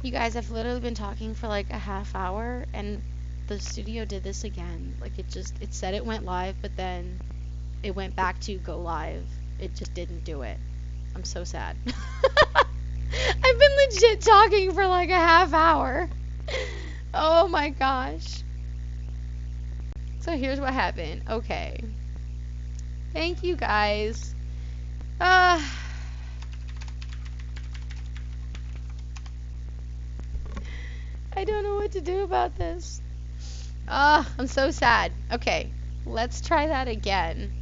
You guys, I've literally been talking for like a half hour and the studio did this again. Like it said it went live, but then it went back to go live. It just didn't do it. I'm so sad. I've been legit talking for like a half hour. Oh my gosh. So here's what happened. Okay. Thank you guys. Uh I don't know what to do about this. I'm so sad. Okay, let's try that again.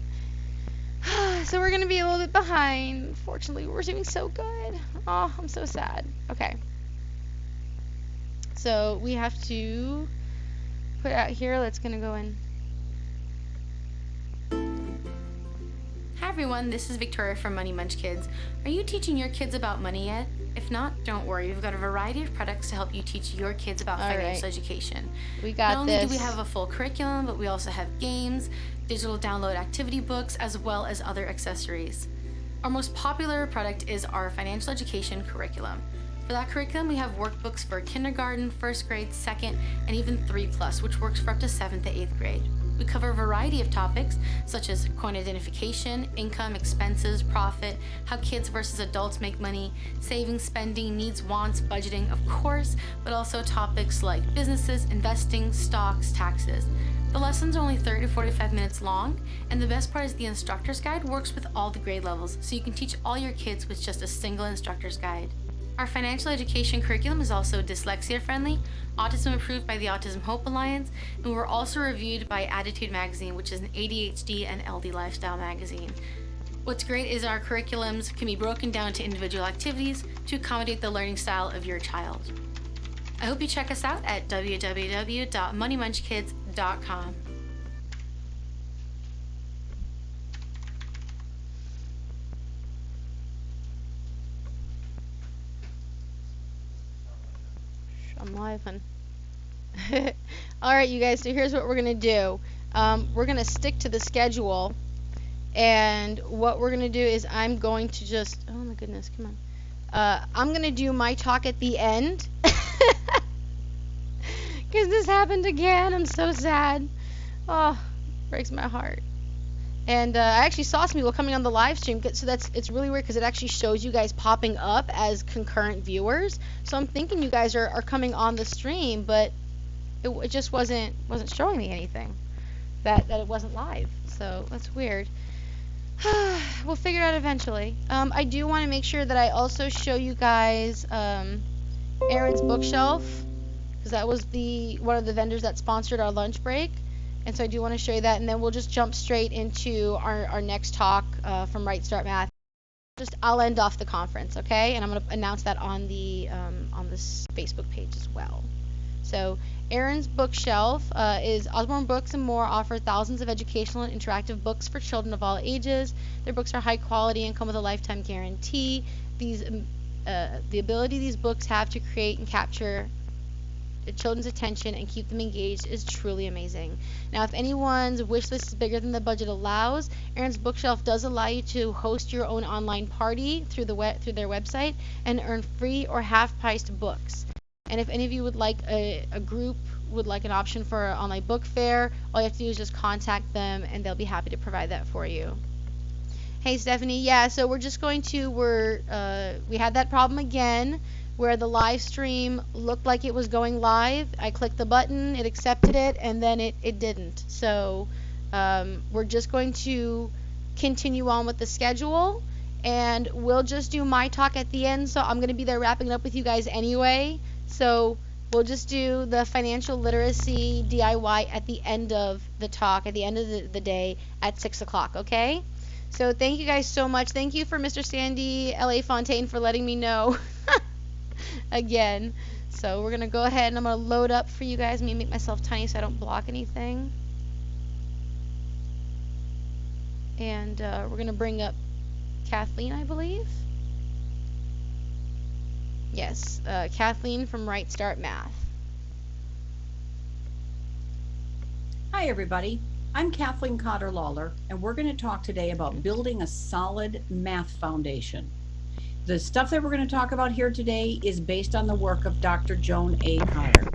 So we're gonna be a little bit behind. Fortunately, we're doing so good. Oh, I'm so sad. Okay. So we have to put out here. Let's gonna go in. Hi everyone, this is Victoria from Money Munch Kids. Are you teaching your kids about money yet? If not, don't worry. We've got a variety of products to help you teach your kids about financial education. We got Not only this. do we have a full curriculum, but we also have games, digital download activity books, as well as other accessories. Our most popular product is our financial education curriculum. For that curriculum, we have workbooks for kindergarten, first grade, second, and even 3+, which works for up to 7th to 8th grade. We cover a variety of topics such as coin identification, income, expenses, profit, how kids versus adults make money, saving, spending, needs, wants, budgeting, of course, but also topics like businesses, investing, stocks, taxes. The lessons are only 30 to 45 minutes long, and the best part is the instructor's guide works with all the grade levels, so you can teach all your kids with just a single instructor's guide. Our financial education curriculum is also dyslexia friendly, autism approved by the Autism Hope Alliance, and we're also reviewed by Attitude Magazine, which is an ADHD and LD lifestyle magazine. What's great is our curriculums can be broken down to individual activities to accommodate the learning style of your child. I hope you check us out at www.moneymunchkids.com. I'm live, hun. Alright, you guys, so here's what we're going to do. We're going to stick to the schedule. And what we're going to do is I'm going to just... Oh my goodness, come on. I'm going to do my talk at the end. Because this happened again. I'm so sad. Oh, breaks my heart. And I actually saw some people coming on the live stream, so it's really weird because it actually shows you guys popping up as concurrent viewers. So I'm thinking you guys are coming on the stream, but it just wasn't showing me anything that it wasn't live. So that's weird. We'll figure it out eventually. I do want to make sure that I also show you guys Aaron's bookshelf, because that was one of the vendors that sponsored our lunch break. And so I do want to show you that, and then we'll just jump straight into our next talk from Right Start Math. I'll end off the conference, okay? And I'm going to announce that on this Facebook page as well. So Aaron's bookshelf is Osborne Books and More offer thousands of educational and interactive books for children of all ages. Their books are high quality and come with a lifetime guarantee. The ability these books have to create and capture the children's attention and keep them engaged is truly amazing. Now, if anyone's wish list is bigger than the budget allows, Aaron's Bookshelf does allow you to host your own online party through their website and earn free or half-priced books. And if any of you would like a group would like an option for an online book fair, all you have to do is just contact them and they'll be happy to provide that for you. Hey Stephanie, yeah, so we're just going to we had that problem again where the live stream looked like it was going live. I clicked the button, it accepted it, and then it didn't. So we're just going to continue on with the schedule, and we'll just do my talk at the end. So I'm going to be there wrapping it up with you guys anyway. So we'll just do the financial literacy DIY at the end of the talk, at the end of the day at 6 o'clock, okay? So thank you guys so much. Thank you for Mr. Sandy L.A. Fontaine for letting me know. Again. So we're gonna go ahead and I'm gonna load up for you guys. Let me make myself tiny so I don't block anything. And we're gonna bring up Kathleen, I believe. Yes, Kathleen from Right Start Math. Hi everybody, I'm Kathleen Cotter-Lawler, and we're going to talk today about building a solid math foundation. The stuff that we're going to talk about here today is based on the work of Dr. Joan A. Carter.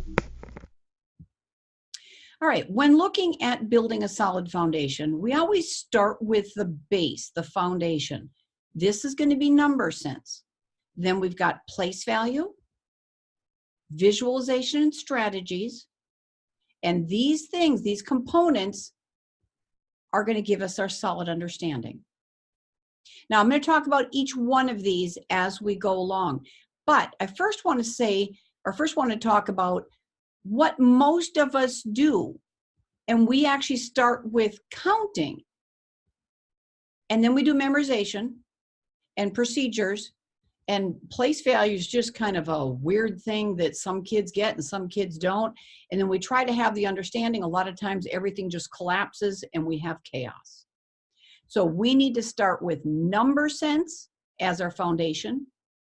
All right, when looking at building a solid foundation, we always start with the base, the foundation. This is going to be number sense. Then we've got place value, visualization and strategies, and these things, these components are going to give us our solid understanding. Now, I'm going to talk about each one of these as we go along, but I first want to talk about what most of us do, and we actually start with counting, and then we do memorization and procedures, and place value is just kind of a weird thing that some kids get and some kids don't, and then we try to have the understanding. A lot of times everything just collapses and we have chaos. So we need to start with number sense as our foundation,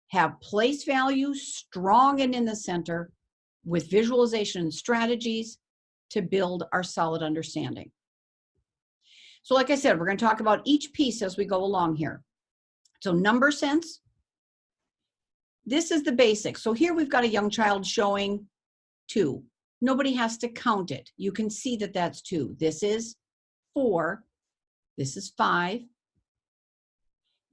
have place value strong and in the center, with visualization and strategies to build our solid understanding. So like I said, we're going to talk about each piece as we go along here. So number sense, this is the basics. So here we've got a young child showing 2. Nobody has to count it. You can see that that's 2. This is 4. This is 5.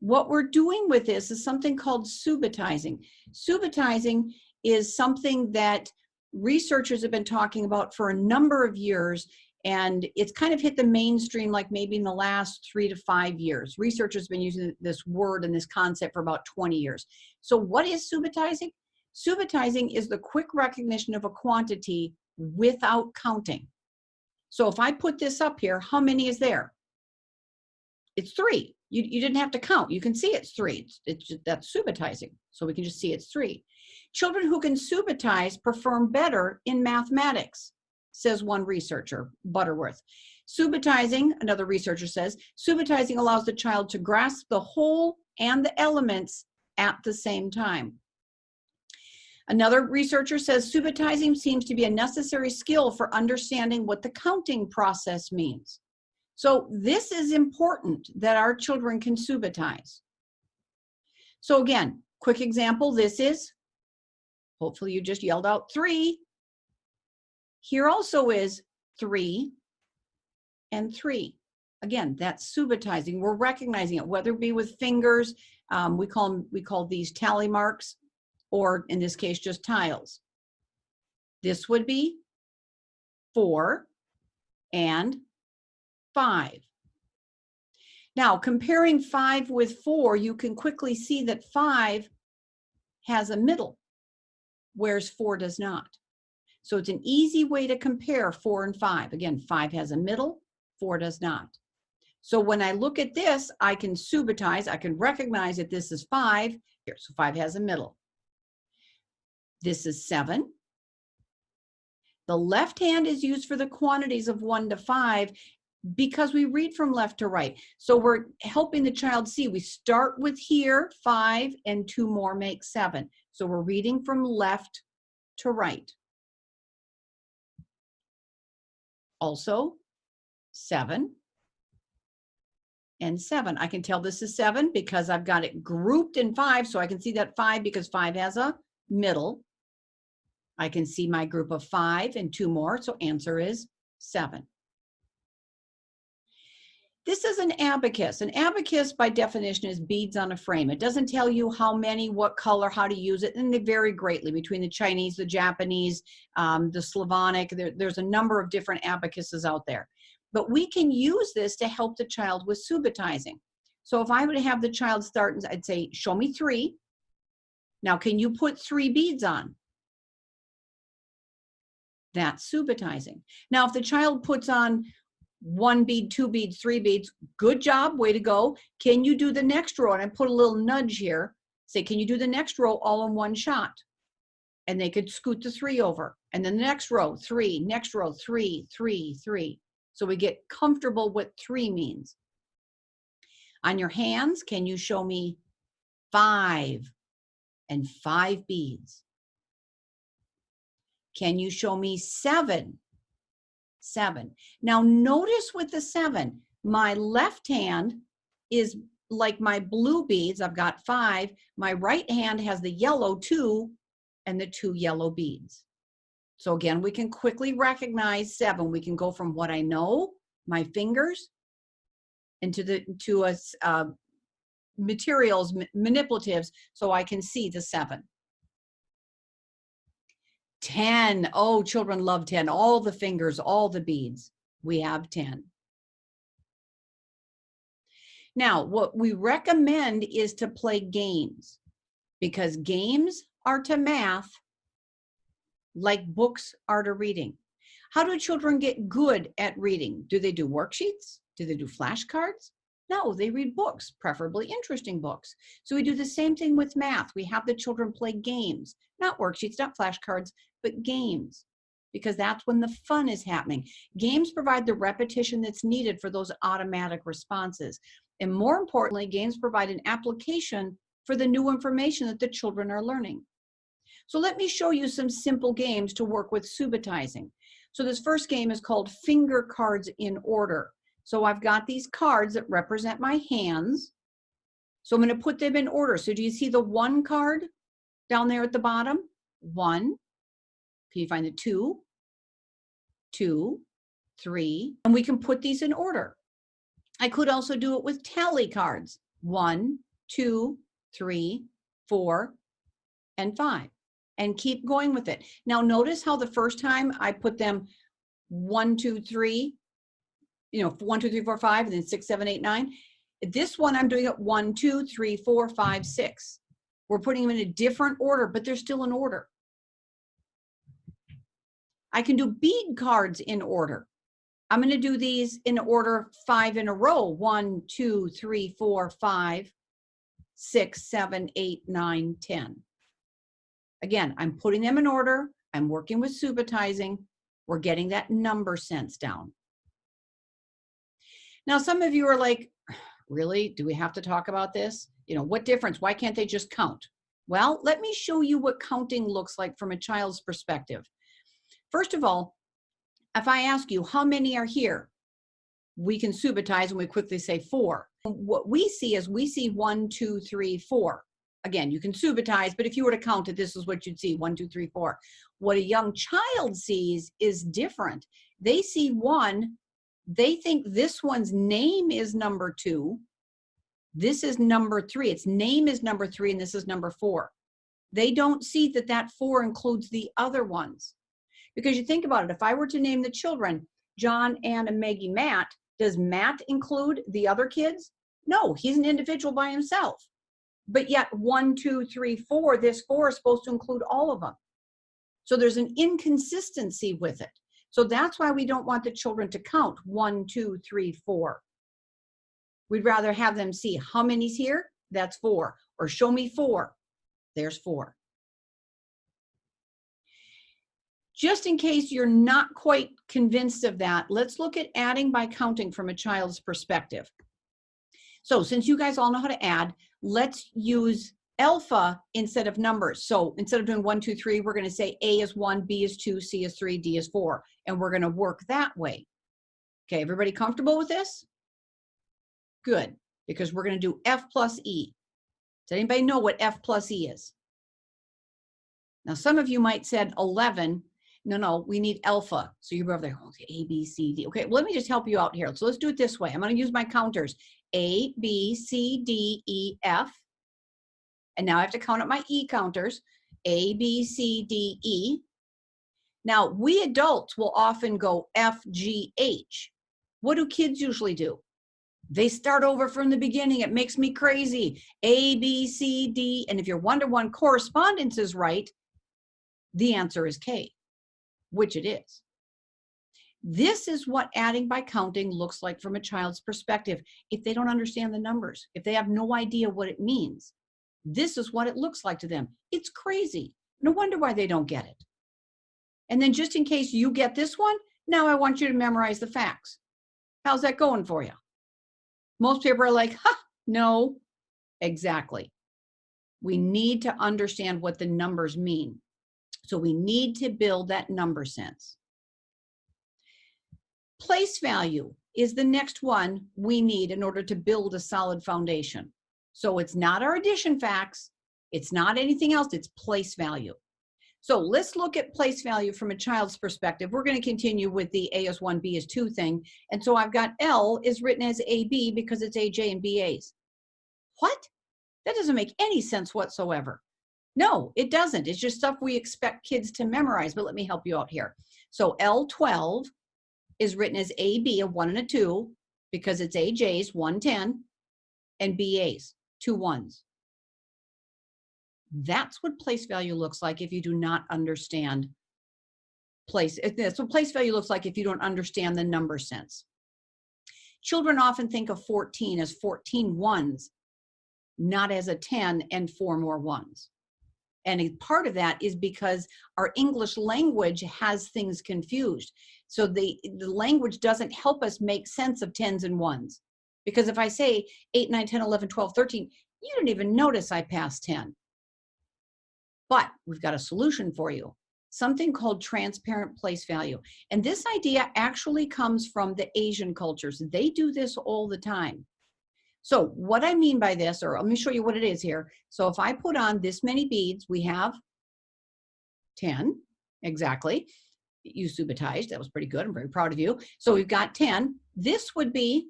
What we're doing with this is something called subitizing. Subitizing is something that researchers have been talking about for a number of years, and it's kind of hit the mainstream like maybe in the last 3 to 5 years. Researchers have been using this word and this concept for about 20 years. So what is subitizing? Subitizing is the quick recognition of a quantity without counting. So if I put this up here, how many is there? It's 3. You didn't have to count. You can see it's 3. That's subitizing. So we can just see it's 3. Children who can subitize perform better in mathematics, says one researcher, Butterworth. Subitizing, another researcher says, subitizing allows the child to grasp the whole and the elements at the same time. Another researcher says subitizing seems to be a necessary skill for understanding what the counting process means. So this is important that our children can subitize. So again, quick example, this is, hopefully you just yelled out 3. Here also is 3 and 3. Again, that's subitizing. We're recognizing it, whether it be with fingers, we call these tally marks, or in this case, just tiles. This would be 4 and 5. Now, comparing 5 with 4, you can quickly see that 5 has a middle, whereas 4 does not. So it's an easy way to compare 4 and 5. Again, 5 has a middle, 4 does not. So when I look at this, I can subitize, I can recognize that this is 5. Here, so 5 has a middle. This is 7. The left hand is used for the quantities of 1 to 5 because we read from left to right. So we're helping the child see. We start with here, 5, and 2 more make 7. So we're reading from left to right. Also, 7 and 7. I can tell this is 7 because I've got it grouped in 5, so I can see that 5 because 5 has a middle. I can see my group of 5 and 2 more, so answer is 7. This is an abacus. An abacus, by definition, is beads on a frame. It doesn't tell you how many, what color, how to use it, and they vary greatly between the Chinese, the Japanese, the Slavonic. There's a number of different abacuses out there. But we can use this to help the child with subitizing. So if I would have the child start, I'd say, show me 3. Now, can you put 3 beads on? That's subitizing. Now, if the child puts on 1 bead, 2 beads, 3 beads, good job, way to go. Can you do the next row? And I put a little nudge here. Say, can you do the next row all in one shot? And they could scoot the 3 over. And then the next row, 3, next row, 3, 3, 3. So we get comfortable what 3 means. On your hands, can you show me 5 and 5 beads? Can you show me 7? 7. Now notice with the 7, my left hand is like my blue beads, I've got 5. My right hand has the yellow 2 and the 2 yellow beads. So again, we can quickly recognize 7. We can go from what I know, my fingers, into materials, manipulatives, so I can see the 7. 10. Oh, children love 10. All the fingers, all the beads. We have 10. Now, what we recommend is to play games, because games are to math like books are to reading. How do children get good at reading? Do they do worksheets? Do they do flashcards? No, they read books, preferably interesting books. So we do the same thing with math. We have the children play games, not worksheets, not flashcards, but games, because that's when the fun is happening. Games provide the repetition that's needed for those automatic responses. And more importantly, games provide an application for the new information that the children are learning. So let me show you some simple games to work with subitizing. So this first game is called Finger Cards in Order. So I've got these cards that represent my hands. So I'm going to put them in order. So do you see the 1 card down there at the bottom? 1. Can you find the 2? 2, 3. And we can put these in order. I could also do it with tally cards. 1, 2, 3, 4, and 5. And keep going with it. Now notice how the first time I put them 1, 2, 3, 1, 2, 3, 4, 5, and then 6, 7, 8, 9. This one I'm doing it 1, 2, 3, 4, 5, 6. We're putting them in a different order, but they're still in order. I can do bead cards in order. I'm going to do these in order 5 in a row. 1, 2, 3, 4, 5, 6, 7, 8, 9, 10. Again, I'm putting them in order. I'm working with subitizing. We're getting that number sense down. Now, some of you are like, really? Do we have to talk about this? What difference? Why can't they just count? Well, let me show you what counting looks like from a child's perspective. First of all, if I ask you, how many are here? We can subitize and we quickly say 4. What we see is 1, 2, 3, 4. Again, you can subitize, but if you were to count it, this is what you'd see, 1, 2, 3, 4. What a young child sees is different. They see 1, they think this one's name is number 2. This is number 3. Its name is number 3, and this is number 4. They don't see that 4 includes the other ones. Because you think about it, if I were to name the children, John, Anna, Maggie, Matt, does Matt include the other kids? No, he's an individual by himself. But yet 1, 2, 3, 4, this 4 is supposed to include all of them. So there's an inconsistency with it. So that's why we don't want the children to count 1, 2, 3, 4. We'd rather have them see how many's here? That's 4. Or show me 4. There's 4. Just in case you're not quite convinced of that, let's look at adding by counting from a child's perspective. So since you guys all know how to add, let's use alpha instead of numbers. So instead of doing 1, 2, 3, we're going to say A is 1, B is 2, C is 3, D is 4. And we're going to work that way. Okay, everybody comfortable with this? Good, because we're going to do F plus E. Does anybody know what F plus E is? Now, some of you might said 11. No, we need alpha. So you're over there, okay, A, B, C, D. Okay, well, let me just help you out here. So let's do it this way. I'm going to use my counters. A, B, C, D, E, F. And now I have to count up my E counters. A, B, C, D, E. Now, we adults will often go F, G, H. What do kids usually do? They start over from the beginning. It makes me crazy. A, B, C, D. And if your one-to-one correspondence is right, the answer is K, which it is. This is what adding by counting looks like from a child's perspective. If they don't understand the numbers, if they have no idea what it means, this is what it looks like to them. It's crazy. No wonder why they don't get it. And then just in case you get this one, now I want you to memorize the facts. How's that going for you? Most people are like, no, exactly. We need to understand what the numbers mean. So we need to build that number sense. Place value is the next one we need in order to build a solid foundation. So it's not our addition facts. It's not anything else. It's place value. So let's look at place value from a child's perspective. We're going to continue with the A is 1, B is 2 thing. And so I've got L is written as AB because it's AJ and BAs. What? That doesn't make any sense whatsoever. No, it doesn't. It's just stuff we expect kids to memorize, but let me help you out here. So L12 is written as AB, a 1 and a 2, because it's AJ's, 110, and BA's, 2 1s. That's what place value looks like if you do not understand place. That's what place value looks like if you don't understand the number sense. Children often think of 14 as 14 ones, not as a 10 and 4 more ones. And a part of that is because our English language has things confused. So the language doesn't help us make sense of 10s and 1s. Because if I say 8, 9, 10, 11, 12, 13, you don't even notice I passed 10. But we've got a solution for you, something called transparent place value. And this idea actually comes from the Asian cultures. They do this all the time. So what I mean by this, or let me show you what it is here. So if I put on this many beads, we have 10, exactly. You subitized, that was pretty good. I'm very proud of you. So we've got 10. This would be,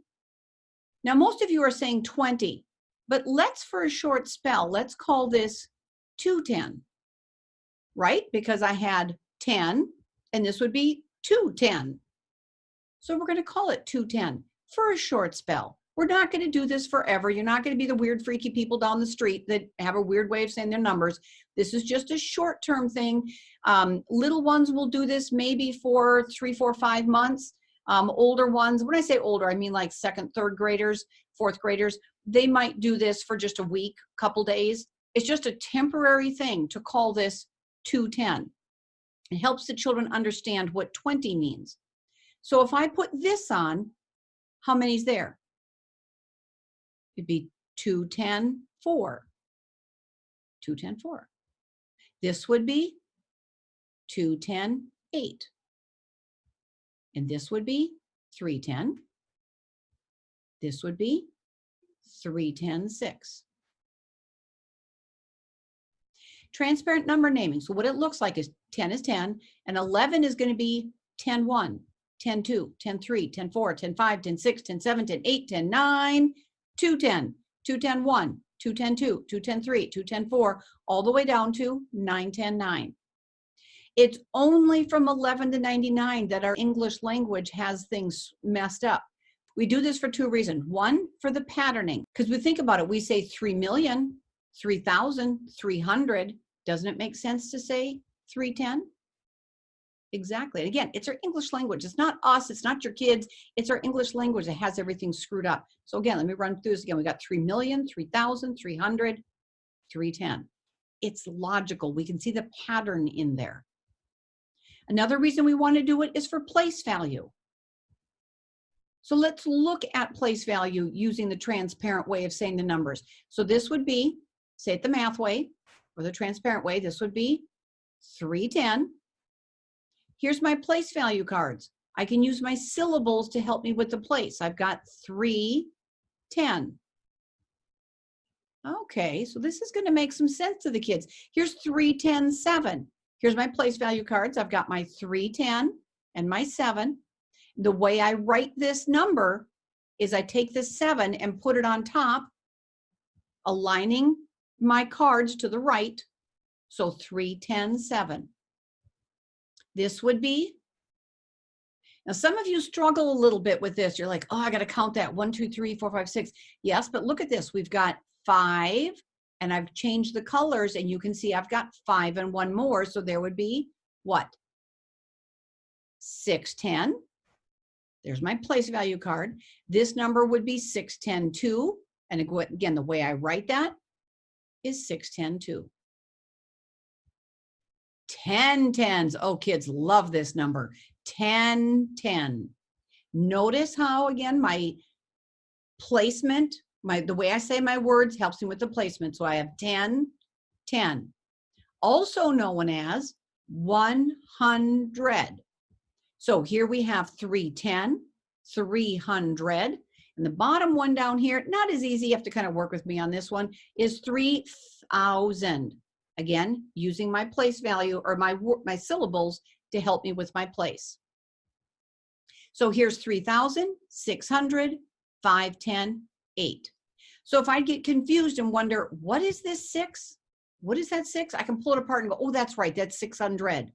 now most of you are saying 20, but let's for a short spell, let's call this 210. Right? Because I had 10 and this would be 210. So we're going to call it 210 for a short spell. We're not going to do this forever. You're not going to be the weird, freaky people down the street that have a weird way of saying their numbers. This is just a short-term thing. Little ones will do this maybe for 3, 4, 5 months. Older ones, when I say older, I mean like 2nd, 3rd graders, 4th graders. They might do this for just a week, couple days. It's just a temporary thing to call this 210. It helps the children understand what 20 means. So if I put this on, how many's there? It'd be 210, 4. 210, 4. This would be 210, 8. And this would be 310. This would be 310, 6. Transparent number naming. So what it looks like is 10 is 10, and 11 is going to be 10, 1, 10, 2, 10, 3, 10, 4, 10, 5, 10, 6, 10, 7, 10, 8, 10, 9, 210, 210, 1, 210, 2, 210, 3, 210, 4, all the way down to 910, 9. It's only from 11 to 99 that our English language has things messed up. We do this for 2 reasons. One, for the patterning, because we think about it. We say 3 million, 3,000, 300. Doesn't it make sense to say 310? Exactly. And again, it's our English language. It's not us. It's not your kids. It's our English language that has everything screwed up. So again, let me run through this again. We got 3 million, 3,000, 300, 310. It's logical. We can see the pattern in there. Another reason we want to do it is for place value. So let's look at place value using the transparent way of saying the numbers. So this would be, say it the math way or the transparent way, this would be 310. Here's my place value cards. I can use my syllables to help me with the place. I've got 310. Okay, so this is going to make some sense to the kids. Here's 310, 7. Here's my place value cards. I've got my 310 and my 7. The way I write this number is I take the 7 and put it on top, aligning my cards to the right. So 310, 7. This would be, now some of you struggle a little bit with this. You're like, oh, I got to count that 1, 2, 3, 4, 5, 6. Yes, but look at this. We've got 5 and I've changed the colors and you can see I've got 5 and 1 more. So there would be what? 610. There's my place value card. This number would be 6102. And again, the way I write that is 6102. 10 tens. Oh, kids love this number. 10, 10. Notice how, again, my placement, the way I say my words helps me with the placement. So I have 10, 10. Also known as 100. So here we have 310. 300. And the bottom one down here, not as easy, you have to kind of work with me on this one, is 3,000. Again, using my place value or my syllables to help me with my place. So here's 3,000, 600, 510, 8. So if I get confused and wonder, what is this 6? What is that 6? I can pull it apart and go, oh, that's right, that's 600.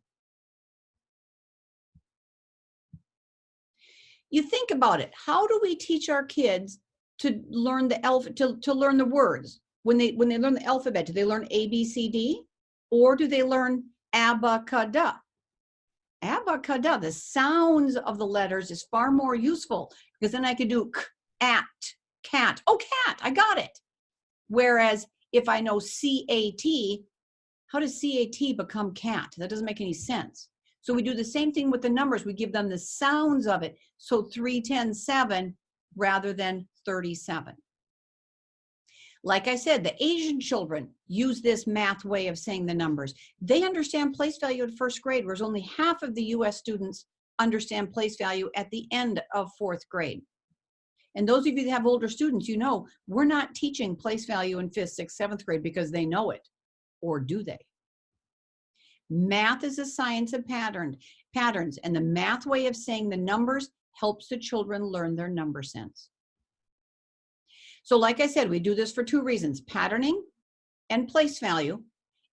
You think about it. How do we teach our kids to learn the to learn the words? When they learn the alphabet, do they learn A, B, C, D? Or do they learn abacada? Abacada, the sounds of the letters is far more useful because then I could do k, at, cat. Oh, cat, I got it. Whereas if I know C-A-T, how does C-A-T become cat? That doesn't make any sense. So we do the same thing with the numbers. We give them the sounds of it. So 310-7 rather than 37. Like I said, the Asian children use this math way of saying the numbers. They understand place value at first grade, whereas only half of the US students understand place value at the end of fourth grade. And those of you that have older students, you know, we're not teaching place value in 5th, 6th, 7th grade because they know it, or do they? Math is a science of patterns, and the math way of saying the numbers helps the children learn their number sense. So like I said, we do this for 2 reasons, patterning and place value,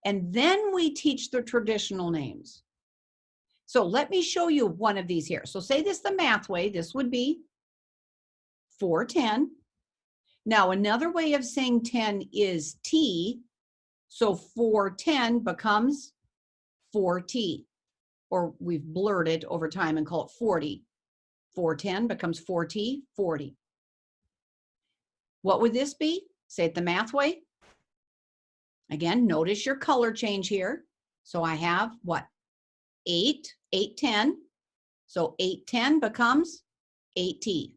and then we teach the traditional names. So let me show you one of these here. So say this the math way, this would be 410. Now another way of saying 10 is T, so 410 becomes 4T, or we've blurred it over time and call it 40. 410 becomes 4T, 40. What would this be? Say it the math way. Again, notice your color change here. So I have what? 8, 810. So 810 becomes 8T.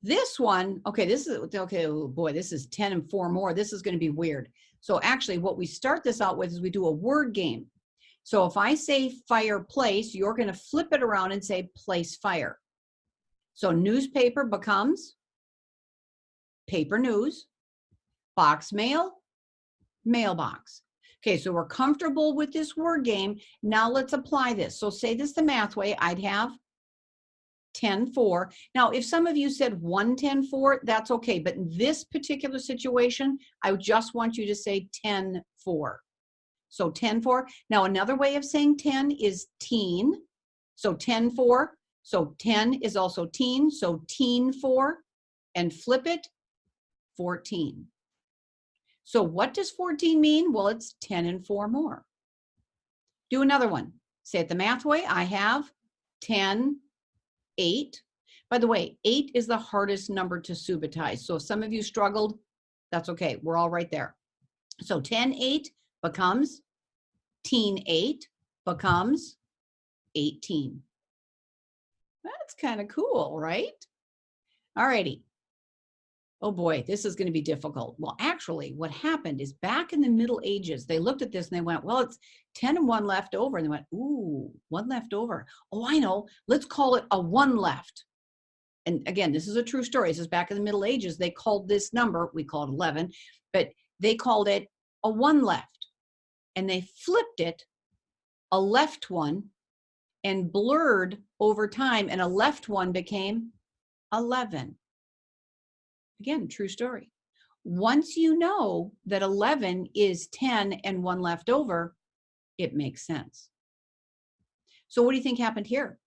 This one, okay, this is, okay, oh boy, this is 10 and 4 more. This is going to be weird. So actually what we start this out with is we do a word game. So if I say fireplace, you're going to flip it around and say place fire. So newspaper becomes paper news, box mail, mailbox. Okay, so we're comfortable with this word game. Now let's apply this. So say this the math way, I'd have 10-4. Now, if some of you said 1-10-4, that's okay. But in this particular situation, I just want you to say 10-4. So 10-4. Now, another way of saying 10 is teen. So 10-4. So 10 is also teen. So teen-4. And flip it, 14. So what does 14 mean? Well, it's 10 and 4 more. Do another one. Say it the math way. I have 10, 8. By the way, 8 is the hardest number to subitize. So if some of you struggled, that's okay. We're all right there. So 10, 8 becomes teen 8 becomes 18. That's kind of cool, right? All righty. Oh boy, this is going to be difficult. Well, actually, what happened is back in the Middle Ages, they looked at this and they went, well, it's 10 and 1 left over. And they went, ooh, 1 left over. Oh, I know. Let's call it a 1 left. And again, this is a true story. This is back in the Middle Ages. They called this number, we call it 11, but they called it a 1 left. And they flipped it, a left one, and blurred over time. And a left one became 11. Again, true story. Once you know that 11 is 10 and 1 left over, it makes sense. So what do you think happened here?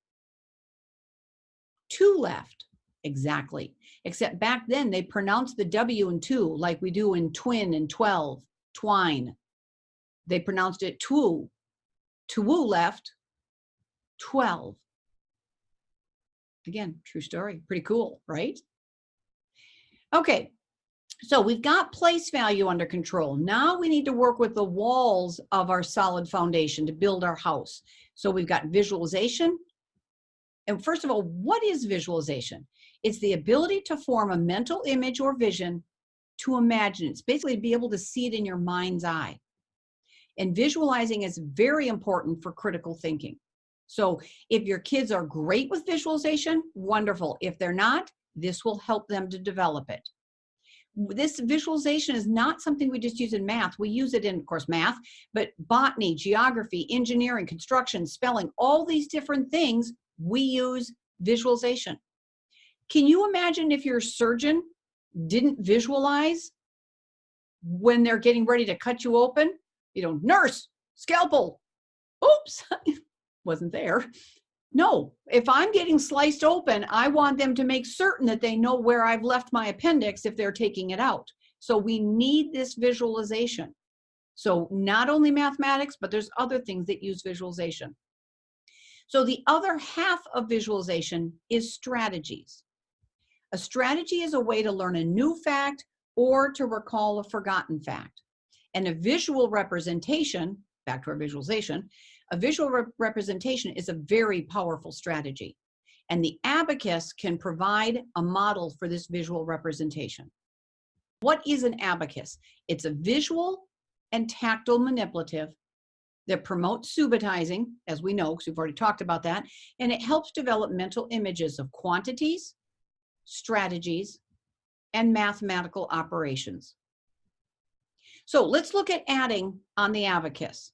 2 left. Exactly. Except back then they pronounced the W in 2 like we do in twin and 12, twine. They pronounced it two. Two left, 12. Again, true story. Pretty cool, right? Okay, so we've got place value under control. Now we need to work with the walls of our solid foundation to build our house. So we've got visualization. And first of all, what is visualization? It's the ability to form a mental image or vision to imagine. It's basically to be able to see it in your mind's eye. And visualizing is very important for critical thinking. So if your kids are great with visualization, wonderful. If they're not, this will help them to develop it. This visualization is not something we just use in math. We use it in, of course, math, but botany, geography, engineering, construction, spelling, all these different things, we use visualization. Can you imagine if your surgeon didn't visualize when they're getting ready to cut you open? You know, nurse, scalpel, oops, wasn't there. No, if I'm getting sliced open, I want them to make certain that they know where I've left my appendix if they're taking it out. So we need this visualization. So not only mathematics, but there's other things that use visualization. So the other half of visualization is strategies. A strategy is a way to learn a new fact or to recall a forgotten fact. And a visual representation, back to our visualization, a visual representation is a very powerful strategy. And the abacus can provide a model for this visual representation. What is an abacus? It's a visual and tactile manipulative that promotes subitizing, as we know, because we've already talked about that, and it helps develop mental images of quantities, strategies, and mathematical operations. So let's look at adding on the abacus.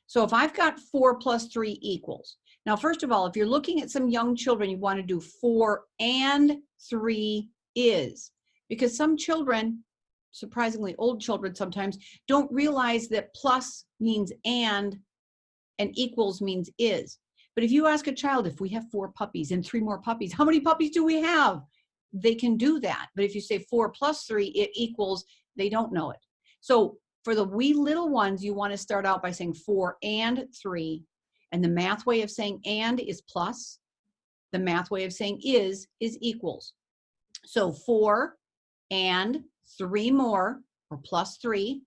So if I've got 4 plus 3 equals. Now, first of all, if you're looking at some young children, you want to do 4 and 3 is. Because some children, surprisingly old children sometimes, don't realize that plus means and equals means is. But if you ask a child, if we have 4 puppies and 3 more puppies, how many puppies do we have? They can do that. But if you say 4 plus 3, it equals, they don't know it. So for the wee little ones, you want to start out by saying 4 and 3. And the math way of saying and is plus. The math way of saying is equals. So 4 and 3 more, or plus 3,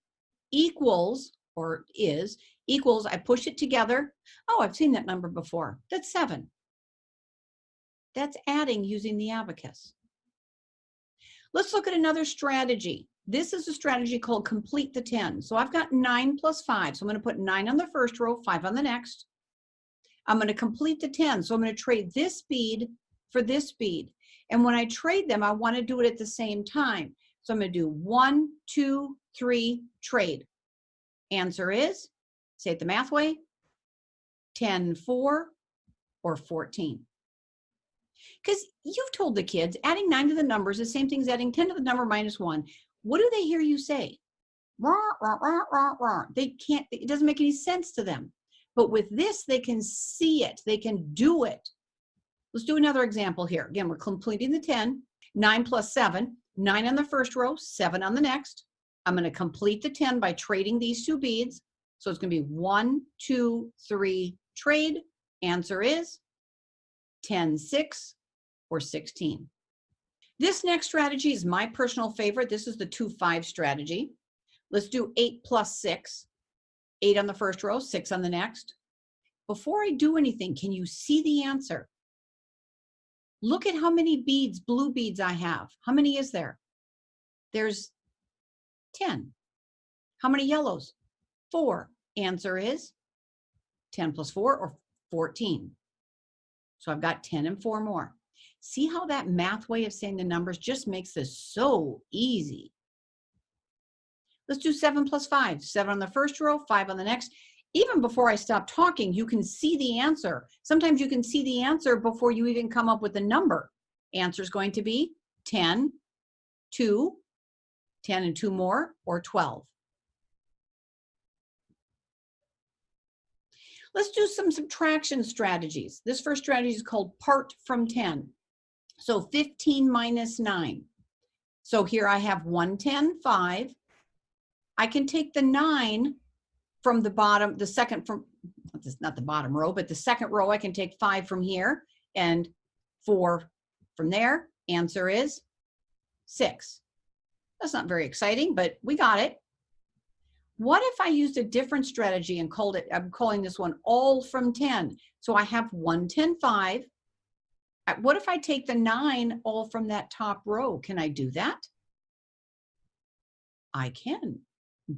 equals, or is, equals, I push it together. Oh, I've seen that number before. That's 7. That's adding using the abacus. Let's look at another strategy. This is a strategy called complete the 10. So I've got 9 plus 5. So I'm going to put 9 on the first row, 5 on the next. I'm going to complete the 10. So I'm going to trade this bead for this bead. And when I trade them, I want to do it at the same time. So I'm going to do 1, 2, 3, trade. Answer is, say it the math way, 10, 4, or 14. Because you've told the kids adding 9 to the number is the same thing as adding 10 to the number minus 1. What do they hear you say? Rah, rah, rah, rah, rah. They can't, it doesn't make any sense to them. But with this, they can see it. They can do it. Let's do another example here. Again, we're completing the 10. 9 plus 7. 9 on the first row, 7 on the next. I'm going to complete the 10 by trading these 2 beads. So it's going to be 1, 2, 3, trade. Answer is 10, 6, or 16. This next strategy is my personal favorite. This is the 2-5 strategy. Let's do 8 plus 6. 8 on the first row, 6 on the next. Before I do anything, can you see the answer? Look at how many beads, blue beads I have. How many is there? There's 10. How many yellows? 4. Answer is 10 plus 4 or 14. So I've got 10 and 4 more. See how that math way of saying the numbers just makes this so easy. Let's do 7 plus 5. 7 on the first row, 5 on the next. Even before I stop talking, you can see the answer. Sometimes you can see the answer before you even come up with the number. Answer is going to be 10, 2, 10 and 2 more, or 12. Let's do some subtraction strategies. This first strategy is called part from 10. So 15 minus 9. So here I have 110, 5. I can take the 9 from the bottom, the second from, not the bottom row, but the second row, I can take 5 from here and 4 from there. Answer is 6. That's not very exciting, but we got it. What if I used a different strategy and called it, I'm calling this one all from 10. So I have 110, 5. What if I take the 9 all from that top row? Can I do that? I can.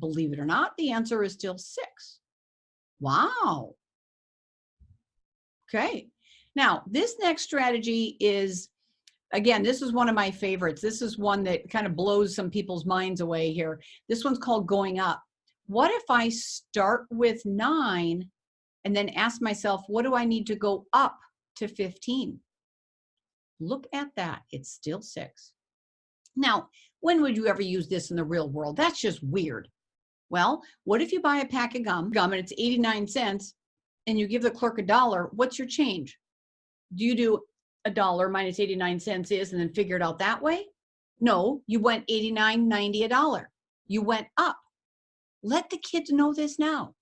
Believe it or not, the answer is still 6. Wow. Okay. Now, this next strategy is, again, this is one of my favorites. This is one that kind of blows some people's minds away here. This one's called going up. What if I start with 9 and then ask myself, what do I need to go up to 15? Look at that. It's still 6. Now, when would you ever use this in the real world? That's just weird. Well, what if you buy a pack of gum and it's 89 cents and you give the clerk $1? What's your change? Do you do $1 minus 89 cents is and then figure it out that way? No, you went 89, 90, $1. You went up. Let the kids know this now.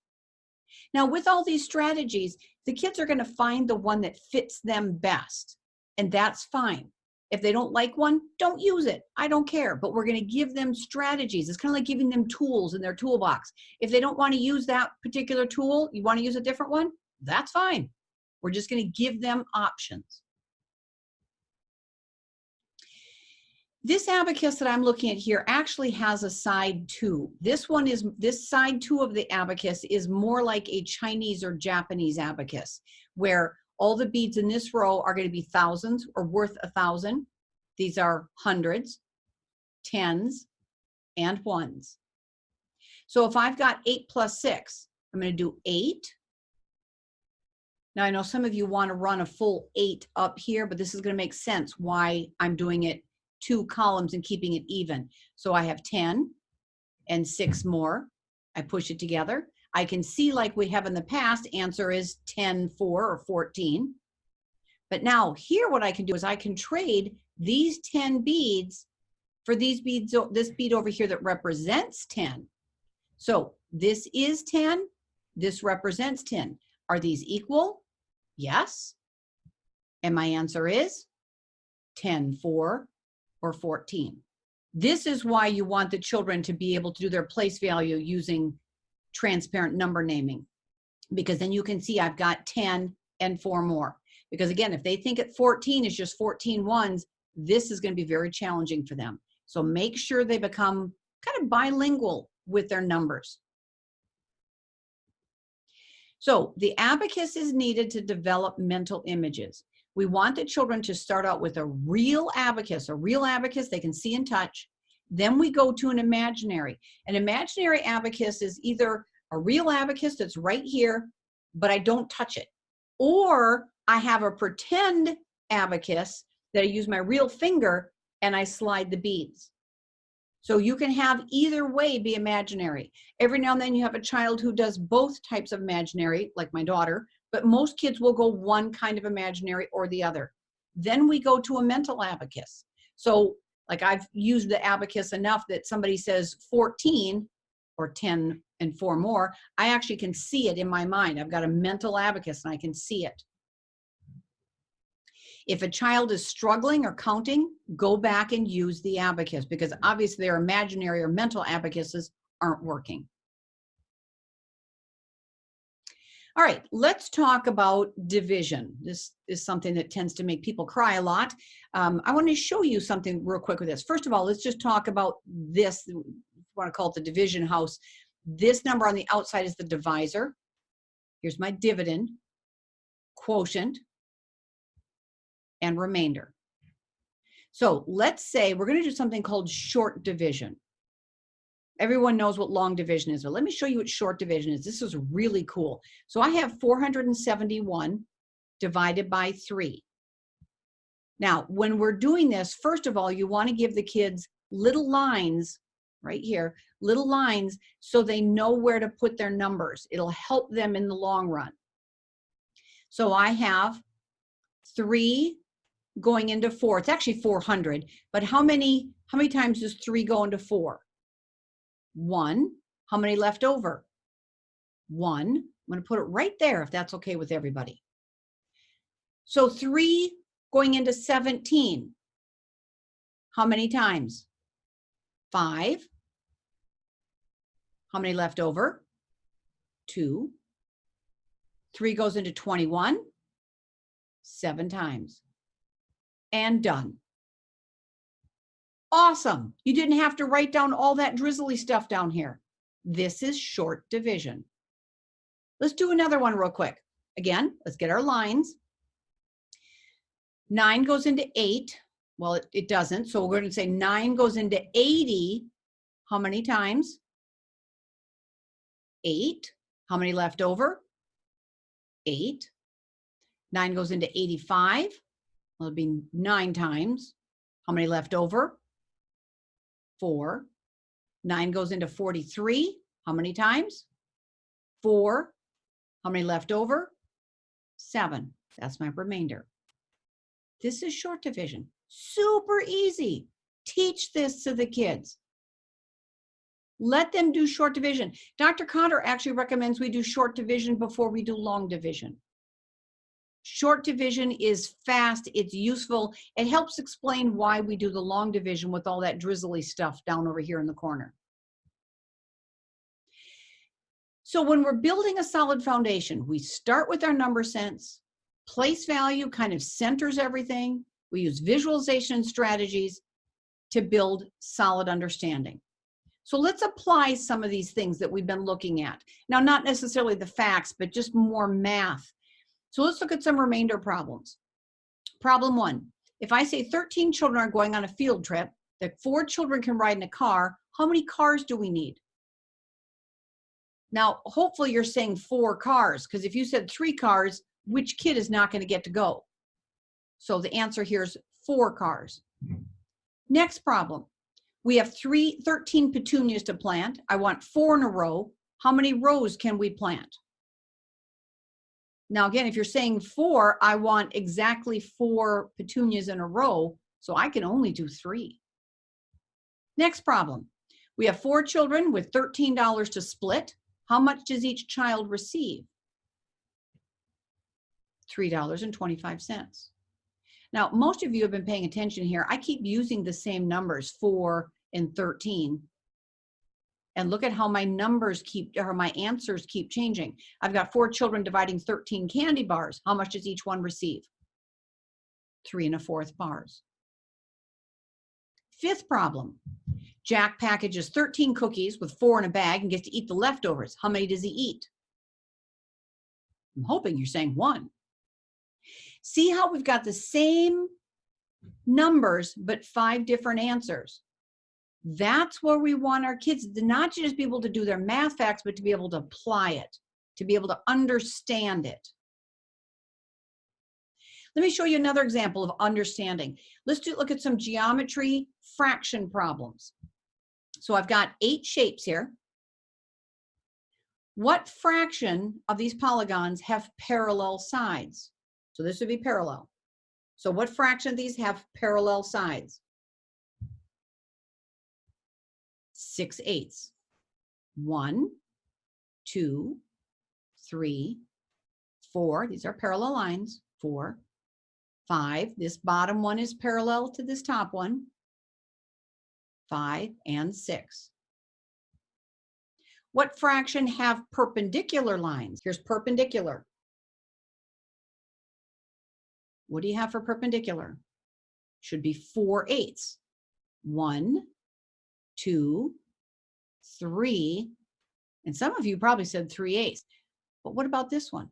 Now, with all these strategies, the kids are going to find the one that fits them best, and that's fine. If they don't like one, don't use it. I don't care, but we're going to give them strategies. It's kind of like giving them tools in their toolbox. If they don't want to use that particular tool, you want to use a different one, that's fine. We're just going to give them options. This abacus that I'm looking at here actually has a side 2. This side 2 of the abacus is more like a Chinese or Japanese abacus, where all the beads in this row are going to be thousands or worth 1,000. These are hundreds, tens, and ones. So if I've got 8 plus 6, I'm going to do 8. Now, I know some of you want to run a full 8 up here, but this is going to make sense why I'm doing it 2 columns and keeping it even. So I have 10 and 6 more. I push it together. I can see, like we have in the past, answer is 10, 4, or 14. But now here what I can do is I can trade these 10 beads for these beads, this bead over here that represents 10. So this is 10. This represents 10. Are these equal? Yes. And my answer is 10, 4, or 14. This is why you want the children to be able to do their place value using transparent number naming, because then you can see I've got 10 and 4 more. Because again, if they think at 14 is just 14 ones, this is going to be very challenging for them. So make sure they become kind of bilingual with their numbers. So the abacus is needed to develop mental images. We want the children to start out with a real abacus they can see and touch. Then we go to an imaginary. An imaginary abacus is either a real abacus that's right here, but I don't touch it. Or I have a pretend abacus that I use my real finger and I slide the beads. So you can have either way be imaginary. Every now and then you have a child who does both types of imaginary, like my daughter, but most kids will go one kind of imaginary or the other. Then we go to a mental abacus. So like I've used the abacus enough that somebody says 14 or 10 and 4 more, I actually can see it in my mind. I've got a mental abacus and I can see it. If a child is struggling or counting, go back and use the abacus, because obviously their imaginary or mental abacuses aren't working. All right, let's talk about division. This is something that tends to make people cry a lot. I want to show you something real quick with this. First of all, let's just talk about this. We want to call it the division house. This number on the outside is the divisor. Here's my dividend, quotient, and remainder. So let's say we're going to do something called short division. Everyone knows what long division is, but let me show you what short division is. This is really cool. So I have 471 divided by 3. Now, when we're doing this, first of all, you want to give the kids little lines right here, little lines, so they know where to put their numbers. It'll help them in the long run. So I have 3 going into 4. It's actually 400, but how many times does 3 go into 4? 1. How many left over? 1. I'm going to put it right there if that's okay with everybody. So 3 going into 17. How many times? 5. How many left over? 2. 3 goes into 21. 7 times. And done. Awesome. You didn't have to write down all that drizzly stuff down here. This is short division. Let's do another one real quick. Again, let's get our lines. 9 goes into 8. Well, it doesn't. So we're going to say 9 goes into 80. How many times? 8. How many left over? 8. 9 goes into 85. Well, it'll be 9 times. How many left over? 4. 9 goes into 43. How many times? 4. How many left over? 7. That's my remainder. This is short division. Super easy. Teach this to the kids. Let them do short division. Dr. Cotter actually recommends we do short division before we do long division. Short division is fast, it's useful. It helps explain why we do the long division with all that drizzly stuff down over here in the corner. So when we're building a solid foundation, we start with our number sense. Place value kind of centers everything. We use visualization strategies to build solid understanding. So let's apply some of these things that we've been looking at. Now, not necessarily the facts, but just more math. So let's look at some remainder problems. Problem 1, if I say 13 children are going on a field trip, that 4 children can ride in a car, how many cars do we need? Now, hopefully you're saying 4 cars, because if you said 3 cars, which kid is not going to get to go? So the answer here is 4 cars. Next problem. We have 13 petunias to plant. I want 4 in a row. How many rows can we plant? Now, again, if you're saying 4, I want exactly 4 petunias in a row, so I can only do 3. Next problem. We have 4 children with $13 to split. How much does each child receive? $3.25. Now, most of you have been paying attention here. I keep using the same numbers, 4 and 13. And look at how my numbers or my answers keep changing. I've got 4 children dividing 13 candy bars. How much does each one receive? 3 1/4 bars. Fifth problem. Jack packages 13 cookies with 4 in a bag and gets to eat the leftovers. How many does he eat? I'm hoping you're saying 1. See how we've got the same numbers, but 5 different answers. That's where we want our kids to not just be able to do their math facts, but to be able to apply it, to be able to understand it. Let me show you another example of understanding. Let's look at some geometry fraction problems. So I've got 8 shapes here. What fraction of these polygons have parallel sides? So this would be parallel. So what fraction of these have parallel sides? 6/8. 1, 2, 3, 4. These are parallel lines. 4, 5. This bottom one is parallel to this top one. 5 and 6. What fraction have perpendicular lines? Here's perpendicular. What do you have for perpendicular? Should be 4/8. 1, 2, 3, and some of you probably said 3/8. But what about this one?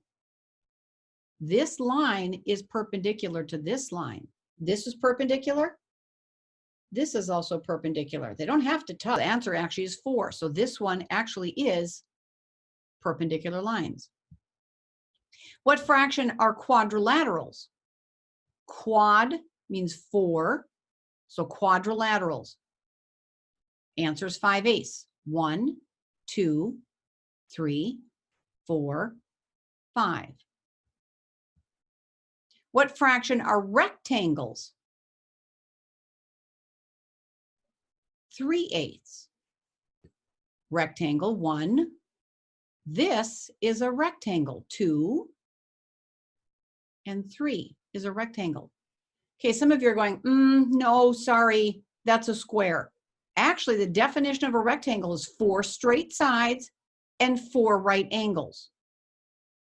This line is perpendicular to this line. This is perpendicular. This is also perpendicular. They don't have to tell. The answer actually is 4. So this one actually is perpendicular lines. What fraction are quadrilaterals? Quad means 4. So quadrilaterals. Answer is 5/8. 1, 2, 3, 4, 5. What fraction are rectangles? 3/8. Rectangle 1. This is a rectangle. 2 and 3 is a rectangle. Okay, some of you are going, no, sorry, that's a square. Actually, the definition of a rectangle is 4 straight sides and 4 right angles,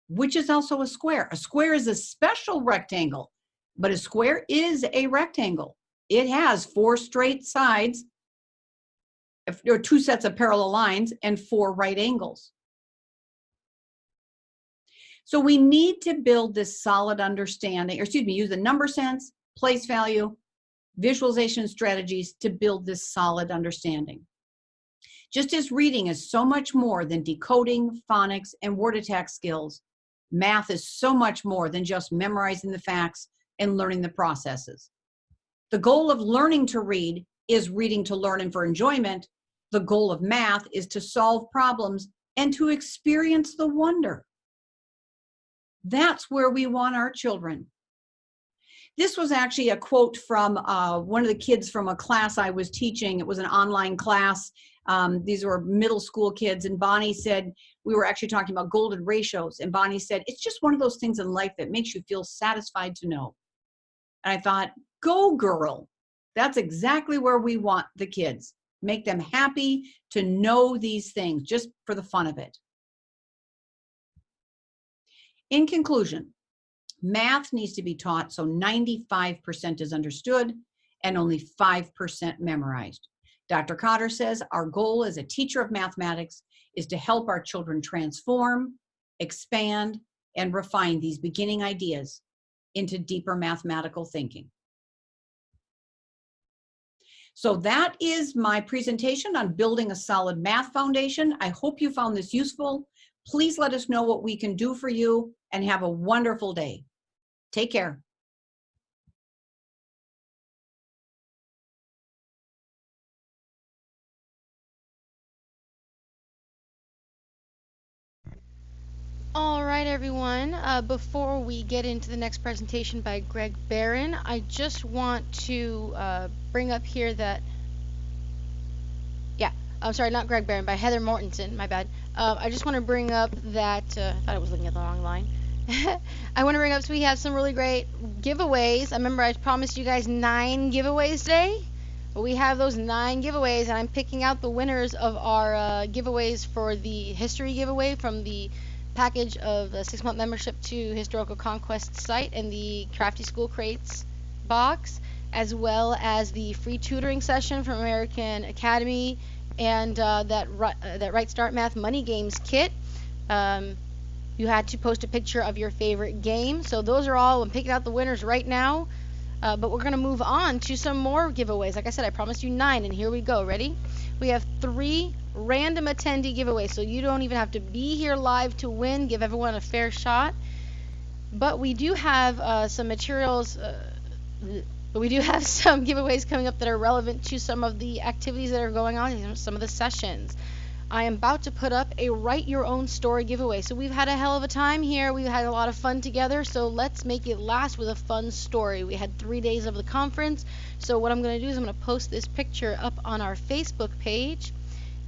which is also a square. A square is a special rectangle, but a square is a rectangle. It has 4 straight sides, or 2 sets of parallel lines, and 4 right angles. So we need to build this solid understanding, or excuse me, use the number sense, place value, visualization strategies to build this solid understanding. Just as reading is so much more than decoding, phonics, and word attack skills, math is so much more than just memorizing the facts and learning the processes. The goal of learning to read is reading to learn and for enjoyment. The goal of math is to solve problems and to experience the wonder. That's where we want our children. This was actually a quote from one of the kids from a class I was teaching. It was an online class. These were middle school kids, and Bonnie said, we were actually talking about golden ratios, and Bonnie said, it's just one of those things in life that makes you feel satisfied to know. And I thought, go girl. That's exactly where we want the kids. Make them happy to know these things just for the fun of it. In conclusion, math needs to be taught so 95% is understood and only 5% memorized. Dr. Cotter says our goal as a teacher of mathematics is to help our children transform, expand, and refine these beginning ideas into deeper mathematical thinking. So that is my presentation on building a solid math foundation. I hope you found this useful. Please let us know what we can do for you, and have a wonderful day. Take care. All right, everyone. Before we get into the next presentation by Greg Barron, I just want to bring up here that, I'm sorry, not Greg Barron, by Heather Mortensen, my bad. I just want to bring up that, I thought I was looking at the wrong line. I want to bring up, so we have some really great giveaways. I remember I promised you guys 9 giveaways today. But we have those 9 giveaways, and I'm picking out the winners of our giveaways for the history giveaway from the package of a 6-month membership to Historical Conquest site and the Crafty School Crates box, as well as the free tutoring session from American Academy and that Right Start Math Money Games kit. You had to post a picture of your favorite game. So those are all, I'm picking out the winners right now. But we're going to move on to some more giveaways. Like I said, I promised you 9, and here we go. Ready? We have 3 random attendee giveaways, so you don't even have to be here live to win. Give everyone a fair shot. But we do have some materials, but we do have some giveaways coming up that are relevant to some of the activities that are going on, some of the sessions. I am about to put up a Write Your Own Story giveaway. So we've had a hell of a time here. We've had a lot of fun together. So let's make it last with a fun story. We had 3 days of the conference. So what I'm going to do is I'm going to post this picture up on our Facebook page.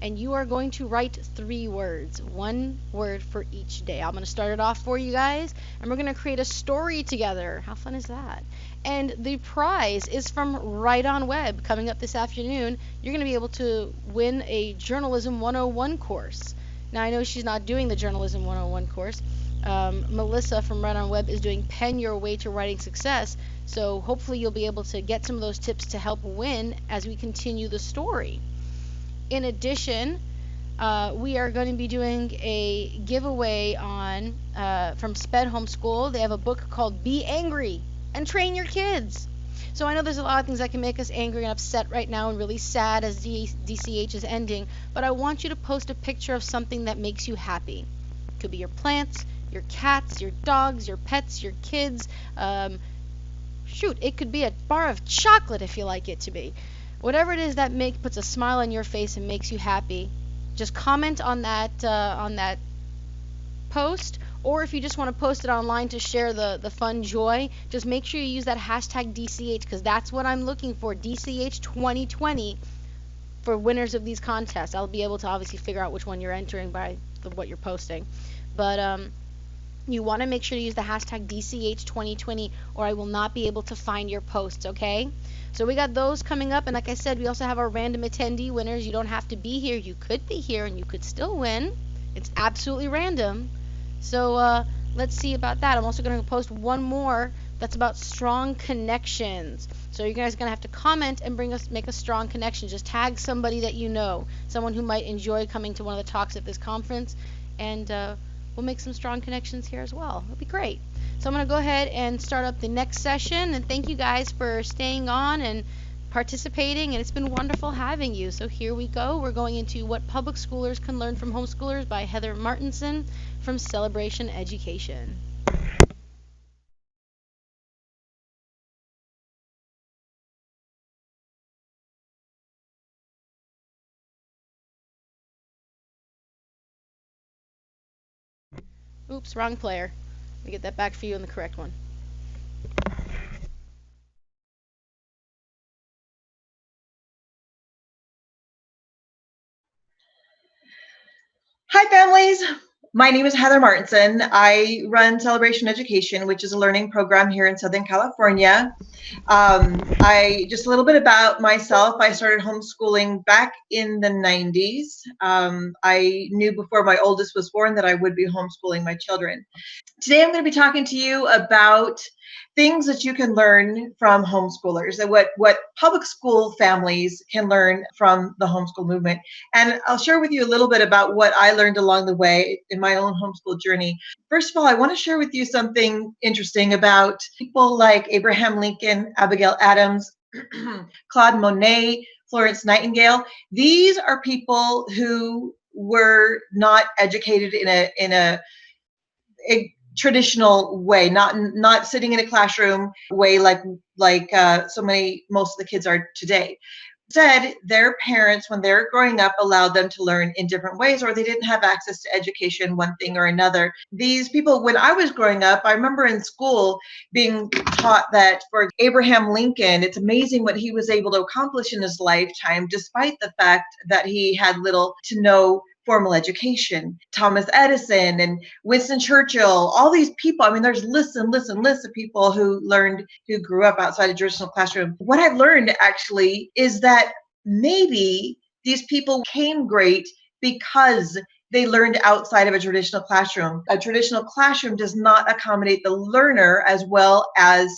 And you are going to write 3 words, 1 word for each day. I'm going to start it off for you guys. And we're going to create a story together. How fun is that? And the prize is from Right On Web. Coming up this afternoon, you're going to be able to win a Journalism 101 course. Now, I know she's not doing the Journalism 101 course. Melissa from Right On Web is doing Pen Your Way to Writing Success. So hopefully you'll be able to get some of those tips to help win as we continue the story. In addition, we are going to be doing a giveaway on from Sped Homeschool. They have a book called Be Angry and Train Your Kids. So I know there's a lot of things that can make us angry and upset right now and really sad as DCH is ending, but I want you to post a picture of something that makes you happy. It could be your plants, your cats, your dogs, your pets, your kids. It could be a bar of chocolate if you like it to be. Whatever it is that puts a smile on your face and makes you happy, just comment on that post, or if you just want to post it online to share the fun joy, just make sure you use that hashtag DCH, because that's what I'm looking for, DCH 2020, for winners of these contests. I'll be able to obviously figure out which one you're entering by what you're posting, but you want to make sure to use the hashtag DCH 2020, or I will not be able to find your posts, okay? So we got those coming up, and like I said, we also have our random attendee winners. You don't have to be here. You could be here, and you could still win. It's absolutely random. So let's see about that. I'm also going to post one more that's about strong connections. So you guys are going to have to comment and make a strong connection. Just tag somebody that you know, someone who might enjoy coming to one of the talks at this conference, and we'll make some strong connections here as well. It'll be great. So I'm going to go ahead and start up the next session, and thank you guys for staying on and participating, and it's been wonderful having you. So here we go. We're going into What Public Schoolers Can Learn from Homeschoolers by Heather Martinson from Celebration Education. Oops, wrong player. Let me get that back for you in the correct one. Hi, families. My name is Heather Martinson. I run Celebration Education, which is a learning program here in Southern California. Just a little bit about myself. I started homeschooling back in the 90s. I knew before my oldest was born that I would be homeschooling my children. Today, I'm going to be talking to you about things that you can learn from homeschoolers and what public school families can learn from the homeschool movement. And I'll share with you a little bit about what I learned along the way in my own homeschool journey. First of all, I want to share with you something interesting about people like Abraham Lincoln, Abigail Adams, Claude Monet, Florence Nightingale. These are people who were not educated in a traditional way, not sitting in a classroom way like most of the kids are today. Instead, their parents, when they're growing up, allowed them to learn in different ways, or they didn't have access to education, one thing or another. These people, when I was growing up, I remember in school being taught that for Abraham Lincoln, it's amazing what he was able to accomplish in his lifetime, despite the fact that he had little to no formal education. Thomas Edison and Winston Churchill, all these people. I mean, there's lists and lists and lists of people who grew up outside a traditional classroom. What I've learned actually is that maybe these people became great because they learned outside of a traditional classroom. A traditional classroom does not accommodate the learner as well as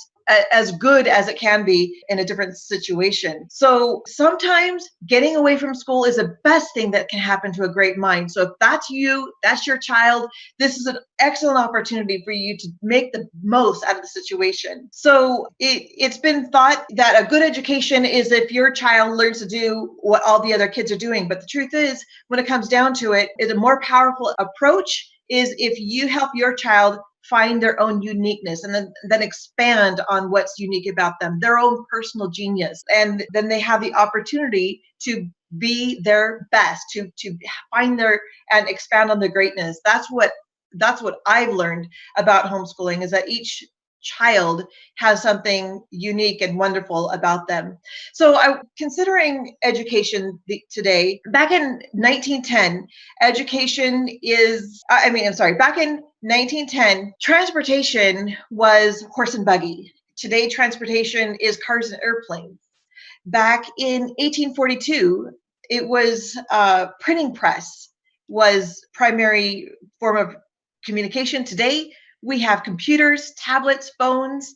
good as it can be in a different situation. So sometimes getting away from school is the best thing that can happen to a great mind. So if that's you, that's your child, this is an excellent opportunity for you to make the most out of the situation. So it's been thought that a good education is if your child learns to do what all the other kids are doing. But the truth is, when it comes down to it, is a more powerful approach is if you help your child find their own uniqueness and then expand on what's unique about them, their own personal genius. And then they have the opportunity to be their best, to find their and expand on their greatness. That's what I've learned about homeschooling, is that each child has something unique and wonderful about them. So considering education today, back in 1910, back in 1910, transportation was horse and buggy. Today, transportation is cars and airplanes. Back in 1842, it was printing press was primary form of communication. Today, we have computers, tablets, phones.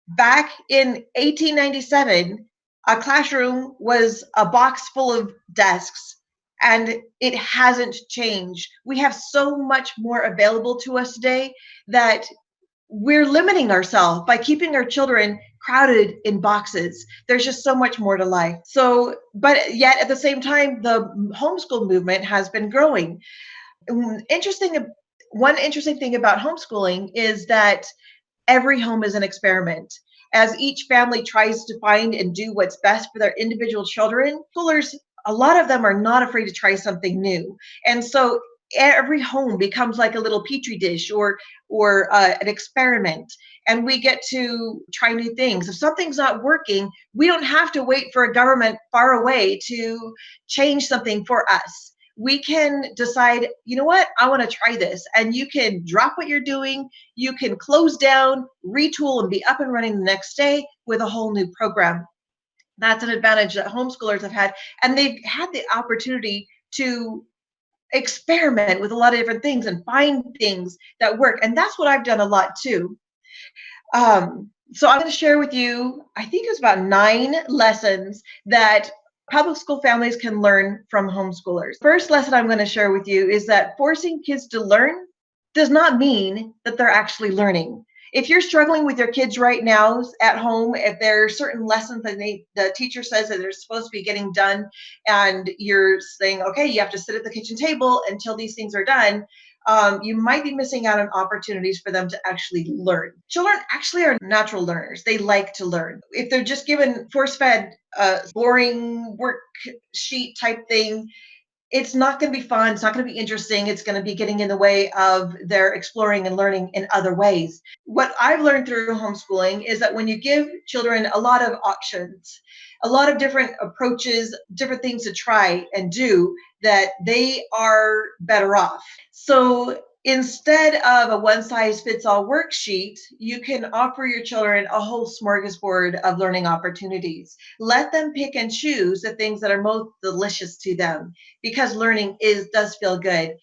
Back in 1897, a classroom was a box full of desks, and it hasn't changed. We have so much more available to us today that we're limiting ourselves by keeping our children crowded in boxes. There's just so much more to life. So, but yet at the same time, the homeschool movement has been growing. One interesting thing about homeschooling is that every home is an experiment. As each family tries to find and do what's best for their individual children, schoolers, a lot of them are not afraid to try something new. And so every home becomes like a little petri dish or an experiment, and we get to try new things. If something's not working, we don't have to wait for a government far away to change something for us. We can decide, you know what, I want to try this. And you can drop what you're doing, you can close down, retool, and be up and running the next day with a whole new program. That's an advantage that homeschoolers have had. And they've had the opportunity to experiment with a lot of different things and find things that work. And that's what I've done a lot too. So I'm going to share with you, I think it's about 9 lessons that public school families can learn from homeschoolers. First lesson I'm going to share with you is that forcing kids to learn does not mean that they're actually learning. If you're struggling with your kids right now at home, if there are certain lessons that the teacher says that they're supposed to be getting done, and you're saying, okay, you have to sit at the kitchen table until these things are done, you might be missing out on opportunities for them to actually learn. Children actually are natural learners. They like to learn. If they're just given force-fed, boring worksheet type thing, it's not going to be fun. It's not going to be interesting. It's going to be getting in the way of their exploring and learning in other ways. What I've learned through homeschooling is that when you give children a lot of options, a lot of different approaches, different things to try and do, that they are better off. So instead of a one size fits all worksheet, you can offer your children a whole smorgasbord of learning opportunities. Let them pick and choose the things that are most delicious to them, because learning does feel good.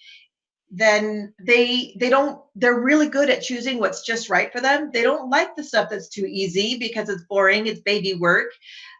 Then they're really good at choosing what's just right for them. They don't like the stuff that's too easy because it's boring, it's baby work.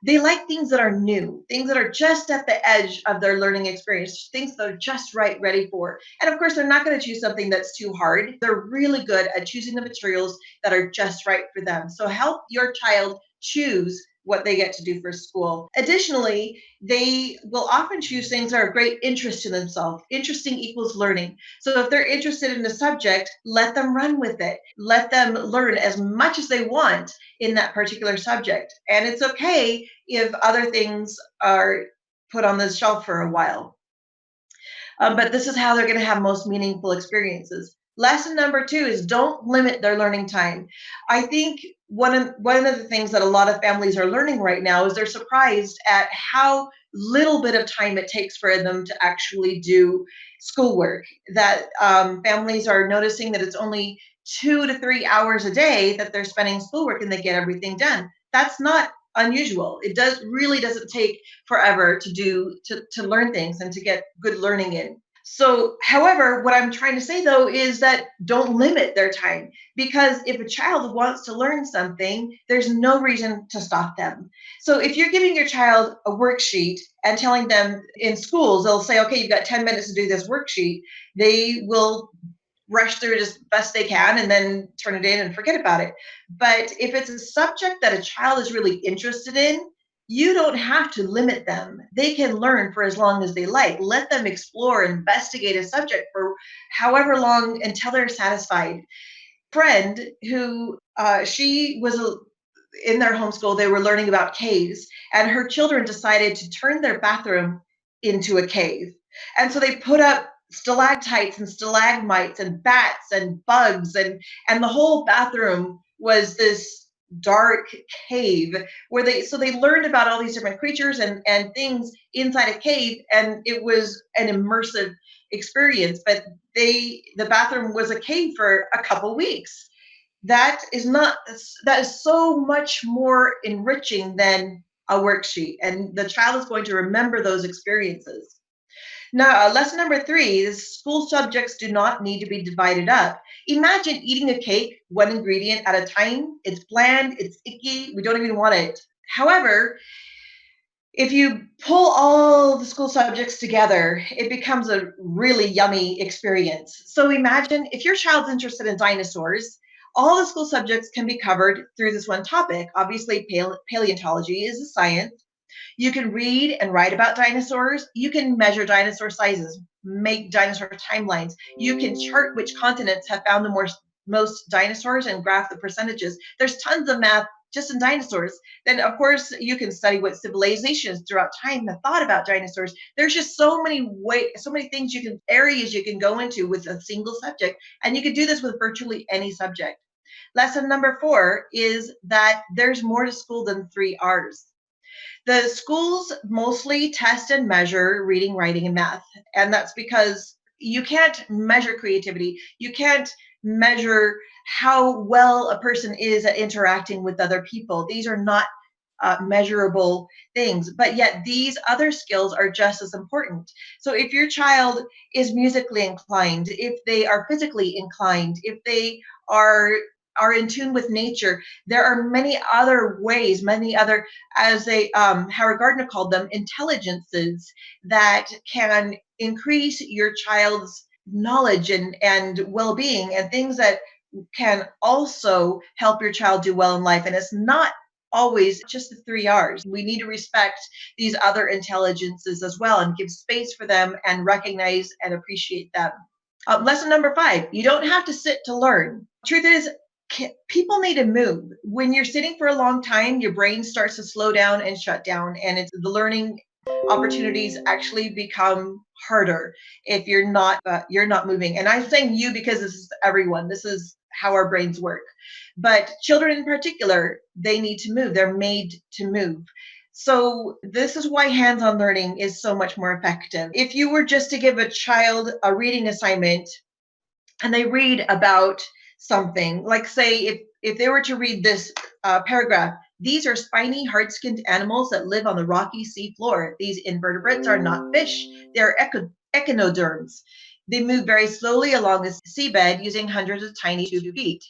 They like things that are new, things that are just at the edge of their learning experience, things that are just right, ready for. And of course, they're not going to choose something that's too hard. They're really good at choosing the materials that are just right for them. So help your child choose what they get to do for school. Additionally, they will often choose things that are of great interest to themselves. Interesting equals learning. So if they're interested in a subject, let them run with it. Let them learn as much as they want in that particular subject. And it's okay if other things are put on the shelf for a while. But this is how they're going to have most meaningful experiences. Lesson number 2 is don't limit their learning time. I think one of the things that a lot of families are learning right now is they're surprised at how little bit of time it takes for them to actually do schoolwork. That families are noticing that it's only 2 to 3 hours a day that they're spending schoolwork and they get everything done. That's not unusual. It really doesn't take forever to learn things and to get good learning in. So, however, what I'm trying to say though is that don't limit their time, because if a child wants to learn something, there's no reason to stop them. So if you're giving your child a worksheet and telling them in schools, they'll say, okay, you've got 10 minutes to do this worksheet. They will rush through it as best they can and then turn it in and forget about it. But if it's a subject that a child is really interested in, you don't have to limit them. They can learn for as long as they like. Let them explore, investigate a subject for however long until they're satisfied. Friend who she was in their homeschool, they were learning about caves, and her children decided to turn their bathroom into a cave. And so they put up stalactites and stalagmites and bats and bugs, and the whole bathroom was this dark cave where they learned about all these different creatures and things inside a cave, and it was an immersive experience. But the bathroom was a cave for a couple weeks. That is so much more enriching than a worksheet, and the child is going to remember those experiences. Now, lesson number 3 is school subjects do not need to be divided up. Imagine eating a cake, one ingredient at a time. It's bland, it's icky, we don't even want it. However, if you pull all the school subjects together, it becomes a really yummy experience. So imagine if your child's interested in dinosaurs, all the school subjects can be covered through this one topic. Obviously, paleontology is a science. You can read and write about dinosaurs. You can measure dinosaur sizes, make dinosaur timelines. You can chart which continents have found the most dinosaurs and graph the percentages. There's tons of math just in dinosaurs. Then, of course, you can study what civilizations throughout time have thought about dinosaurs. There's just so many things areas you can go into with a single subject, and you can do this with virtually any subject. Lesson number 4 is that there's more to school than 3 R's. The schools mostly test and measure reading, writing, and math. And that's because you can't measure creativity. You can't measure how well a person is at interacting with other people. These are not measurable things, but yet these other skills are just as important. So if your child is musically inclined, if they are physically inclined, if they are in tune with nature, there are many other ways, as Howard Gardner called them, intelligences that can increase your child's knowledge and well-being and things that can also help your child do well in life. And it's not always just the 3 R's. We need to respect these other intelligences as well and give space for them and recognize and appreciate them. Lesson number 5, you don't have to sit to learn. Truth is, people need to move. When you're sitting for a long time, your brain starts to slow down and shut down, and it's the learning opportunities actually become harder if you're not moving. And I'm saying you because this is everyone. This is how our brains work. But children in particular, they need to move. They're made to move. So this is why hands-on learning is so much more effective. If you were just to give a child a reading assignment and they read about something, like say if they were to read this paragraph, these are spiny, hard-skinned animals that live on the rocky sea floor. These invertebrates are not fish, they're echinoderms. They move very slowly along the seabed using hundreds of tiny tube feet.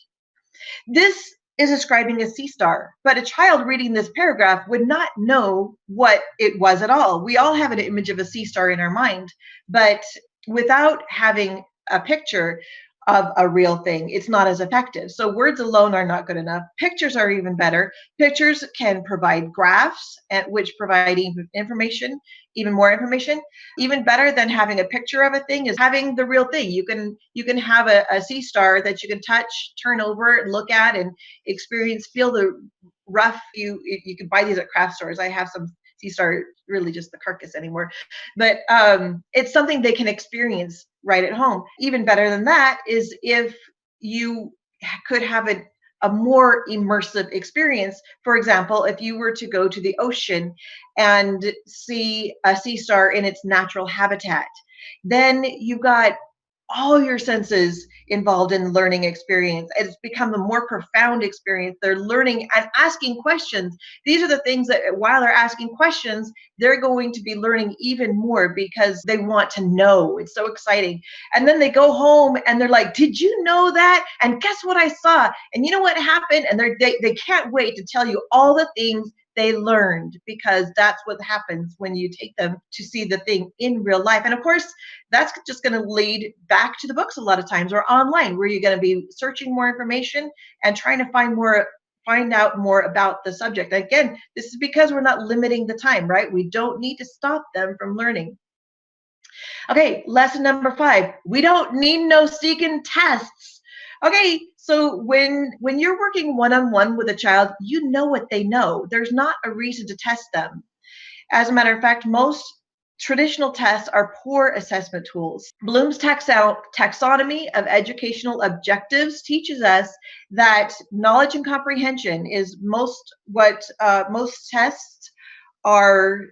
This is describing a sea star, but a child reading this paragraph would not know what it was at all. We all have an image of a sea star in our mind, but without having a picture of a real thing, it's not as effective. So words alone are not good enough. Pictures are even better. Pictures can provide graphs, which provide information, even more information. Even better than having a picture of a thing is having the real thing. You can have a sea star that you can touch, turn over, look at, and experience, feel the rough. You can buy these at craft stores. I have some sea star, really just the carcass anymore, but it's something they can experience right at home. Even better than that is if you could have a more immersive experience. For example, if you were to go to the ocean and see a sea star in its natural habitat, then you've got all your senses involved in the learning experience. It's become a more profound experience. They're learning and asking questions. These are the things that while they're asking questions, they're going to be learning even more because they want to know. It's so exciting. And then they go home and they're like, did you know that? And guess what I saw? And you know what happened? And they can't wait to tell you all the things they learned, because that's what happens when you take them to see the thing in real life. And of course, that's just going to lead back to the books a lot of times, or online, where you're going to be searching more information and trying to find out more about the subject. Again, this is because we're not limiting the time, right? We don't need to stop them from learning. Okay, lesson number 5, we don't need no stinking tests. Okay, so when you're working one-on-one with a child, you know what they know. There's not a reason to test them. As a matter of fact, most traditional tests are poor assessment tools. Bloom's taxonomy of educational objectives teaches us that knowledge and comprehension is what most tests are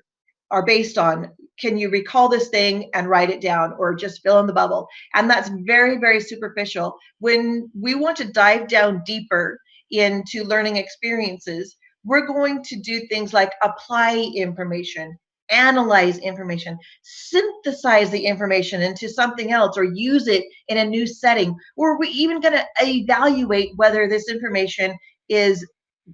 based on. Can you recall this thing and write it down, or just fill in the bubble? And that's very, very superficial. When we want to dive down deeper into learning experiences, we're going to do things like apply information, analyze information, synthesize the information into something else, or use it in a new setting. Or we're even going to evaluate whether this information is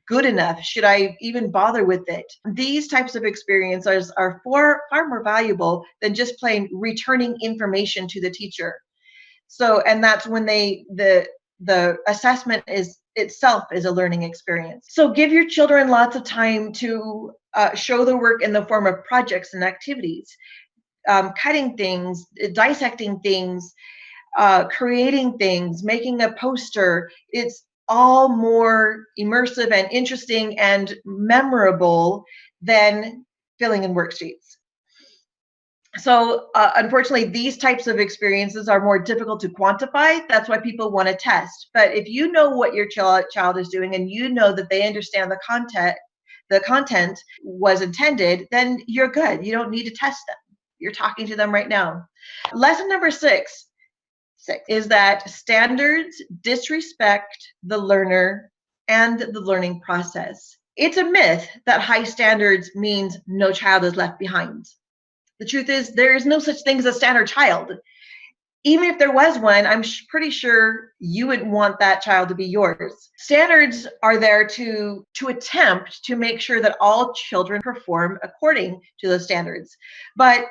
good enough. Should I even bother with it? These types of experiences are far more valuable than just plain returning information to the teacher. So, and that's when the assessment itself is a learning experience. So give your children lots of time to show their work in the form of projects and activities, cutting things, dissecting things, creating things, making a poster. It's all more immersive and interesting and memorable than filling in worksheets. So unfortunately, these types of experiences are more difficult to quantify. That's why people want to test. But if you know what your child is doing, and you know that they understand the content was intended, then you're good. You don't need to test them. You're talking to them right now. Lesson number 6 is that standards disrespect the learner and the learning process. It's a myth that high standards means no child is left behind. The truth is, there is no such thing as a standard child. Even if there was one, I'm pretty sure you would want that child to be yours. Standards are there to attempt to make sure that all children perform according to those standards. But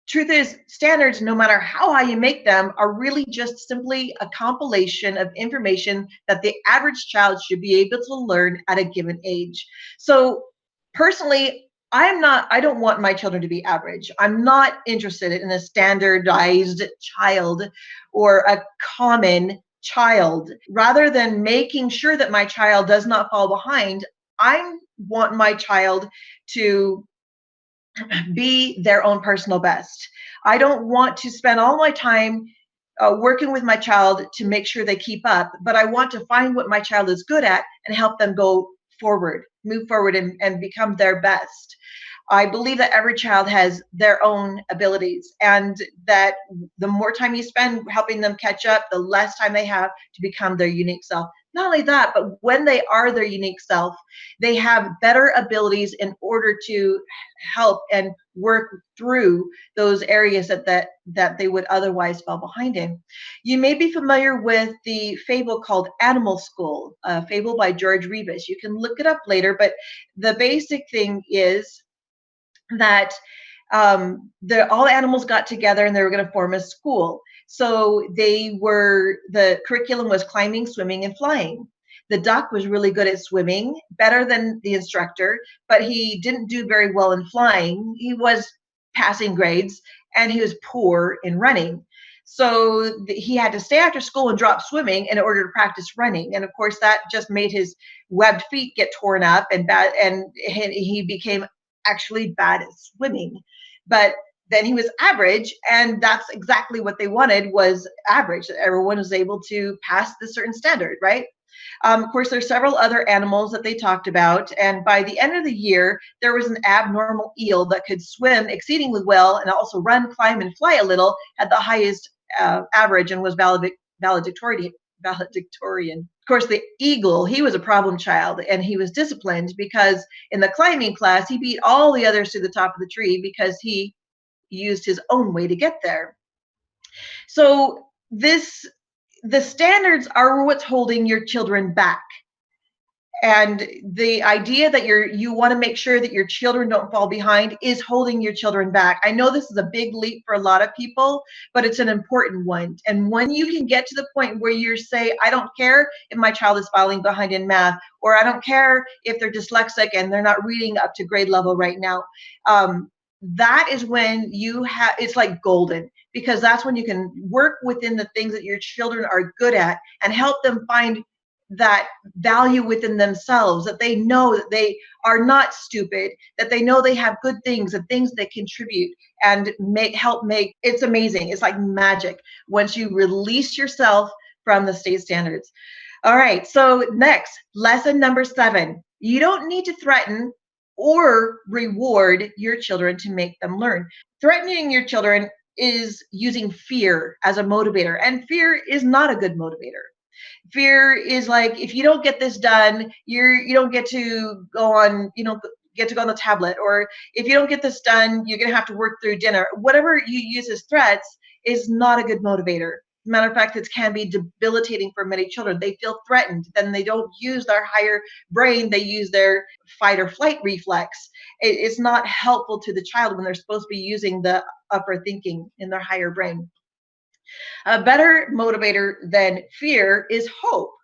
truth is, standards, no matter how high you make them, are really just simply a compilation of information that the average child should be able to learn at a given age. So personally, I don't want my children to be average. I'm not interested in a standardized child or a common child. Rather than making sure that my child does not fall behind, I want my child to be their own personal best. I don't want to spend all my time working with my child to make sure they keep up, but I want to find what my child is good at and help them go forward, move forward, and become their best. I believe that every child has their own abilities, and that the more time you spend helping them catch up, the less time they have to become their unique self. Not only that, but when they are their unique self, they have better abilities in order to help and work through those areas that they would otherwise fall behind in. You may be familiar with the fable called Animal School, a fable by George Rebus. You can look it up later, but the basic thing is that all animals got together and they were going to form a school. So the curriculum was climbing, swimming, and flying. The duck was really good at swimming, better than the instructor, but he didn't do very well in flying. He was passing grades, and he was poor in running. So he had to stay after school and drop swimming in order to practice running. And of course, that just made his webbed feet get torn up and bad, and he became actually bad at swimming. But then he was average, and that's exactly what they wanted, was average, that everyone was able to pass the certain standard, right? Of course, there's several other animals that they talked about, and by the end of the year, there was an abnormal eel that could swim exceedingly well and also run, climb, and fly a little, had the highest average, and was valedictorian. Of course, the eagle, he was a problem child, and he was disciplined because in the climbing class, he beat all the others to the top of the tree because he used his own way to get there. So the standards are what's holding your children back. And the idea that you want to make sure that your children don't fall behind is holding your children back. I know this is a big leap for a lot of people, but it's an important one. And when you can get to the point where you say, I don't care if my child is falling behind in math, or I don't care if they're dyslexic and they're not reading up to grade level right now, that is when it's like golden, because that's when you can work within the things that your children are good at and help them find that value within themselves, that they know that they are not stupid, that they know they have good things and things that contribute and help make. It's amazing. It's like magic once you release yourself from the state standards. All right, so next, lesson number 7. You don't need to threaten or reward your children to make them learn. Threatening your children is using fear as a motivator, and fear is not a good motivator. Fear is like, if you don't get this done, you don't get to go on, get to go on the tablet, or if you don't get this done, you're gonna have to work through dinner. Whatever you use as threats is not a good motivator. Matter of fact, it can be debilitating for many children. They feel threatened, then they don't use their higher brain, they use their fight or flight reflex. It's not helpful to the child when they're supposed to be using the upper thinking in their higher brain. A better motivator than fear is hope.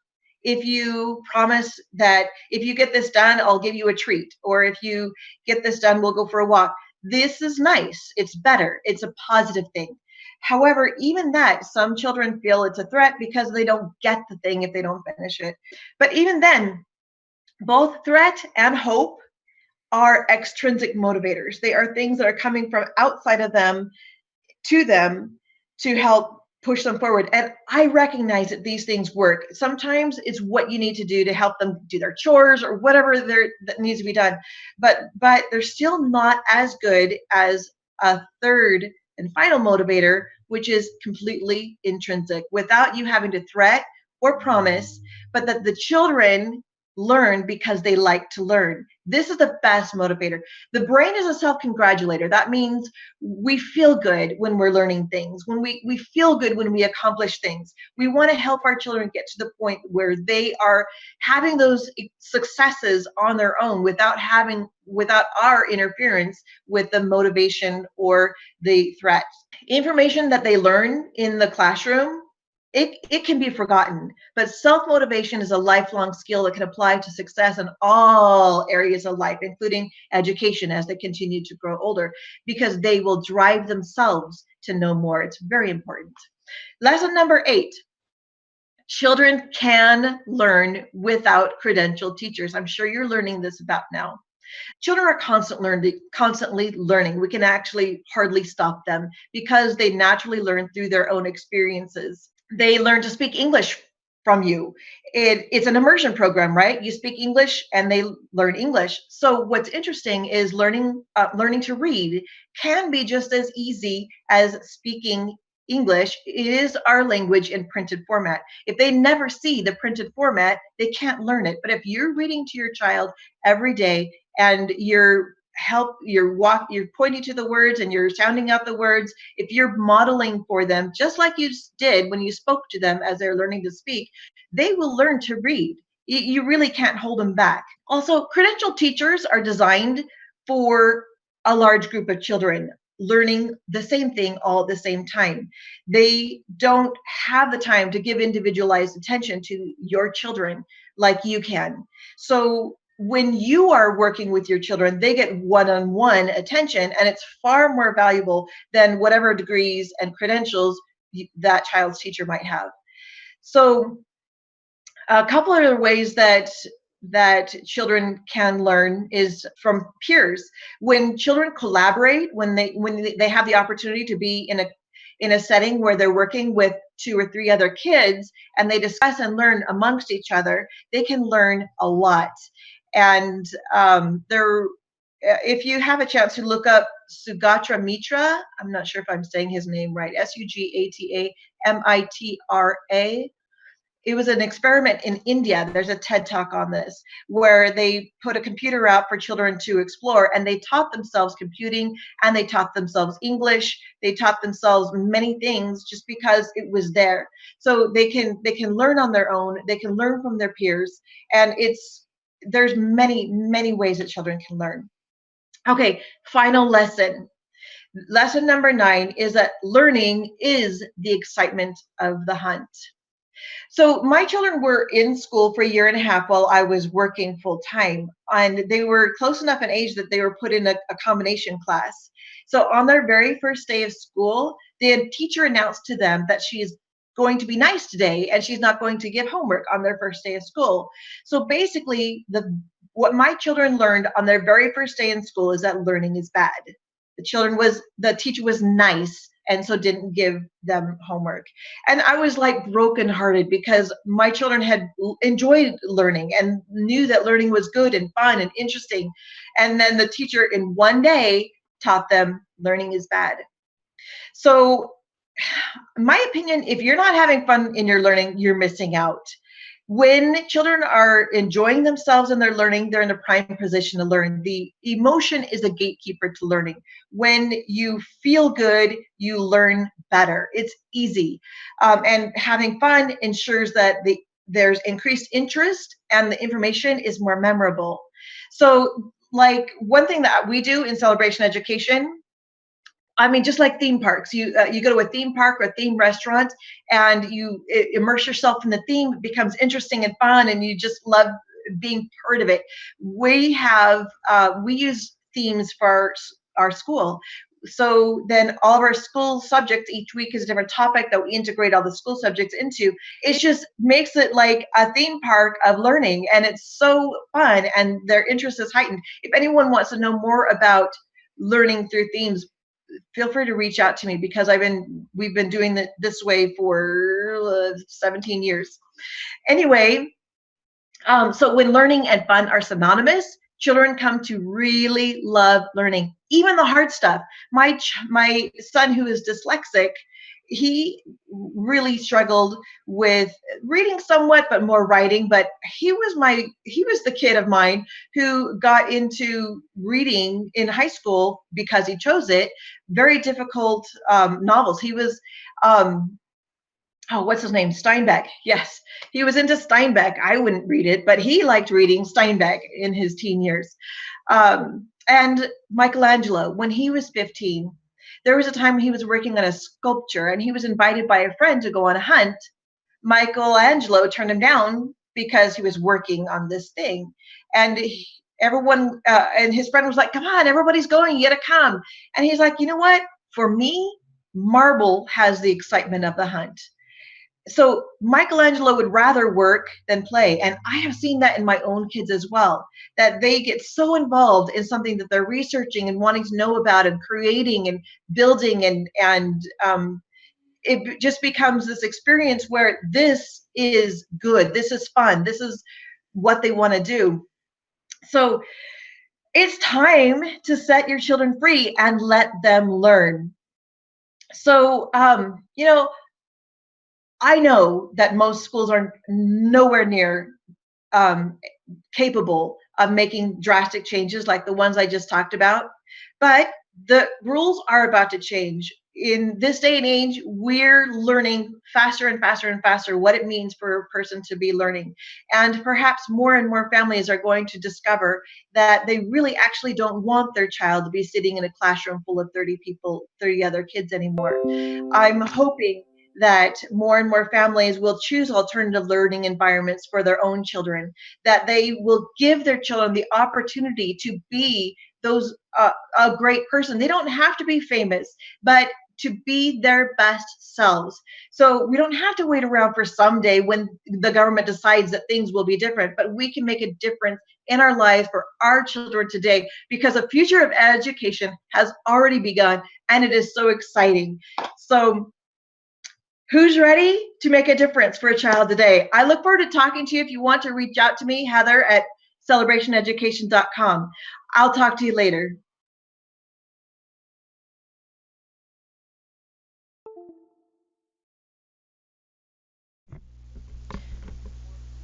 If you promise that if you get this done, I'll give you a treat, or if you get this done, we'll go for a walk. This is nice. It's better. It's a positive thing. However, even that, some children feel it's a threat because they don't get the thing if they don't finish it. But even then, both threat and hope are extrinsic motivators. They are things that are coming from outside of them to help push them forward. And I recognize that these things work. Sometimes it's what you need to do to help them do their chores or whatever that needs to be done. But they're still not as good as a third and final motivator, which is completely intrinsic, without you having to threat or promise, but that the children learn because they like to learn. This is the best motivator. The brain is a self-congratulator. That means we feel good when we're learning things, when we feel good when we accomplish things. We want to help our children get to the point where they are having those successes on their own without our interference with the motivation or the threat. Information that they learn in the classroom, it can be forgotten, but self-motivation is a lifelong skill that can apply to success in all areas of life, including education as they continue to grow older, because they will drive themselves to know more. It's very important. Lesson number 8. Children can learn without credentialed teachers. I'm sure you're learning this about now. Children are constantly learning. We can actually hardly stop them because they naturally learn through their own experiences. They learn to speak English from you. It's an immersion program, right? You speak English and they learn English. So what's interesting is learning to read can be just as easy as speaking English. It is our language in printed format. If they never see the printed format, they can't learn it. But if you're reading to your child every day and you're pointing to the words and you're sounding out the words, if you're modeling for them, just like you did when you spoke to them as they're learning to speak, they will learn to read. You really can't hold them back. Also, credentialed teachers are designed for a large group of children learning the same thing all at the same time. They don't have the time to give individualized attention to your children like you can. So when you are working with your children, they get one-on-one attention, and it's far more valuable than whatever degrees and credentials that child's teacher might have. So a couple other ways that children can learn is from peers. When children collaborate, when they have the opportunity to be in a setting where they're working with 2 or 3 other kids and they discuss and learn amongst each other, they can learn a lot. And if you have a chance to look up Sugatra Mitra, I'm not sure if I'm saying his name right, Sugata Mitra. It was an experiment in India. There's a TED Talk on this, where they put a computer out for children to explore, and they taught themselves computing, and they taught themselves English. They taught themselves many things just because it was there. So they can learn on their own. They can learn from their peers, and there's many ways that children can learn. Okay, final lesson. Lesson number 9 is that learning is the excitement of the hunt. So my children were in school for a year and a half while I was working full time, and they were close enough in age that they were put in a combination class. So on their very first day of school, the teacher announced to them that she's going to be nice today and she's not going to give homework on their first day of school. So basically, what my children learned on their very first day in school is that learning is bad. The teacher was nice and so didn't give them homework. And I was like brokenhearted because my children had enjoyed learning and knew that learning was good and fun and interesting. And then the teacher in one day taught them learning is bad. So my opinion, if you're not having fun in your learning, you're missing out. When children are enjoying themselves in their learning, they're in a prime position to learn. The emotion is a gatekeeper to learning. When you feel good, you learn better. It's easy. And having fun ensures that there's increased interest and the information is more memorable. So like one thing that we do in Celebration Education, I mean, just like theme parks, you go to a theme park or a theme restaurant and you immerse yourself in the theme. It becomes interesting and fun, and you just love being part of it. We use themes for our school. So then all of our school subjects each week is a different topic that we integrate all the school subjects into. It just makes it like a theme park of learning, and it's so fun, and their interest is heightened. If anyone wants to know more about learning through themes, feel free to reach out to me, because we've been doing it this way for 17 years. Anyway, so when learning and fun are synonymous, children come to really love learning, even the hard stuff. My son, who is dyslexic, he really struggled with reading somewhat, but more writing. But he was the kid of mine who got into reading in high school because he chose it. Very difficult novels. He was what's his name? Steinbeck. Yes, he was into Steinbeck. I wouldn't read it, but he liked reading Steinbeck in his teen years. And Michelangelo, when he was 15, there was a time when he was working on a sculpture and he was invited by a friend to go on a hunt. Michelangelo turned him down because he was working on this thing. And everyone, and his friend was like, come on, everybody's going, you gotta come. And he's like, you know what? For me, marble has the excitement of the hunt. So Michelangelo would rather work than play. And I have seen that in my own kids as well, that they get so involved in something that they're researching and wanting to know about and creating and building, and it just becomes this experience where this is good, this is fun, this is what they want to do. So it's time to set your children free and let them learn. So, I know that most schools are nowhere near capable of making drastic changes like the ones I just talked about, but the rules are about to change. In this day and age, we're learning faster and faster and faster what it means for a person to be learning. And perhaps more and more families are going to discover that they really actually don't want their child to be sitting in a classroom full of 30 people, 30 other kids anymore. I'm hoping that more and more families will choose alternative learning environments for their own children, that they will give their children the opportunity to be those a great person. They don't have to be famous, but to be their best selves. So we don't have to wait around for someday when the government decides that things will be different, but we can make a difference in our lives for our children today, because the future of education has already begun and it is so exciting. So who's ready to make a difference for a child today? I look forward to talking to you. If you want to reach out to me, Heather at celebrationeducation.com. I'll talk to you later.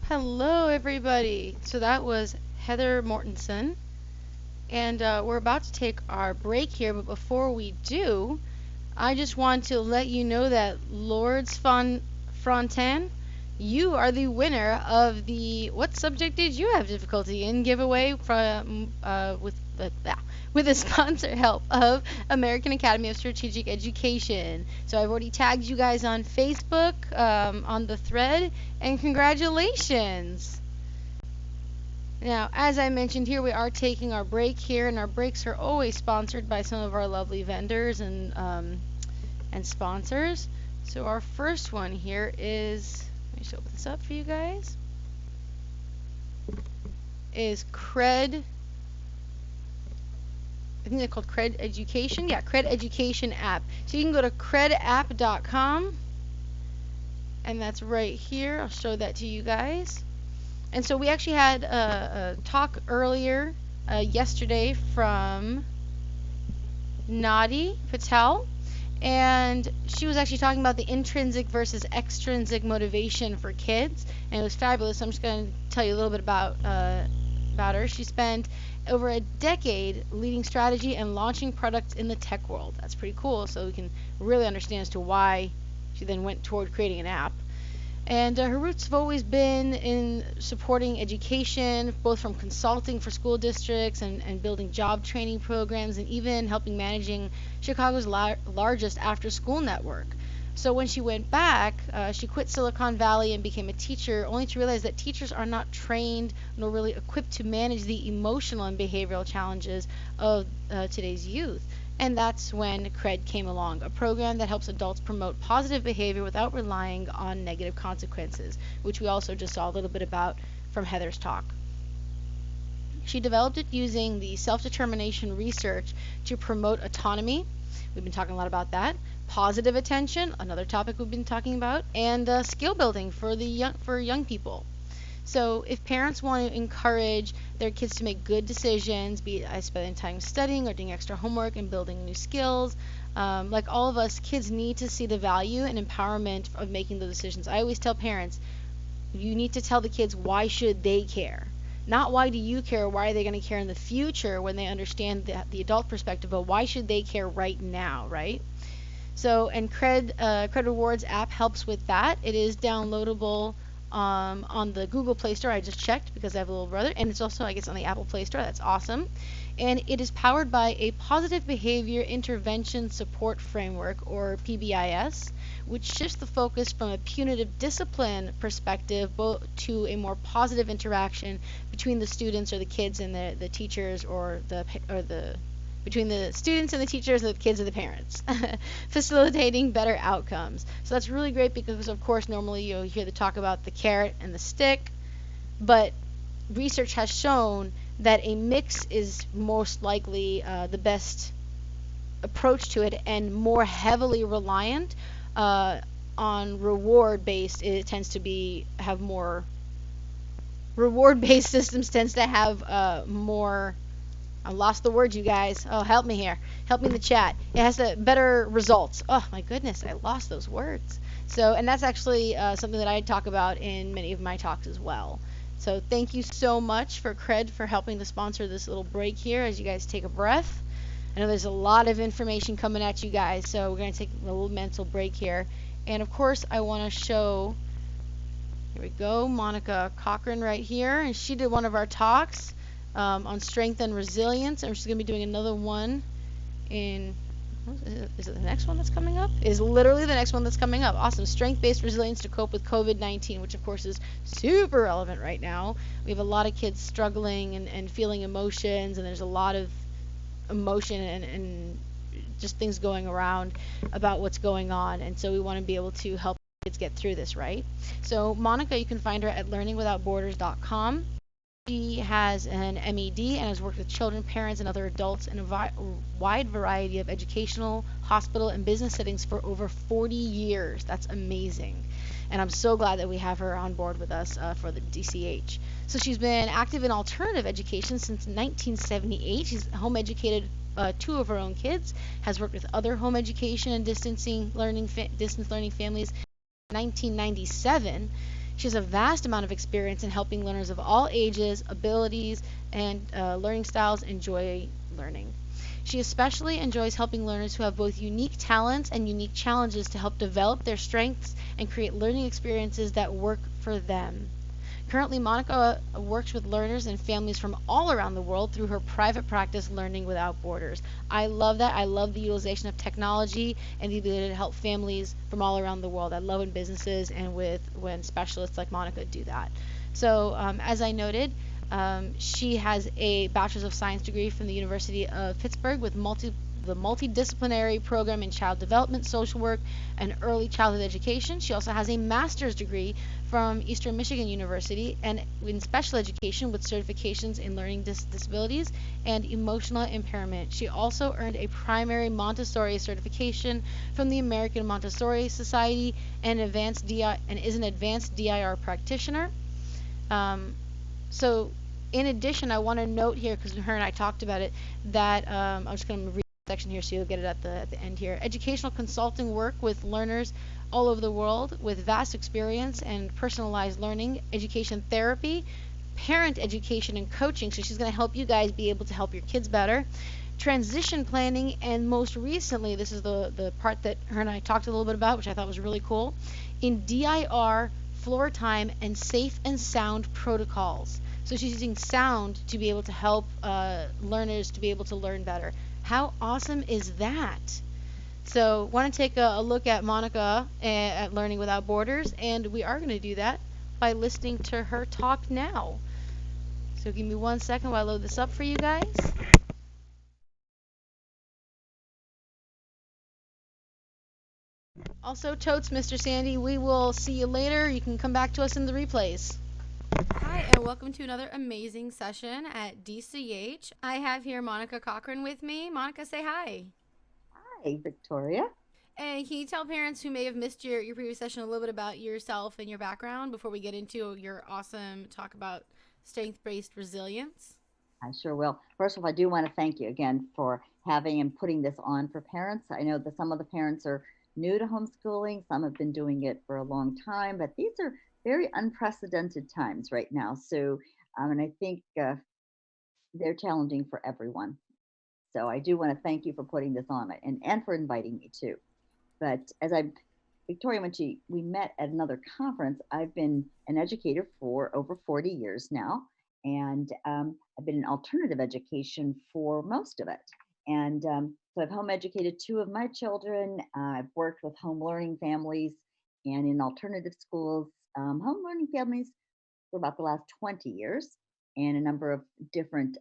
Hello, everybody. So that was Heather Mortensen, and we're about to take our break here. But before we do, I just want to let you know that Lourdes Frontan, you are the winner of the "What subject did you have difficulty in?" giveaway from with the sponsor help of American Academy of Strategic Education. So I've already tagged you guys on Facebook on the thread, and congratulations. Now, as I mentioned here, we are taking our break here, and our breaks are always sponsored by some of our lovely vendors and sponsors. So our first one here is, let me just open this up for you guys, is Cred. I think they're called Cred Education. Yeah, Cred Education app. So you can go to credapp.com, and that's right here. I'll show that to you guys. And so we actually had a talk earlier yesterday from Nadi Patel, and she was actually talking about the intrinsic versus extrinsic motivation for kids, and it was fabulous. I'm just going to tell you a little bit about her. She spent over a decade leading strategy and launching products in the tech world. That's pretty cool, so we can really understand as to why she then went toward creating an app. And her roots have always been in supporting education, both from consulting for school districts and building job training programs, and even helping managing Chicago's largest after-school network. So when she went back, she quit Silicon Valley and became a teacher, only to realize that teachers are not trained nor really equipped to manage the emotional and behavioral challenges of today's youth. And that's when CRED came along, a program that helps adults promote positive behavior without relying on negative consequences, which we also just saw a little bit about from Heather's talk. She developed it using the self-determination research to promote autonomy. We've been talking a lot about that. Positive attention, another topic we've been talking about, and skill building for young people. So if parents want to encourage their kids to make good decisions, be it spending time studying or doing extra homework and building new skills, like all of us, kids need to see the value and empowerment of making those decisions. I always tell parents, you need to tell the kids why should they care. Not why do you care, or why are they going to care in the future when they understand the adult perspective, but why should they care right now, right? So, and Cred Rewards app helps with that. It is downloadable on the Google Play Store. I just checked because I have a little brother, and it's also, I guess, on the Apple Play Store. That's awesome. And it is powered by a positive behavior intervention support framework, or PBIS, which shifts the focus from a punitive discipline perspective to a more positive interaction between the students or the kids and the teachers, or the between the students and the teachers and the kids and the parents, facilitating better outcomes. So that's really great because, of course, normally you'll hear the talk about the carrot and the stick, but research has shown that a mix is most likely the best approach to it, and more heavily reliant on reward-based. It tends to have more reward-based systems tends to have more. I lost the word, you guys. Oh, help me here. Help me in the chat. It has better results. Oh, my goodness. I lost those words. So, and that's actually something that I talk about in many of my talks as well. So thank you so much for Cred for helping to sponsor this little break here as you guys take a breath. I know there's a lot of information coming at you guys, so we're going to take a little mental break here. And, of course, I want to show, here we go, Monica Cochran right here. And she did one of our talks on strength and resilience, and she's going to be doing another one in, is it the next one that's coming up? It is literally the next one that's coming up. Awesome. Strength-based resilience to cope with COVID-19, which of course is super relevant right now. We have a lot of kids struggling and feeling emotions, and there's a lot of emotion and just things going around about what's going on, and so we want to be able to help kids get through this, right? So Monica, you can find her at learningwithoutborders.com. She has an MED and has worked with children, parents, and other adults in a wide variety of educational, hospital, and business settings for over 40 years. That's amazing. And I'm so glad that we have her on board with us for the DCH. So she's been active in alternative education since 1978. She's home educated 2 of her own kids, has worked with other home education and distance learning families. In 1997, she has a vast amount of experience in helping learners of all ages, abilities, and learning styles enjoy learning. She especially enjoys helping learners who have both unique talents and unique challenges to help develop their strengths and create learning experiences that work for them. Currently, Monica works with learners and families from all around the world through her private practice, Learning Without Borders. I love that. I love the utilization of technology and the ability to help families from all around the world. I love when businesses and when specialists like Monica do that. So, as I noted, she has a Bachelor's of Science degree from the University of Pittsburgh with the multidisciplinary program in child development, social work, and early childhood education. She also has a master's degree from Eastern Michigan University and in special education with certifications in learning disabilities and emotional impairment. She also earned a primary Montessori certification from the American Montessori Society and is an advanced DIR practitioner. So in addition, I want to note here, because her and I talked about it, that I'm just going to read the section here so you'll get it at the end here. Educational consulting work with learners all over the world with vast experience and personalized learning, education therapy, parent education and coaching. So she's going to help you guys be able to help your kids better. Transition planning, and most recently, this is the part that her and I talked a little bit about, which I thought was really cool, in DIR, floor time, and safe and sound protocols. So she's using sound to be able to help learners to be able to learn better. How awesome is that? So want to take a look at Monica at Learning Without Borders, and we are going to do that by listening to her talk now. So give me 1 second while I load this up for you guys. Also, totes, Mr. Sandy, we will see you later. You can come back to us in the replays. Hi, and welcome to another amazing session at DCH. I have here Monica Cochran with me. Monica, say hi. Hi, Victoria. And can you tell parents who may have missed your previous session a little bit about yourself and your background before we get into your awesome talk about strength-based resilience? I sure will. First of all, I do want to thank you again for having and putting this on for parents. I know that some of the parents are new to homeschooling, some have been doing it for a long time, but these are very unprecedented times right now. So, and I think they're challenging for everyone. So I do want to thank you for putting this on and for inviting me too. But as Victoria, we met at another conference, I've been an educator for over 40 years now. And I've been in alternative education for most of it. And so I've home educated two of my children. I've worked with home learning families and in alternative schools, home learning families for about the last 20 years and a number of different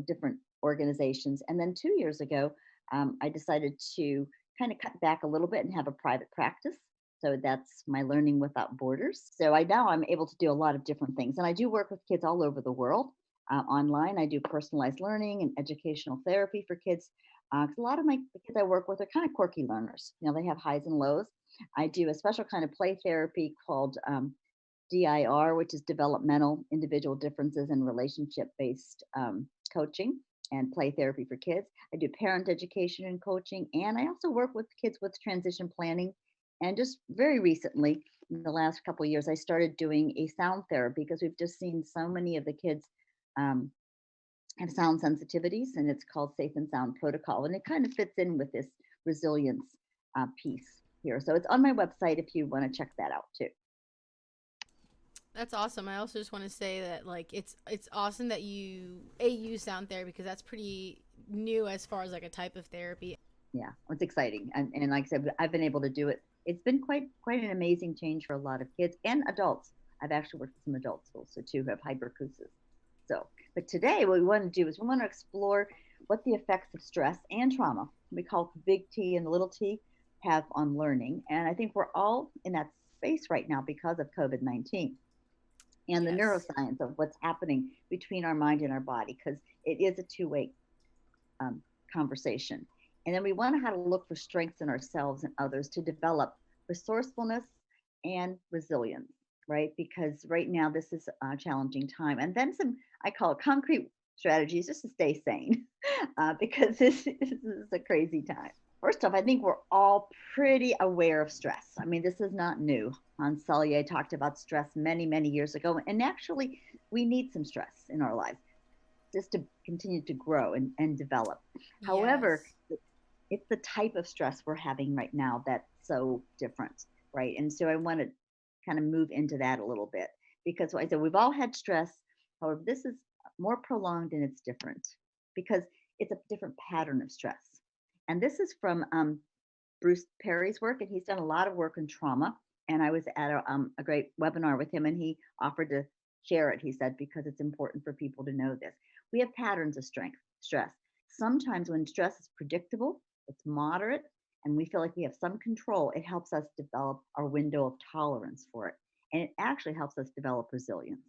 different organizations. And then 2 years ago, I decided to kind of cut back a little bit and have a private practice. So that's my Learning Without Borders. So I'm able to do a lot of different things. And I do work with kids all over the world online. I do personalized learning and educational therapy for kids. 'Cause a lot of the kids I work with are kind of quirky learners. They have highs and lows. I do a special kind of play therapy called DIR, which is developmental individual differences and relationship based coaching and play therapy for kids. I do parent education and coaching, and I also work with kids with transition planning. And just very recently, in the last couple of years, I started doing a sound therapy because we've just seen so many of the kids um, have sound sensitivities, and it's called Safe and Sound Protocol. And it kind of fits in with this resilience piece here. So it's on my website if you want to check that out too. That's awesome. I also just want to say that like it's awesome that you use sound therapy because that's pretty new as far as like a type of therapy. Yeah, it's exciting. And like I said, I've been able to do it. It's been quite an amazing change for a lot of kids and adults. I've actually worked with some adults also too who have hyperacusis. So, but today what we want to do is we want to explore what the effects of stress and trauma, we call it the big T and the little t, have on learning. And I think we're all in that space right now because of COVID-19 and the Yes. neuroscience of what's happening between our mind and our body, because it is a two-way conversation. And then we want to how to look for strengths in ourselves and others to develop resourcefulness and resilience, right? Because right now this is a challenging time. And then some, I call it concrete strategies just to stay sane, because this is a crazy time. First off, I think we're all pretty aware of stress. I mean, this is not new. Hans Selye talked about stress many, many years ago. And actually, we need some stress in our lives just to continue to grow and develop. However, Yes. it's the type of stress we're having right now that's so different, right? And so I want to kind of move into that a little bit because like I said, we've all had stress. However, this is more prolonged and it's different because it's a different pattern of stress. And this is from Bruce Perry's work, and he's done a lot of work in trauma. And I was at a great webinar with him, and he offered to share it. He said because it's important for people to know this. We have patterns of stress. Sometimes when stress is predictable, it's moderate, and we feel like we have some control, it helps us develop our window of tolerance for it. And it actually helps us develop resilience.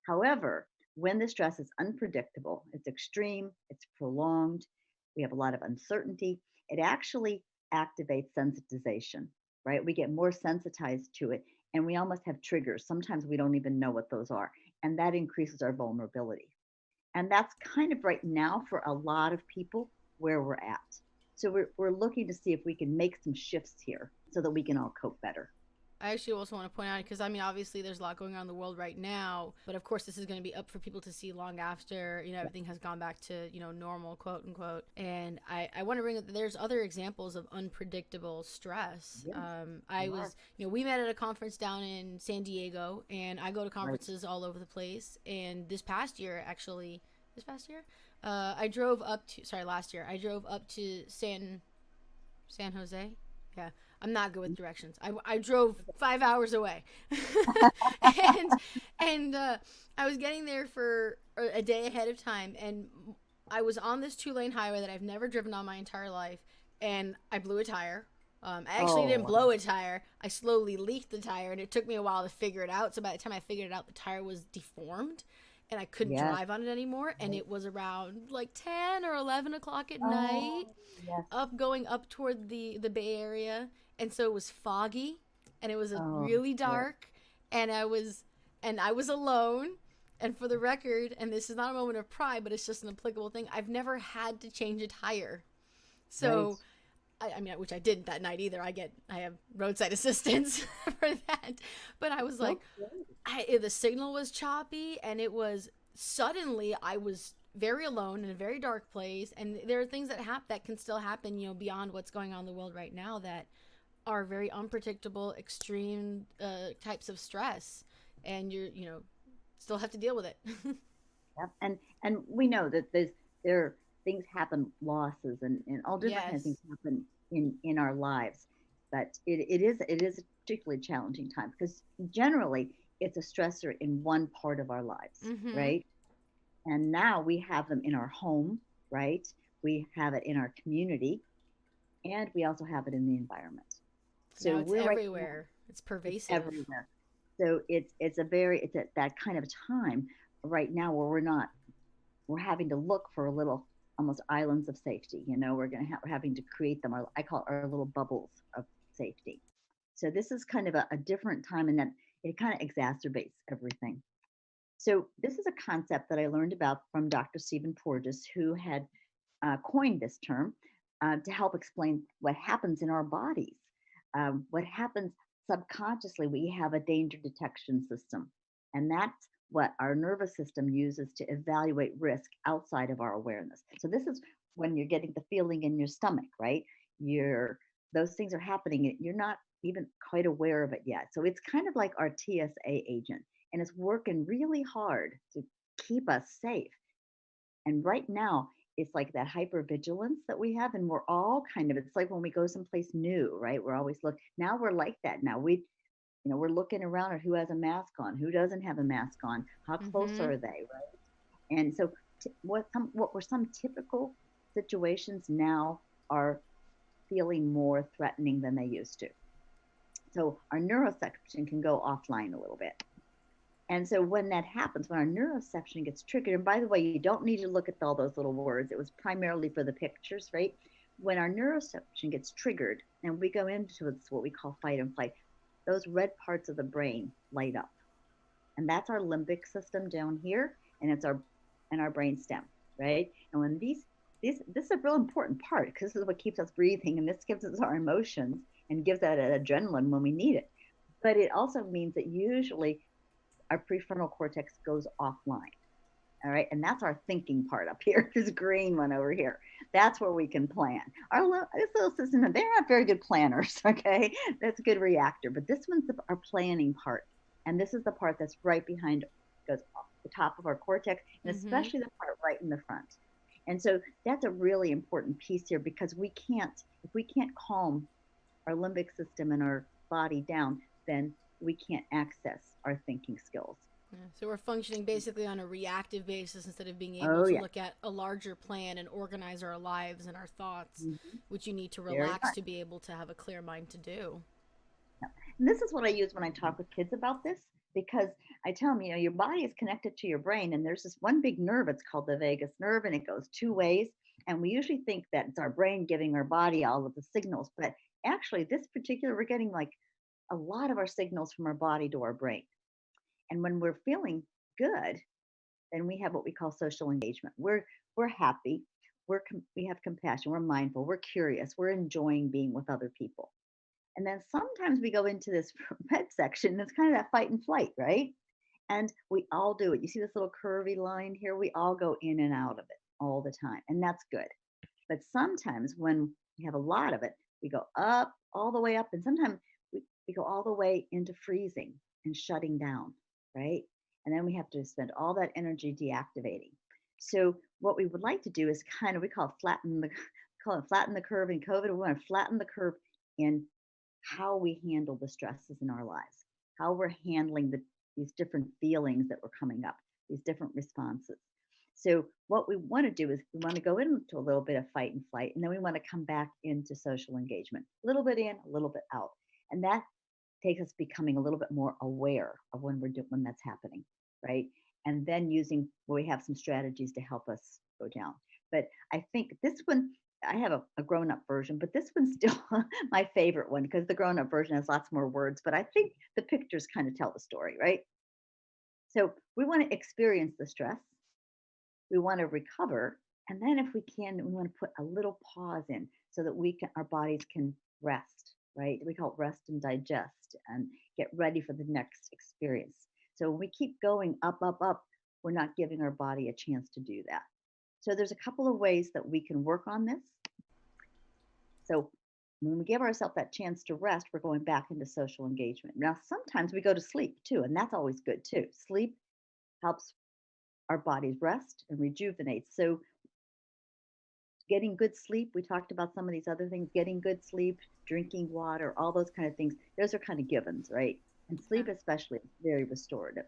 However, when the stress is unpredictable, it's extreme, it's prolonged, we have a lot of uncertainty, it actually activates sensitization, right? We get more sensitized to it, and we almost have triggers. Sometimes we don't even know what those are, and that increases our vulnerability. And that's kind of right now for a lot of people where we're at. So we're looking to see if we can make some shifts here so that we can all cope better. I actually also want to point out because I mean obviously there's a lot going on in the world right now, but of course this is going to be up for people to see long after everything has gone back to normal, quote unquote. And I want to bring up that there's other examples of unpredictable stress. Yeah, I was we met at a conference down in San Diego, and I go to conferences all over the place. And this past year, I drove up to last year I drove up to San Jose. Yeah, I'm not good with directions. I drove 5 hours away, and I was getting there for a day ahead of time, and I was on this 2-lane highway that I've never driven on my entire life, and I blew a tire. I actually didn't blow a tire. I slowly leaked the tire, and it took me a while to figure it out. So by the time I figured it out, the tire was deformed. and I couldn't Yes. drive on it anymore. And Right. it was around like 10 or 11 o'clock at night, Oh, yes. going up toward the Bay Area. And so it was foggy, and it was a Oh, really yeah. dark, and I was alone. And for the record, and this is not a moment of pride, but it's just an applicable thing, I've never had to change a tire. Right. So I mean, which I didn't that night either. I have roadside assistance for that. But I was like, So great. the signal was choppy, and it was suddenly I was very alone in a very dark place, and there are things that can still happen, beyond what's going on in the world right now, that are very unpredictable, extreme types of stress, and still have to deal with it. Yep. And we know that there things happen, losses and all different kinds of Yes. things happen in our lives. But it is a particularly challenging time because generally it's a stressor in one part of our lives, Mm-hmm. right? And now we have them in our home, right? We have it in our community, and we also have it in the environment. So Now it's we're right now, everywhere. It's it's pervasive. everywhere. So it's at that kind of time right now where we're having to look for a little almost islands of safety. We're having to create them. I call it our little bubbles of safety. So this is kind of a different time, and that it kind of exacerbates everything. So this is a concept that I learned about from Dr. Stephen Porges, who had coined this term to help explain what happens in our bodies. What happens subconsciously, we have a danger detection system, and that's what our nervous system uses to evaluate risk outside of our awareness. So this is when you're getting the feeling in your stomach, right? You're Those things are happening. You're not even quite aware of it yet. So it's kind of like our TSA agent, and it's working really hard to keep us safe. And right now, it's like that hypervigilance that we have, and we're all kind of, it's like when we go someplace new, right? We're always now we're like that. Now we're looking around at who has a mask on, who doesn't have a mask on, how close Mm-hmm. are they, right? And so what were some typical situations now are feeling more threatening than they used to. So our neuroception can go offline a little bit. And so when that happens, when our neuroception gets triggered, and by the way, you don't need to look at all those little words. It was primarily for the pictures, right? When our neuroception gets triggered and we go into what we call fight and flight, those red parts of the brain light up. And that's our limbic system down here, and it's our brain stem, right? And when this is a real important part because this is what keeps us breathing, and this gives us our emotions and gives that adrenaline when we need it. But it also means that usually our prefrontal cortex goes offline. All right. And that's our thinking part up here, this green one over here. That's where we can plan. This little system, they're not very good planners. Okay. That's a good reactor. But this one's our planning part. And this is the part that's right behind, goes off the top of our cortex, and Mm-hmm. especially the part right in the front. And so that's a really important piece here because if we can't calm our limbic system and our body down, then we can't access our thinking skills. Yeah, so we're functioning basically on a reactive basis instead of being able Oh, to yeah. look at a larger plan and organize our lives and our thoughts, Mhm. which you need to Very relax much. to be able to have a clear mind to do. Yeah. And this is what I use when I talk with kids about this because I tell them, your body is connected to your brain, and there's this one big nerve. It's called the vagus nerve, and it goes two ways. And we usually think that it's our brain giving our body all of the signals, but actually, this particular, we're getting like a lot of our signals from our body to our brain. And when we're feeling good, then we have what we call social engagement. We're happy, we have compassion, we're mindful, we're curious, we're enjoying being with other people. And then sometimes we go into this red section, and it's kind of that fight and flight, right? And we all do it. You see this little curvy line here? We all go in and out of it all the time, and that's good. But sometimes when we have a lot of it, we go up, all the way up, and sometimes we go all the way into freezing and shutting down, right? And then we have to spend all that energy deactivating. So what we would like to do is kind of, we call it call it flatten the curve in COVID. We want to flatten the curve in how we handle the stresses in our lives, how we're handling these different feelings that were coming up, these different responses. So what we want to do is we want to go into a little bit of fight and flight, and then we want to come back into social engagement, a little bit in, a little bit out. And that takes us becoming a little bit more aware of when that's happening, right? and then we have some strategies to help us go down. But I think this one, I have a grown-up version, but this one's still my favorite one because the grown-up version has lots more words, but I think the pictures kind of tell the story, right? So we want to experience the stress, we want to recover, and then if we can, we want to put a little pause in so that our bodies can rest, right? We call it rest and digest and get ready for the next experience. So when we keep going up, up, up, we're not giving our body a chance to do that. So there's a couple of ways that we can work on this. So when we give ourselves that chance to rest, we're going back into social engagement. Now, sometimes we go to sleep too, and that's always good too. Sleep helps our bodies rest and rejuvenate. So getting good sleep, we talked about some of these other things, getting good sleep, drinking water, all those kind of things. Those are kind of givens, right? And sleep especially is very restorative.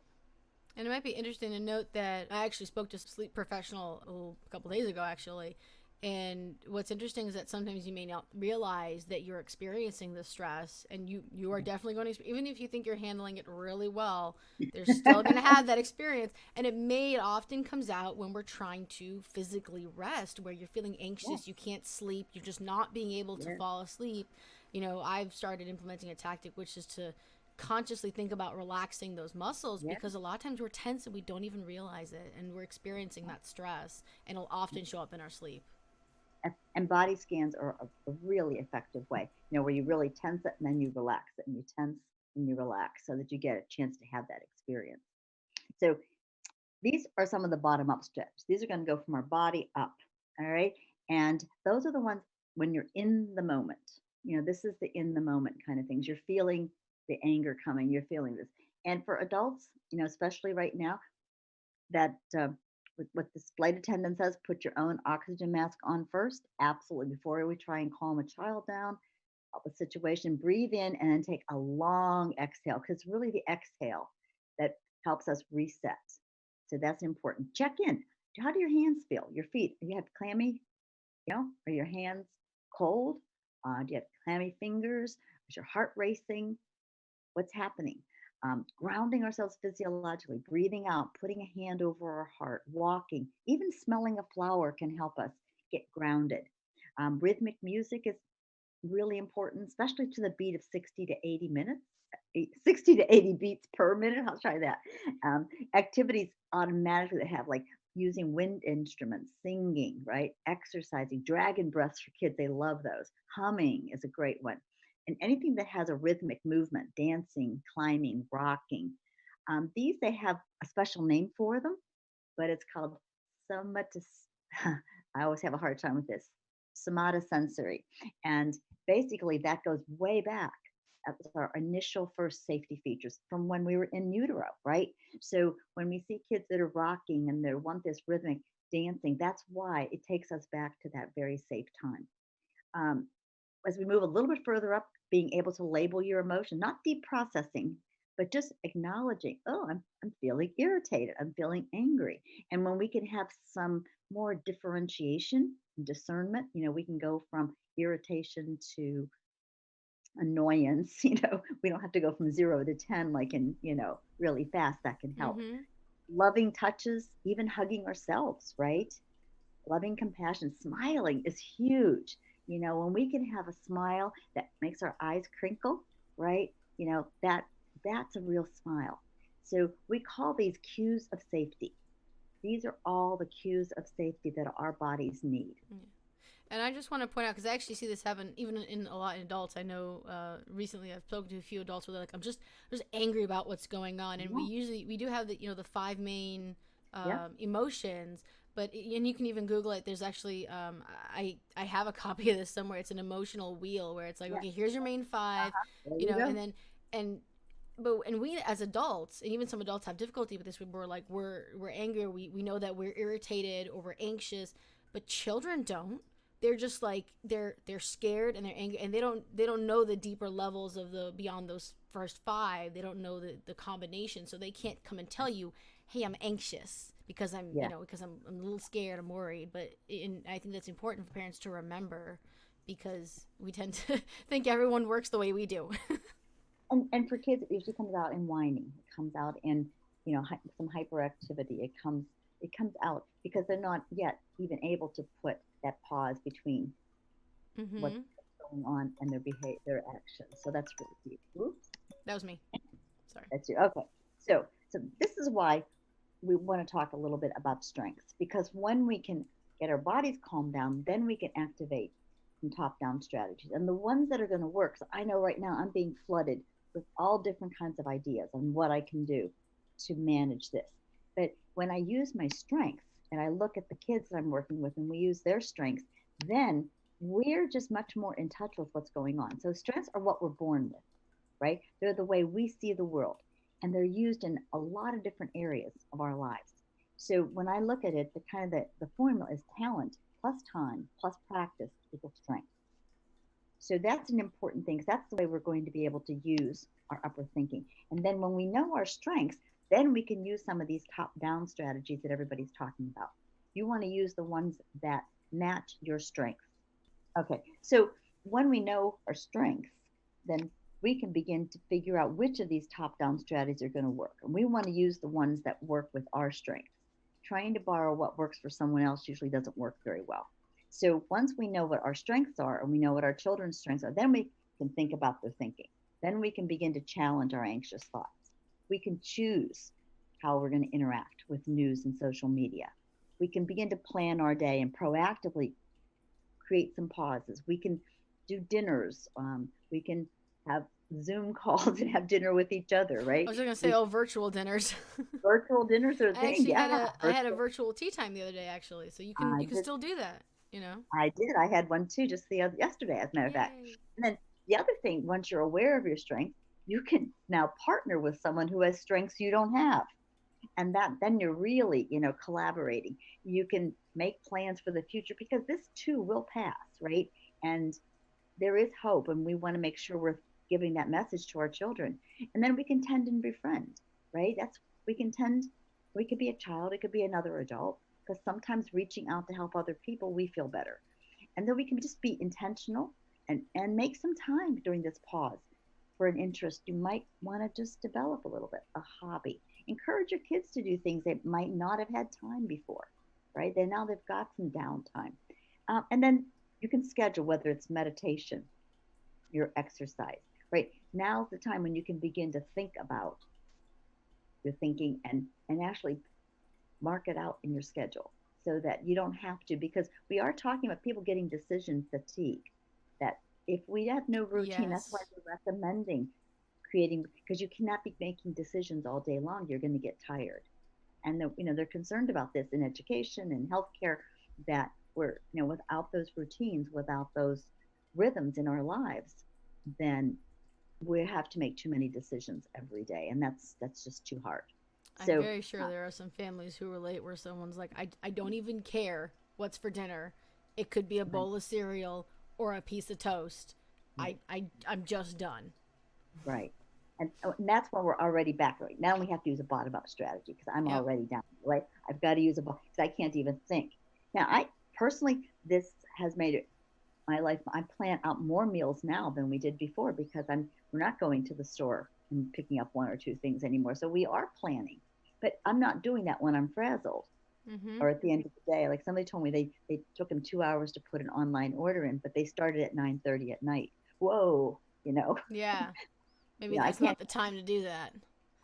And it might be interesting to note that I actually spoke to a sleep professional a couple days ago, actually. And what's interesting is that sometimes you may not realize that you're experiencing the stress, and you are definitely going to, even if you think you're handling it really well, they're still going to have that experience. And it often comes out when we're trying to physically rest, where you're feeling anxious, you can't sleep, you're just not being able to fall asleep. I've started implementing a tactic, which is to consciously think about relaxing those muscles, because a lot of times we're tense and we don't even realize it, and we're experiencing that stress, and it'll often show up in our sleep. And body scans are a really effective way, where you really tense it and then you relax it, and you tense and you relax so that you get a chance to have that experience. So these are some of the bottom up steps. These are going to go from our body up. All right. And those are the ones when you're in the moment. This is the in the moment kind of things. You're feeling the anger coming, you're feeling this. And for adults, especially right now, that what this flight attendant says, put your own oxygen mask on first, absolutely, before we try and calm a child down, help a situation, breathe in and then take a long exhale, because it's really the exhale that helps us reset. So that's important. Check in. How do your hands feel? Your feet? Do you have clammy, are your hands cold? Do you have clammy fingers? Is your heart racing? What's happening? Grounding ourselves physiologically, breathing out, putting a hand over our heart, walking, even smelling a flower can help us get grounded. Rhythmic music is really important, especially to the beat of 60 to 80 minutes, 60 to 80 beats per minute. I'll try that. Activities automatically that have like using wind instruments, singing, right? Exercising, dragon breaths for kids. They love those. Humming is a great one. And anything that has a rhythmic movement, dancing, climbing, rocking. These, they have a special name for them, but it's called I always have a hard time with this, somatosensory. And basically that goes way back. That was our initial first safety features from when we were in utero, right? So when we see kids that are rocking and they want this rhythmic dancing, that's why it takes us back to that very safe time. As we move a little bit further up, being able to label your emotion, not deep processing, but just acknowledging, oh, I'm feeling irritated, I'm feeling angry. And when we can have some more differentiation and discernment, we can go from irritation to annoyance. We don't have to go from 0 to 10 like in, really fast. That can help. Mm-hmm. Loving touches, even hugging ourselves, right? Loving compassion, smiling is huge. When we can have a smile that makes our eyes crinkle, right? That's a real smile. So we call these cues of safety. These are all the cues of safety that our bodies need. And I just want to point out, because I actually see this happen even in a lot in adults. I know recently I've spoken to a few adults where they're like, I'm just angry about what's going on. And we do have the 5 main emotions. But, and you can even Google it. There's actually, I have a copy of this somewhere. It's an emotional wheel where it's like, okay, here's your main 5, and we as adults, and even some adults have difficulty with this. We're like, we're angry. We know that we're irritated or we're anxious, but children don't. They're just like, they're scared and they're angry, and they don't know the deeper levels of beyond those first 5. They don't know the combination. So they can't come and tell you, hey, I'm anxious. Because I'm, because I'm a little scared, I'm worried. But I think that's important for parents to remember, because we tend to think everyone works the way we do. and for kids, it usually comes out in whining. It comes out in some hyperactivity. It comes out because they're not yet even able to put that pause between what's Mhm. going on and their behavior, their actions. So that's really deep. Oops, That was me. Sorry. that's you. Okay. So this is why we want to talk a little bit about strengths, because when we can get our bodies calmed down, then we can activate some top down strategies and the ones that are going to work. So I know right now I'm being flooded with all different kinds of ideas on what I can do to manage this. But when I use my strengths and I look at the kids that I'm working with and we use their strengths, then we're just much more in touch with what's going on. So strengths are what we're born with, right? They're the way we see the world, and they're used in a lot of different areas of our lives. So when I look at it, the formula is talent plus time plus practice equals strength. So that's an important thing. 'Cause that's the way we're going to be able to use our upper thinking. And then when we know our strengths, then we can use some of these top down strategies that everybody's talking about. You want to use the ones that match your strengths. Okay, so when we know our strengths, then we can begin to figure out which of these top down strategies are going to work. And we want to use the ones that work with our strengths. Trying to borrow what works for someone else usually doesn't work very well. So once we know what our strengths are and we know what our children's strengths are, then we can think about their thinking. Then we can begin to challenge our anxious thoughts. We can choose how we're going to interact with news and social media. We can begin to plan our day and proactively create some pauses. We can do dinners. We can have Zoom calls and have dinner with each other, I right? was just gonna say, We, oh, virtual dinners. virtual dinners are a I thing. actually had Yeah, a virtual. virtual tea time the other day, actually. So I you can did. still do that. You know. I did. I had one too, just yesterday, as a matter of fact. Yay. And then the other thing, once you're aware of your strengths, you can now partner with someone who has strengths you don't have, and that then you're really, collaborating. You can make plans for the future because this too will pass, right? And there is hope, and we want to make sure we're giving that message to our children. And then we can tend and befriend, right? That's we can tend. We could be a child, it could be another adult, because sometimes reaching out to help other people, we feel better. And then we can just be intentional and make some time during this pause for an interest you might want to just develop a little bit, a hobby. Encourage your kids to do things they might not have had time before, right? They now they've got some downtime. And then you can schedule whether it's meditation, your exercise, right? Now's the time when you can begin to think about your thinking and actually mark it out in your schedule so that you don't have to, because we are talking about people getting decision fatigue. That if we have no routine, that's why Yes. we're recommending creating, because you cannot be making decisions all day long. You're going to get tired. And they're concerned about this in education and healthcare, that we're, without those routines, without those rhythms in our lives, then we have to make too many decisions every day, and that's just too hard. I'm So very sure there are some families who relate where someone's like, I don't even care what's for dinner. It could be a right, bowl of cereal or a piece of toast. right, I'm just done. right. And that's why we're already back. Right now we have to use a bottom up strategy because I'm Yep. already down. Right, I've got to use a because I can't even think. Now I personally, this has made it my life. I plan out more meals now than we did before because we're not going to the store and picking up one or two things anymore. So we are planning, but I'm not doing that when I'm frazzled Mhm. or at the end of the day. Like somebody told me they took them 2 hours to put an online order in, but they started at 9:30 at night. Whoa, Yeah. Maybe I that's can't not the time to do that.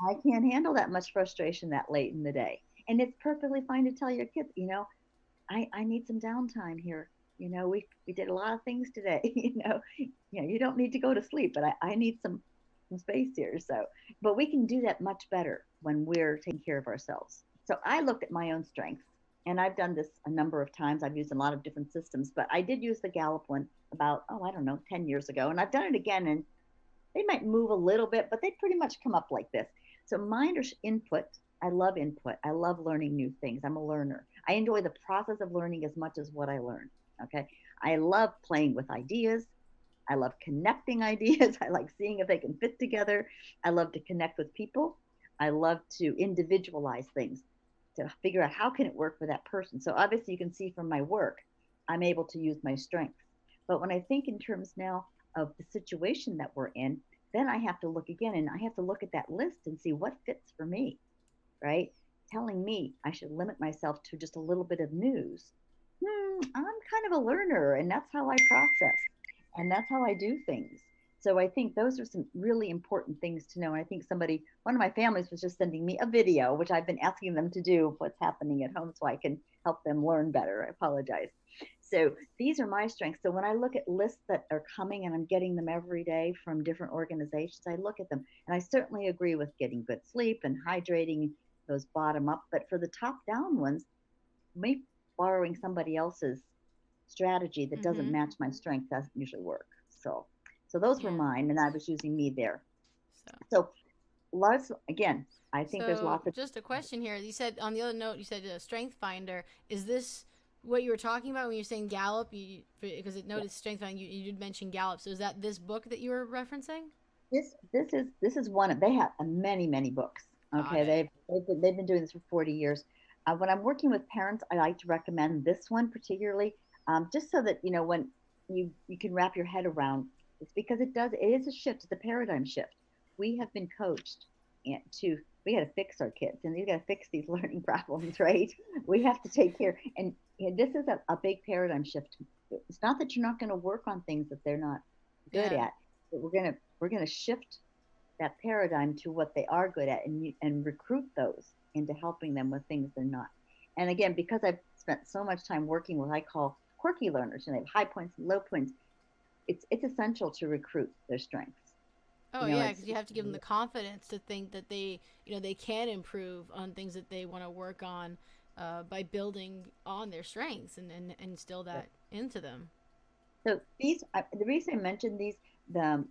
I can't handle that much frustration that late in the day. And it's perfectly fine to tell your kids, I need some downtime here. We did a lot of things today. You don't need to go to sleep, but I need some space here. So, but we can do that much better when we're taking care of ourselves. So I looked at my own strengths, and I've done this a number of times. I've used a lot of different systems, but I did use the Gallup one about, oh, I don't know, 10 years ago. And I've done it again, and they might move a little bit, but they pretty much come up like this. So mine are input. I love input. I love learning new things. I'm a learner. I enjoy the process of learning as much as what I learn. Okay. I love playing with ideas. I love connecting ideas. I like seeing if they can fit together. I love to connect with people. I love to individualize things to figure out how can it work for that person. So obviously you can see from my work, I'm able to use my strengths. But when I think in terms now of the situation that we're in, then I have to look again and I have to look at that list and see what fits for me. right? Telling me I should limit myself to just a little bit of news. I'm kind of a learner, and that's how I process, and that's how I do things. So I think those are some really important things to know. And I think one of my families was just sending me a video, which I've been asking them to do of what's happening at home so I can help them learn better. I apologize. So these are my strengths. So when I look at lists that are coming, and I'm getting them every day from different organizations, I look at them, and I certainly agree with getting good sleep and hydrating, those bottom up. But for the top down ones, me borrowing somebody else's strategy that doesn't match my strength doesn't usually work. So those were Yeah. mine, and I was using me there. So, So lots again. I think there's So, lots of just a question here. You said on the other note, you said Strength Finder. Is this what you were talking about when you're saying Gallup? Because it noticed Strength Finder, you did mention Gallup. So, is that this book that you were referencing? this is one of they have many books. Got Okay, it. they've been doing this for 40 years. When I'm working with parents, I like to recommend this one particularly, just so that when you can wrap your head around. It's because it is a shift. It's a paradigm shift. We have been coached to we got to fix our kids, and you got to fix these learning problems, right? We have to take care, and this is a big paradigm shift. It's not that you're not going to work on things that they're not good Yeah. at, but we're gonna shift that paradigm to what they are good at, and recruit those into helping them with things they're not. And again, because I've spent so much time working with what I call quirky learners, and they have high points and low points, it's essential to recruit their strengths. Oh You know, yeah, it's because you have to give them the confidence to think that they can improve on things that they want to work on, by building on their strengths and instill that into them. so the reason I mentioned these, the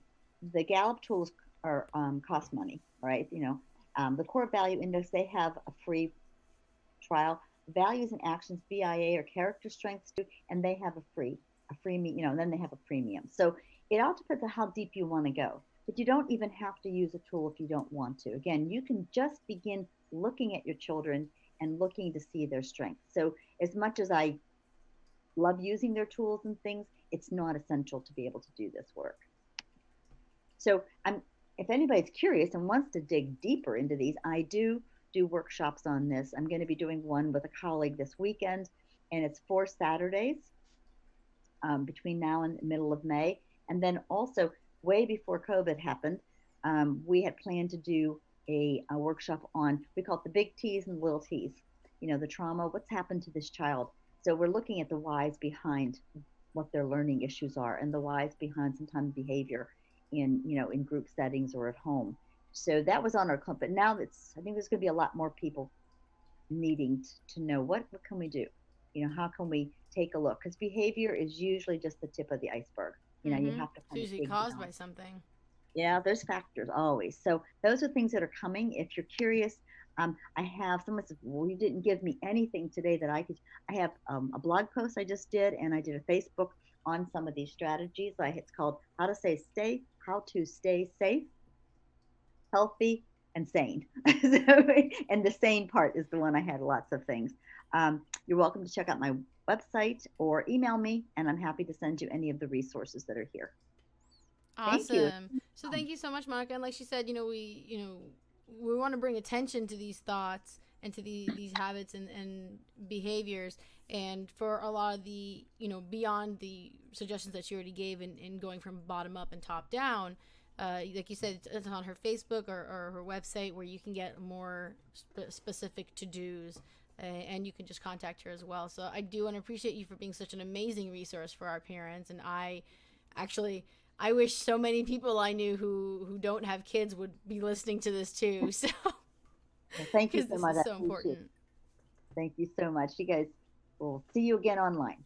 the Gallup tools are cost money, right? The core value index, they have a free trial. Values and actions, BIA, or character strengths too, and they have and then they have a premium. So it all depends on how deep you want to go. But you don't even have to use a tool if you don't want to. Again, you can just begin looking at your children and looking to see their strengths. So as much as I love using their tools and things, it's not essential to be able to do this work. So if anybody's curious and wants to dig deeper into these, I do workshops on this. I'm going to be doing one with a colleague this weekend, and it's 4 Saturdays, between now and the middle of May. And then also, way before COVID happened, we had planned to do a workshop on, we call it the big T's and the little T's, the trauma, what's happened to this child. So we're looking at the whys behind what their learning issues are, and the whys behind sometimes behavior in group settings or at home. So that was on our club, but now I think there's going to be a lot more people needing to know what can we do, how can we take a look, because behavior is usually just the tip of the iceberg. You have to It's kind of usually dig caused down. by something. Yeah, there's factors always. So those are things that are coming. If you're curious, I have someone said, well, you didn't give me anything today that I could. I have a blog post I just did, and I did a Facebook on some of these strategies. It's called How to Stay Safe, Healthy, and Sane. And the sane part is the one I had lots of things. You're welcome to check out my website or email me, and I'm happy to send you any of the resources that are here. Thank you. Awesome. So thank you so much, Monica. And like she said, we want to bring attention to these thoughts and to these habits and behaviors. And for a lot of the, beyond the suggestions that she already gave in going from bottom up and top down, like you said, it's on her Facebook or her website where you can get more specific to-dos, and you can just contact her as well. So I do want to appreciate you for being such an amazing resource for our parents. And I wish so many people I knew who don't have kids would be listening to this too. So, Well, thank you because so this much. is so important. Thank you so much. You guys, will see you again online.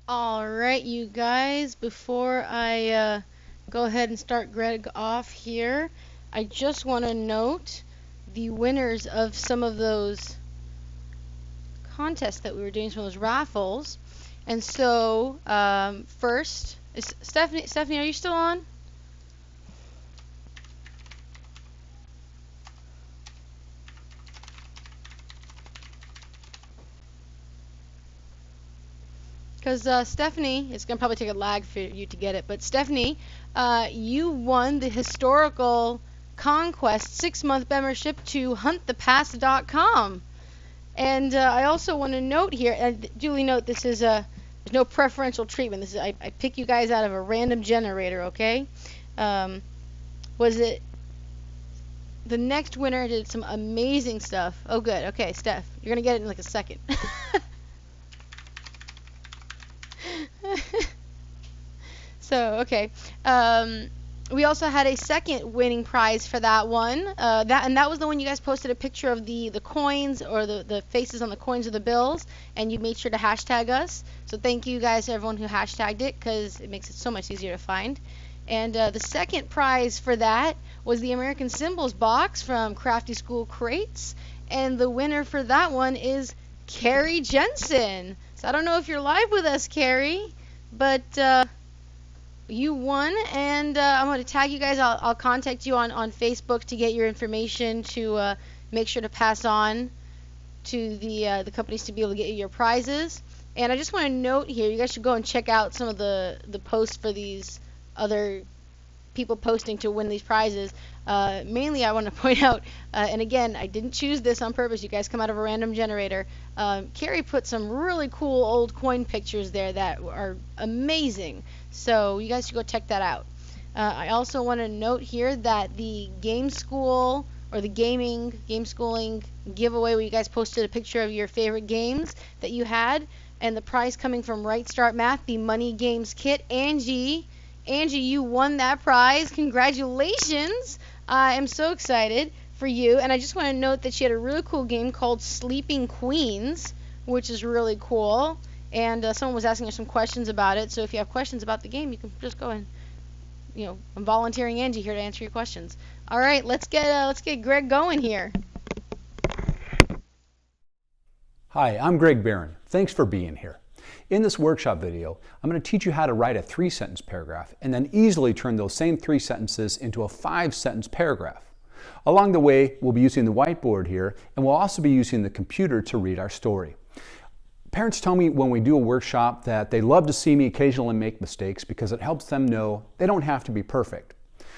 All right, you guys. Before I go ahead and start Greg off here, I just want to note the winners of some of those contests that we were doing, some of those raffles. And so, first, is Stephanie, are you still on? Because Stephanie, it's going to probably take a lag for you to get it, but Stephanie, you won the historical conquest 6-month membership to huntthepast.com. And I also want to note here, and duly note, this is there's no preferential treatment. This is I pick you guys out of a random generator, okay? Was it the next winner did some amazing stuff? Oh, good. Okay, Steph, you're gonna get it in like a second. So, okay. We also had a second winning prize for that one. That was the one you guys posted a picture of the coins or the faces on the coins of the bills, and you made sure to hashtag us. So thank you guys, everyone who hashtagged it, because it makes it so much easier to find. And the second prize for that was the American Symbols box from Crafty School Crates, and the winner for that one is Carrie Jensen. So I don't know if you're live with us, Carrie, but you won, and I'm going to tag you guys. I'll contact you on Facebook to get your information to make sure to pass on to the companies to be able to get you your prizes. And I just want to note here, you guys should go and check out some of the posts for these other people posting to win these prizes. Mainly I want to point out, and again, I didn't choose this on purpose, you guys come out of a random generator. Carrie put some really cool old coin pictures there that are amazing, so you guys should go check that out. I also want to note here that the game school or the game schooling giveaway, where you guys posted a picture of your favorite games that you had, and the prize coming from Right Start Math, the Money Games Kit. Angie, you won that prize. Congratulations. I am so excited for you. And I just want to note that she had a really cool game called Sleeping Queens, which is really cool. And someone was asking her some questions about it. So if you have questions about the game, you can just go and, I'm volunteering Angie here to answer your questions. All right, let's get Greg going here. Hi, I'm Greg Barron. Thanks for being here. In this workshop video, I'm going to teach you how to write a 3-sentence paragraph and then easily turn those same 3 sentences into a 5-sentence paragraph. Along the way, we'll be using the whiteboard here, and we'll also be using the computer to read our story. Parents tell me when we do a workshop that they love to see me occasionally make mistakes because it helps them know they don't have to be perfect.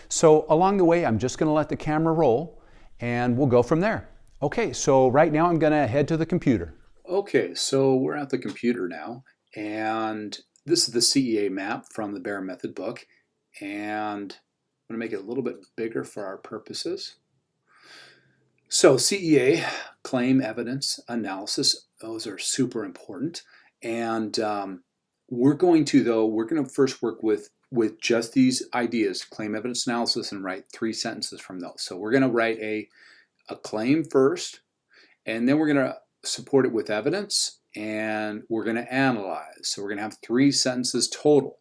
So along the way, I'm just going to let the camera roll, and we'll go from there. Okay, so right now I'm going to head to the computer. Okay, so we're at the computer now, and this is the CEA map from the Bear Method book, and I'm going to make it a little bit bigger for our purposes. So CEA, claim, evidence, analysis, those are super important, and we're going to first work with just these ideas, claim, evidence, analysis, and write 3 sentences from those. So we're going to write a claim first, and then we're going to support it with evidence, and we're going to analyze. So we're going to have 3 sentences total.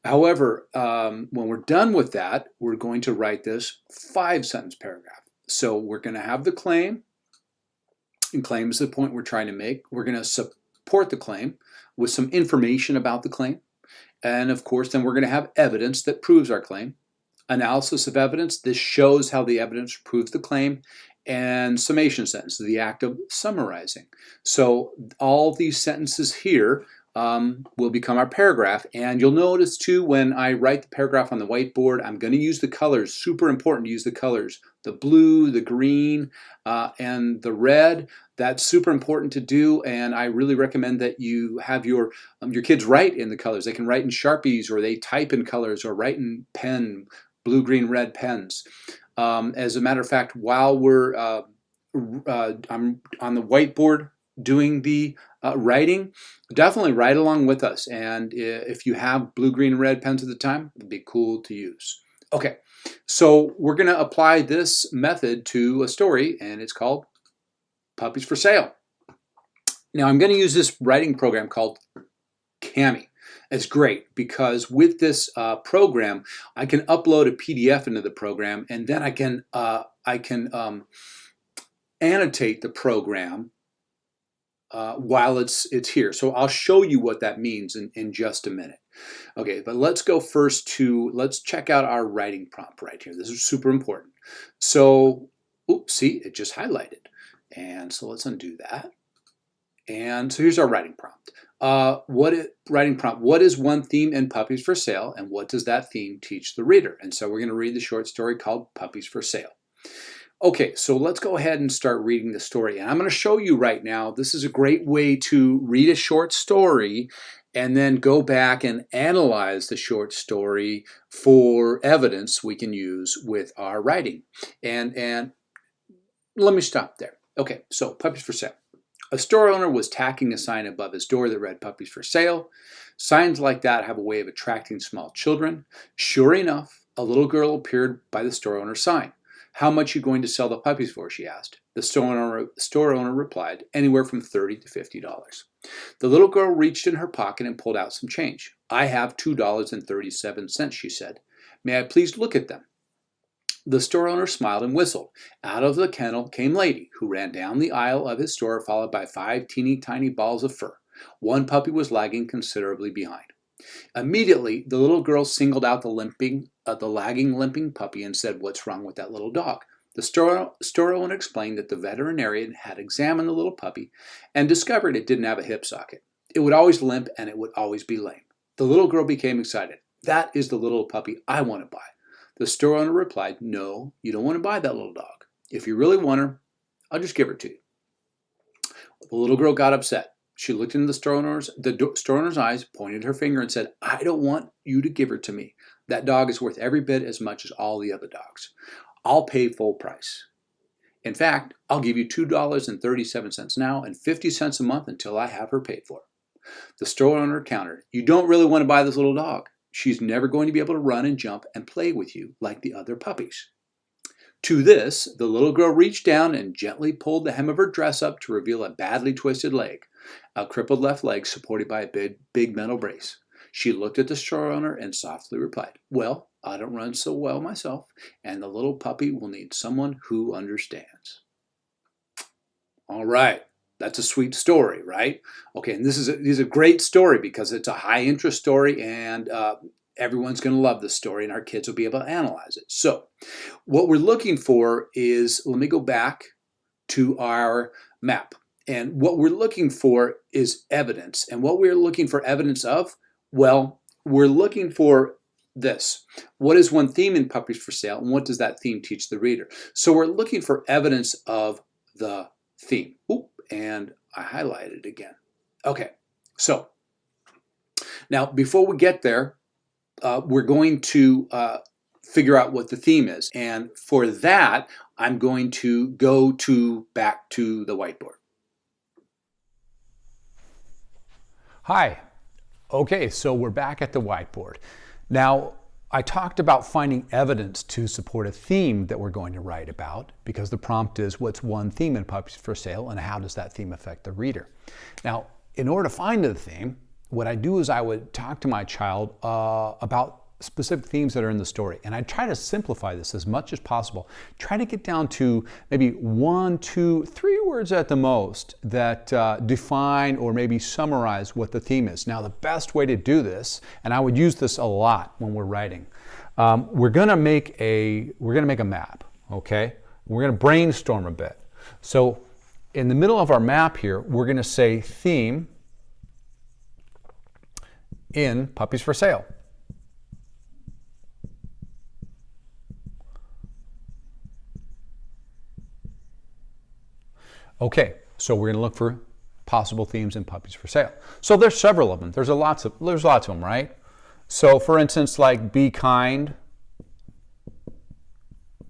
However, when we're done with that, we're going to write this 5-sentence paragraph. So we're going to have the claim, and claim is the point we're trying to make. We're going to support the claim with some information about the claim, and of course then we're going to have evidence that proves our claim. Analysis of evidence, this shows how the evidence proves the claim, and summation sentence, the act of summarizing. So all these sentences here will become our paragraph, and you'll notice too when I write the paragraph on the whiteboard, I'm going to use the colors. Super important to use the colors. The blue, the green, and the red. That's super important to do, and I really recommend that you have your kids write in the colors. They can write in Sharpies, or they type in colors, or write in pen, blue, green, red pens. As a matter of fact, while I'm on the whiteboard doing the writing, definitely write along with us. And if you have blue, green, and red pens at the time, it'd be cool to use. Okay, so we're going to apply this method to a story, and it's called Puppies for Sale. Now, I'm going to use this writing program called Cami. It's great because with this program, I can upload a PDF into the program, and then I can annotate the program while it's here. So I'll show you what that means in just a minute. Okay, but let's go first let's check out our writing prompt right here. This is super important. So, oops, see, it just highlighted. And so let's undo that. And so here's our writing prompt. What is one theme in Puppies for Sale, and what does that theme teach the reader? And so we're going to read the short story called Puppies for Sale. Okay, so let's go ahead and start reading the story. And I'm going to show you right now, this is a great way to read a short story and then go back and analyze the short story for evidence we can use with our writing. And let me stop there. Okay, so Puppies for Sale. A store owner was tacking a sign above his door that read Puppies for Sale. Signs like that have a way of attracting small children. Sure enough, a little girl appeared by the store owner's sign. How much are you going to sell the puppies for? She asked. The store owner replied, anywhere from $30 to $50. The little girl reached in her pocket and pulled out some change. I have $2.37, she said. May I please look at them? The store owner smiled and whistled. Out of the kennel came Lady, who ran down the aisle of his store, followed by 5 teeny tiny balls of fur. One puppy was lagging considerably behind. Immediately, the little girl singled out the lagging, limping puppy and said, "What's wrong with that little dog?" The store owner explained that the veterinarian had examined the little puppy and discovered it didn't have a hip socket. It would always limp and it would always be lame. The little girl became excited. "That is the little puppy I want to buy." The store owner replied, "No, you don't want to buy that little dog. If you really want her, I'll just give her to you." The little girl got upset. She looked into the store owner's eyes, pointed her finger, and said, "I don't want you to give her to me. That dog is worth every bit as much as all the other dogs. I'll pay full price. In fact, I'll give you $2.37 now and 50 cents a month until I have her paid for." The store owner countered, "You don't really want to buy this little dog. She's never going to be able to run and jump and play with you like the other puppies." To this, the little girl reached down and gently pulled the hem of her dress up to reveal a badly twisted leg, a crippled left leg supported by a big metal brace. She looked at the store owner and softly replied, "Well, I don't run so well myself, and the little puppy will need someone who understands." All right. That's a sweet story, right? Okay, and this is a great story because it's a high interest story, and everyone's going to love this story, and our kids will be able to analyze it. So what we're looking for is, let me go back to our map. And what we're looking for is evidence. And what we're looking for evidence of, well, we're looking for this. What is one theme in Puppies for Sale, and what does that theme teach the reader? So we're looking for evidence of the theme. Oop, and I highlighted it again. Okay, so now before we get there, we're going to figure out what the theme is. And for that, I'm going to go back to the whiteboard. Hi. Okay, so we're back at the whiteboard. Now, I talked about finding evidence to support a theme that we're going to write about, because the prompt is, what's one theme in Puppies for Sale, and how does that theme affect the reader? Now, in order to find the theme, what I do is I would talk to my child about specific themes that are in the story. And I try to simplify this as much as possible. Try to get down to maybe 1, 2, 3 words at the most that define or maybe summarize what the theme is. Now, the best way to do this, and I would use this a lot when we're writing, we're gonna make a map, okay? We're gonna brainstorm a bit. So in the middle of our map here, we're gonna say theme in Puppies for Sale. Okay, so we're going to look for possible themes in Puppies for Sale. So there's several of them. There's lots of them, right? So for instance, like be kind,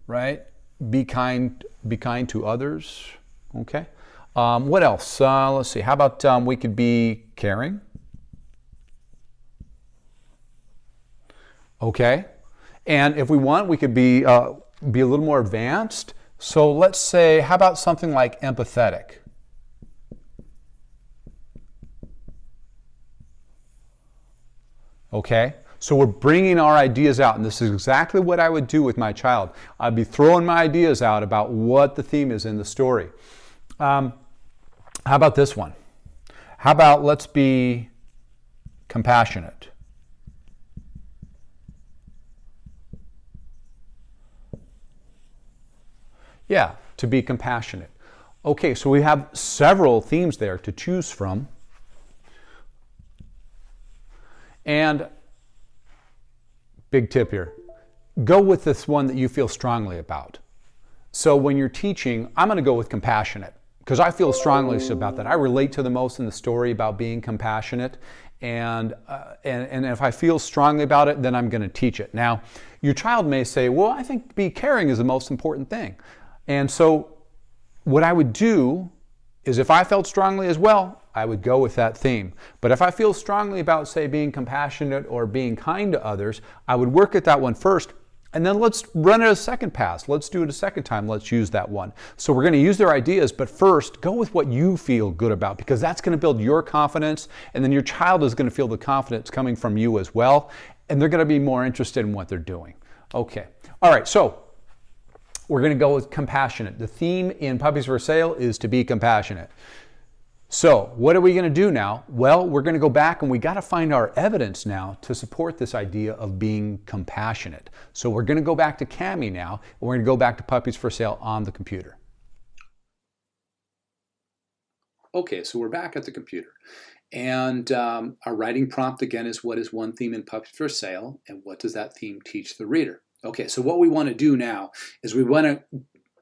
right? Be kind to others. Okay. What else? Let's see. How about we could be caring? Okay. And if we want, we could be a little more advanced. So let's say, how about something like empathetic? Okay, so we're bringing our ideas out, and this is exactly what I would do with my child. I'd be throwing my ideas out about what the theme is in the story. How about this one? How about let's be compassionate? Yeah, to be compassionate. Okay, so we have several themes there to choose from. And big tip here, go with this one that you feel strongly about. So when you're teaching, I'm going to go with compassionate because I feel strongly about that. I relate to the most in the story about being compassionate. And if I feel strongly about it, then I'm going to teach it. Now, your child may say, well, I think be caring is the most important thing. And so what I would do is if I felt strongly as well, I would go with that theme. But if I feel strongly about, say, being compassionate or being kind to others, I would work at that one first, and then let's run it a second pass. Let's do it a second time. Let's use that one. So we're going to use their ideas, but first, go with what you feel good about, because that's going to build your confidence, and then your child is going to feel the confidence coming from you as well, and they're going to be more interested in what they're doing. Okay. All right, so we're going to go with compassionate. The theme in Puppies for Sale is to be compassionate. So what are we going to do now? Well, we're going to go back and we got to find our evidence now to support this idea of being compassionate. So we're going to go back to Cami now, and we're going to go back to Puppies for Sale on the computer. Okay, so we're back at the computer. And our writing prompt again is, what is one theme in Puppies for Sale, and what does that theme teach the reader? Okay, so what we want to do now is we want to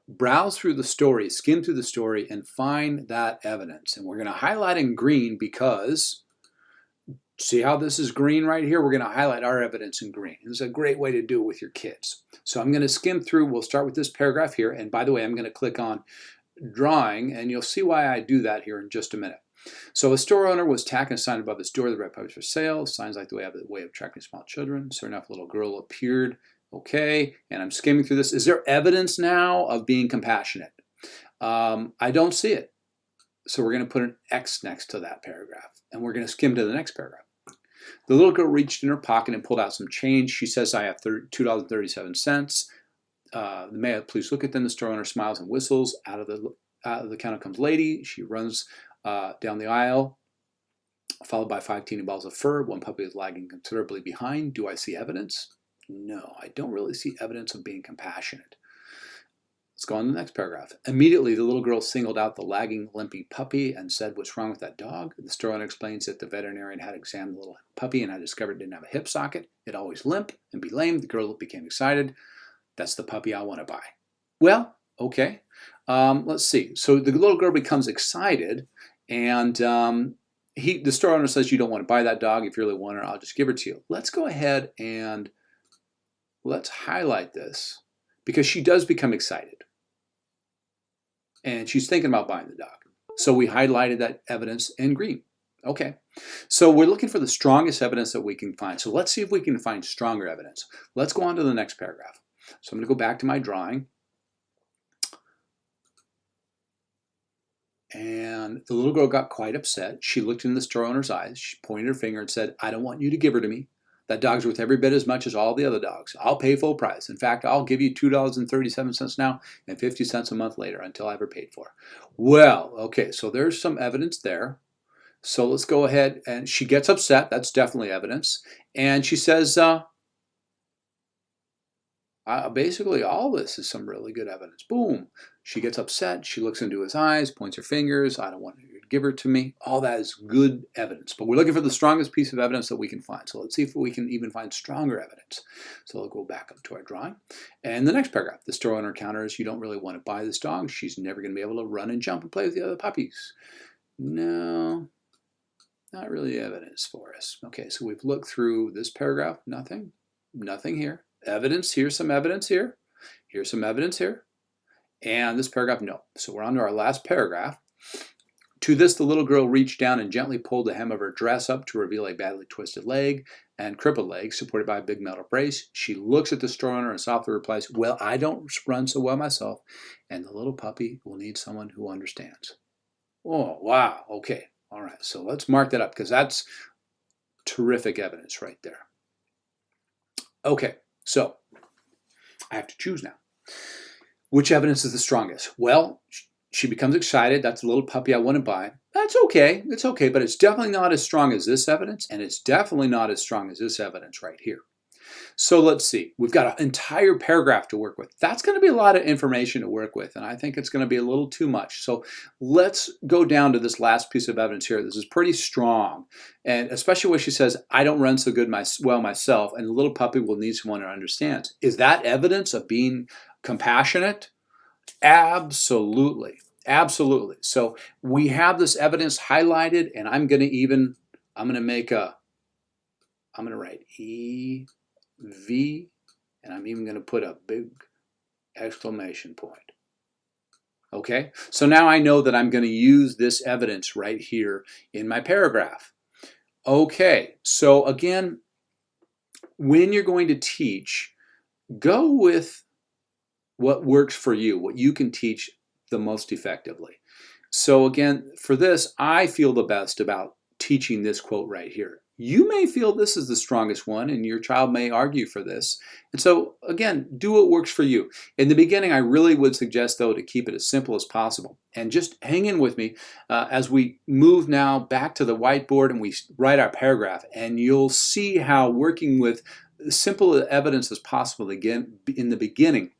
browse through the story, skim through the story, and find that evidence. And we're going to highlight in green because, see how this is green right here? We're going to highlight our evidence in green. This is a great way to do it with your kids. So I'm going to skim through. We'll start with this paragraph here. And by the way, I'm going to click on drawing, and you'll see why I do that here in just a minute. So a store owner was tacking a sign above his door, the red puppies for sale. Signs like the way of attracting small children. Sure enough, a little girl appeared. Okay, and I'm skimming through this. Is there evidence now of being compassionate? I don't see it. So we're going to put an X next to that paragraph, and we're going to skim to the next paragraph. The little girl reached in her pocket and pulled out some change. She says, I have $2.37. May I please look at them? The store owner smiles and whistles. Out of the counter comes lady. She runs down the aisle, followed by 5 teeny balls of fur. One puppy is lagging considerably behind. Do I see evidence? No, I don't really see evidence of being compassionate. Let's go on to the next paragraph. Immediately, the little girl singled out the lagging, limpy puppy and said, what's wrong with that dog? The store owner explains that the veterinarian had examined the little puppy and had discovered it didn't have a hip socket. It always limp and be lame. The girl became excited. That's the puppy I want to buy. Well, okay. Let's see. So the little girl becomes excited, and the store owner says, you don't want to buy that dog. If you really want her, I'll just give her to you. Let's go ahead and let's highlight this because she does become excited. And she's thinking about buying the dog. So we highlighted that evidence in green. Okay. So we're looking for the strongest evidence that we can find. So let's see if we can find stronger evidence. Let's go on to the next paragraph. So I'm going to go back to my drawing. And the little girl got quite upset. She looked in the store owner's eyes. She pointed her finger and said, I don't want you to give her to me. That dog's worth every bit as much as all the other dogs. I'll pay full price. In fact, I'll give you $2.37 now and 50 cents a month later until I ever paid for. Well, okay, so there's some evidence there. So let's go ahead, and she gets upset. That's definitely evidence. And she says, basically all this is some really good evidence. Boom. She gets upset. She looks into his eyes, points her fingers. I don't want you to give her to me. All that is good evidence. But we're looking for the strongest piece of evidence that we can find. So let's see if we can even find stronger evidence. So I'll go back up to our drawing. And the next paragraph, the store owner counters, you don't really want to buy this dog. She's never going to be able to run and jump and play with the other puppies. No, not really evidence for us. Okay, so we've looked through this paragraph. Nothing. Nothing here. Evidence. Here's some evidence here. Here's some evidence here. And this paragraph, no. So we're on to our last paragraph. To this, the little girl reached down and gently pulled the hem of her dress up to reveal a badly twisted leg and crippled leg supported by a big metal brace. She looks at the store owner and softly replies, well, I don't run so well myself, and the little puppy will need someone who understands. Oh, wow. Okay. All right. So let's mark that up because that's terrific evidence right there. Okay. So I have to choose now. Which evidence is the strongest? Well, She becomes excited. That's a little puppy I want to buy. That's okay. It's okay, but it's definitely not as strong as this evidence, and it's definitely not as strong as this evidence right here. So let's see. We've got an entire paragraph to work with. That's going to be a lot of information to work with, and I think it's going to be a little too much. So let's go down to this last piece of evidence here. This is pretty strong, and especially when she says, I don't run so good well myself, and the little puppy will need someone who understands. Is that evidence of being compassionate? Absolutely. Absolutely. So we have this evidence highlighted, and I'm going to write EV, and I'm even going to put a big exclamation point. Okay, so now I know that I'm going to use this evidence right here in my paragraph. Okay, so again, when you're going to teach, go with what works for you, what you can teach the most effectively. So again, for this, I feel the best about teaching this quote right here. You may feel this is the strongest one, and your child may argue for this. And so again, do what works for you. In the beginning, I really would suggest, though, to keep it as simple as possible. And just hang in with me as we move now back to the whiteboard and we write our paragraph. And you'll see how working with simple evidence as possible again in the beginning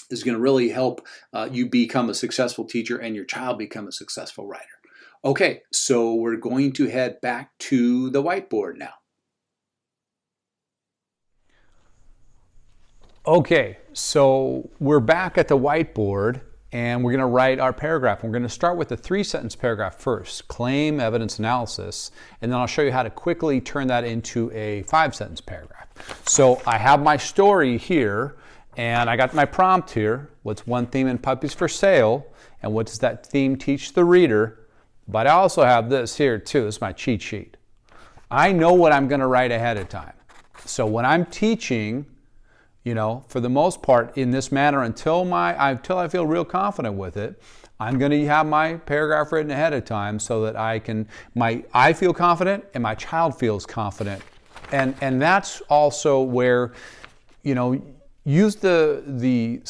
is going to really help you become a successful teacher and your child become a successful writer. Okay, so we're going to head back to the whiteboard now. Okay, so we're back at the whiteboard and we're going to write our paragraph. We're going to start with the 3-sentence paragraph first, claim, evidence, analysis, and then I'll show you how to quickly turn that into a 5-sentence paragraph. So I have my story here, and I got my prompt here. What's one theme in Puppies for Sale? And what does that theme teach the reader? But I also have this here too. This is my cheat sheet. I know what I'm going to write ahead of time. So when I'm teaching, for the most part in this manner until I feel real confident with it, I'm going to have my paragraph written ahead of time so that I feel confident and my child feels confident. And that's also where, use the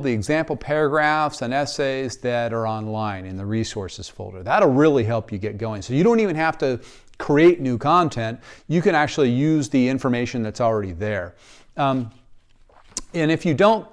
example paragraphs and essays that are online in the resources folder. That'll really help you get going. So you don't even have to create new content. You can actually use the information that's already there. And if you don't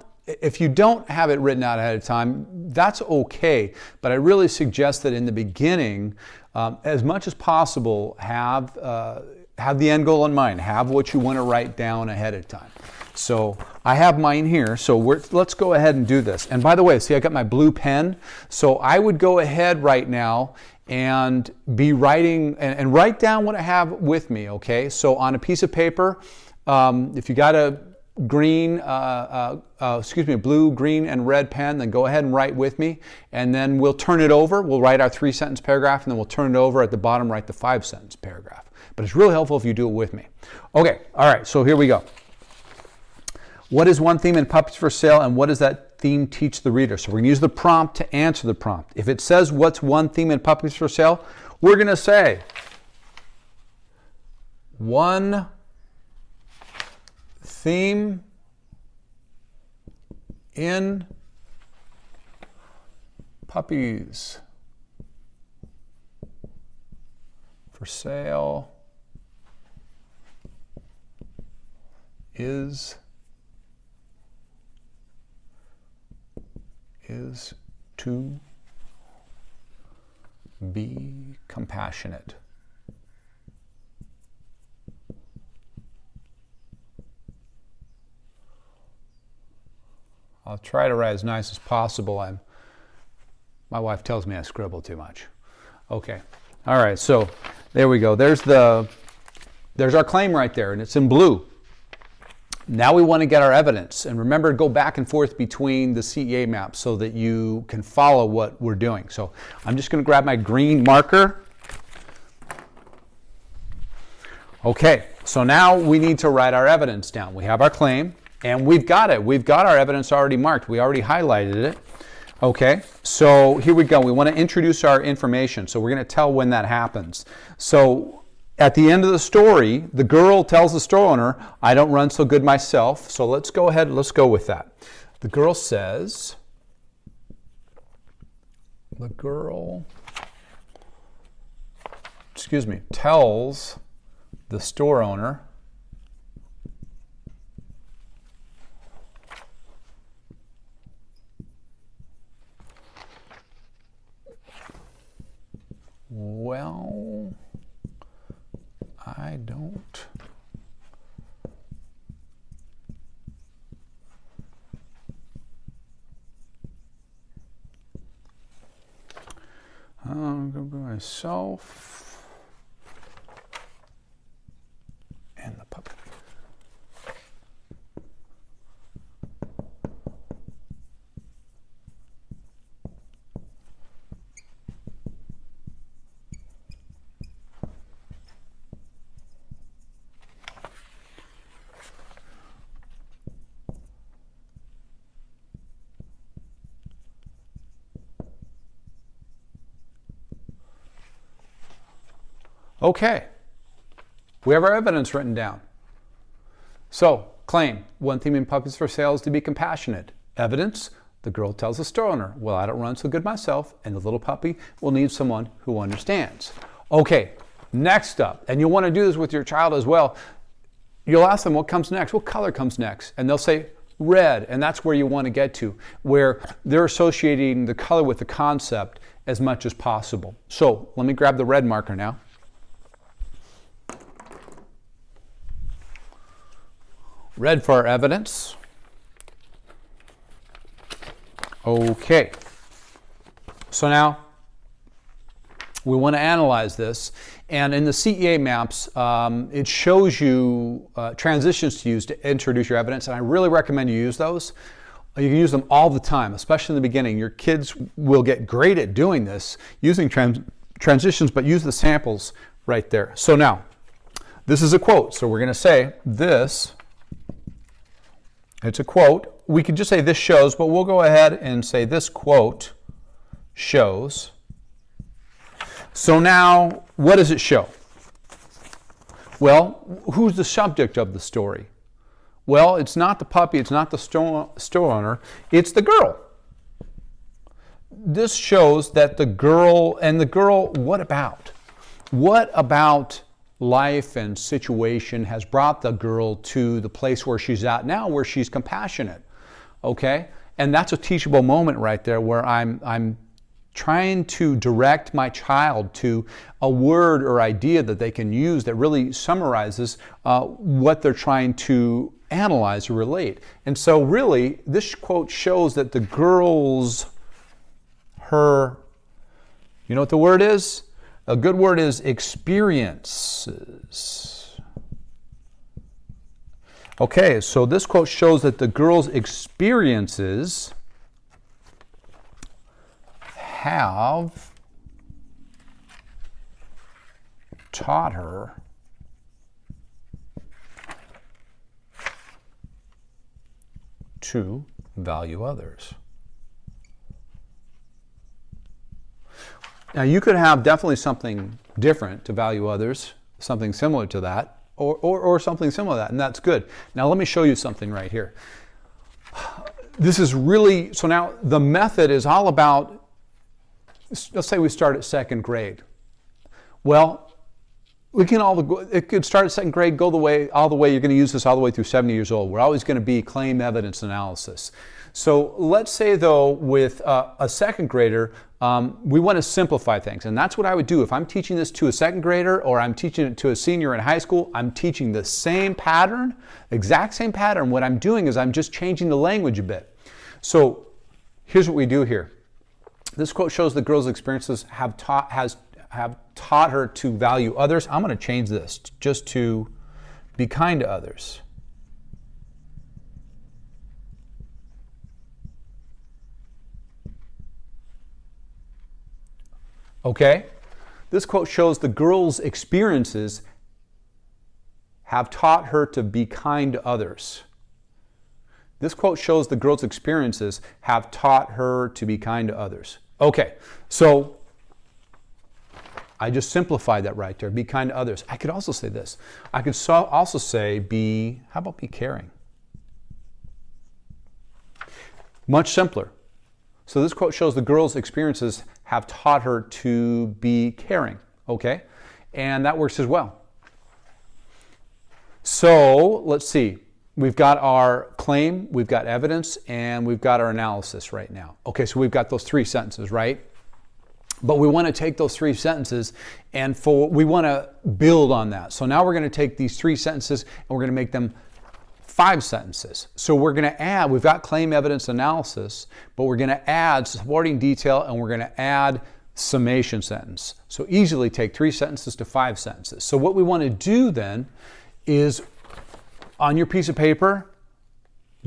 have it written out ahead of time, that's okay. But I really suggest that in the beginning, as much as possible, have the end goal in mind. Have what you want to write down ahead of time. So I have mine here, so let's go ahead and do this. And by the way, see, I got my blue pen. So I would go ahead right now and be writing, and write down what I have with me, okay? So on a piece of paper, if you got a blue, green, and red pen, then go ahead and write with me. And then we'll turn it over. We'll write our 3-sentence paragraph, and then we'll turn it over at the bottom, write the 5-sentence paragraph. But it's really helpful if you do it with me. Okay, all right, so here we go. What is one theme in Puppies for Sale, and what does that theme teach the reader? So we're going to use the prompt to answer the prompt. If it says what's one theme in Puppies for Sale, we're going to say one theme in Puppies for Sale is to be compassionate. I'll try to write as nice as possible. My wife tells me I scribble too much. Okay. All right, so there we go. There's our claim right there, and it's in blue. Now we want to get our evidence. And remember to go back and forth between the CEA maps so that you can follow what we're doing. So I'm just going to grab my green marker. Okay, so now we need to write our evidence down. We have our claim, and we've got it. We've got our evidence already marked. We already highlighted it. Okay, so here we go. We want to introduce our information. So we're going to tell when that happens. So at the end of the story, the girl tells the store owner, I don't run so good myself. So let's go ahead, let's go with that. The girl says, the girl, tells the store owner well, I don't I'm going to go myself and the puppy. Okay, we have our evidence written down. So, claim, one theme in Puppies for Sale is to be compassionate. Evidence, the girl tells the store owner, well, I don't run so good myself, and the little puppy will need someone who understands. Okay, next up, and you'll want to do this with your child as well, you'll ask them what comes next, what color comes next, and they'll say red, and that's where you want to get to, where they're associating the color with the concept as much as possible. So, let me grab the red marker now. Red for our evidence. Okay. So now we want to analyze this. And in the CEA maps, it shows you transitions to use to introduce your evidence. And I really recommend you use those. You can use them all the time, especially in the beginning. Your kids will get great at doing this, using transitions, but use the samples right there. So now, this is a quote. So we're going to say this. It's a quote. We could just say this shows, but we'll go ahead and say this quote shows. So now, what does it show? Well, who's the subject of the story? Well, it's not the puppy, it's not the store owner, it's the girl. This shows that the girl, what about? What about life and situation has brought the girl to the place where she's at now, where she's compassionate, okay? And that's a teachable moment right there, where I'm trying to direct my child to a word or idea that they can use that really summarizes what they're trying to analyze or relate. And so really, this quote shows that the girl's, you know what the word is? A good word is experiences. Okay, so this quote shows that the girl's experiences have taught her to value others. Now, you could have definitely something different to value others, something similar to that, or something similar to that, and that's good. Now, let me show you something right here. This is really, so now the method is all about, let's say we start at second grade. Well, it could start at second grade, go all the way, you're going to use this all the way through 70 years old. We're always going to be claim evidence analysis. So let's say though, with a second grader, we want to simplify things. And that's what I would do. If I'm teaching this to a second grader or I'm teaching it to a senior in high school, I'm teaching the same pattern, exact same pattern. What I'm doing is I'm just changing the language a bit. So here's what we do here. This quote shows the girl's experiences have taught her to value others. I'm going to change this just to be kind to others. Okay? This quote shows the girl's experiences have taught her to be kind to others. This quote shows the girl's experiences have taught her to be kind to others. Okay, so I just simplified that right there. Be kind to others. I could also say this. I could also say how about be caring? Much simpler. So this quote shows the girl's experiences have taught her to be caring, okay? And that works as well. So let's see. We've got our claim, we've got evidence, and we've got our analysis right now. Okay, so we've got those 3 sentences, right? But we want to take those 3 sentences and we want to build on that. So now we're going to take these 3 sentences and we're going to make them 5 sentences. So we're going to add, we've got claim, evidence, analysis, but we're going to add supporting detail and we're going to add summation sentence. So easily take 3 sentences to 5 sentences. So what we want to do then is on your piece of paper,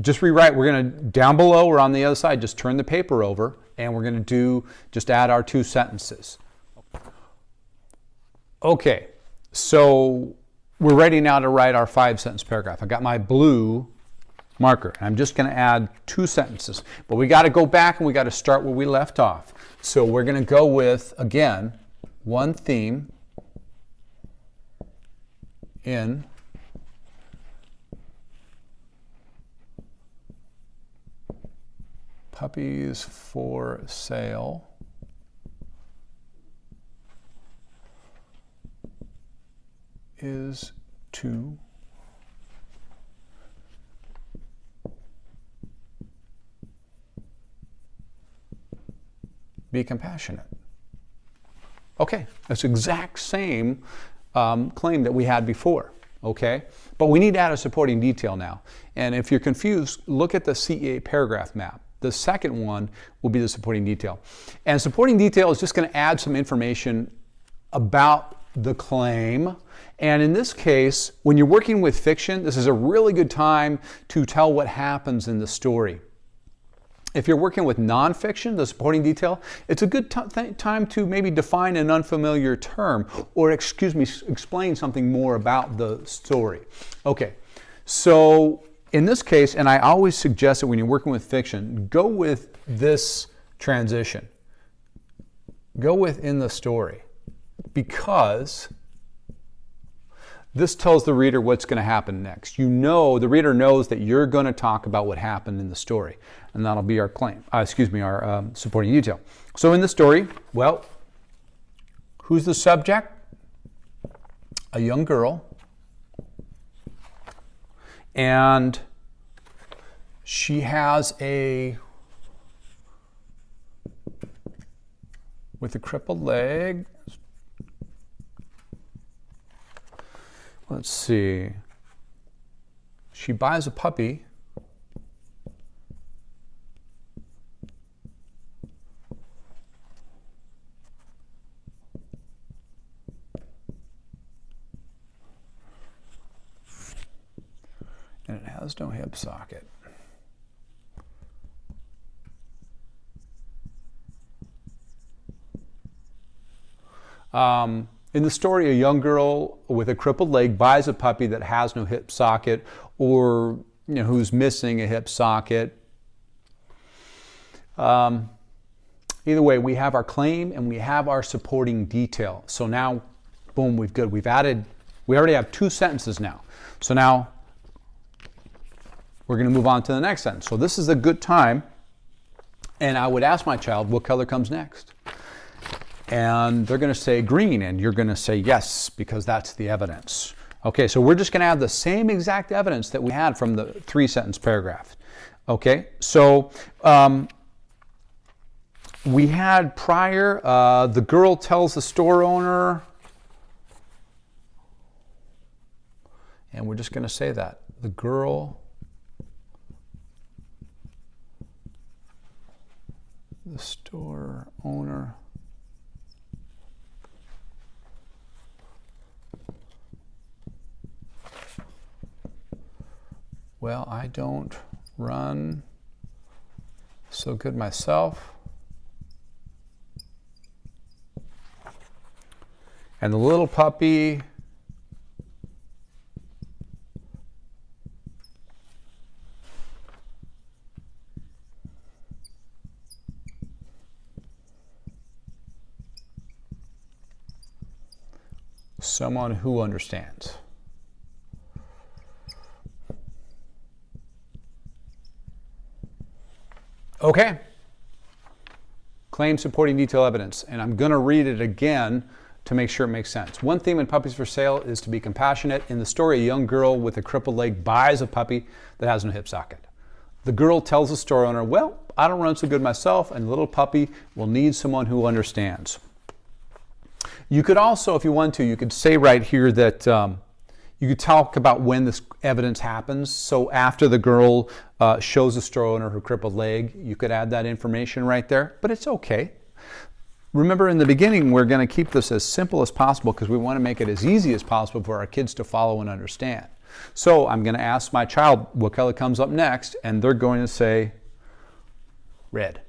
just rewrite. We're going to, down below or on the other side, just turn the paper over and we're going to just add our 2 sentences. Okay, so we're ready now to write our 5-sentence paragraph. I got my blue marker. I'm just going to add 2 sentences. But we got to go back and we got to start where we left off. So we're going to go with, again, one theme in puppies for sale is to be compassionate. Okay, that's the exact same claim that we had before, okay? But we need to add a supporting detail now. And if you're confused, look at the CEA paragraph map. The second one will be the supporting detail. And supporting detail is just going to add some information about the claim. And in this case, when you're working with fiction, this is a really good time to tell what happens in the story. If you're working with nonfiction, the supporting detail, it's a good time to maybe define an unfamiliar term or, explain something more about the story. Okay, so in this case, and I always suggest that when you're working with fiction, go with this transition. Go within the story, because this tells the reader what's going to happen next. You know, the reader knows that you're going to talk about what happened in the story, and that'll be our claim. Our supporting detail. So in the story, well, who's the subject? A young girl, and she has with a crippled leg. Let's see. She buys a puppy. And it has no hip socket. In the story, a young girl with a crippled leg buys a puppy that has no hip socket, or who's missing a hip socket. Either way, we have our claim and we have our supporting detail. So now, boom, we already have 2 sentences now. So now we're going to move on to the next sentence. So this is a good time, and I would ask my child, what color comes next? And they're going to say green, and you're going to say yes, because that's the evidence. Okay, so we're just going to have the same exact evidence that we had from the 3-sentence paragraph. Okay, so we had prior, the girl tells the store owner, and we're just going to say that. The girl, the store owner, well, I don't run so good myself. And the little puppy someone who understands. Okay, Claim supporting detail evidence. And I'm going to read it again to make sure it makes sense. One theme in Puppies for Sale is to be compassionate. In the story, a young girl with a crippled leg buys a puppy that has no hip socket. The girl tells the store owner, well, I don't run so good myself, and the little puppy will need someone who understands. You could also, if you want to, you could say right here that you could talk about when this evidence happens. So after the girl shows the store owner her crippled leg, you could add that information right there, but it's okay. Remember, in the beginning, we're going to keep this as simple as possible because we want to make it as easy as possible for our kids to follow and understand. So I'm going to ask my child what color comes up next, and they're going to say red.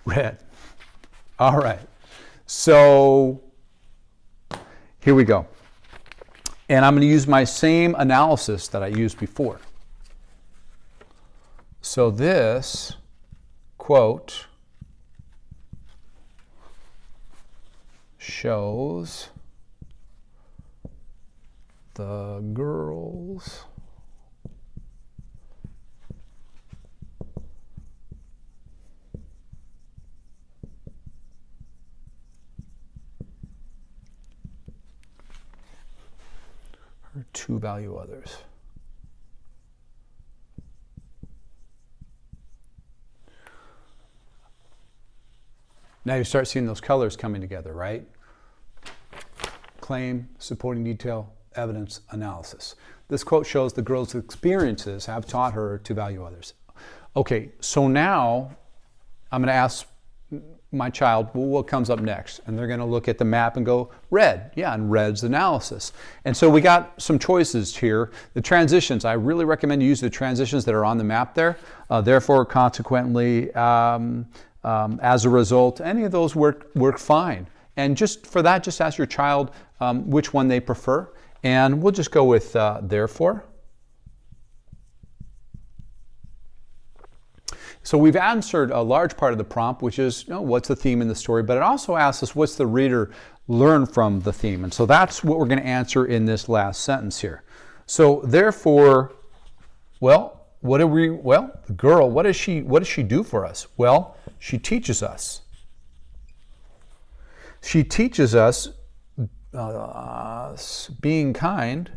Red. All right. So here we go. And I'm going to use my same analysis that I used before. So this quote shows the girls her to value others. Now you start seeing those colors coming together, right? Claim, supporting detail, evidence, analysis. This quote shows the girl's experiences have taught her to value others. Okay, so now I'm going to ask my child, well, what comes up next? And they're going to look at the map and go, red. Yeah, and red's analysis. And so we got some choices here. The transitions, I really recommend you use the transitions that are on the map there. Therefore, consequently, as a result, any of those work fine. And just for that, just ask your child which one they prefer. And we'll just go with therefore. So we've answered a large part of the prompt, which is, what's the theme in the story? But it also asks us, what's the reader learn from the theme? And so that's what we're going to answer in this last sentence here. So therefore, well, the girl, what does she do for us? Well, she teaches us. She teaches us being kind,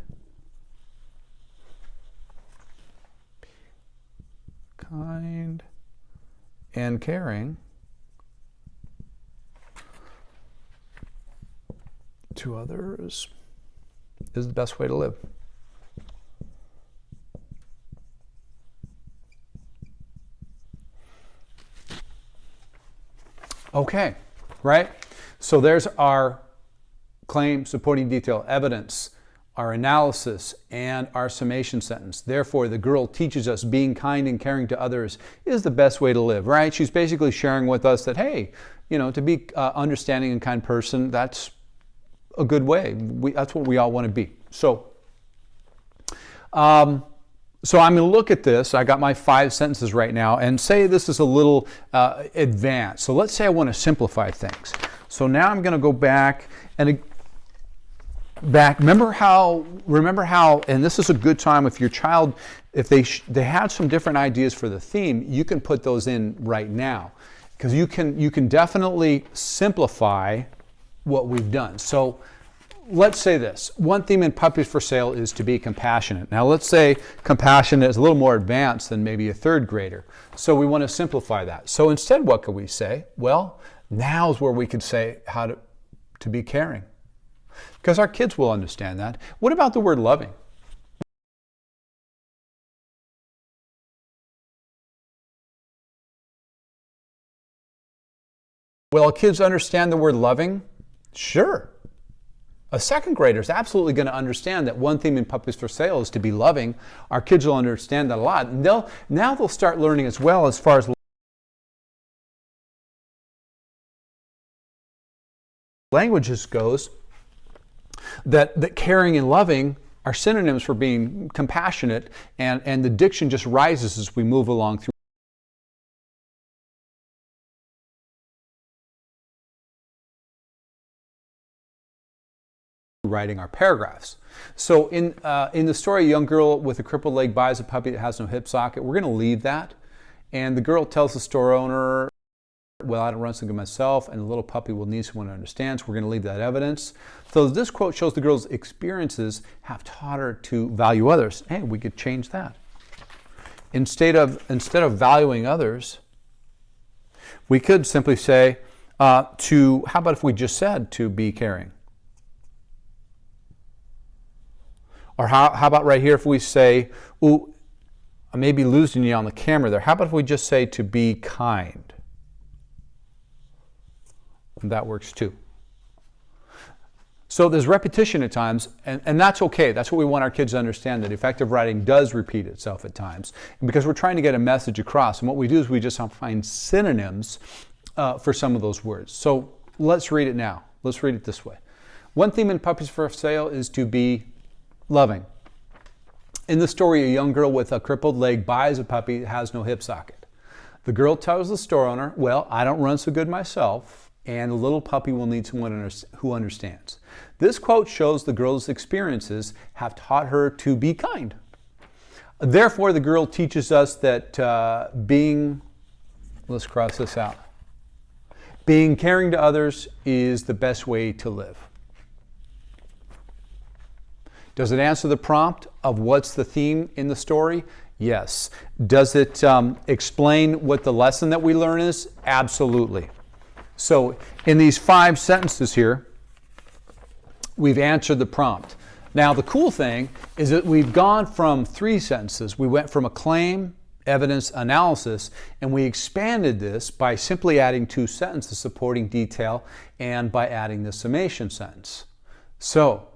and caring to others is the best way to live. Okay, right? So there's our claim, supporting detail, evidence, our analysis, and our summation sentence. Therefore, the girl teaches us being kind and caring to others is the best way to live, right? She's basically sharing with us that, hey, to be understanding and kind person, that's a good way. That's what we all want to be. So I'm going to look at this. I got my 5 sentences right now, and say this is a little advanced. So let's say I want to simplify things. So now I'm going to go back and remember how, and this is a good time if your child, if they had some different ideas for the theme, you can put those in right now, because you can definitely simplify what we've done. So let's say this. One theme in Puppies for Sale is to be compassionate. Now let's say compassionate is a little more advanced than maybe a 3rd grader. So we want to simplify that. So instead, what could we say? Well, now's where we could say how to be caring, because our kids will understand that. What about the word loving? Will kids understand the word loving? Sure. A 2nd grader is absolutely going to understand that one theme in Puppies for Sale is to be loving. Our kids will understand that a lot. And they'll start learning as well as far as languages goes, that caring and loving are synonyms for being compassionate, and the diction just rises as we move along through writing our paragraphs. So in the story, a young girl with a crippled leg buys a puppy that has no hip socket. We're going to leave that. and the girl tells the store owner, well, I don't run so good myself, and the little puppy will need someone who understands. We're going to leave that evidence. So this quote shows the girl's experiences have taught her to value others. Hey, we could change that. Instead of valuing others, we could simply say, how about if we just said to be caring? Or how about right here if we say, ooh, I may be losing you on the camera there. How about if we just say to be kind? And that works too. So there's repetition at times, and that's okay. That's what we want our kids to understand, that effective writing does repeat itself at times. And because we're trying to get a message across, and what we do is we just find synonyms for some of those words. So let's read it now. Let's read it this way. One theme in Puppies for Sale is to be loving. In the story, a young girl with a crippled leg buys a puppy that has no hip socket. The girl tells the store owner, well, I don't run so good myself, and the little puppy will need someone who understands. This quote shows the girl's experiences have taught her to be kind. Therefore, the girl teaches us that let's cross this out, being caring to others is the best way to live. Does it answer the prompt of what's the theme in the story? Yes. Does it explain what the lesson that we learn is? Absolutely. So in these 5 sentences here, we've answered the prompt. Now the cool thing is that we've gone from 3 sentences. We went from a claim, evidence, analysis, and we expanded this by simply adding 2 sentences supporting detail and by adding the summation sentence. So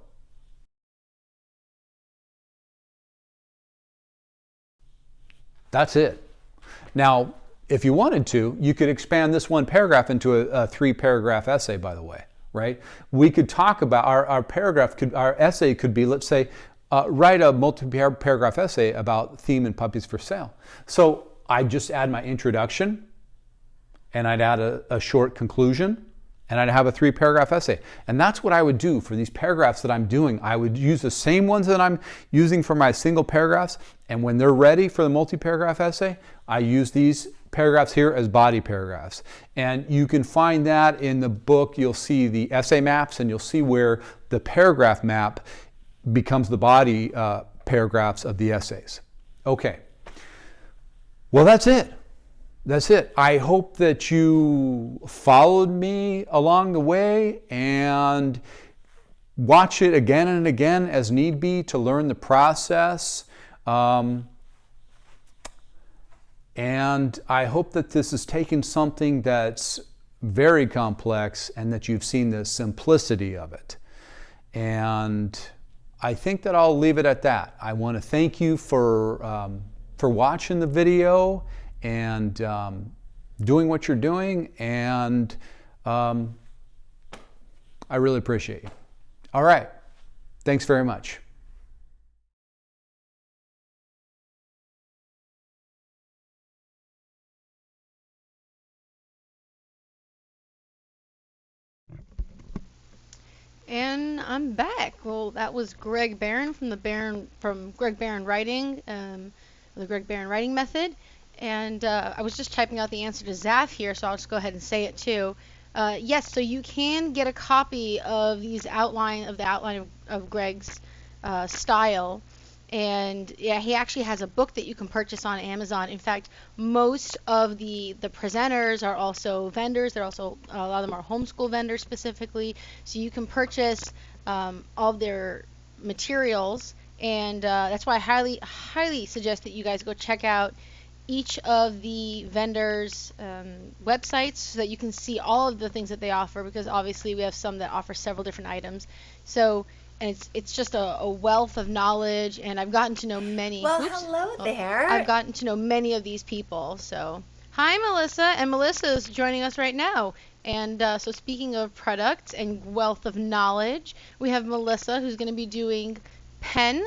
that's it. Now, if you wanted to, you could expand this 1 paragraph into a 3-paragraph essay, by the way, right? We could talk about our essay could be, let's say, write a multi-paragraph essay about theme in Puppies for Sale. So I'd just add my introduction, and I'd add a short conclusion, and I'd have a 3-paragraph essay. And that's what I would do for these paragraphs that I'm doing. I would use the same ones that I'm using for my single paragraphs, and when they're ready for the multi-paragraph essay, I use these paragraphs here as body paragraphs. And you can find that in the book. You'll see the essay maps, and you'll see where the paragraph map becomes the body paragraphs of the essays. Okay. Well, that's it. That's it. I hope that you followed me along the way and watch it again and again as need be to learn the process. And I hope that this has taken something that's very complex and that you've seen the simplicity of it. And I think that I'll leave it at that. I want to thank you for watching the video and doing what you're doing, and I really appreciate you. All right. Thanks very much. And I'm back. Well, that was Greg Barron from Greg Barron Writing, the Greg Barron Writing Method. And I was just typing out the answer to Zaf here, so I'll just go ahead and say it too. Yes, so you can get a copy of the outline of Greg's style. And yeah, he actually has a book that you can purchase on Amazon. In fact, most of the presenters are also vendors. They're also, a lot of them are homeschool vendors specifically. So you can purchase all of their materials. And that's why I highly suggest that you guys go check out each of the vendors' websites so that you can see all of the things that they offer, because obviously we have some that offer several different items. So, and it's just a wealth of knowledge, and I've gotten to know many. Well, hello there. I've gotten to know many of these people. So, hi Melissa, and Melissa is joining us right now. And so speaking of products and wealth of knowledge, we have Melissa who's going to be doing pen.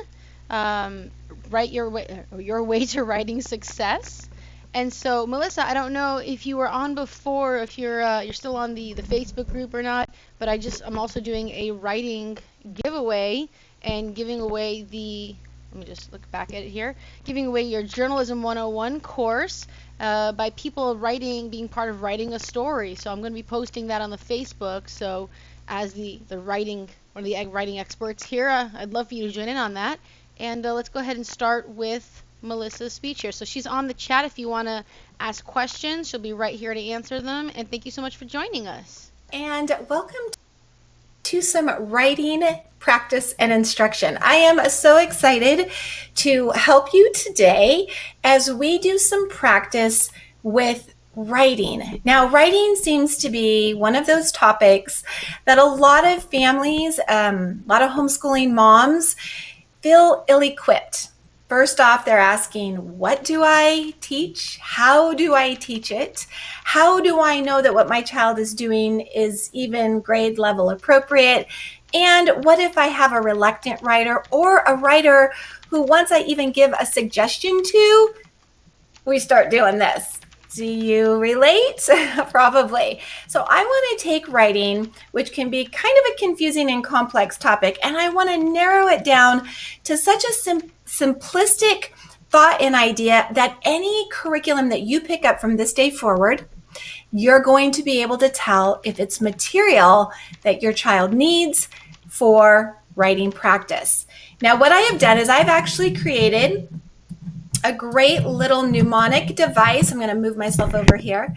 Write your way to writing success. And so Melissa, I don't know if you were on before, if you're still on the Facebook group or not, but I'm also doing a writing giveaway and giving away the let me just look back at it here, giving away your Journalism 101 course by people being part of writing a story. So I'm going to be posting that on the Facebook. So as the writing, one of the writing experts here, I'd love for you to join in on that. And let's go ahead and start with Melissa's speech here. So she's on the chat if you want to ask questions. She'll be right here to answer them. And thank you so much for joining us. And welcome to some writing practice and instruction. I am so excited to help you today as we do some practice with writing. Now, writing seems to be one of those topics that a lot of families, a lot of homeschooling moms feel ill-equipped. First off, they're asking, what do I teach? How do I teach it? How do I know that what my child is doing is even grade level appropriate? And what if I have a reluctant writer or a writer who, once I even give a suggestion to, we start doing this? Do you relate? Probably. So I want to take writing, which can be kind of a confusing and complex topic, and I want to narrow it down to such a simplistic thought and idea that any curriculum that you pick up from this day forward, you're going to be able to tell if it's material that your child needs for writing practice. Now, what I have done is I've actually created a great little mnemonic device. I'm going to move myself over here.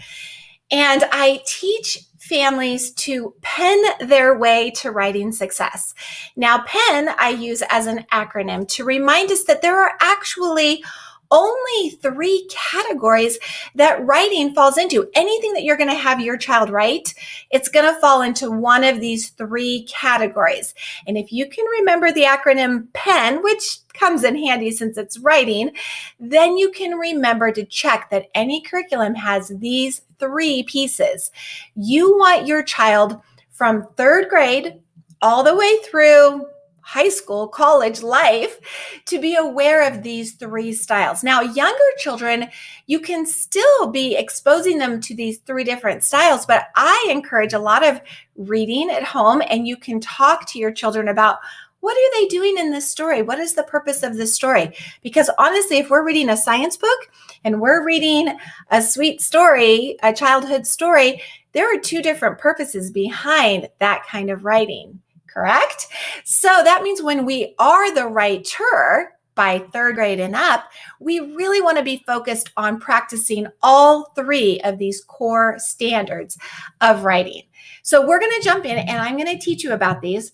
And I teach families to pen their way to writing success. Now, PEN I use as an acronym to remind us that there are actually only 3 categories that writing falls into. Anything that you're going to have your child write, it's going to fall into one of these 3 categories. And if you can remember the acronym PEN, which comes in handy since it's writing, then you can remember to check that any curriculum has these 3 pieces. You want your child from 3rd grade all the way through high school, college life to be aware of these 3 styles. Now, younger children, you can still be exposing them to these 3 different styles, but I encourage a lot of reading at home, and you can talk to your children about what are they doing in this story? What is the purpose of this story? Because honestly, if we're reading a science book and we're reading a sweet story, a childhood story, there are 2 different purposes behind that kind of writing. Correct? So that means when we are the writer by 3rd grade and up, we really want to be focused on practicing all 3 of these core standards of writing. So we're going to jump in and I'm going to teach you about these.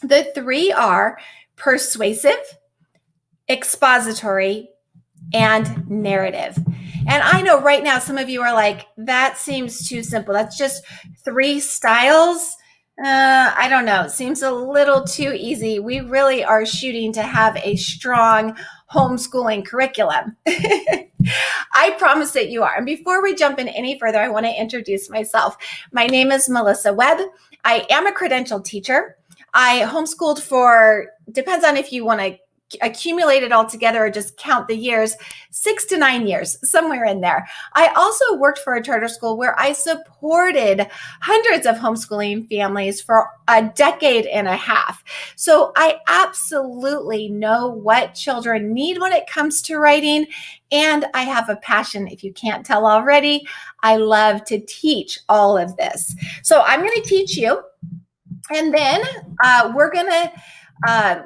The 3 are persuasive, expository, and narrative. And I know right now some of you are like, that seems too simple. That's just 3 styles. I don't know. It seems a little too easy. We really are shooting to have a strong homeschooling curriculum. I promise that you are. And before we jump in any further, I want to introduce myself. My name is Melissa Webb. I am a credentialed teacher. I homeschooled for, depends on if you want to accumulate it all together or just count the years, 6 to 9 years, somewhere in there. I also worked for a charter school where I supported hundreds of homeschooling families for a decade and a half. So I absolutely know what children need when it comes to writing. And I have a passion, if you can't tell already, I love to teach all of this. So I'm going to teach you, and then we're going to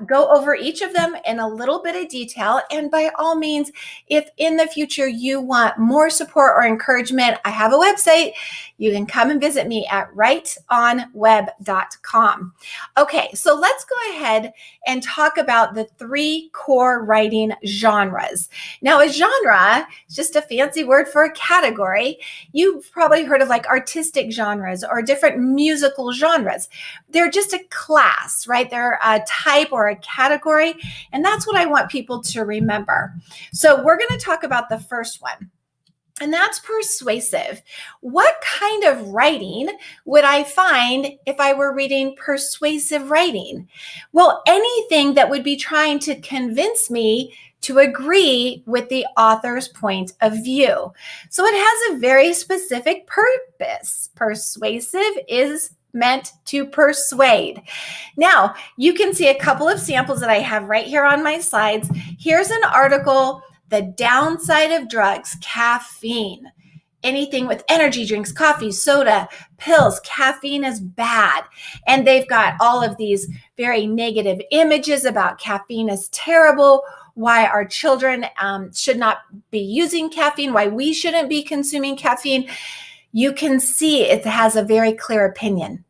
go over each of them in a little bit of detail. And by all means, if in the future you want more support or encouragement, I have a website. You can come and visit me at writeonweb.com. Okay, so let's go ahead and talk about the 3 core writing genres. Now, a genre is just a fancy word for a category. You've probably heard of like artistic genres or different musical genres. They're just a class, right? They're a type or a category, and that's what I want people to remember. So we're going to talk about the first one, and that's persuasive. What kind of writing would I find if I were reading persuasive writing? Well, anything that would be trying to convince me to agree with the author's point of view. So it has a very specific purpose. Persuasive is meant to persuade. Now, you can see a couple of samples that I have right here on my slides. Here's an article, The Downside of Drugs, Caffeine. Anything with energy drinks, coffee, soda, pills, caffeine is bad. And they've got all of these very negative images about caffeine is terrible, why our children should not be using caffeine, why we shouldn't be consuming caffeine. You can see it has a very clear opinion.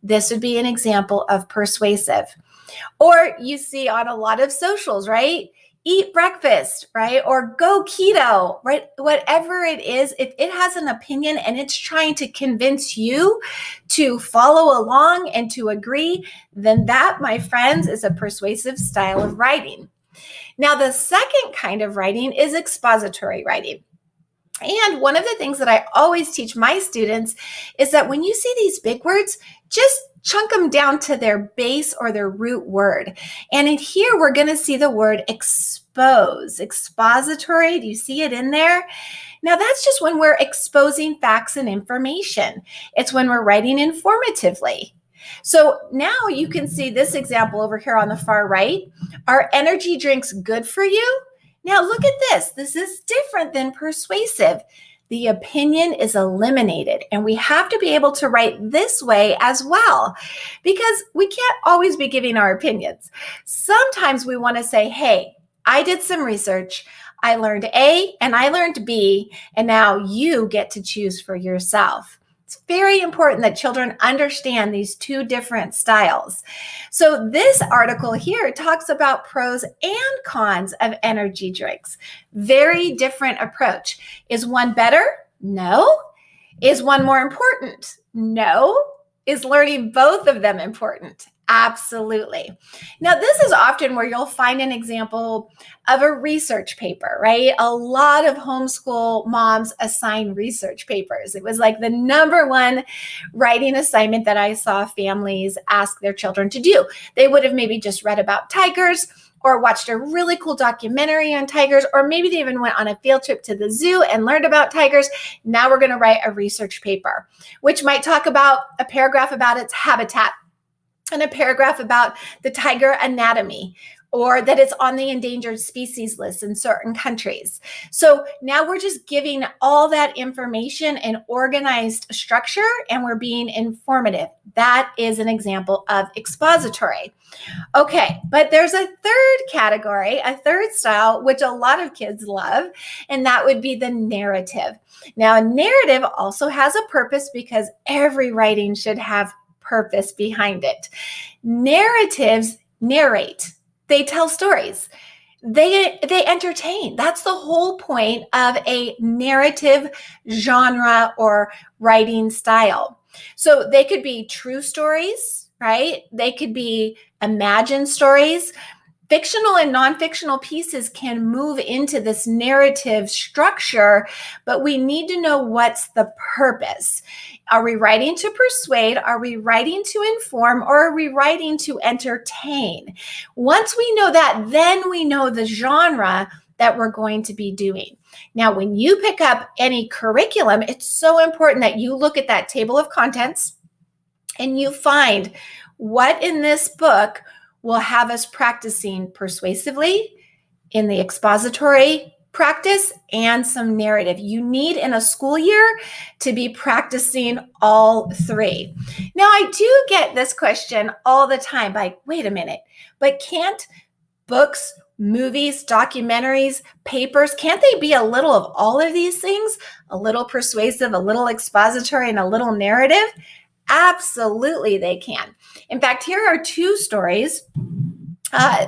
This would be an example of persuasive. Or you see on a lot of socials, right? Eat breakfast, right? Or go keto, right? Whatever it is, if it has an opinion and it's trying to convince you to follow along and to agree, then that, my friends, is a persuasive style of writing. Now, the second kind of writing is expository writing. And one of the things that I always teach my students is that when you see these big words, just chunk them down to their base or their root word. And in here, we're going to see the word expose, expository. Do you see it in there? Now, that's just when we're exposing facts and information. It's when we're writing informatively. So now you can see this example over here on the far right. Are energy drinks good for you? Now look at this. This is different than persuasive. The opinion is eliminated, and we have to be able to write this way as well, because we can't always be giving our opinions. Sometimes we want to say, hey, I did some research. I learned A and I learned B, and now you get to choose for yourself. It's very important that children understand these two different styles. So this article here talks about pros and cons of energy drinks. Very different approach. Is one better? No. Is one more important? No. Is learning both of them important? Absolutely. Now, this is often where you'll find an example of a research paper, right? A lot of homeschool moms assign research papers. It was like the number one writing assignment that I saw families ask their children to do. They would have maybe just read about tigers or watched a really cool documentary on tigers, or maybe they even went on a field trip to the zoo and learned about tigers. Now we're going to write a research paper, which might talk about a paragraph about its habitat, and a paragraph about the tiger anatomy, or that it's on the endangered species list in certain countries. So now we're just giving all that information in organized structure, and we're being informative. That is an example of expository. Okay, but there's a third category, a third style, which a lot of kids love, and that would be the narrative. Now, a narrative also has a purpose, because every writing should have purpose behind it. Narratives narrate. They tell stories. They entertain. That's the whole point of a narrative genre or writing style. So they could be true stories, right? They could be imagined stories. Fictional and non-fictional pieces can move into this narrative structure, but we need to know what's the purpose. Are we writing to persuade? Are we writing to inform? Or are we writing to entertain? Once we know that, then we know the genre that we're going to be doing. Now, when you pick up any curriculum, it's so important that you look at that table of contents and you find what in this book will have us practicing persuasively, in the expository practice, and some narrative. You need in a school year to be practicing all three. Now, I do get this question all the time, like, wait a minute, but can't books, movies, documentaries, papers, can't they be a little of all of these things? A little persuasive, a little expository, and a little narrative? Absolutely, they can. In fact, here are two stories.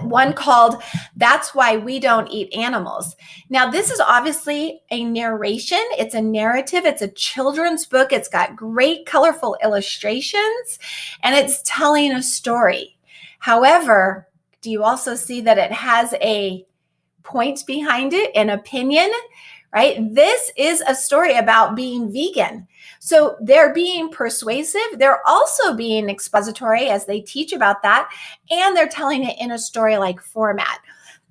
One called That's Why We Don't Eat Animals. Now, this is obviously a narration. It's a narrative. It's a children's book. It's got great colorful illustrations, and it's telling a story. However, do you also see that it has a point behind it, an opinion, right? This is a story about being vegan. So they're being persuasive. They're also being expository as they teach about that, and they're telling it in a story-like format.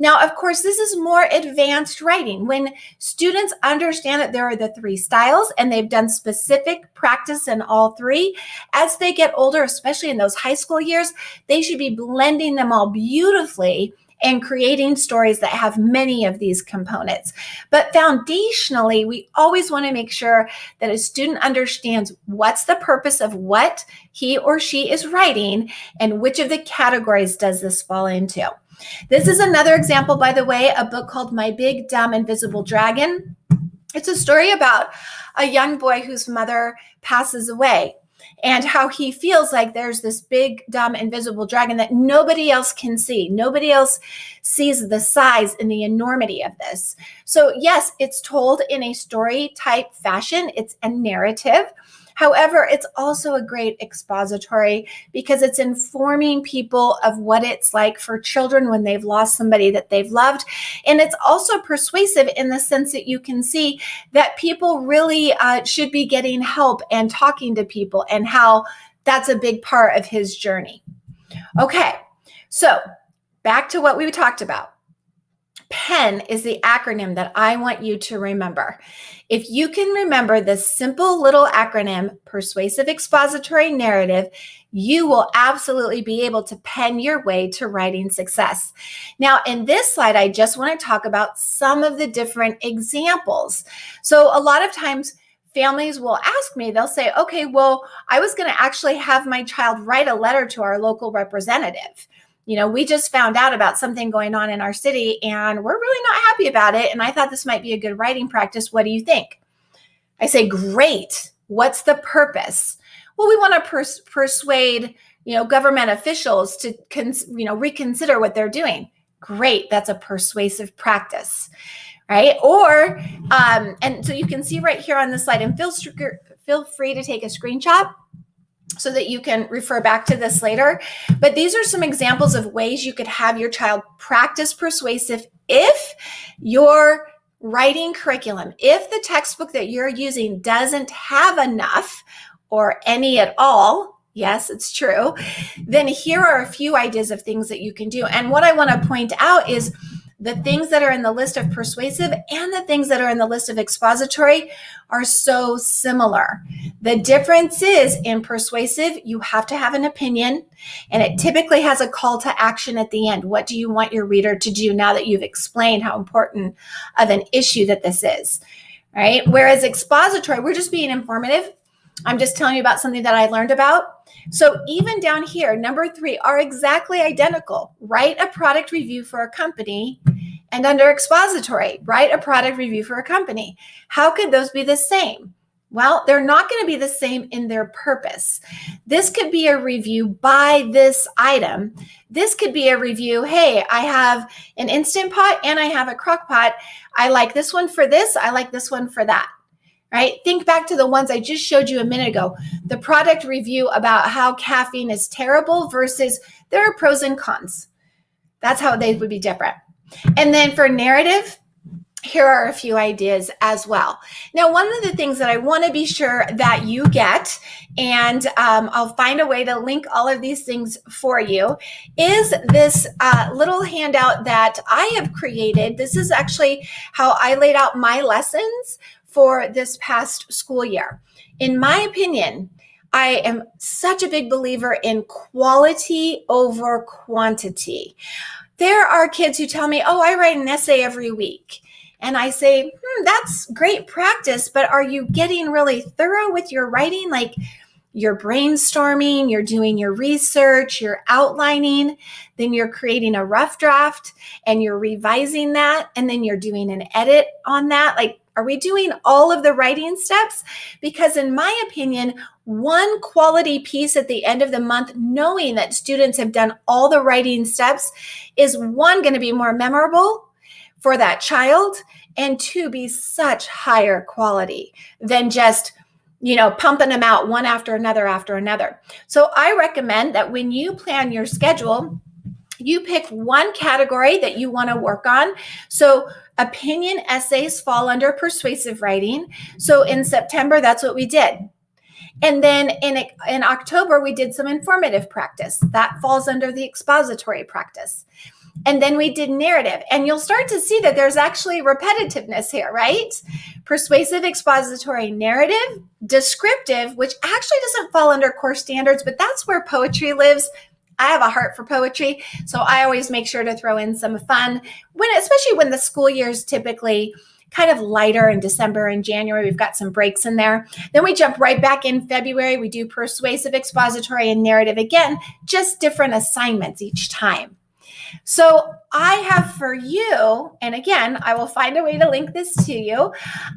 Now, of course, this is more advanced writing. When students understand that there are the 3 styles and they've done specific practice in all 3, as they get older, especially in those high school years, they should be blending them all beautifully and creating stories that have many of these components. But foundationally, we always want to make sure that a student understands what's the purpose of what he or she is writing and which of the categories does this fall into. This is another example, by the way, a book called My Big Dumb Invisible Dragon. It's a story about a young boy whose mother passes away, and how he feels like there's this big, dumb, invisible dragon that nobody else can see. Nobody else sees the size and the enormity of this. So yes, it's told in a story type fashion. It's a narrative. However, it's also a great expository because it's informing people of what it's like for children when they've lost somebody that they've loved. And it's also persuasive in the sense that you can see that people really should be getting help and talking to people, and how that's a big part of his journey. Okay, so back to what we talked about. PEN is the acronym that I want you to remember. If you can remember this simple little acronym, persuasive expository narrative, you will absolutely be able to pen your way to writing success. Now, in this slide, I just want to talk about some of the different examples. So a lot of times, families will ask me, they'll say, okay, well, I was going to actually have my child write a letter to our local representative. You know, we just found out about something going on in our city and we're really not happy about it. And I thought this might be a good writing practice. What do you think? I say, great. What's the purpose? Well, we want to persuade, government officials to, reconsider what they're doing. Great. That's a persuasive practice, right? Or, and so you can see right here on this slide, and feel free to take a screenshot so that you can refer back to this later. But these are some examples of ways you could have your child practice persuasive if your writing curriculum, if the textbook that you're using doesn't have enough or any at all. Yes, it's true. Then here are a few ideas of things that you can do. And what I want to point out is the things that are in the list of persuasive and the things that are in the list of expository are so similar. The difference is in persuasive, you have to have an opinion, and it typically has a call to action at the end. What do you want your reader to do now that you've explained how important of an issue that this is, right? Whereas expository, we're just being informative. I'm just telling you about something that I learned about. So even down here, number 3 are exactly identical. Write a product review for a company, and under expository, write a product review for a company. How could those be the same? Well, they're not going to be the same in their purpose. This could be a review by this item. This could be a review, hey, I have an Instant Pot and I have a crock pot. I like this one for this. I like this one for that. Right? Think back to the ones I just showed you a minute ago. The product review about how caffeine is terrible versus there are pros and cons. That's how they would be different. And then for narrative, here are a few ideas as well. Now, one of the things that I want to be sure that you get, and I'll find a way to link all of these things for you, is this little handout that I have created. This is actually how I laid out my lessons for this past school year. In my opinion, I am such a big believer in quality over quantity. There are kids who tell me, oh, I write an essay every week. And I say, that's great practice, but are you getting really thorough with your writing? Like you're brainstorming, you're doing your research, you're outlining, then you're creating a rough draft and you're revising that, and then you're doing an edit on that. Like, are we doing all of the writing steps? Because in my opinion, one quality piece at the end of the month, knowing that students have done all the writing steps, is one, going to be more memorable for that child, and 2, be such higher quality than just, pumping them out one after another. So I recommend that when you plan your schedule, you pick one category that you want to work on. So opinion essays fall under persuasive writing. So in September, that's what we did. And then in October, we did some informative practice. That falls under the expository practice. And then we did narrative. And you'll start to see that there's actually repetitiveness here, right? Persuasive, expository, narrative, descriptive, which actually doesn't fall under core standards, but that's where poetry lives. I have a heart for poetry, so I always make sure to throw in some fun, especially when the school year is typically kind of lighter in December and January. We've got some breaks in there. Then we jump right back in February. We do persuasive, expository, and narrative again, just different assignments each time. So I have for you, and again, I will find a way to link this to you.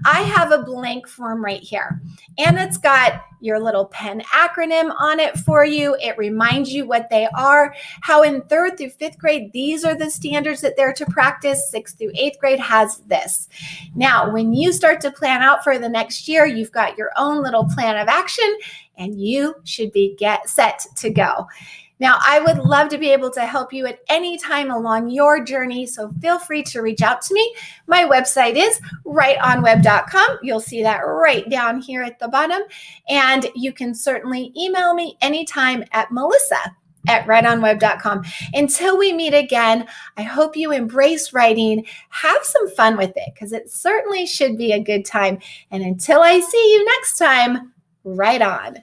I have a blank form right here, and it's got your little pen acronym on it for you. It reminds you what they are, how in 3rd through 5th grade, these are the standards that they're to practice. 6th through 8th grade has this. Now, when you start to plan out for the next year, you've got your own little plan of action, and you should be set to go. Now, I would love to be able to help you at any time along your journey, so feel free to reach out to me. My website is rightonweb.com. You'll see that right down here at the bottom. And you can certainly email me anytime at melissa@rightonweb.com. Until we meet again, I hope you embrace writing. Have some fun with it, because it certainly should be a good time. And until I see you next time, write on.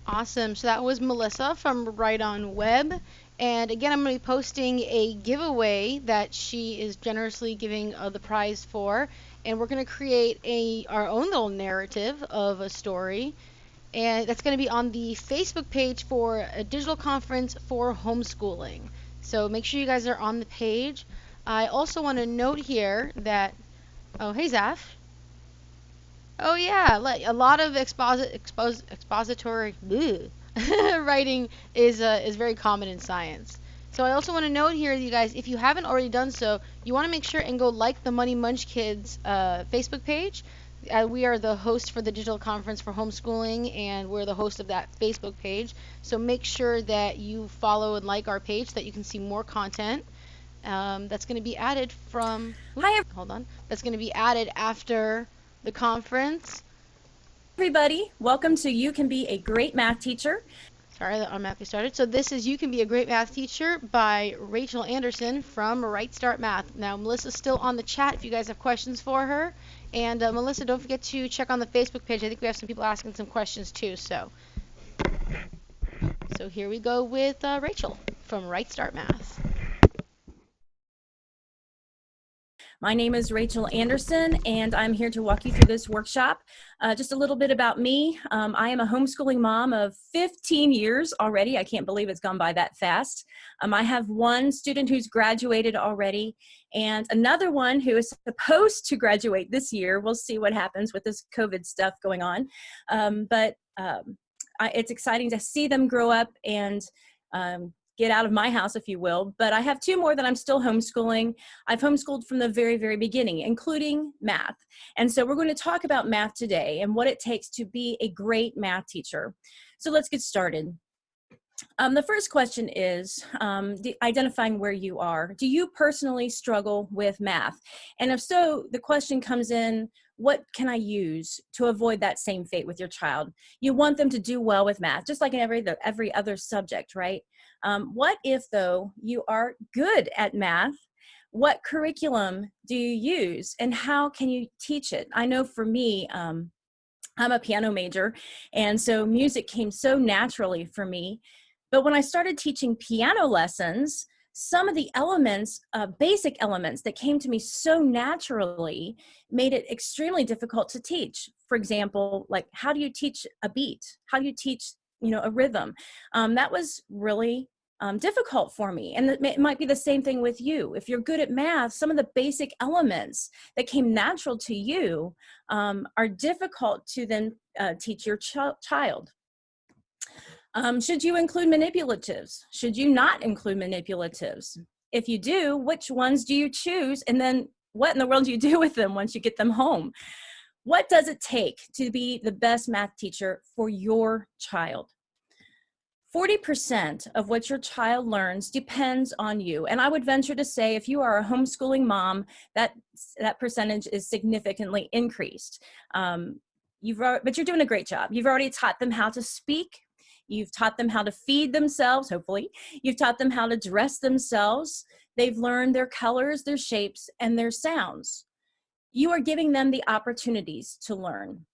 Awesome. So that was Melissa from Right On Web. And again, I'm going to be posting a giveaway that she is generously giving the prize for. And we're going to create our own little narrative of a story. And that's going to be on the Facebook page for a digital conference for homeschooling. So make sure you guys are on the page. I also want to note here that, oh, hey, Zaf. Oh yeah, like a lot of expository writing is very common in science. So I also want to note here, you guys, if you haven't already done so, you want to make sure and go like the Money Munch Kids Facebook page. We are the host for the digital conference for homeschooling, and we're the host of that Facebook page. So make sure that you follow and like our page so that you can see more content. That's going to be added from. Hold on. That's going to be added after the conference. Everybody, welcome to You Can Be a Great Math Teacher. Sorry, the automatically started. So this is You Can Be a Great Math Teacher by Rachel Anderson from Right Start Math. Now, Melissa's still on the chat if you guys have questions for her. And Melissa, don't forget to check on the Facebook page. I think we have some people asking some questions too. So here we go with Rachel from Right Start Math. My name is Rachel Anderson, and I'm here to walk you through this workshop. Just a little bit about me. I am a homeschooling mom of 15 years already. I can't believe it's gone by that fast. I have one student who's graduated already, and another one who is supposed to graduate this year. We'll see what happens with this COVID stuff going on. It's exciting to see them grow up and get out of my house, if you will. But I have two more that I'm still homeschooling. I've homeschooled from the very, very beginning, including math. And so we're going to talk about math today and what it takes to be a great math teacher. So let's get started. The first question is identifying where you are. Do you personally struggle with math? And if so, the question comes in, what can I use to avoid that same fate with your child? You want them to do well with math, just like in every other subject, right? What if, though, you are good at math? What curriculum do you use, and how can you teach it? I know for me, I'm a piano major, and so music came so naturally for me. But when I started teaching piano lessons, some of the elements, basic elements that came to me so naturally made it extremely difficult to teach. For example, like, how do you teach a beat? How do you teach, a rhythm? That was really difficult for me. And it might be the same thing with you. If you're good at math, some of the basic elements that came natural to you are difficult to then teach your child. Should you include manipulatives? Should you not include manipulatives? If you do, which ones do you choose? And then what in the world do you do with them once you get them home? What does it take to be the best math teacher for your child? 40% of what your child learns depends on you. And I would venture to say, if you are a homeschooling mom, that percentage is significantly increased. but you're doing a great job. You've already taught them how to speak. You've taught them how to feed themselves, hopefully. You've taught them how to dress themselves. They've learned their colors, their shapes, and their sounds. You are giving them the opportunities to learn.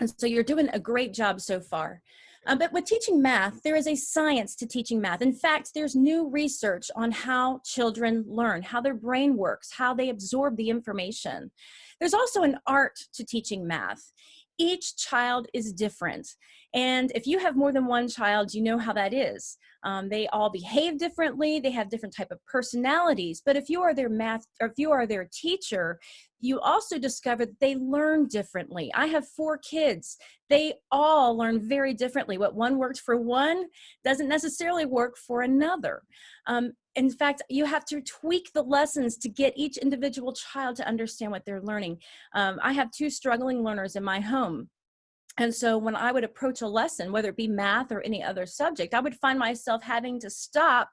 And so you're doing a great job so far. But with teaching math, there is a science to teaching math. In fact, there's new research on how children learn, how their brain works, how they absorb the information. There's also an art to teaching math. Each child is different. And if you have more than one child, you know how that is. They all behave differently. They have different type of personalities. But if you are their teacher, you also discover that they learn differently. I have 4 kids. They all learn very differently. What one worked for one doesn't necessarily work for another. In fact, you have to tweak the lessons to get each individual child to understand what they're learning. I have 2 struggling learners in my home. And so when I would approach a lesson, whether it be math or any other subject, I would find myself having to stop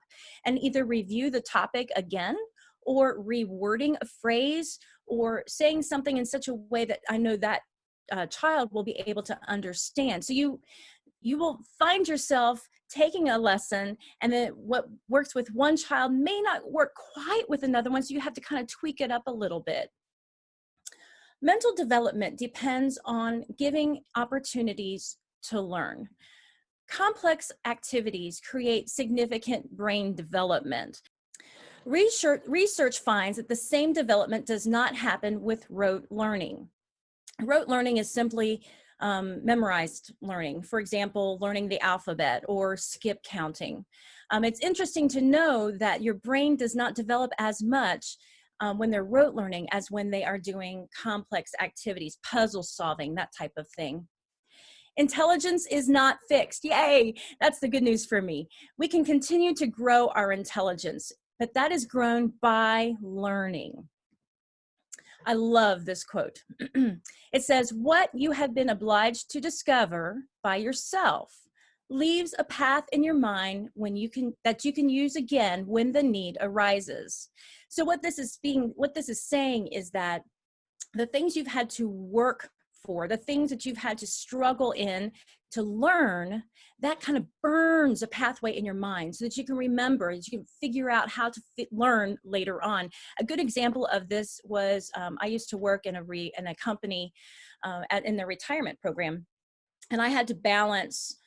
and either review the topic again, or rewording a phrase, or saying something in such a way that I know that child will be able to understand. So you will find yourself taking a lesson, and then what works with one child may not work quite with another one, so you have to kind of tweak it up a little bit. Mental development depends on giving opportunities to learn. Complex activities create significant brain development. Research finds that the same development does not happen with rote learning. Rote learning is simply memorized learning. For example, learning the alphabet or skip counting. It's interesting to know that your brain does not develop as much when they're rote learning as when they are doing complex activities, puzzle solving, that type of thing. Intelligence is not fixed. Yay! That's the good news for me. We can continue to grow our intelligence, but that is grown by learning. I love this quote. It says, "What you have been obliged to discover by yourself leaves a path in your mind that you can use again when the need arises." So what this is saying is that the things you've had to work for, the things that you've had to struggle in to learn, that kind of burns a pathway in your mind so that you can remember, you can figure out how to learn later on. A good example of this was I used to work in a company in the retirement program, and I had to balance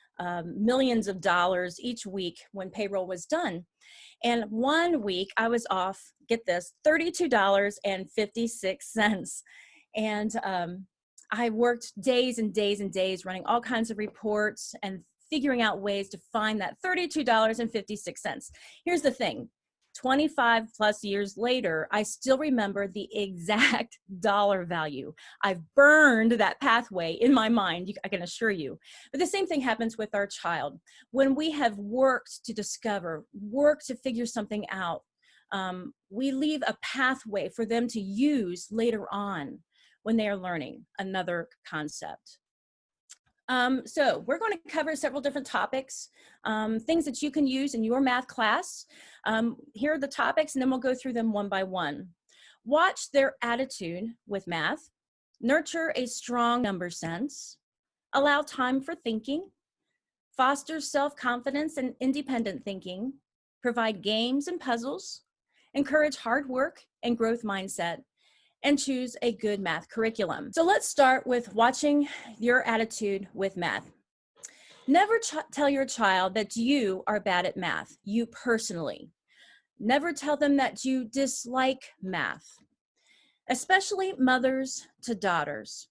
millions of dollars each week when payroll was done. And one week I was off, get this, $32.56. And I worked days and days and days running all kinds of reports and figuring out ways to find that $32.56. Here's the thing. 25 plus years later, I still remember the exact dollar value. I've burned that pathway in my mind, I can assure you. But the same thing happens with our child. When we have worked to discover, worked to figure something out, we leave a pathway for them to use later on when they are learning another concept. So we're going to cover several different topics, things that you can use in your math class. Here are the topics, and then we'll go through them one by one. Watch their attitude with math, nurture a strong number sense, allow time for thinking, foster self-confidence and independent thinking, provide games and puzzles, encourage hard work and growth mindset, and choose a good math curriculum. So let's start with watching your attitude with math. Never tell your child that you are bad at math, you personally. Never tell them that you dislike math, especially mothers to daughters.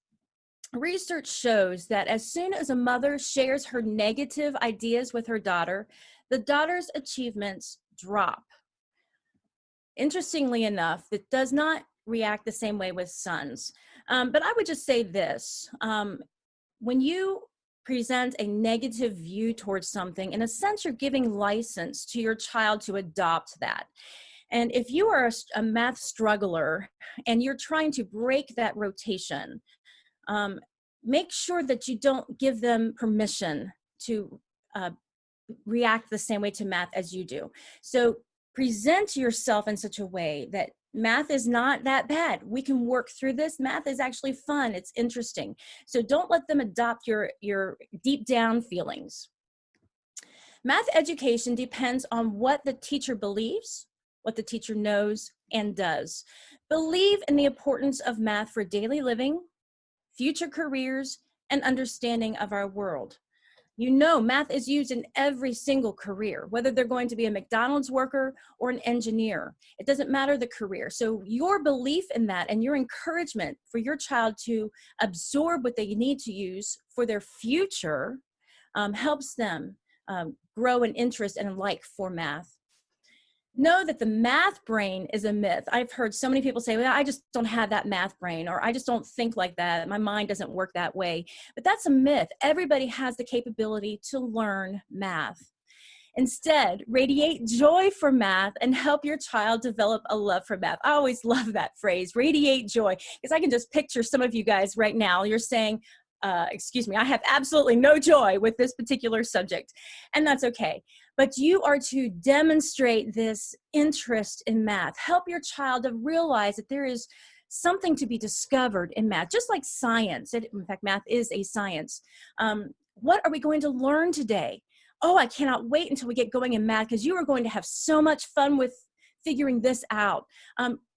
Research shows that as soon as a mother shares her negative ideas with her daughter, the daughter's achievements drop. Interestingly enough, it does not react the same way with sons. But I would just say this, when you present a negative view towards something, in a sense, you're giving license to your child to adopt that. And if you are a math struggler and you're trying to break that rotation, make sure that you don't give them permission to react the same way to math as you do. So present yourself in such a way that math is not that bad. We can work through this. Math is actually fun. It's interesting. So don't let them adopt your deep down feelings. Math education depends on what the teacher believes, what the teacher knows and does. Believe in the importance of math for daily living, future careers, and understanding of our world. You know, math is used in every single career, whether they're going to be a McDonald's worker or an engineer. It doesn't matter the career. So your belief in that and your encouragement for your child to absorb what they need to use for their future helps them grow an interest and a like for math. Know that the math brain is a myth. I've heard so many people say, well, I just don't have that math brain, or I just don't think like that. My mind doesn't work that way. But that's a myth. Everybody has the capability to learn math. Instead, radiate joy for math and help your child develop a love for math. I always love that phrase, radiate joy, because I can just picture some of you guys right now. You're saying, excuse me, I have absolutely no joy with this particular subject, and that's okay. But you are to demonstrate this interest in math. Help your child to realize that there is something to be discovered in math, just like science. In fact, math is a science. What are we going to learn today? Oh, I cannot wait until we get going in math, because you are going to have so much fun with figuring this out.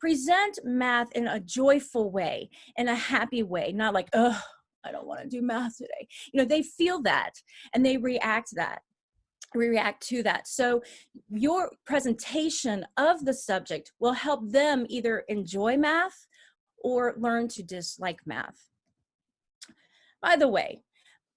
Present math in a joyful way, in a happy way, not like, oh, I don't want to do math today. You know, they feel that and they react to that. So your presentation of the subject will help them either enjoy math or learn to dislike math. By the way,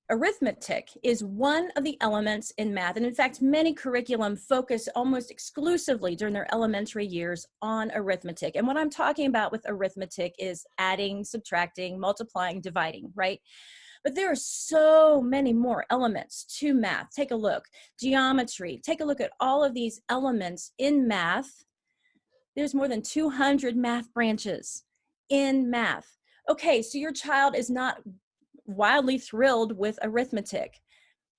arithmetic is one of the elements in math. And in fact, many curriculum focus almost exclusively during their elementary years on arithmetic. And what I'm talking about with arithmetic is adding, subtracting, multiplying, dividing, right? But there are so many more elements to math. Take a look. Geometry. Take a look at all of these elements in math. There's more than 200 math branches in math. Okay, so your child is not wildly thrilled with arithmetic.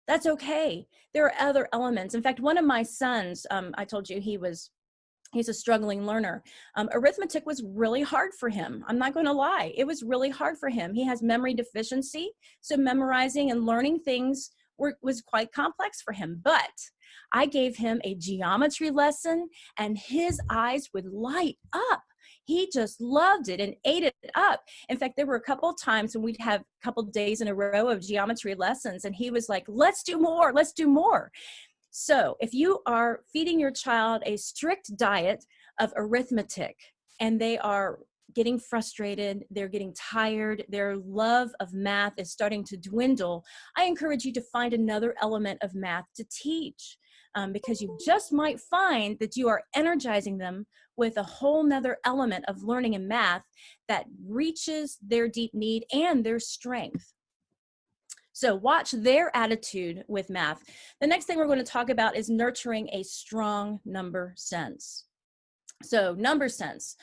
That's okay. There are other elements. In fact, one of my sons, I told you he's a struggling learner. Arithmetic was really hard for him. I'm not going to lie. It was really hard for him. He has memory deficiency, so memorizing and learning things was quite complex for him. But I gave him a geometry lesson, and his eyes would light up. He just loved it and ate it up. In fact, there were a couple of times when we'd have a couple of days in a row of geometry lessons, and he was like, let's do more, let's do more. So if you are feeding your child a strict diet of arithmetic and they are getting frustrated, they're getting tired, their love of math is starting to dwindle, I encourage you to find another element of math to teach, because you just might find that you are energizing them with a whole nother element of learning in math that reaches their deep need and their strength. So watch their attitude with math. The next thing we're going to talk about is nurturing a strong number sense. So number sense,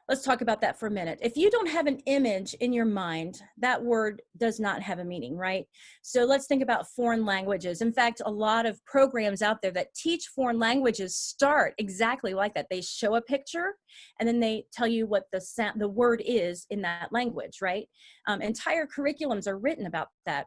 let's talk about that for a minute. If you don't have an image in your mind, that word does not have a meaning, right? So let's think about foreign languages. In fact, a lot of programs out there that teach foreign languages start exactly like that. They show a picture and then they tell you what the word is in that language, right? Entire curriculums are written about that.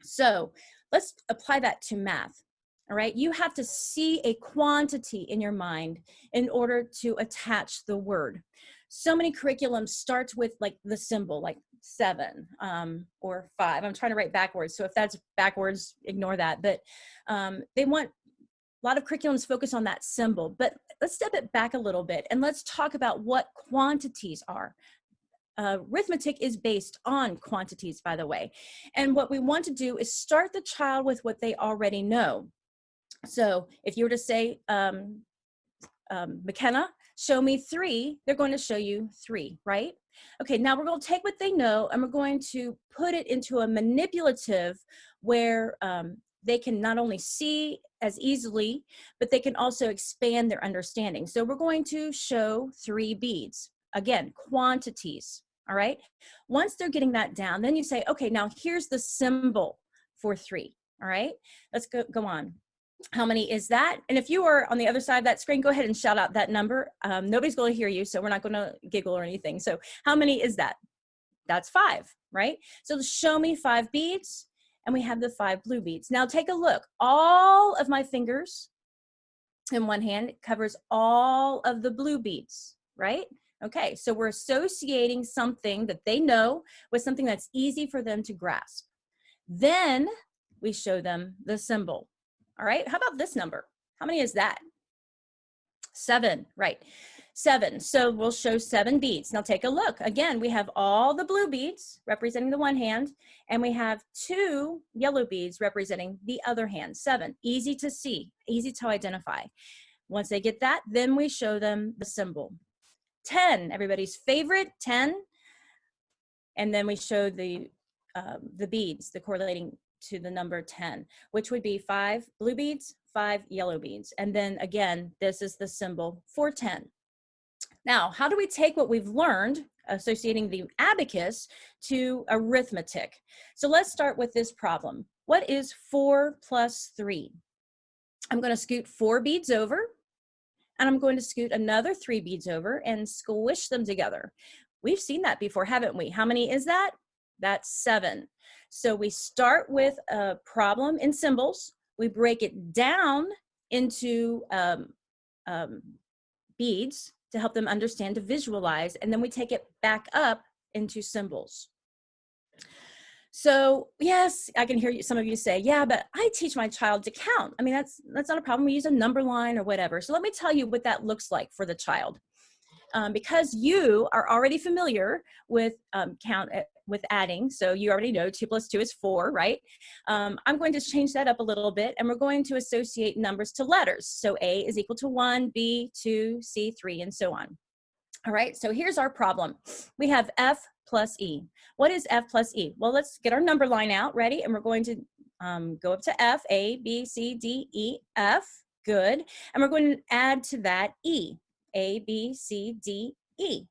So let's apply that to math. All right, you have to see a quantity in your mind in order to attach the word. So many curriculums start with like the symbol, like 7 or 5. I'm trying to write backwards, so if that's backwards, ignore that. But they want a lot of curriculums focus on that symbol. But let's step it back a little bit and let's talk about what quantities are. Arithmetic is based on quantities, by the way. And what we want to do is start the child with what they already know. So if you were to say, McKenna, show me 3, they're going to show you 3, right? Okay, now we're going to take what they know and we're going to put it into a manipulative where they can not only see as easily, but they can also expand their understanding. So we're going to show 3 beads. Again, quantities, all right? Once they're getting that down, then you say, okay, now here's the symbol for 3, all right? Let's go on. How many is that? And if you are on the other side of that screen, go ahead and shout out that number. Nobody's going to hear you, so we're not going to giggle or anything. So how many is that? That's 5, right? So show me 5 beads, and we have the 5 blue beads. Now take a look. All of my fingers in one hand covers all of the blue beads, right? Okay, so we're associating something that they know with something that's easy for them to grasp. Then we show them the symbol. All right, how about this number? How many is that? 7, right. 7, so we'll show 7 beads. Now take a look. Again, we have all the blue beads representing the one hand, and we have 2 yellow beads representing the other hand. 7, easy to see, easy to identify. Once they get that, then we show them the symbol. 10, everybody's favorite, 10. And then we show the beads, the correlating to the number 10, which would be 5 blue beads, 5 yellow beads. And then again, this is the symbol for 10. Now, how do we take what we've learned associating the abacus to arithmetic? So let's start with this problem. What is 4 plus 3? I'm going to scoot 4 beads over, and I'm going to scoot another 3 beads over and squish them together. We've seen that before, haven't we? How many is that? That's 7. So we start with a problem in symbols. We break it down into beads to help them understand, to visualize, and then we take it back up into symbols. So yes, I can hear some of you say, yeah, but I teach my child to count. I mean, that's not a problem. We use a number line or whatever. So let me tell you what that looks like for the child. Because you are already familiar with with adding, so you already know 2 plus 2 is 4, right? I'm going to change that up a little bit, and we're going to associate numbers to letters. So A is equal to 1, B 2, C 3, and so on. All right, so here's our problem. We have F plus E. What is F plus E? Well, let's get our number line out, ready? And we're going to go up to F, A, B, C, D, E, F, good. And we're going to add to that E. A, B, C, D, E.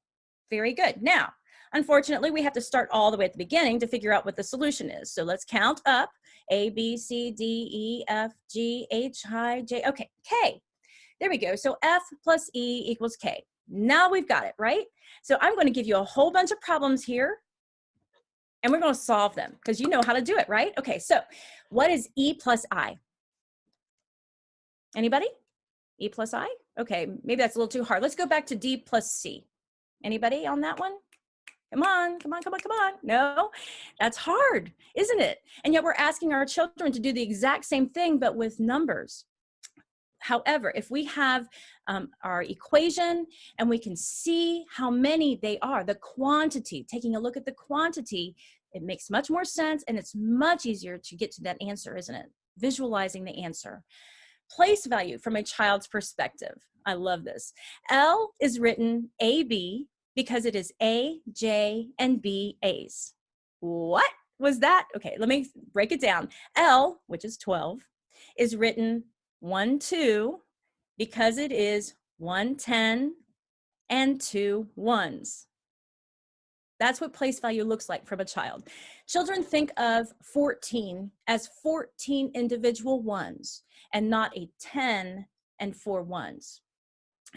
Very good. Now, unfortunately, we have to start all the way at the beginning to figure out what the solution is. So let's count up. A, B, C, D, E, F, G, H, I, J. Okay, K. There we go. So F plus E equals K. Now we've got it, right? So I'm going to give you a whole bunch of problems here, and we're going to solve them because you know how to do it, right? Okay, so what is E plus I? Anybody? E plus I? Okay, maybe that's a little too hard. Let's go back to D plus C. Anybody on that one? Come on, come on, come on, come on. No, that's hard, isn't it? And yet we're asking our children to do the exact same thing, but with numbers. However, if we have our equation and we can see how many they are, the quantity, taking a look at the quantity, it makes much more sense, and it's much easier to get to that answer, isn't it? Visualizing the answer. Place value from a child's perspective. I love this. L is written AB because it is A, J, and B, A's. What was that? Okay, let me break it down. L, which is 12, is written 1, 2 because it is 1, 10, and 2 ones. That's what place value looks like from a child. Children think of 14 as 14 individual ones and not a 10 and 4 ones.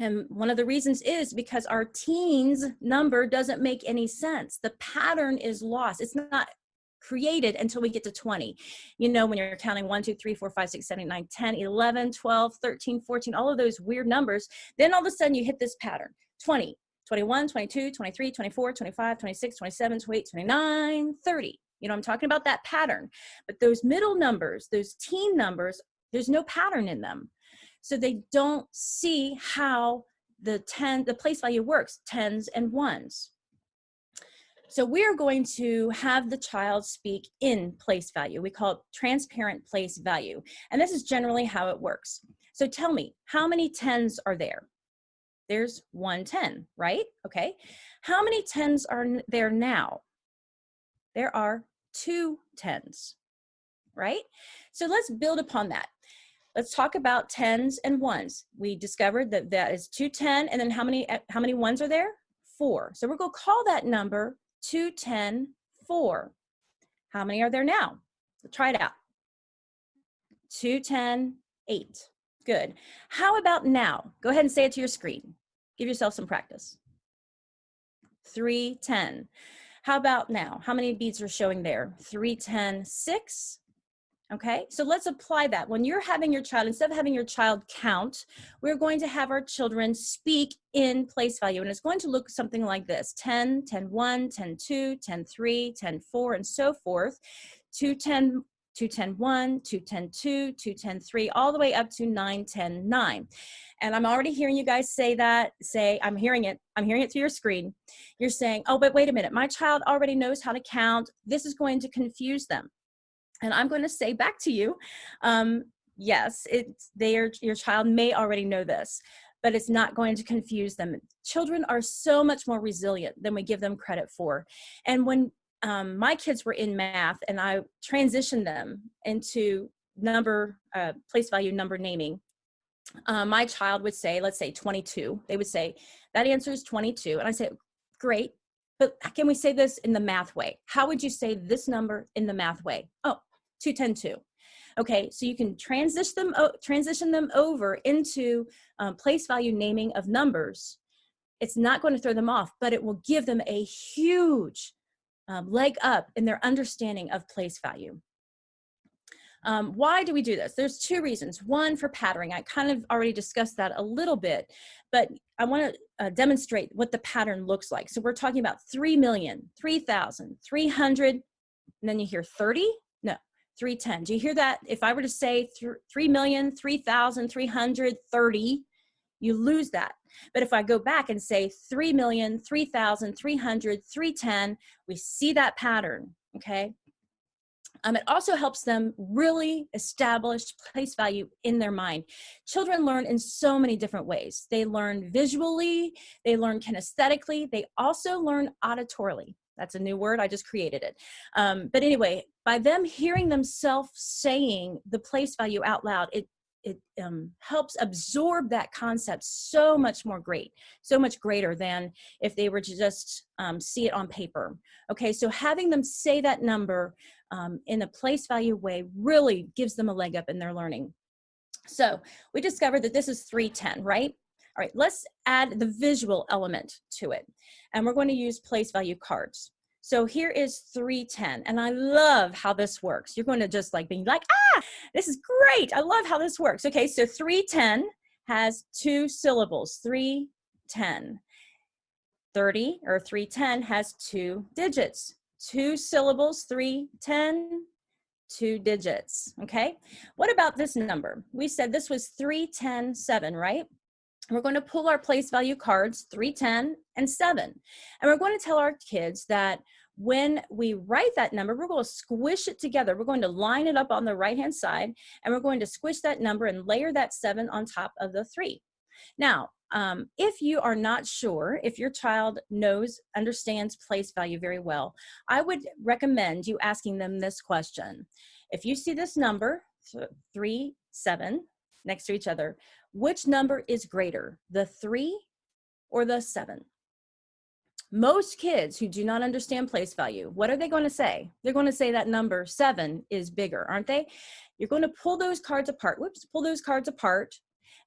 And one of the reasons is because our teens number doesn't make any sense. The pattern is lost. It's not created until we get to 20. You know, when you're counting 1, 2, 3, 4, 5, 6, 7, 8, 9, 10, 11, 12, 13, 14, all of those weird numbers, then all of a sudden you hit this pattern. 20. 21, 22, 23, 24, 25, 26, 27, 28, 29, 30. You know, I'm talking about that pattern. But those middle numbers, those teen numbers, there's no pattern in them. So they don't see how the place value works, 10s and 1s. So we're going to have the child speak in place value. We call it transparent place value. And this is generally how it works. So tell me, how many 10s are there? There's 1 10, right? Okay. How many 10s are there now? There are 2 10s, right? So let's build upon that. Let's talk about 10s and 1s. We discovered that that is 2 10, and then how many 1s are there? 4. So we're going to call that number 2 10 4. How many are there now? Let's try it out. 2 10 8. Good. How about now? Go ahead and say it to your screen. Give yourself some practice. 3, 10. How about now? How many beads are showing there? 3, 10, 6. Okay, so let's apply that. When you're having your child, instead of having your child count, we're going to have our children speak in place value. And it's going to look something like this: 10, 10, 1, 10, 2, 10, 3, 10, 4, and so forth. 2, 10, 2, 10, 1, 2, 10, 2, 2, 10, 3, all the way up to 9, 10, 9. And I'm already hearing you guys say that. I'm hearing it through your screen. You're saying, oh, but wait a minute, my child already knows how to count. This is going to confuse them. And I'm going to say back to you, yes, your child may already know this, but it's not going to confuse them. Children are so much more resilient than we give them credit for. And when my kids were in math and I transitioned them into place value number naming, my child would say, let's say 22. They would say, that answer is 22. And I say, great, but can we say this in the math way? How would you say this number in the math way? Oh, 210, 2. Okay, so you can transition them over into place value naming of numbers. It's not going to throw them off, but it will give them a huge leg up in their understanding of place value. Why do we do this? There's 2 reasons. One, for patterning. I kind of already discussed that a little bit, but I want to demonstrate what the pattern looks like. So we're talking about 3,000,000, 3,000, 300, and then you hear 30? No, 310. Do you hear that? If I were to say 3,000,000, 3,000, 330, you lose that. But if I go back and say 3,000,000, 3,000, 300, 310, we see that pattern, okay? It also helps them really establish place value in their mind. Children learn in so many different ways. They learn visually, they learn kinesthetically, they also learn auditorily. That's a new word, I just created it. But anyway, by them hearing themselves saying the place value out loud, it helps absorb that concept so much greater than if they were to just see it on paper. Okay, so having them say that number in a place value way really gives them a leg up in their learning. So we discovered that this is 310, right? All right, let's add the visual element to it. And we're going to use place value cards. So here is 310, and I love how this works. You're going to just like be like, ah, this is great. I love how this works. Okay, so 310 has 2 syllables, 310. 30 or 310 has 2 digits, 2 syllables, 310, 2 digits, okay? What about this number? We said this was 310, 7, right? We're going to pull our place value cards, 310 and 7. And we're going to tell our kids that when we write that number, we're going to squish it together. We're going to line it up on the right-hand side, and we're going to squish that number and layer that 7 on top of the 3. Now, if you are not sure if your child understands place value very well, I would recommend you asking them this question. If you see this number, 3, 7, next to each other, which number is greater, the 3 or the 7? Most kids who do not understand place value, what are they going to say? They're going to say that number 7 is bigger, aren't they? You're going to pull those cards apart. Pull those cards apart.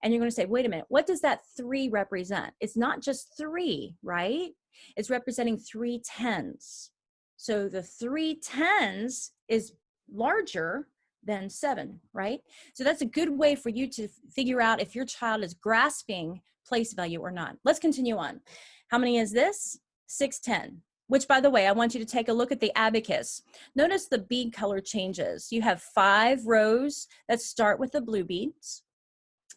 And you're going to say, wait a minute, what does that 3 represent? It's not just 3, right? It's representing 3 tens. So the 3 tens is larger than 7, right? So that's a good way for you to figure out if your child is grasping place value or not. Let's continue on. How many is this? 610, which, by the way, I want you to take a look at the abacus. Notice the bead color changes. You have 5 rows that start with the blue beads.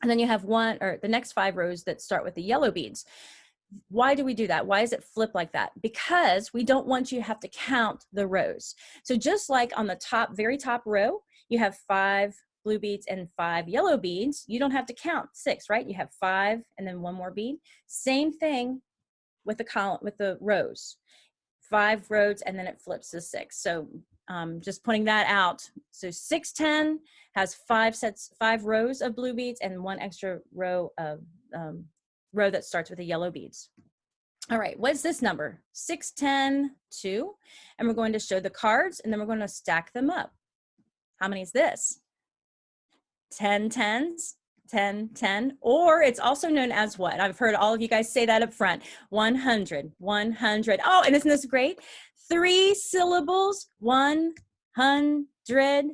And then you have the next 5 rows that start with the yellow beads. Why do we do that? Why is it flipped like that? Because we don't want you to have to count the rows. So just like on the very top row, you have 5 blue beads and 5 yellow beads. You don't have to count 6, right? You have 5 and then 1 more bead. Same thing with the rows. 5 rows and then it flips to 6. So just pointing that out. So 610 has 5 rows of blue beads and 1 extra row that starts with the yellow beads. All right, what's this number? 610, 2. And we're going to show the cards and then we're going to stack them up. How many is this? 10 tens, 10, 10, or it's also known as what? I've heard all of you guys say that up front. 100, 100. Oh, and isn't this great? 3 syllables, 100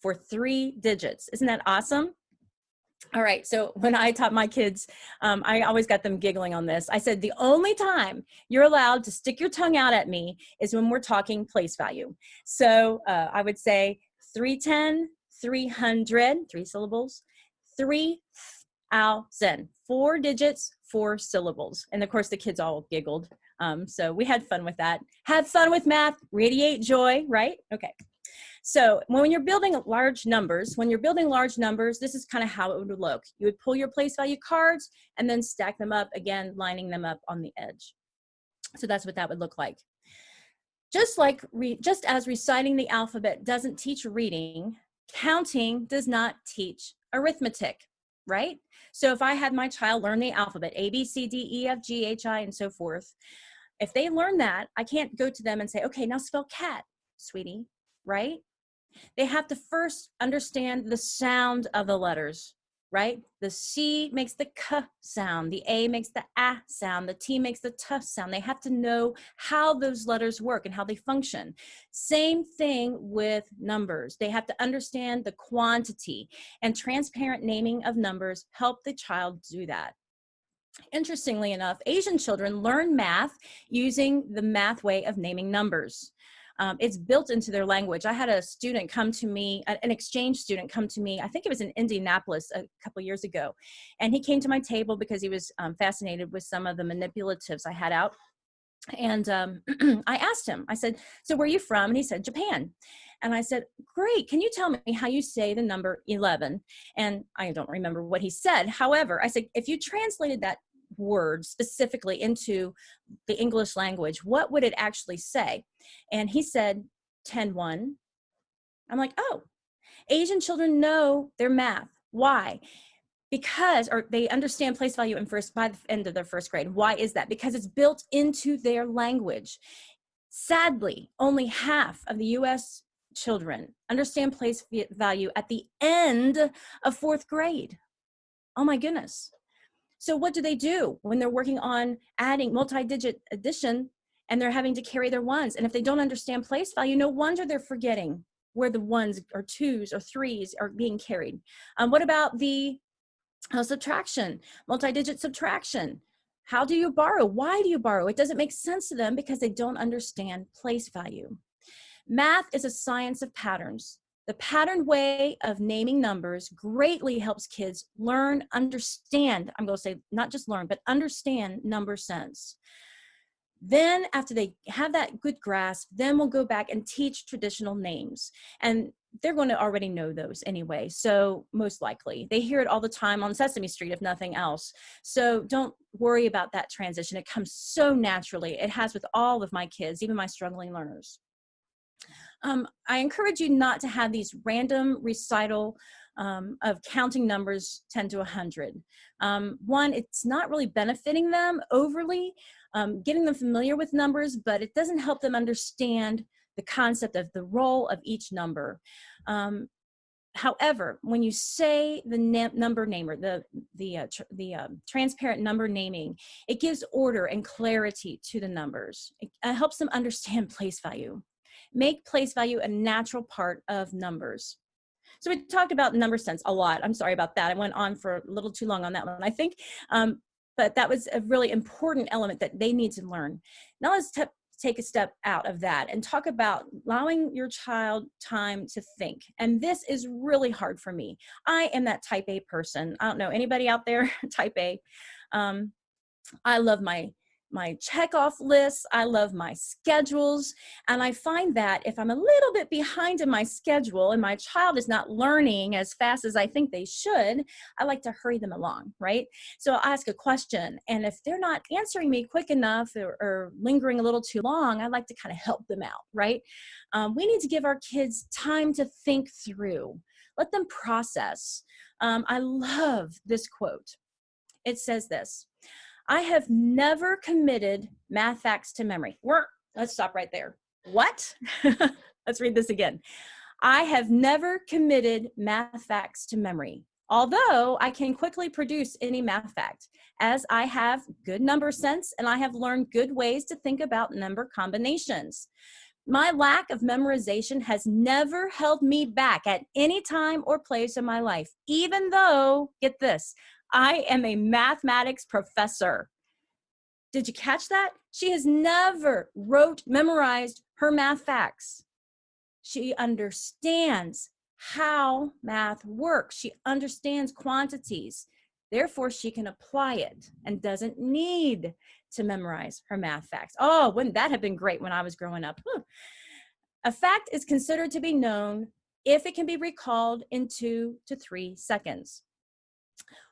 for 3 digits. Isn't that awesome? All right, so when I taught my kids, I always got them giggling on this. I said, the only time you're allowed to stick your tongue out at me is when we're talking place value. So I would say 310, 300, 3 syllables, 3,000, 4 digits, 4 syllables. And of course, the kids all giggled. So we had fun with that. Have fun with math, radiate joy, right? Okay. So when you're building large numbers, this is kind of how it would look. You would pull your place value cards and then stack them up again, lining them up on the edge. So that's what that would look like. Just as reciting the alphabet doesn't teach reading, counting does not teach arithmetic, right? So if I had my child learn the alphabet, A, B, C, D, E, F, G, H, I, and so forth, if they learn that, I can't go to them and say, okay, now spell cat, sweetie, right? They have to first understand the sound of the letters, right? The C makes the K sound, the A makes the A sound, the T makes the T sound. They have to know how those letters work and how they function. Same thing with numbers. They have to understand the quantity, and transparent naming of numbers help the child do that. Interestingly enough, Asian children learn math using the math way of naming numbers. It's built into their language. I had a student come to me, an exchange student come to me, I think it was in Indianapolis a couple years ago. And he came to my table because he was fascinated with some of the manipulatives I had out. And I asked him, I said, so where are you from? And he said, Japan. And I said, great, can you tell me how you say the number 11? And I don't remember what he said. However, I said, if you translated that word specifically into the English language, what would it actually say? And he said 10-1. I'm like, oh, Asian children know their math. Why? Because, or they understand place value by the end of their first grade. Why is that? Because it's built into their language. Sadly, only half of the US children understand place value at the end of 4th grade. Oh my goodness. So what do they do when they're working on adding multi-digit addition and they're having to carry their ones? And if they don't understand place value, no wonder they're forgetting where the ones or twos or threes are being carried. What about the subtraction, multi-digit subtraction? How do you borrow? Why do you borrow? It doesn't make sense to them because they don't understand place value. Math is a science of patterns. The patterned way of naming numbers greatly helps kids learn, understand, I'm going to say not just learn, but understand number sense. Then after they have that good grasp, then we'll go back and teach traditional names. And they're going to already know those anyway. So most likely they hear it all the time on Sesame Street, if nothing else. So don't worry about that transition. It comes so naturally. It has with all of my kids, even my struggling learners. I encourage you not to have these random recital of counting numbers 10 to 100. One, it's not really benefiting them overly, getting them familiar with numbers, but it doesn't help them understand the concept of the role of each number. However, when you say the number namer, the transparent number naming, it gives order and clarity to the numbers. It helps them understand place value. Make place value a natural part of numbers. So we talked about number sense a lot. I'm sorry about that. I went on for a little too long on that one, I think. But that was a really important element that they need to learn. Now let's take a step out of that and talk about allowing your child time to think. And this is really hard for me. I am that type A person. I don't know, anybody out there, type A? I love my checkoff lists. I love my schedules. And I find that if I'm a little bit behind in my schedule and my child is not learning as fast as I think they should, I like to hurry them along, right? So I'll ask a question. And if they're not answering me quick enough or lingering a little too long, I like to kind of help them out, right? We need to give our kids time to think through. Let them process. I love this quote. It says this: I have never committed math facts to memory. Let's stop right there. What? Let's read this again. I have never committed math facts to memory, although I can quickly produce any math fact, as I have good number sense and I have learned good ways to think about number combinations. My lack of memorization has never held me back at any time or place in my life, even though, get this, I am a mathematics professor. Did you catch that? She has never memorized her math facts. She understands how math works. She understands quantities. Therefore, she can apply it and doesn't need to memorize her math facts. Oh, wouldn't that have been great when I was growing up? A fact is considered to be known if it can be recalled in 2 to 3 seconds.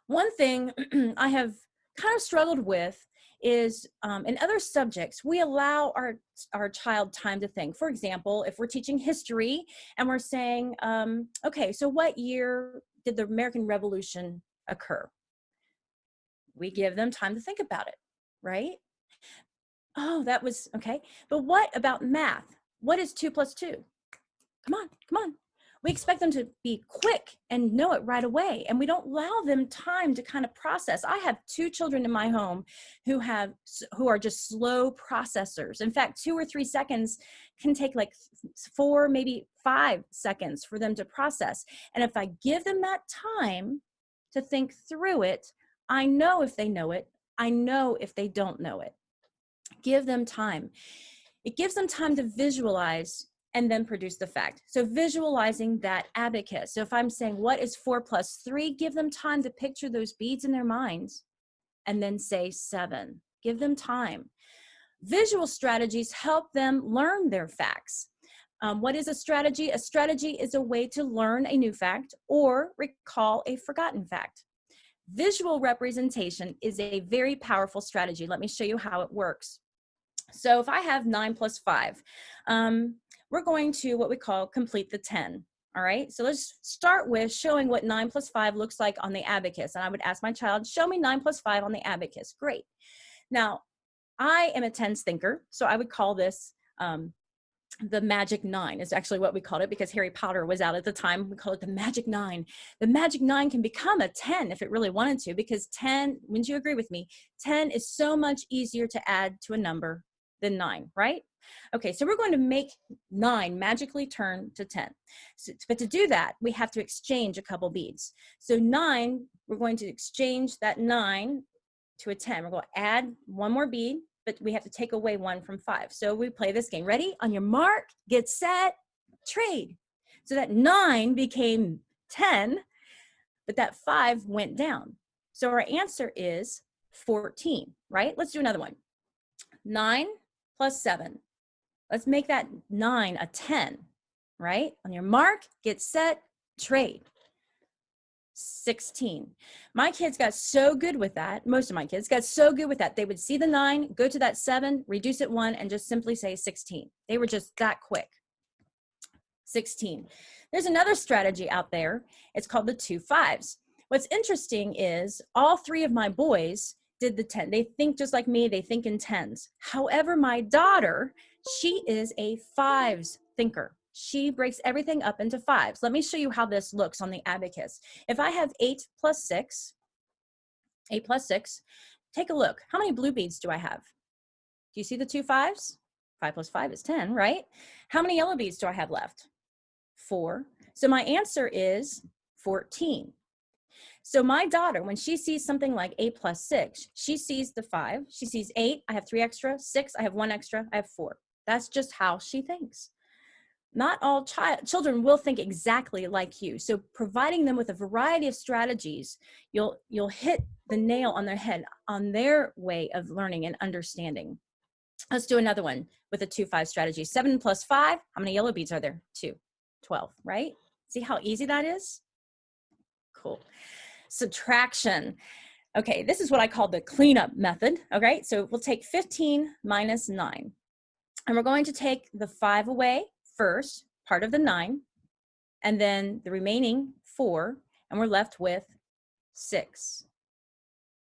One thing I have kind of struggled with is in other subjects, we allow our child time to think. For example, if we're teaching history and we're saying, okay, so what year did the American Revolution occur? We give them time to think about it, right? Oh, that was, okay. But what about math? What is 2 plus 2? Come on, come on. We expect them to be quick and know it right away. And we don't allow them time to kind of process. I have 2 children in my home who are just slow processors. In fact, 2 or 3 seconds can take like 4, maybe 5 seconds for them to process. And if I give them that time to think through it, I know if they know it. I know if they don't know it. Give them time. It gives them time to visualize and then produce the fact. So visualizing that abacus. So if I'm saying, what is 4 plus 3? Give them time to picture those beads in their minds and then say 7. Give them time. Visual strategies help them learn their facts. What is a strategy? A strategy is a way to learn a new fact or recall a forgotten fact. Visual representation is a very powerful strategy. Let me show you how it works. So if I have 9 plus 5, we're going to what we call complete the 10. All right, so let's start with showing what 9 plus 5 looks like on the abacus. And I would ask my child, show me 9 plus 5 on the abacus. Great. Now, I am a tens thinker, so I would call this the magic 9 is actually what we called it because Harry Potter was out at the time. We call it the magic 9. The magic 9 can become a 10 if it really wanted to, because 10, wouldn't you agree with me? 10 is so much easier to add to a number than 9, right? Okay, so we're going to make 9 magically turn to 10. So, but to do that, we have to exchange a couple beads. So 9, we're going to exchange that 9 to a 10. We're going to add one more bead, but we have to take away 1 from 5. So we play this game. Ready? On your mark, get set, trade. So that 9 became 10, but that 5 went down. So our answer is 14, right? Let's do another one. 9 plus 7. Let's make that 9 a 10, right? On your mark, get set, trade. 16. My kids got so good with that. Most of my kids got so good with that. They would see the 9, go to that 7, reduce it 1, and just simply say 16. They were just that quick. 16. There's another strategy out there. It's called the 2 5s. What's interesting is all 3 of my boys did the 10. They think just like me. They think in 10s. However, my daughter, she is a 5s thinker. She breaks everything up into 5s. Let me show you how this looks on the abacus. If I have 8 plus 6, take a look. How many blue beads do I have? Do you see the 2 5s? 5 plus 5 is 10, right? How many yellow beads do I have left? 4. So my answer is 14. So my daughter, when she sees something like 8 plus 6, she sees the 5. She sees 8, I have 3 extra. 6, I have 1 extra. I have 4. That's just how she thinks. Not all children will think exactly like you. So providing them with a variety of strategies, you'll hit the nail on their head on their way of learning and understanding. Let's do another one with a 2 5 strategy. 7 plus 5, how many yellow beads are there? 2. 12, right? See how easy that is? Cool. Subtraction. Okay, this is what I call the cleanup method. Okay, so we'll take 15 minus 9. And we're going to take the 5 away first, part of the 9, and then the remaining 4, and we're left with 6.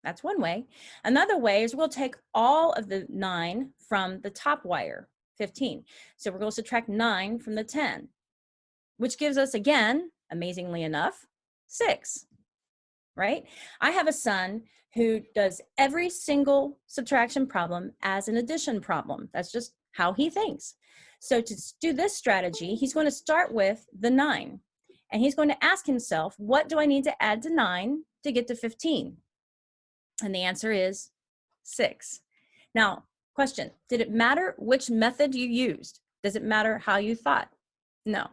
That's one way. Another way is we'll take all of the 9 from the top wire, 15. So we're going to subtract 9 from the 10. which gives us, again, amazingly enough, 6, right? I have a son who does every single subtraction problem as an addition problem. That's just how he thinks. So to do this strategy, he's going to start with the 9. And he's going to ask himself, what do I need to add to 9 to get to 15? And the answer is 6. Now, question, did it matter which method you used? Does it matter how you thought? No.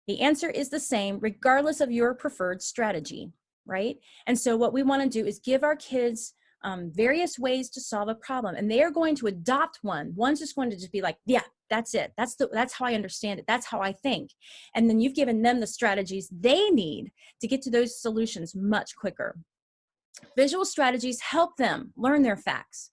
The answer is the same regardless of your preferred strategy, right? And so what we want to do is give our kids various ways to solve a problem, and they are going to adopt one. One's just going to just be like, yeah, that's it. That's how I understand it. That's how I think. And then you've given them the strategies they need to get to those solutions much quicker. Visual strategies help them learn their facts.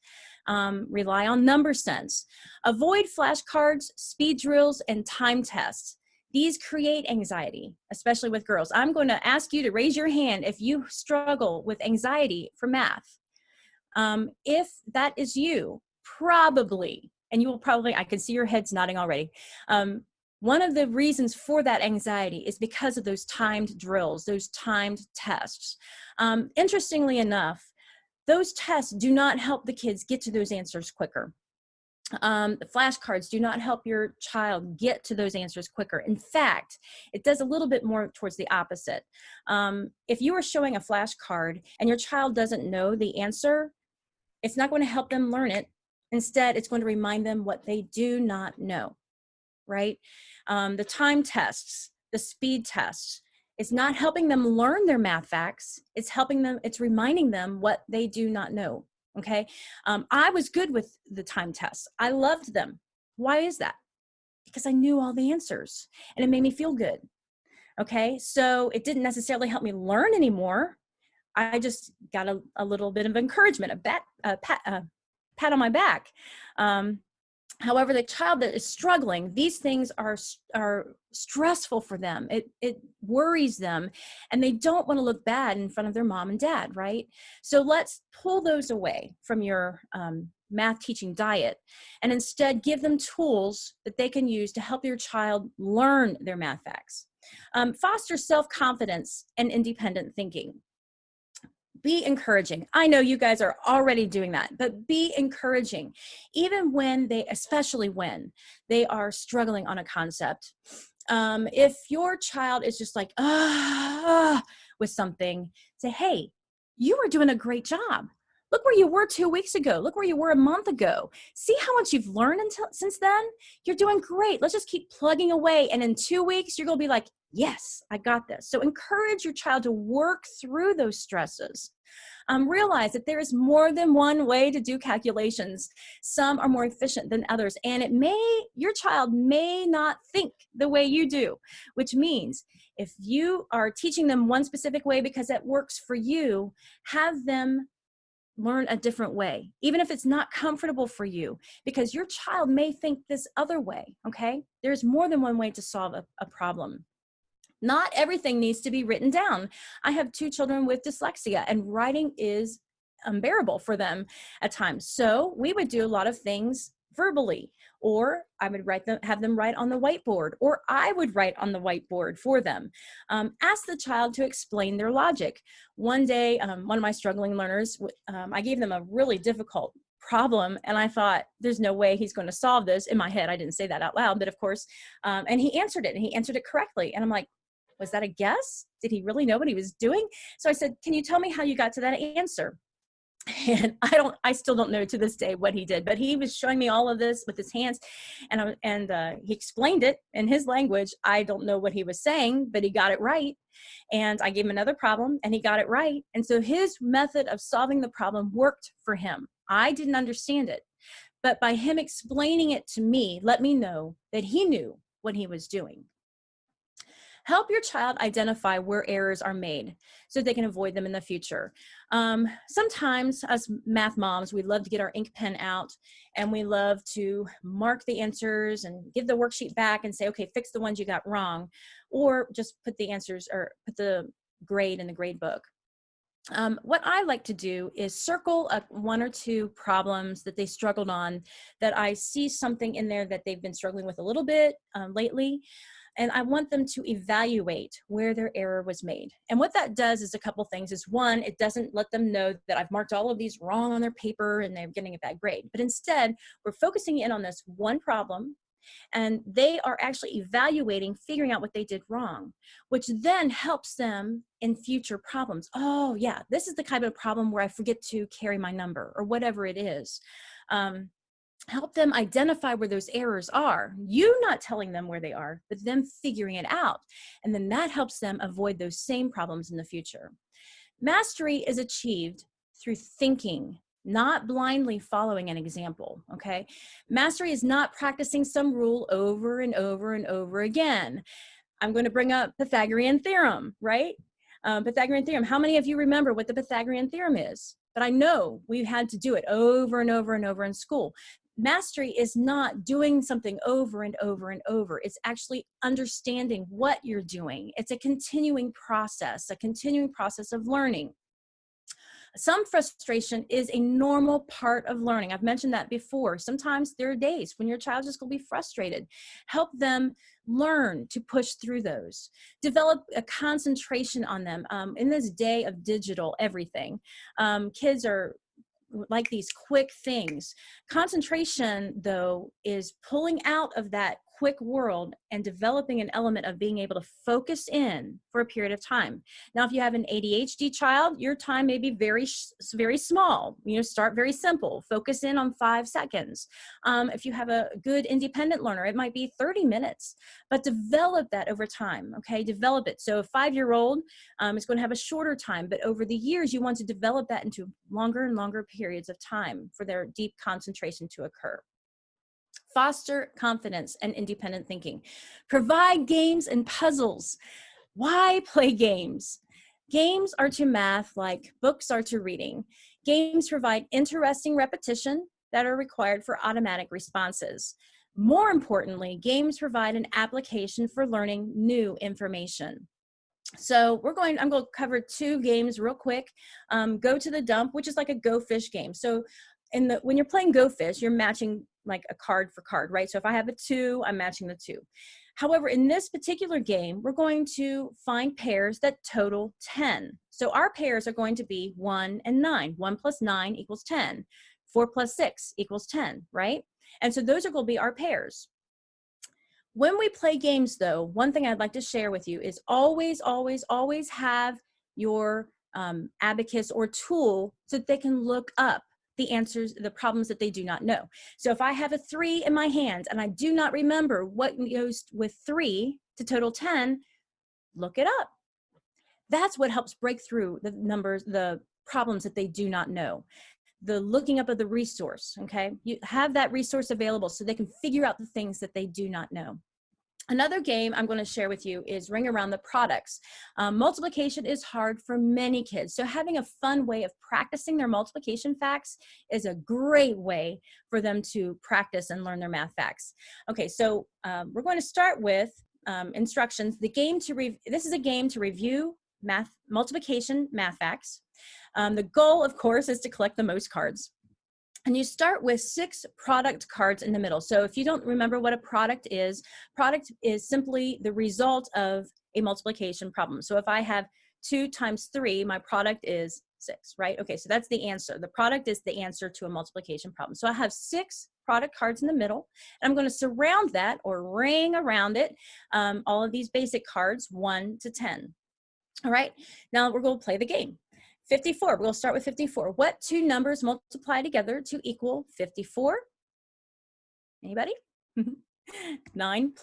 Rely on number sense. Avoid flashcards, speed drills, and time tests. These create anxiety, especially with girls. I'm going to ask you to raise your hand if you struggle with anxiety for math. If that is you, probably, and you will probably, I can see your heads nodding already. One of the reasons for that anxiety is because of those timed drills, those timed tests. Interestingly enough, those tests do not help the kids get to those answers quicker. The flashcards do not help your child get to those answers quicker. In fact, it does a little bit more towards the opposite. If you are showing a flashcard and your child doesn't know the answer, it's not going to help them learn it. Instead, it's going to remind them what they do not know, right? The time tests, the speed tests, it's not helping them learn their math facts. It's reminding them what they do not know. Okay. I was good with the time tests. I loved them. Why is that? Because I knew all the answers and it made me feel good. Okay. So it didn't necessarily help me learn anymore. I just got a little bit of encouragement, a pat on my back. However, the child that is struggling, these things are stressful for them. It worries them, and they don't want to look bad in front of their mom and dad, right? So let's pull those away from your math teaching diet and instead give them tools that they can use to help your child learn their math facts. Foster self-confidence and independent thinking. Be encouraging. I know you guys are already doing that, but be encouraging, even especially when they are struggling on a concept. If your child is just like, with something, say, hey, you are doing a great job. Look where you were 2 weeks ago. Look where you were a month ago. See how much you've learned since then? You're doing great. Let's just keep plugging away. And in 2 weeks, you're going to be like, yes, I got this. So encourage your child to work through those stresses. Realize that there is more than one way to do calculations. Some are more efficient than others, and your child may not think the way you do, which means if you are teaching them one specific way because it works for you, have them learn a different way, even if it's not comfortable for you, because your child may think this other way, okay? There's more than one way to solve a problem. Not everything needs to be written down. I have 2 children with dyslexia, and writing is unbearable for them at times. So we would do a lot of things verbally, or I would have them write on the whiteboard, or I would write on the whiteboard for them. Ask the child to explain their logic. One day, one of my struggling learners, I gave them a really difficult problem, and I thought, there's no way he's going to solve this. In my head, I didn't say that out loud, but of course, and he answered it, and he answered it correctly. And I'm like, was that a guess? Did he really know what he was doing? So I said, can you tell me how you got to that answer? And I still don't know to this day what he did, but he was showing me all of this with his hands, and he explained it in his language. I don't know what he was saying, but he got it right. And I gave him another problem, and he got it right. And so his method of solving the problem worked for him. I didn't understand it, but by him explaining it to me, let me know that he knew what he was doing. Help your child identify where errors are made so they can avoid them in the future. Sometimes as math moms, we love to get our ink pen out and we love to mark the answers and give the worksheet back and say, okay, fix the ones you got wrong, or just put the answers or put the grade in the grade book. What I like to do is circle up one or two problems that they struggled on, that I see something in there that they've been struggling with a little bit lately. And I want them to evaluate where their error was made. And what that does is a couple things. Is one, it doesn't let them know that I've marked all of these wrong on their paper and they're getting a bad grade. But instead, we're focusing in on this one problem, and they are actually evaluating, figuring out what they did wrong, which then helps them in future problems. Oh yeah, this is the kind of problem where I forget to carry my number or whatever it is. Help them identify where those errors are. You not telling them where they are, but them figuring it out. And then that helps them avoid those same problems in the future. Mastery is achieved through thinking, not blindly following an example, okay? Mastery is not practicing some rule over and over and over again. I'm going to bring up Pythagorean theorem, right? Pythagorean theorem. How many of you remember what the Pythagorean theorem is? But I know we had to do it over and over and over in school. Mastery is not doing something over and over and over. It's actually understanding what you're doing. It's a continuing process of learning. Some frustration is a normal part of learning. I've mentioned that before. Sometimes there are days when your child is going to be frustrated. Help them learn to push through those. Develop a concentration on them. In this day of digital everything, kids are like these quick things. Concentration, though, is pulling out of that quick world and developing an element of being able to focus in for a period of time. Now, if you have an ADHD child, your time may be very small. Start very simple. Focus in on 5 seconds. If you have a good independent learner, it might be 30 minutes, but develop that over time, okay? Develop it. So a 5-year-old is going to have a shorter time, but over the years, you want to develop that into longer and longer periods of time for their deep concentration to occur. Foster confidence and independent thinking. Provide games and puzzles. Why play games? Games are to math like books are to reading. Games provide interesting repetition that are required for automatic responses. More importantly, games provide an application for learning new information. So I'm going to cover 2 games real quick. Go to the dump, which is like a Go Fish game. So when you're playing Go Fish, you're matching like a card for card, right? So if I have a 2, I'm matching the 2. However, in this particular game, we're going to find pairs that total 10. So our pairs are going to be 1 and 9. 1 plus 9 equals 10. 4 plus 6 equals 10, right? And so those are going to be our pairs. When we play games, though, one thing I'd like to share with you is always, always, always have your abacus or tool so that they can look up the answers, the problems that they do not know. So if I have a 3 in my hand and I do not remember what goes with 3 to total 10, look it up. That's what helps break through the numbers, the problems that they do not know. The looking up of the resource, okay? You have that resource available so they can figure out the things that they do not know. Another game I'm going to share with you is Ring Around the Products. Multiplication is hard for many kids, so having a fun way of practicing their multiplication facts is a great way for them to practice and learn their math facts. Okay, so we're going to start with instructions. This is a game to review multiplication math facts. The goal, of course, is to collect the most cards. And you start with 6 product cards in the middle. So if you don't remember what a product is simply the result of a multiplication problem. So if I have 2 times 3, my product is 6, right? Okay, so that's the answer. The product is the answer to a multiplication problem. So I have 6 product cards in the middle, and I'm going to surround that or ring around it all of these basic cards 1 to 10. All right, now we're going to play the game. 54, we'll start with 54. What 2 numbers multiply together to equal 54? Anybody? 9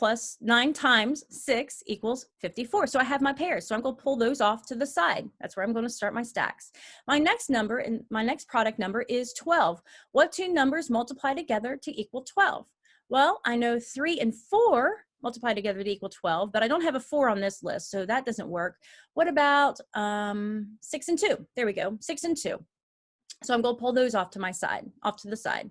times 6 equals 54. So I have my pairs. So I'm going to pull those off to the side. That's where I'm going to start my stacks. My next number and my next product number is 12. What 2 numbers multiply together to equal 12? Well, I know 3 and 4 multiply together to equal 12, but I don't have a 4 on this list, so that doesn't work. What about 6 and 2? There we go, 6 and 2. So I'm going to pull those off to the side.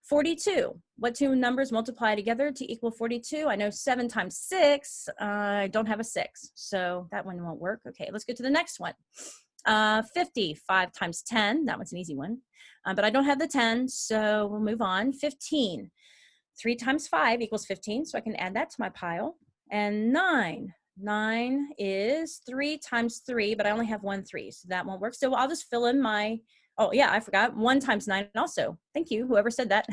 42, what 2 numbers multiply together to equal 42? I know 7 times 6, I don't have a 6, so that one won't work. Okay, let's go to the next one. 50, 5 times 10, that one's an easy one. But I don't have the 10, so we'll move on. 15, 3 times 5 equals 15, so I can add that to my pile. And 9 is 3 times 3, but I only have 1 3, so that won't work. So I'll just fill in my, oh yeah, I forgot, 1 times 9 also. Thank you, whoever said that.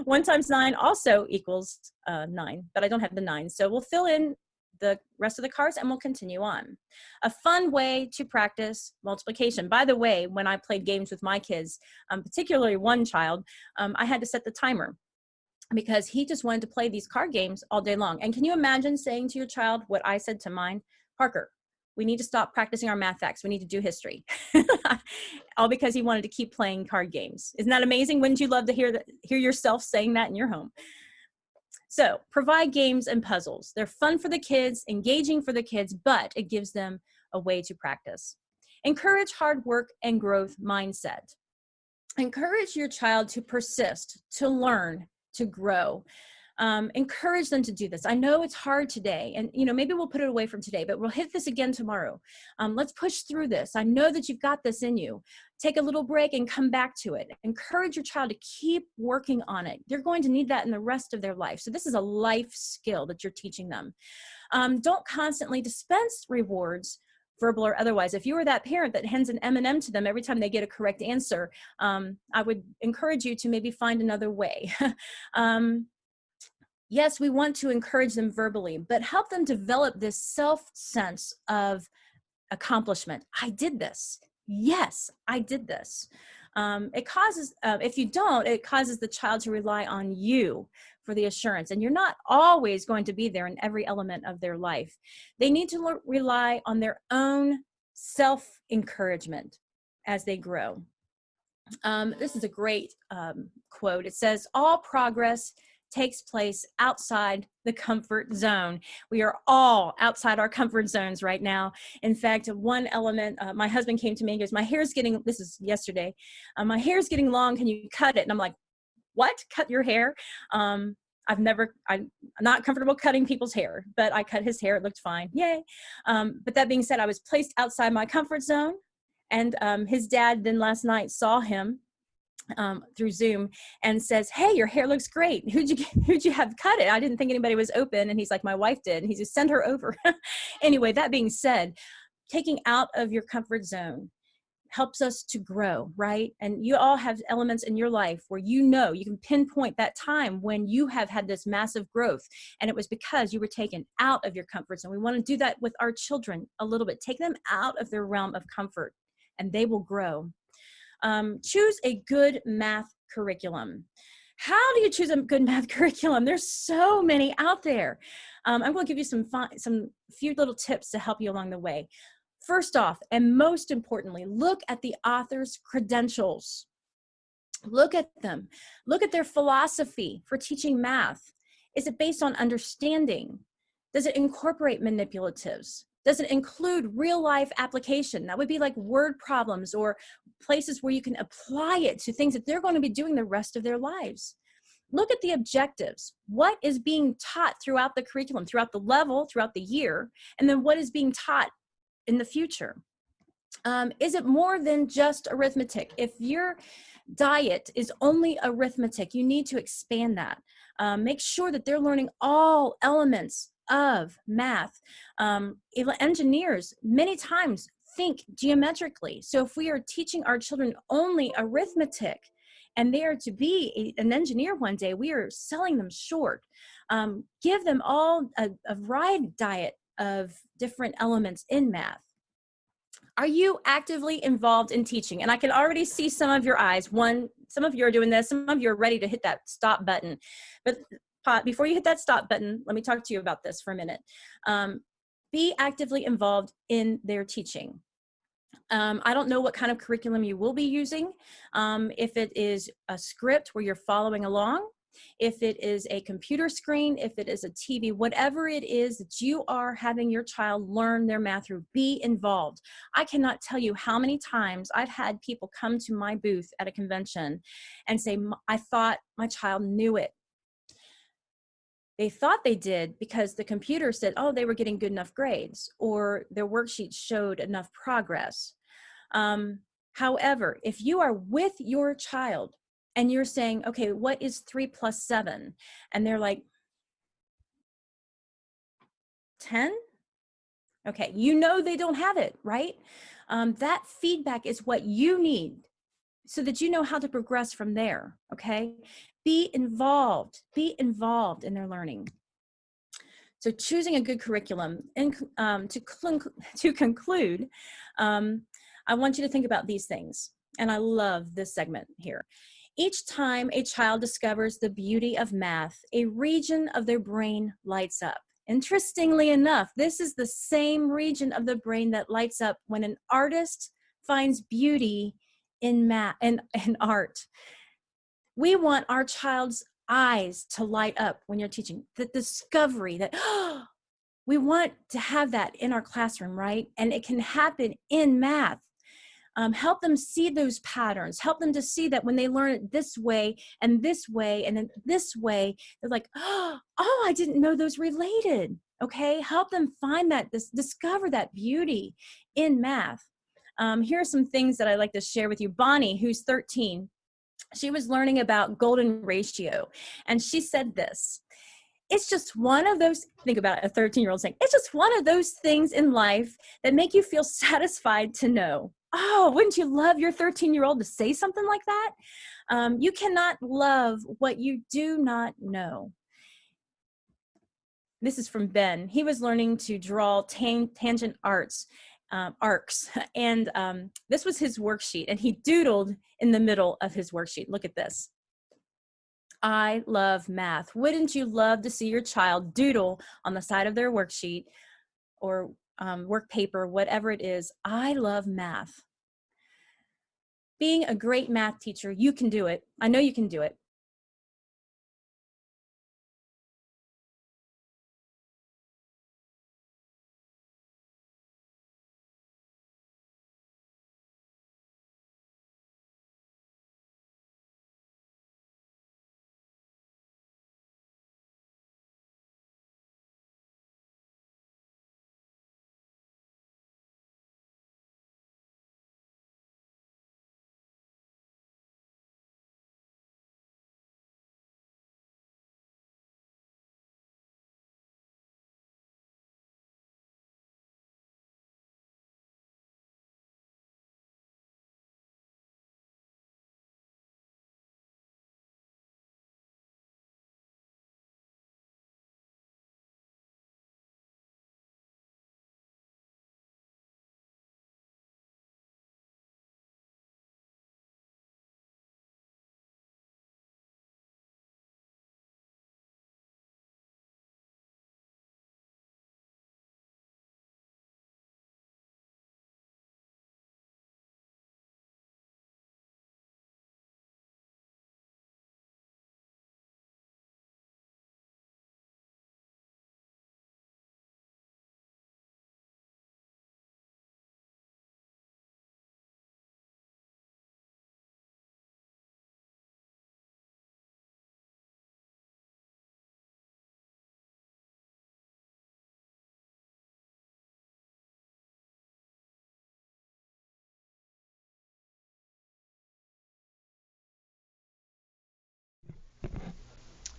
1 times 9 also equals 9, but I don't have the 9. So we'll fill in the rest of the cards and we'll continue on. A fun way to practice multiplication. By the way, when I played games with my kids, particularly one child, I had to set the timer because he just wanted to play these card games all day long. And can you imagine saying to your child what I said to mine? Parker, we need to stop practicing our math facts. We need to do history. All because he wanted to keep playing card games. Isn't that amazing? Wouldn't you love to hear yourself saying that in your home? So provide games and puzzles. They're fun for the kids, engaging for the kids, but it gives them a way to practice. Encourage hard work and growth mindset. Encourage your child to persist, to learn, to grow. Encourage them to do this. I know it's hard today, and maybe we'll put it away from today, but we'll hit this again tomorrow. Let's push through this. I know that you've got this in you. Take a little break and come back to it. Encourage your child to keep working on it. They're going to need that in the rest of their life. So this is a life skill that you're teaching them. Don't constantly dispense rewards, verbal or otherwise. If you were that parent that hands an M&M to them every time they get a correct answer, I would encourage you to maybe find another way. Yes, we want to encourage them verbally, but help them develop this self-sense of accomplishment. I did this. Yes, I did this. It causes, if you don't, it causes the child to rely on you for the assurance, and you're not always going to be there in every element of their life. They need to rely on their own self-encouragement as they grow. This is a great quote. It says, all progress takes place outside the comfort zone. We are all outside our comfort zones right now. In fact, one element, my husband came to me and goes, my hair's getting, this is yesterday, my hair's getting long, can you cut it? And I'm like, what? Cut your hair? I'm not comfortable cutting people's hair, but I cut his hair, it looked fine, yay. But that being said, I was placed outside my comfort zone, and his dad then last night saw him through Zoom and says, hey, your hair looks great. Who'd you have cut it? I didn't think anybody was open. And he's like, my wife did. And he just sent her over. Anyway, that being said, taking out of your comfort zone helps us to grow, right? And you all have elements in your life where you can pinpoint that time when you have had this massive growth. And it was because you were taken out of your comfort zone. We want to do that with our children a little bit. Take them out of their realm of comfort and they will grow. Choose a good math curriculum. How do you choose a good math curriculum? There's so many out there. I'm going to give you some few little tips to help you along the way. First off, and most importantly, look at the author's credentials. Look at them. Look at their philosophy for teaching math. Is it based on understanding? Does it incorporate manipulatives? Does it include real life application? That would be like word problems or places where you can apply it to things that they're going to be doing the rest of their lives. Look at the objectives. What is being taught throughout the curriculum, throughout the level, throughout the year, and then what is being taught in the future? Is it more than just arithmetic? If your diet is only arithmetic, you need to expand that. Make sure that they're learning all elements of math. Engineers many times think geometrically. So if we are teaching our children only arithmetic and they are to be an engineer one day, we are selling them short. Give them all a varied diet of different elements in math. Are you actively involved in teaching? And I can already see some of your eyes. Some of you are doing this, some of you are ready to hit that stop button. But before you hit that stop button, let me talk to you about this for a minute. Be actively involved in their teaching. I don't know what kind of curriculum you will be using. If it is a script where you're following along, if it is a computer screen, if it is a TV, whatever it is that you are having your child learn their math through, be involved. I cannot tell you how many times I've had people come to my booth at a convention and say, I thought my child knew it. They thought they did because the computer said, oh, they were getting good enough grades, or their worksheets showed enough progress. However, if you are with your child and you're saying, okay, what is 3 plus 7? And they're like, 10? Okay, you know they don't have it, right? That feedback is what you need so that you know how to progress from there, okay? Be involved in their learning. So choosing a good curriculum. And to conclude, I want you to think about these things. And I love this segment here. Each time a child discovers the beauty of math, a region of their brain lights up. Interestingly enough, this is the same region of the brain that lights up when an artist finds beauty in math and art. We want our child's eyes to light up when you're teaching, the discovery that, oh, we want to have that in our classroom, right? And it can happen in math. Help them see those patterns. Help them to see that when they learn it this way and this way and then this way, they're like, oh, I didn't know those related. Okay, help them find that, discover that beauty in math. Here are some things that I like to share with you. Bonnie, who's 13, she was learning about golden ratio, and she said this: it's just one of those, think about a 13-year-old saying, it's just one of those things in life that make you feel satisfied to know. Oh, wouldn't you love your 13-year-old to say something like that? You cannot love what you do not know. This is from Ben. He was learning to draw tangent arcs, and this was his worksheet, and he doodled in the middle of his worksheet. Look at this. I love math. Wouldn't you love to see your child doodle on the side of their worksheet or work paper, whatever it is? I love math. Being a great math teacher, you can do it. I know you can do it.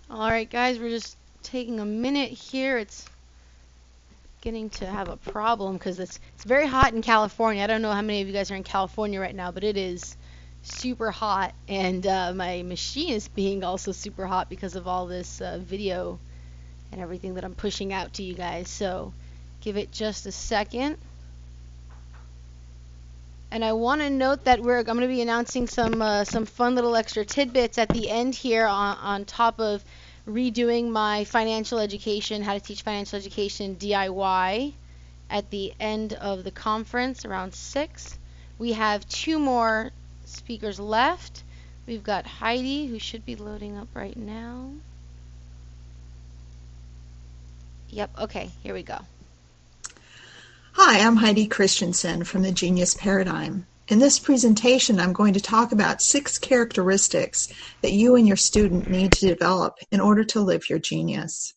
All right, guys, we're just taking a minute here. It's getting to have a problem because it's very hot in California. I don't know how many of you guys are in California right now, but it is super hot, and my machine is being also super hot because of all this video and everything that I'm pushing out to you guys. So give it just a second. And I want to note that I'm going to be announcing some fun little extra tidbits at the end here on top of redoing my financial education, how to teach financial education DIY at the end of the conference around 6. We have 2 more speakers left. We've got Heidi, who should be loading up right now. Yep, okay, here we go. Hi, I'm Heidi Christensen from the Genius Paradigm. In this presentation, I'm going to talk about 6 characteristics that you and your student need to develop in order to live your genius.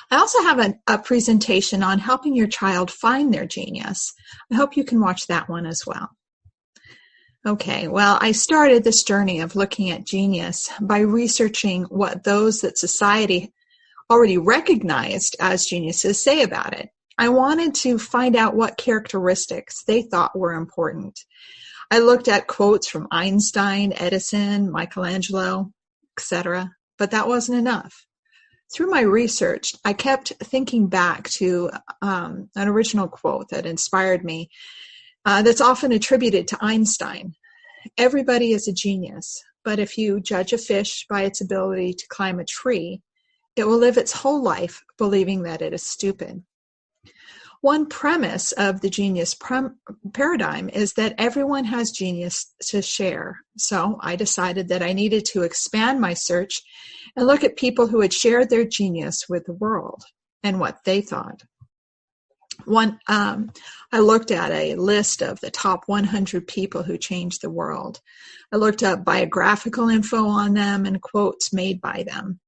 I also have a presentation on helping your child find their genius. I hope you can watch that one as well. Okay, well, I started this journey of looking at genius by researching what those that society already recognized as geniuses say about it. I wanted to find out what characteristics they thought were important. I looked at quotes from Einstein, Edison, Michelangelo, etc., but that wasn't enough. Through my research, I kept thinking back to an original quote that inspired me that's often attributed to Einstein. Everybody is a genius, but if you judge a fish by its ability to climb a tree, it will live its whole life believing that it is stupid. One premise of the genius paradigm is that everyone has genius to share. So I decided that I needed to expand my search and look at people who had shared their genius with the world and what they thought. I looked at a list of the top 100 people who changed the world. I looked up biographical info on them and quotes made by them.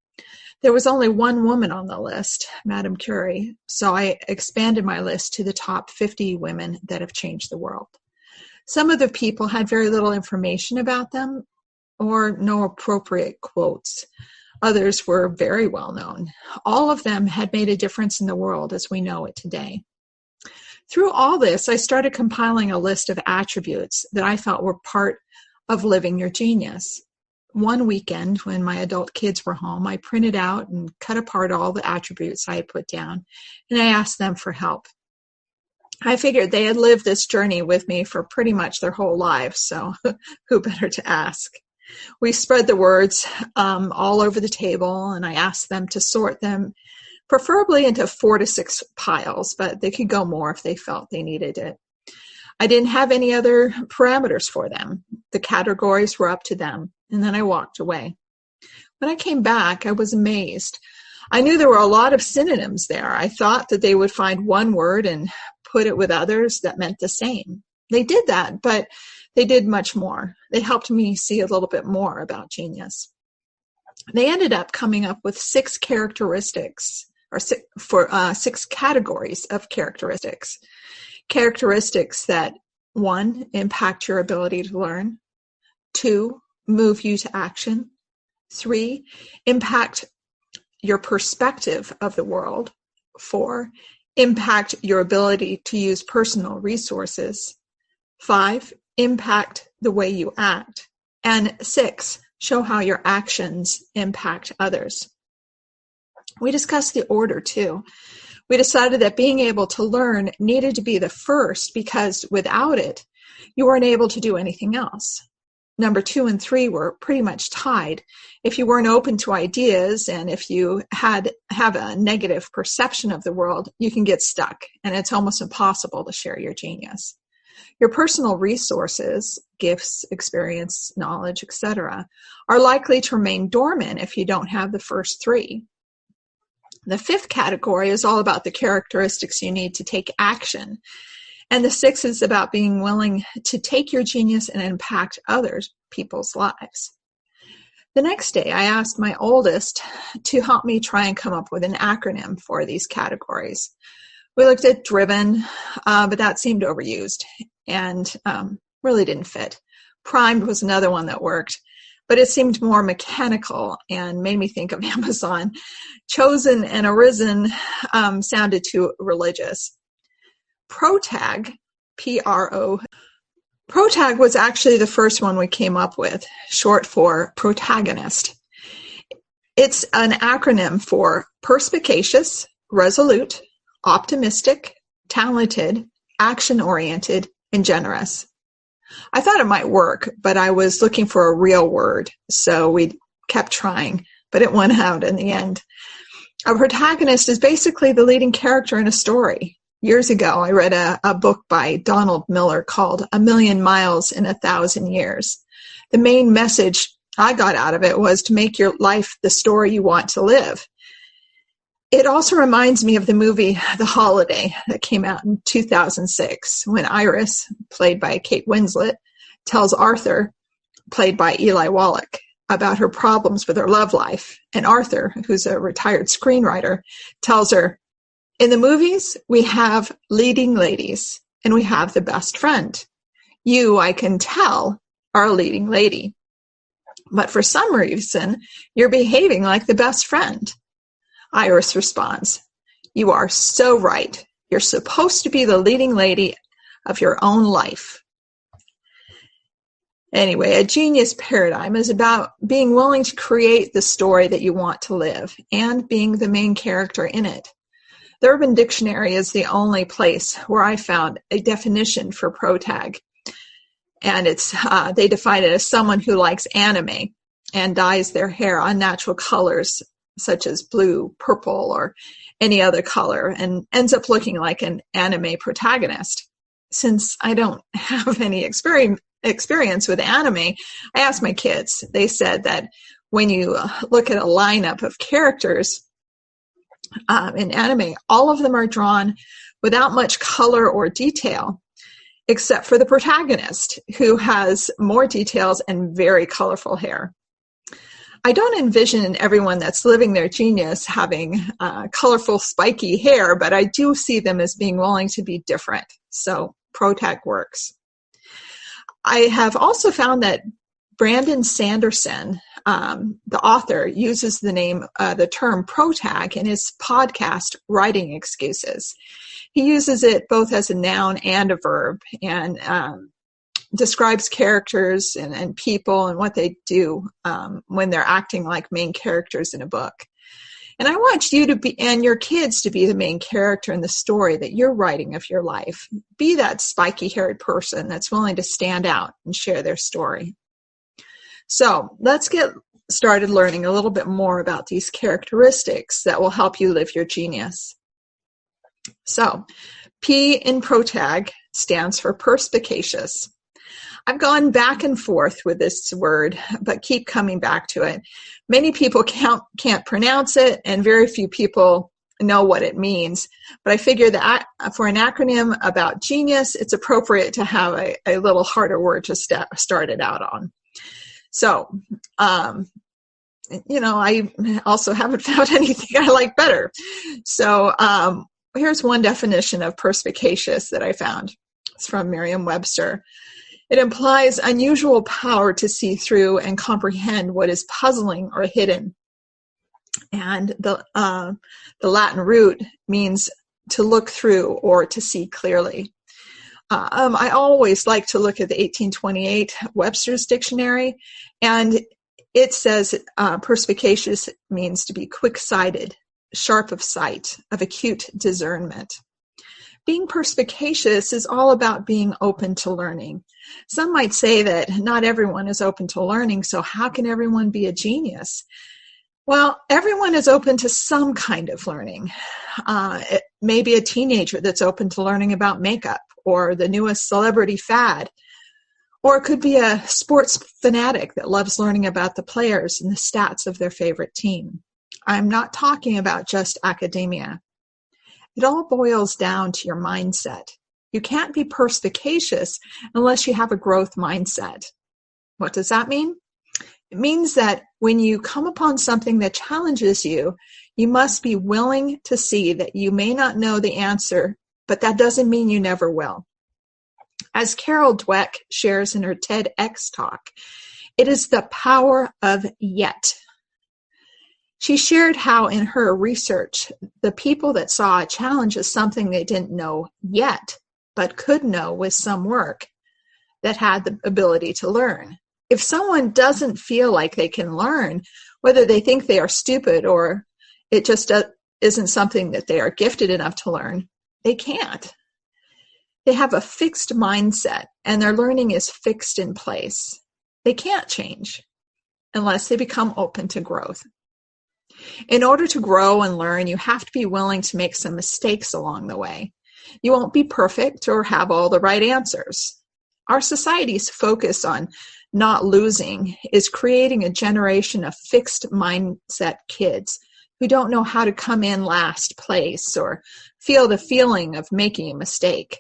There was only one woman on the list, Madame Curie, so I expanded my list to the top 50 women that have changed the world. Some of the people had very little information about them or no appropriate quotes. Others were very well known. All of them had made a difference in the world as we know it today. Through all this, I started compiling a list of attributes that I felt were part of living your genius. One weekend, when my adult kids were home, I printed out and cut apart all the attributes I had put down, and I asked them for help. I figured they had lived this journey with me for pretty much their whole lives, so who better to ask? We spread the words all over the table, and I asked them to sort them, preferably into 4 to 6 piles, but they could go more if they felt they needed it. I didn't have any other parameters for them. The categories were up to them, and then I walked away. When I came back, I was amazed. I knew there were a lot of synonyms there. I thought that they would find one word and put it with others that meant the same. They did that, but they did much more. They helped me see a little bit more about genius. They ended up coming up with 6 characteristics, or 6 categories of characteristics. Characteristics that, 1, impact your ability to learn, 2, move you to action, 3, impact your perspective of the world, 4, impact your ability to use personal resources, 5, impact the way you act, and 6, show how your actions impact others. We discussed the order too. We decided that being able to learn needed to be the first because without it, you weren't able to do anything else. Number 2 and 3 were pretty much tied. If you weren't open to ideas and if you have a negative perception of the world, you can get stuck and it's almost impossible to share your genius. Your personal resources, gifts, experience, knowledge, etc., are likely to remain dormant if you don't have the first 3. The 5th category is all about the characteristics you need to take action. And the 6th is about being willing to take your genius and impact other people's lives. The next day, I asked my oldest to help me try and come up with an acronym for these categories. We looked at driven, but that seemed overused and really didn't fit. Primed was another one that worked, but it seemed more mechanical and made me think of Amazon. Chosen and arisen sounded too religious. Protag, P-R-O, Protag was actually the first one we came up with, short for protagonist. It's an acronym for perspicacious, resolute, optimistic, talented, action-oriented, and generous. I thought it might work, but I was looking for a real word, so we kept trying, but it won out in the end. A protagonist is basically the leading character in a story. Years ago, I read a book by Donald Miller called A Million Miles in 1,000 Years. The main message I got out of it was to make your life the story you want to live. It also reminds me of the movie The Holiday that came out in 2006 when Iris, played by Kate Winslet, tells Arthur, played by Eli Wallach, about her problems with her love life. And Arthur, who's a retired screenwriter, tells her, in the movies, we have leading ladies and we have the best friend. You, I can tell, are a leading lady. But for some reason, you're behaving like the best friend. Iris responds, you are so right. You're supposed to be the leading lady of your own life. Anyway, a genius paradigm is about being willing to create the story that you want to live and being the main character in it. The Urban Dictionary is the only place where I found a definition for protag. And they define it as someone who likes anime and dyes their hair unnatural colors such as blue, purple, or any other color, and ends up looking like an anime protagonist. Since I don't have any experience with anime, I asked my kids. They said that when you look at a lineup of characters in anime, all of them are drawn without much color or detail, except for the protagonist, who has more details and very colorful hair. I don't envision everyone that's living their genius having colorful, spiky hair, but I do see them as being willing to be different. So protag works. I have also found that Brandon Sanderson, the author, uses the term protag in his podcast, Writing Excuses. He uses it both as a noun and a verb, and describes characters and people and what they do when they're acting like main characters in a book. And I want you to be, and your kids to be, the main character in the story that you're writing of your life. Be that spiky-haired person that's willing to stand out and share their story. So let's get started learning a little bit more about these characteristics that will help you live your genius. So P in protag stands for perspicacious. I've gone back and forth with this word, but keep coming back to it. Many people can't pronounce it, and very few people know what it means. But I figure that for an acronym about genius, it's appropriate to have a little harder word to start it out on. So, I also haven't found anything I like better. So here's one definition of perspicacious that I found. It's from Merriam-Webster. It implies unusual power to see through and comprehend what is puzzling or hidden. And the Latin root means to look through or to see clearly. I always like to look at the 1828 Webster's Dictionary, and it says perspicacious means to be quick-sighted, sharp of sight, of acute discernment. Being perspicacious is all about being open to learning. Some might say that not everyone is open to learning, so how can everyone be a genius? Well, everyone is open to some kind of learning. It may be a teenager that's open to learning about makeup or the newest celebrity fad. Or it could be a sports fanatic that loves learning about the players and the stats of their favorite team. I'm not talking about just academia. It all boils down to your mindset. You can't be perspicacious unless you have a growth mindset. What does that mean? It means that when you come upon something that challenges you, you must be willing to see that you may not know the answer, but that doesn't mean you never will. As Carol Dweck shares in her TEDx talk, it is the power of yet. She shared how in her research, the people that saw a challenge as something they didn't know yet, but could know with some work, that had the ability to learn. If someone doesn't feel like they can learn, whether they think they are stupid or it just isn't something that they are gifted enough to learn, they can't. They have a fixed mindset and their learning is fixed in place. They can't change unless they become open to growth. In order to grow and learn, you have to be willing to make some mistakes along the way. You won't be perfect or have all the right answers. Our society's focus on not losing is creating a generation of fixed mindset kids who don't know how to come in last place or feel the feeling of making a mistake.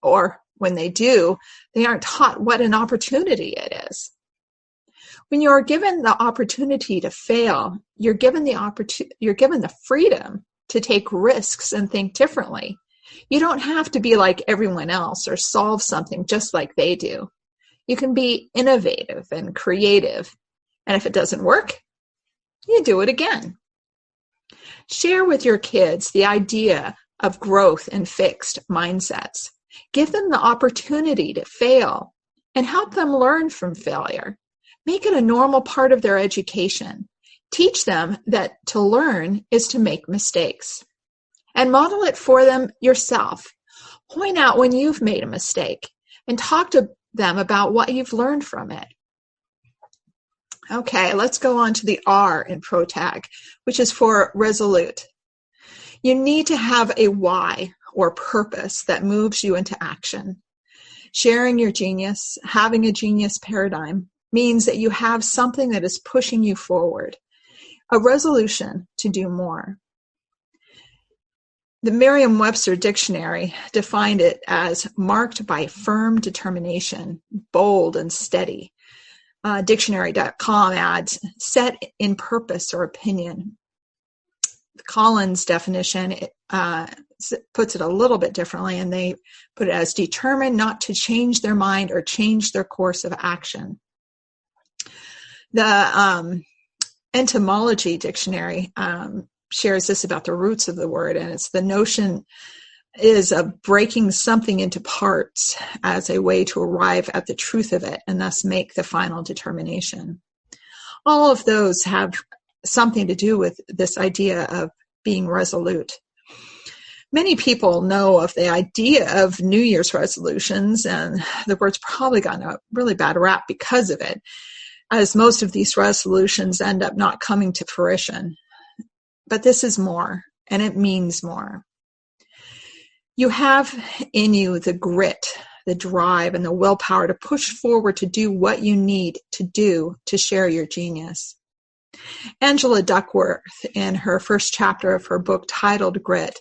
Or when they do, they aren't taught what an opportunity it is. When you're given the opportunity to fail, you're given the freedom to take risks and think differently. You don't have to be like everyone else or solve something just like they do. You can be innovative and creative. And if it doesn't work, you do it again. Share with your kids the idea of growth and fixed mindsets. Give them the opportunity to fail and help them learn from failure. Make it a normal part of their education. Teach them that to learn is to make mistakes. And model it for them yourself. Point out when you've made a mistake and talk to them about what you've learned from it. Okay, let's go on to the R in ProTag, which is for resolute. You need to have a why or purpose that moves you into action. Sharing your genius, having a genius paradigm, means that you have something that is pushing you forward, a resolution to do more. The Merriam-Webster dictionary defined it as marked by firm determination, bold and steady. Dictionary.com adds, set in purpose or opinion. Collins' definition puts it a little bit differently, and they put it as determined not to change their mind or change their course of action. The Etymology Dictionary shares this about the roots of the word, and it's the notion is of breaking something into parts as a way to arrive at the truth of it and thus make the final determination. All of those have something to do with this idea of being resolute. Many people know of the idea of New Year's resolutions, and the word's probably gotten a really bad rap because of it, as most of these resolutions end up not coming to fruition. But this is more, and it means more. You have in you the grit, the drive, and the willpower to push forward to do what you need to do to share your genius. Angela Duckworth, in her first chapter of her book titled Grit,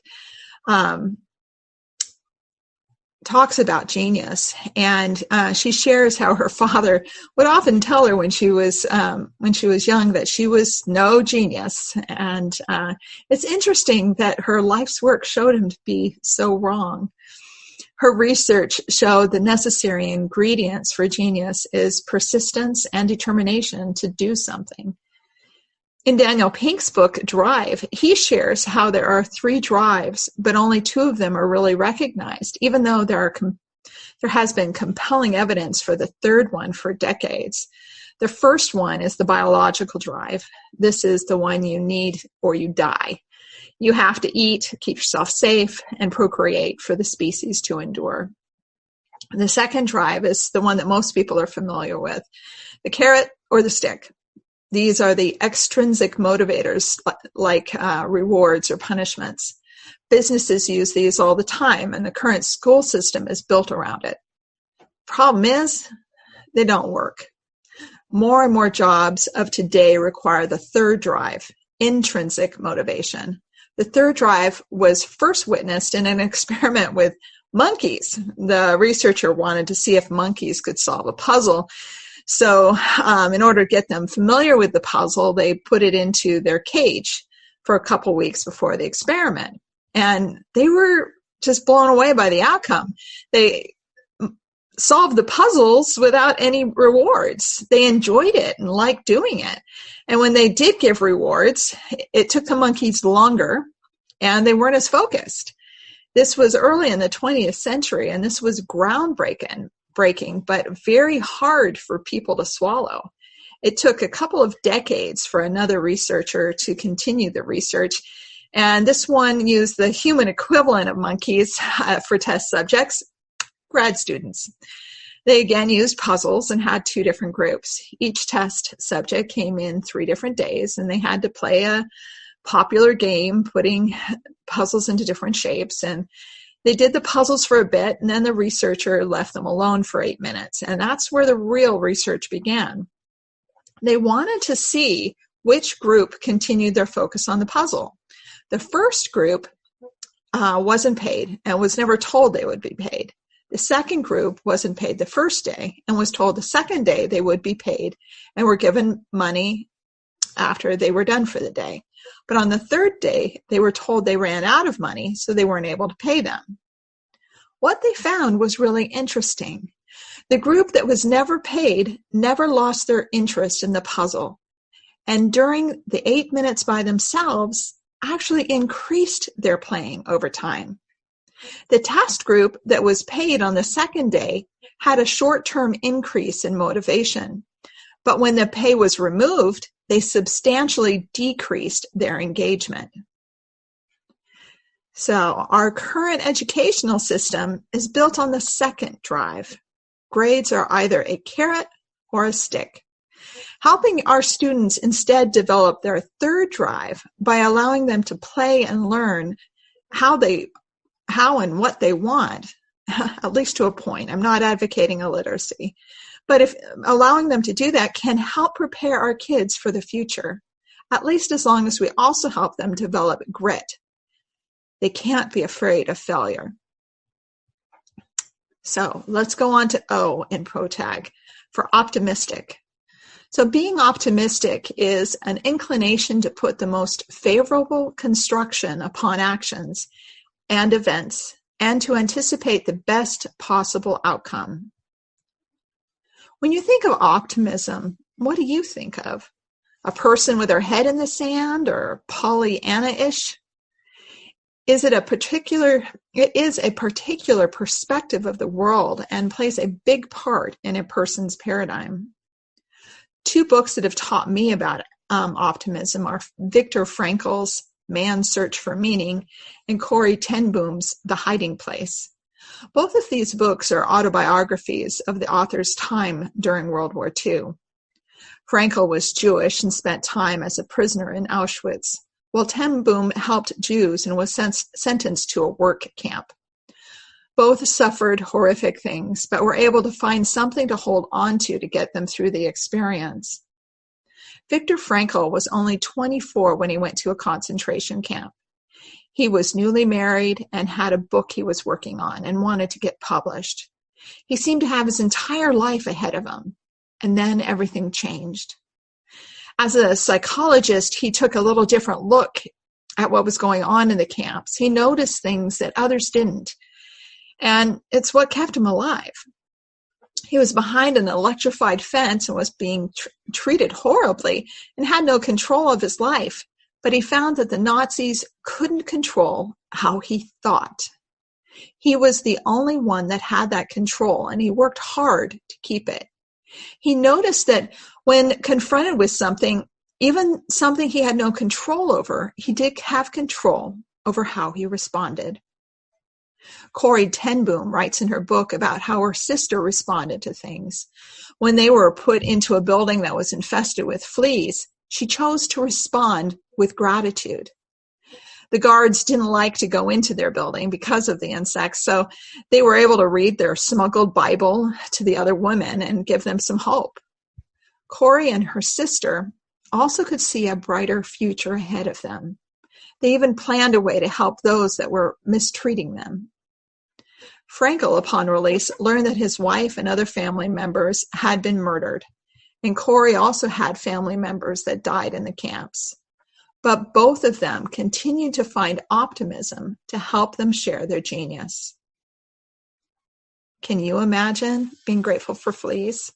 talks about genius, and she shares how her father would often tell her when she was young that she was no genius, and it's interesting that her life's work showed him to be so wrong. Her research showed the necessary ingredients for genius is persistence and determination to do something. In Daniel Pink's book, Drive, he shares how there are 3 drives, but only 2 of them are really recognized, even though there has been compelling evidence for the 3rd one for decades. The first one is the biological drive. This is the one you need or you die. You have to eat, keep yourself safe, and procreate for the species to endure. The second drive is the one that most people are familiar with, the carrot or the stick. These are the extrinsic motivators like rewards or punishments. Businesses use these all the time, and the current school system is built around it. Problem is, they don't work. More and more jobs of today require the 3rd drive, intrinsic motivation. The 3rd drive was first witnessed in an experiment with monkeys. The researcher wanted to see if monkeys could solve a puzzle. So in order to get them familiar with the puzzle, they put it into their cage for a couple weeks before the experiment. And they were just blown away by the outcome. They solved the puzzles without any rewards. They enjoyed it and liked doing it. And when they did give rewards, it took the monkeys longer, and they weren't as focused. This was early in the 20th century, and this was groundbreaking, but very hard for people to swallow. It took a couple of decades for another researcher to continue the research, and this one used the human equivalent of monkeys for test subjects, grad students. They again used puzzles and had 2 different groups. Each test subject came in 3 different days, and they had to play a popular game, putting puzzles into different shapes, and they did the puzzles for a bit, and then the researcher left them alone for 8 minutes. And that's where the real research began. They wanted to see which group continued their focus on the puzzle. The first group wasn't paid and was never told they would be paid. The second group wasn't paid the first day and was told the second day they would be paid and were given money after they were done for the day. But on the third day, they were told they ran out of money, so they weren't able to pay them. What they found was really interesting. The group that was never paid never lost their interest in the puzzle, and during the 8 minutes by themselves, actually increased their playing over time. The test group that was paid on the second day had a short-term increase in motivation, but when the pay was removed, they substantially decreased their engagement. So our current educational system is built on the second drive. Grades are either a carrot or a stick. Helping our students instead develop their third drive by allowing them to play and learn how and what they want, at least to a point. I'm not advocating illiteracy, but if allowing them to do that can help prepare our kids for the future, at least as long as we also help them develop grit. They can't be afraid of failure. So let's go on to O in ProTag for optimistic. So being optimistic is an inclination to put the most favorable construction upon actions and events and to anticipate the best possible outcome. When you think of optimism, what do you think of? A person with their head in the sand or Pollyanna-ish? It is a particular perspective of the world and plays a big part in a person's paradigm. Two books that have taught me about optimism are Viktor Frankl's Man's Search for Meaning and Corrie ten Boom's The Hiding Place. Both of these books are autobiographies of the author's time during World War II. Frankl was Jewish and spent time as a prisoner in Auschwitz, while ten Boom helped Jews and was sentenced to a work camp. Both suffered horrific things, but were able to find something to hold on to get them through the experience. Viktor Frankl was only 24 when he went to a concentration camp. He was newly married and had a book he was working on and wanted to get published. He seemed to have his entire life ahead of him, and then everything changed. As a psychologist, he took a little different look at what was going on in the camps. He noticed things that others didn't, and it's what kept him alive. He was behind an electrified fence and was being treated horribly and had no control of his life, but he found that the Nazis couldn't control how he thought. He was the only one that had that control, and he worked hard to keep it. He noticed that when confronted with something, even something he had no control over, he did have control over how he responded. Corrie ten Boom writes in her book about how her sister responded to things. When they were put into a building that was infested with fleas, she chose to respond with gratitude. The guards didn't like to go into their building because of the insects, so they were able to read their smuggled Bible to the other women and give them some hope. Corrie and her sister also could see a brighter future ahead of them. They even planned a way to help those that were mistreating them. Frankl, upon release, learned that his wife and other family members had been murdered, and Corrie also had family members that died in the camps. But both of them continued to find optimism to help them share their genius. Can you imagine being grateful for fleas?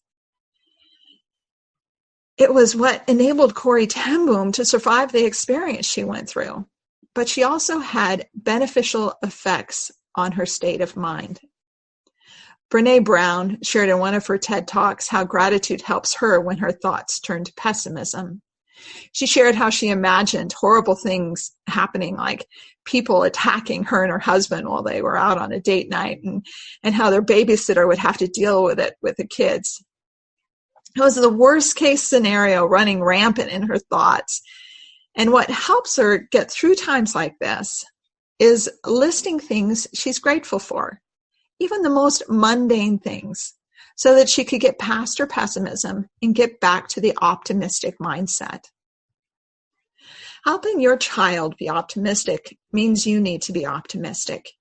It was what enabled Corrie ten Boom to survive the experience she went through, but she also had beneficial effects on her state of mind. Brene Brown shared in one of her TED Talks how gratitude helps her when her thoughts turn to pessimism. She shared how she imagined horrible things happening, like people attacking her and her husband while they were out on a date night, and how their babysitter would have to deal with it with the kids. It was the worst case scenario running rampant in her thoughts. And what helps her get through times like this is listing things she's grateful for, even the most mundane things, so that she could get past her pessimism and get back to the optimistic mindset. Helping your child be optimistic means you need to be optimistic.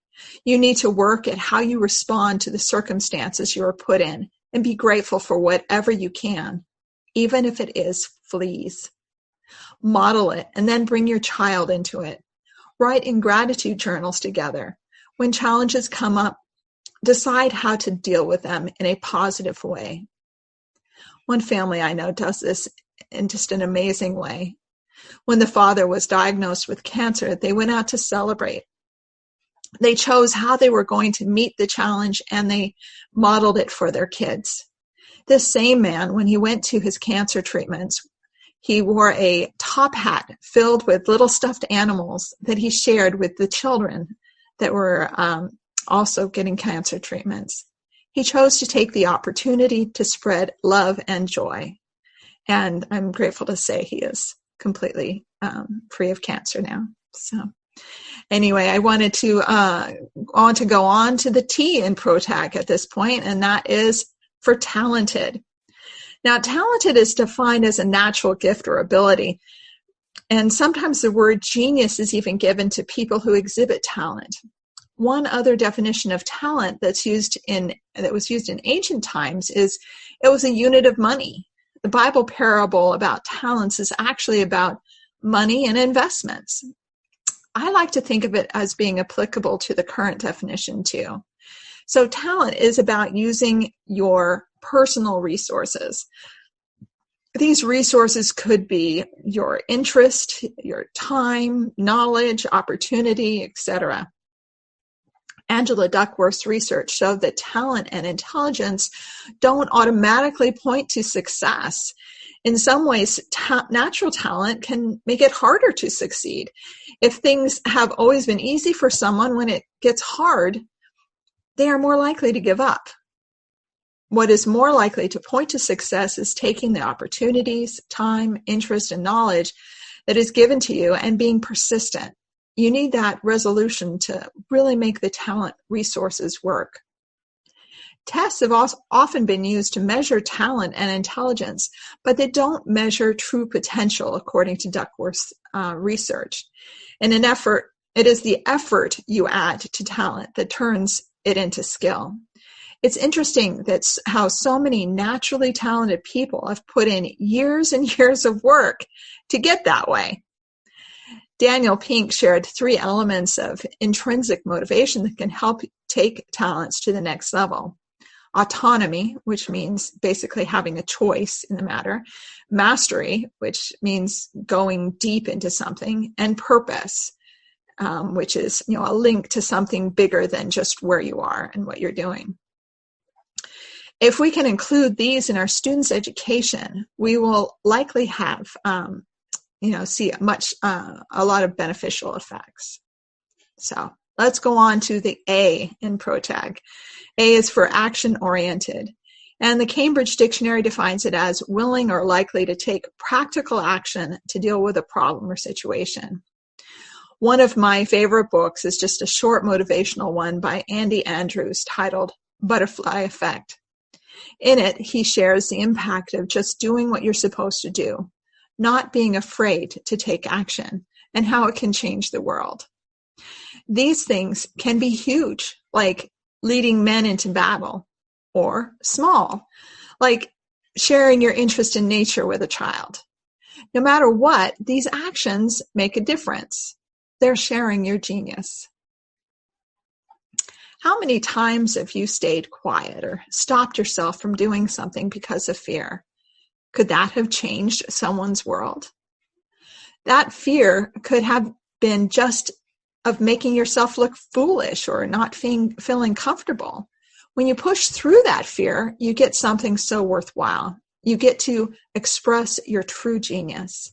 You need to work at how you respond to the circumstances you are put in and be grateful for whatever you can, even if it is fleas. Model it and then bring your child into it. Write in gratitude journals together. When challenges come up, decide how to deal with them in a positive way. One family I know does this in just an amazing way. When the father was diagnosed with cancer, they went out to celebrate. They chose how they were going to meet the challenge, and they modeled it for their kids. This same man, when he went to his cancer treatments, he wore a top hat filled with little stuffed animals that he shared with the children that were also getting cancer treatments. He chose to take the opportunity to spread love and joy. And I'm grateful to say he is completely free of cancer now. So anyway, I wanted to go on to the T in ProTag at this point, and that is for talented. Now, talented is defined as a natural gift or ability, and sometimes the word genius is even given to people who exhibit talent. One other definition of talent that was used in ancient times is it was a unit of money. The Bible parable about talents is actually about money and investments. I like to think of it as being applicable to the current definition too. So talent is about using your personal resources. These resources could be your interest, your time, knowledge, opportunity, etc. Angela Duckworth's research showed that talent and intelligence don't automatically point to success. In some ways, natural talent can make it harder to succeed. If things have always been easy for someone, when it gets hard, they are more likely to give up. What is more likely to point to success is taking the opportunities, time, interest, and knowledge that is given to you and being persistent. You need that resolution to really make the talent resources work. Tests have often been used to measure talent and intelligence, but they don't measure true potential, according to Duckworth's research. In an effort, it is the effort you add to talent that turns it into skill. It's interesting that's how so many naturally talented people have put in years and years of work to get that way. Daniel Pink shared 3 elements of intrinsic motivation that can help take talents to the next level. Autonomy, which means basically having a choice in the matter. Mastery, which means going deep into something. And purpose, which is a link to something bigger than just where you are and what you're doing. If we can include these in our students' education, we will likely have see a lot of beneficial effects. So let's go on to the A in ProTag. A is for action-oriented, and the Cambridge Dictionary defines it as willing or likely to take practical action to deal with a problem or situation. One of my favorite books is just a short motivational one by Andy Andrews titled Butterfly Effect. In it, he shares the impact of just doing what you're supposed to do, not being afraid to take action, and how it can change the world. These things can be huge, like leading men into battle, or small, like sharing your interest in nature with a child. No matter what, these actions make a difference. They're sharing your genius. How many times have you stayed quiet or stopped yourself from doing something because of fear? Could that have changed someone's world? That fear could have been just of making yourself look foolish or not feeling comfortable. When you push through that fear, you get something so worthwhile. You get to express your true genius.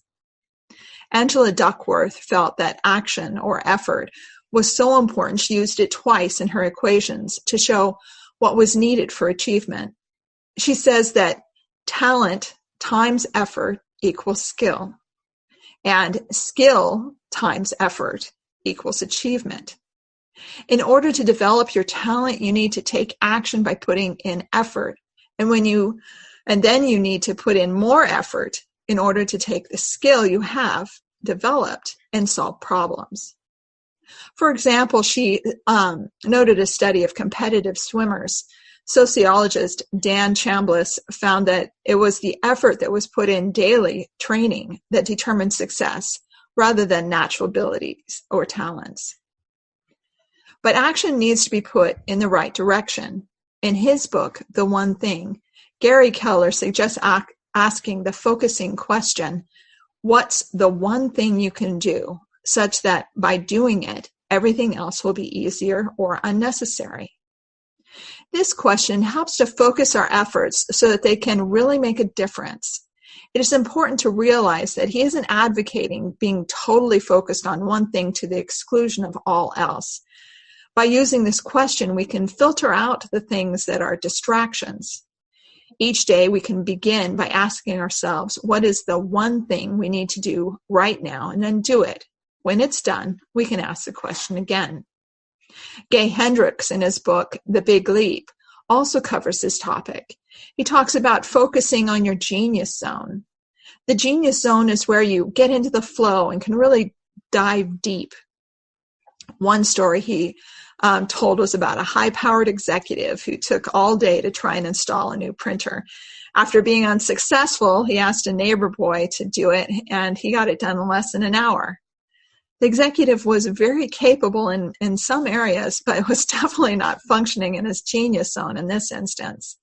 Angela Duckworth felt that action or effort was so important she used it twice in her equations to show what was needed for achievement. She says that talent times effort equals skill, and skill times effort equals achievement. In order to develop your talent, you need to take action by putting in effort, and then you need to put in more effort in order to take the skill you have developed and solve problems. For example, she noted a study of competitive swimmers. Sociologist Dan Chambliss found that it was the effort that was put in daily training that determined success rather than natural abilities or talents. But action needs to be put in the right direction. In his book, The One Thing, Gary Keller suggests asking the focusing question, what's the one thing you can do, such that by doing it, everything else will be easier or unnecessary? This question helps to focus our efforts so that they can really make a difference. It is important to realize that he isn't advocating being totally focused on one thing to the exclusion of all else. By using this question, we can filter out the things that are distractions. Each day, we can begin by asking ourselves, what is the one thing we need to do right now, and then do it. When it's done, we can ask the question again. Gay Hendricks, in his book, The Big Leap, also covers this topic. He talks about focusing on your genius zone. The genius zone is where you get into the flow and can really dive deep. One story he told was about a high-powered executive who took all day to try and install a new printer. After being unsuccessful, he asked a neighbor boy to do it, and he got it done in less than an hour. The executive was very capable in some areas, but was definitely not functioning in his genius zone in this instance.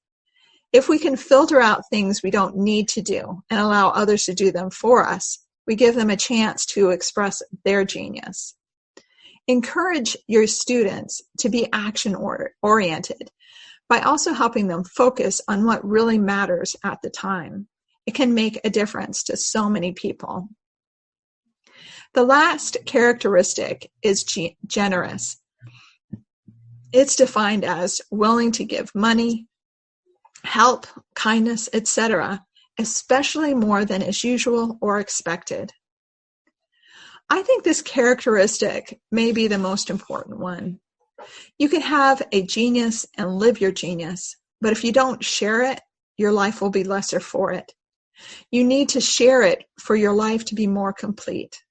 If we can filter out things we don't need to do and allow others to do them for us, we give them a chance to express their genius. Encourage your students to be action-oriented by also helping them focus on what really matters at the time. It can make a difference to so many people. The last characteristic is generous. It's defined as willing to give money, help, kindness, etc., especially more than is usual or expected. I think this characteristic may be the most important one. You can have a genius and live your genius, but if you don't share it, your life will be lesser for it. You need to share it for your life to be more complete.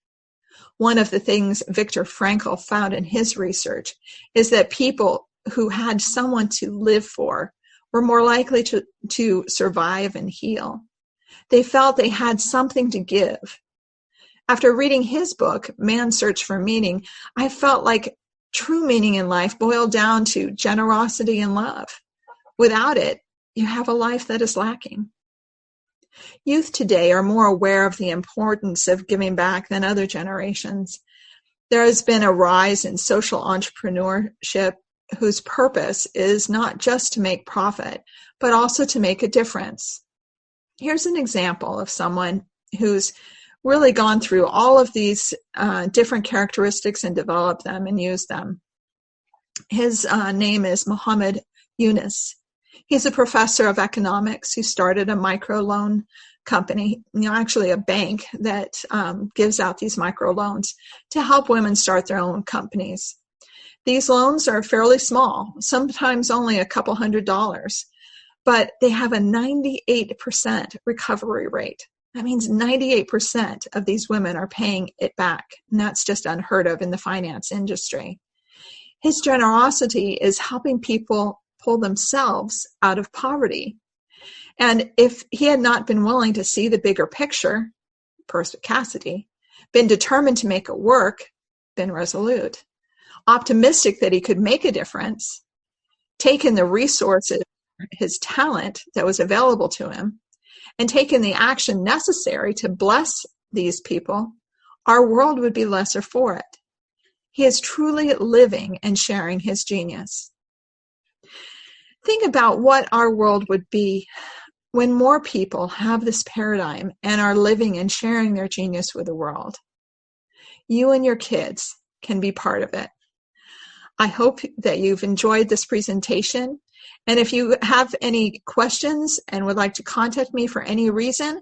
One of the things Viktor Frankl found in his research is that people who had someone to live for were more likely to survive and heal. They felt they had something to give. After reading his book, Man's Search for Meaning, I felt like true meaning in life boiled down to generosity and love. Without it, you have a life that is lacking. Youth today are more aware of the importance of giving back than other generations. There has been a rise in social entrepreneurship whose purpose is not just to make profit, but also to make a difference. Here's an example of someone who's really gone through all of these different characteristics and developed them and used them. His name is Muhammad Yunus. He's a professor of economics who started a microloan company, actually a bank that gives out these microloans to help women start their own companies. These loans are fairly small, sometimes only a couple $100s, but they have a 98% recovery rate. That means 98% of these women are paying it back, and that's just unheard of in the finance industry. His generosity is helping people pull themselves out of poverty. And if he had not been willing to see the bigger picture, perspicacity, been determined to make it work, been resolute, optimistic that he could make a difference, taken the resources, his talent that was available to him, and taken the action necessary to bless these people, our world would be lesser for it. He is truly living and sharing his genius. Think about what our world would be when more people have this paradigm and are living and sharing their genius with the world. You and your kids can be part of it. I hope that you've enjoyed this presentation. And if you have any questions and would like to contact me for any reason,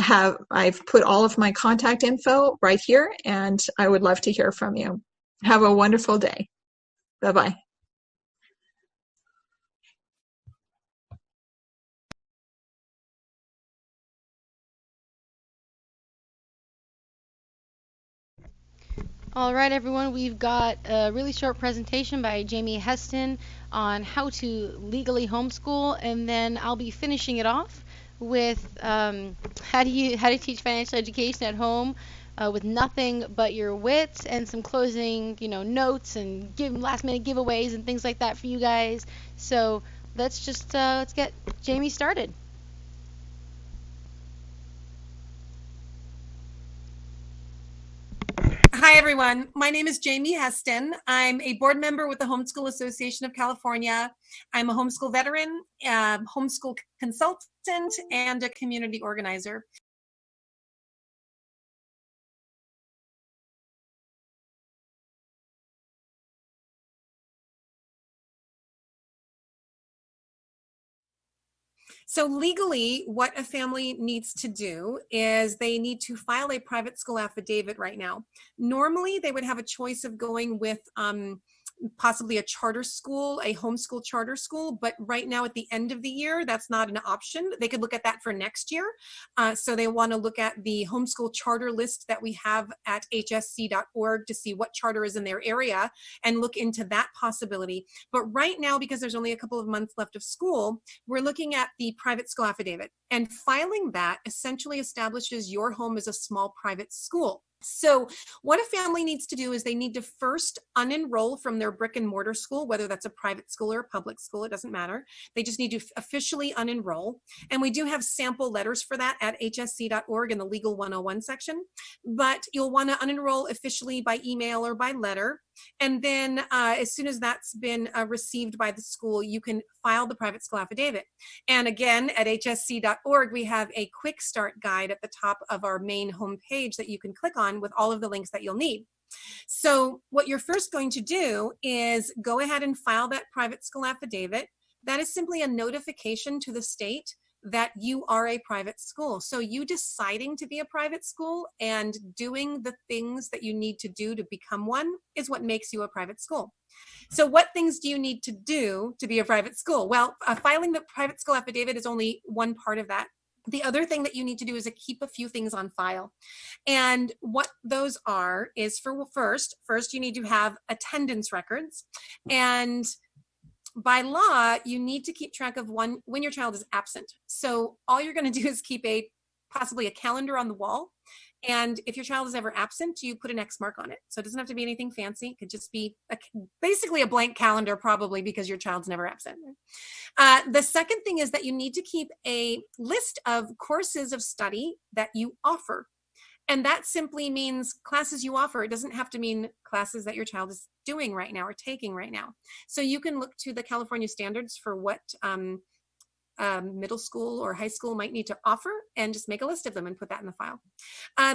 I've put all of my contact info right here, and I would love to hear from you. Have a wonderful day. Bye-bye. All right, everyone, we've got a really short presentation by Jamie Heston on how to legally homeschool, and then I'll be finishing it off with how to teach financial education at home with nothing but your wits, and some closing, notes and give last minute giveaways and things like that for you guys. So let's get Jamie started. Hi, everyone. My name is Jamie Heston. I'm a board member with the Homeschool Association of California. I'm a homeschool veteran, homeschool consultant, and a community organizer. So legally, what a family needs to do is they need to file a private school affidavit right now. Normally, they would have a choice of going with possibly a charter school, a homeschool charter school, but right now at the end of the year, that's not an option. They could look at that for next year. So they want to look at the homeschool charter list that we have at hsc.org to see what charter is in their area and look into that possibility. But right now, because there's only a couple of months left of school, we're looking at the private school affidavit, and filing that essentially establishes your home as a small private school. So what a family needs to do is they need to first unenroll from their brick and mortar school, whether that's a private school or a public school, it doesn't matter. They just need to officially unenroll. And we do have sample letters for that at hsc.org in the Legal 101 section. But you'll want to unenroll officially by email or by letter. And then as soon as that's been received by the school, you can file the private school affidavit. And again, at hsc.org, we have a quick start guide at the top of our main homepage that you can click on with all of the links that you'll need. So what you're first going to do is go ahead and file that private school affidavit. That is simply a notification to the state that you are a private school. So you deciding to be a private school and doing the things that you need to do to become one is what makes you a private school. So what things do you need to do to be a private school? Well, filing the private school affidavit is only one part of that. The other thing that you need to do is to keep a few things on file. And what those are is first you need to have attendance records. And by law, you need to keep track of when your child is absent. So all you're going to do is keep possibly a calendar on the wall. And if your child is ever absent, you put an X mark on it. So it doesn't have to be anything fancy. It could just be basically a blank calendar, probably because your child's never absent. The second thing is that you need to keep a list of courses of study that you offer. And that simply means classes you offer. It doesn't have to mean classes that your child is doing right now or taking right now. So you can look to the California standards for what middle school or high school might need to offer and just make a list of them and put that in the file.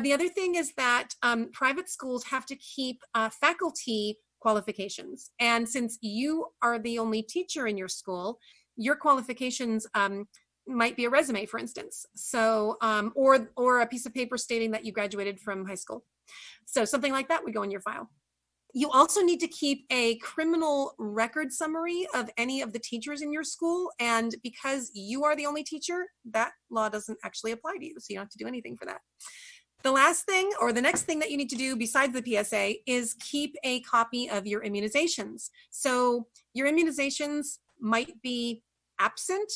The other thing is that private schools have to keep faculty qualifications. And since you are the only teacher in your school, your qualifications might be a resume, for instance. So, or a piece of paper stating that you graduated from high school. So something like that would go in your file. You also need to keep a criminal record summary of any of the teachers in your school. And because you are the only teacher, that law doesn't actually apply to you. So you don't have to do anything for that. The last thing, or the next thing that you need to do besides the PSA, is keep a copy of your immunizations. So your immunizations might be absent,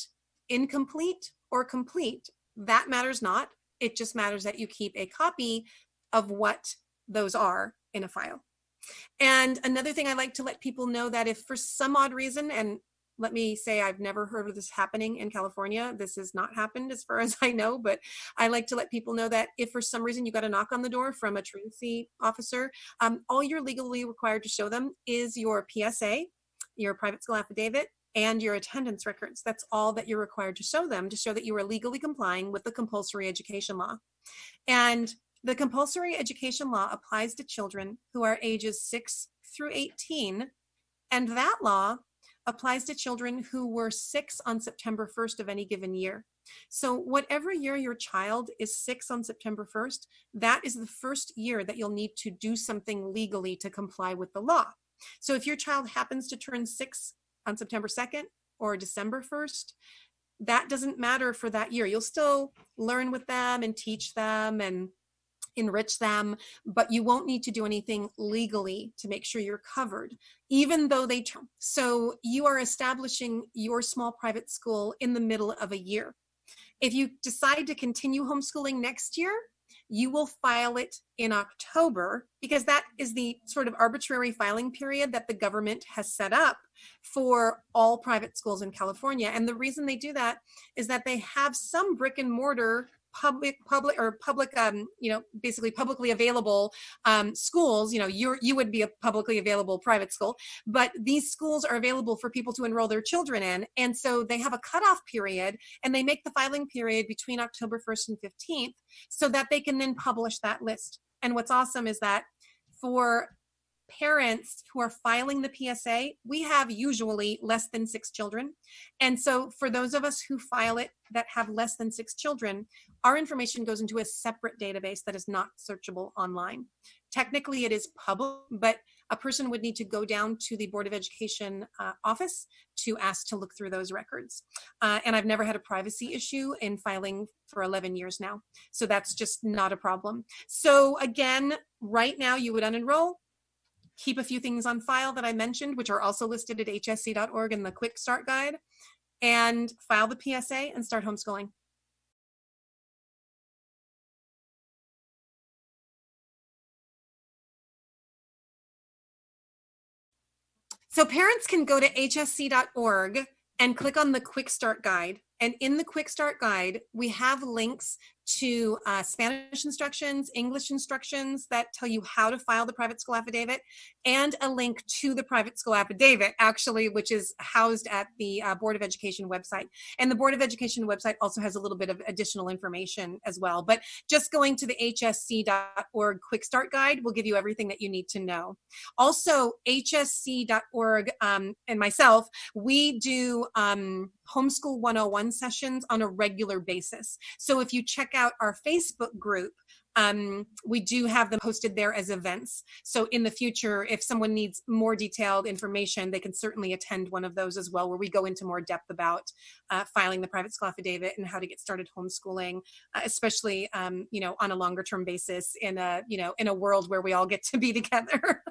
incomplete, or complete. That matters not. It just matters that you keep a copy of what those are in a file. And another thing I like to let people know that if for some odd reason, and let me say I've never heard of this happening in California, this has not happened as far as I know, but I like to let people know that if for some reason you got a knock on the door from a truancy officer, all you're legally required to show them is your PSA, your private school affidavit, and your attendance records. That's all that you're required to show them to show that you are legally complying with the compulsory education law. And the compulsory education law applies to children who are ages 6 through 18, and that law applies to children who were 6 on September 1st of any given year. So whatever year your child is 6 on September 1st, that is the first year that you'll need to do something legally to comply with the law. So if your child happens to turn 6 on September 2nd or December 1st, that doesn't matter for that year. You'll still learn with them and teach them and enrich them, but you won't need to do anything legally to make sure you're covered, even though so you are establishing your small private school in the middle of a year. If you decide to continue homeschooling next year, you will file it in October, because that is the sort of arbitrary filing period that the government has set up for all private schools in California. And the reason they do that is that they have some brick and mortar public, basically publicly available schools. You would be a publicly available private school, but these schools are available for people to enroll their children in. And so they have a cutoff period, and they make the filing period between October 1st and 15th so that they can then publish that list. And what's awesome is that for parents who are filing the PSA, we have usually less than 6 children. And so for those of us who file it that have less than 6 children, our information goes into a separate database that is not searchable online. Technically it is public, but a person would need to go down to the Board of Education office to ask to look through those records. And I've never had a privacy issue in filing for 11 years now. So that's just not a problem. So again, right now you would unenroll, keep a few things on file that I mentioned, which are also listed at hsc.org in the Quick Start Guide, and file the PSA and start homeschooling. So parents can go to hsc.org and click on the Quick Start Guide. And in the Quick Start Guide, we have links to Spanish instructions, English instructions that tell you how to file the private school affidavit, and a link to the private school affidavit, actually, which is housed at the Board of Education website. And the Board of Education website also has a little bit of additional information as well. But just going to the hsc.org Quick Start Guide will give you everything that you need to know. Also, hsc.org and myself, we do Homeschool 101 sessions on a regular basis. So if you check out our Facebook group, we do have them posted there as events. So in the future, if someone needs more detailed information, they can certainly attend one of those as well, where we go into more depth about filing the private school affidavit and how to get started homeschooling, especially on a longer term basis in a world where we all get to be together.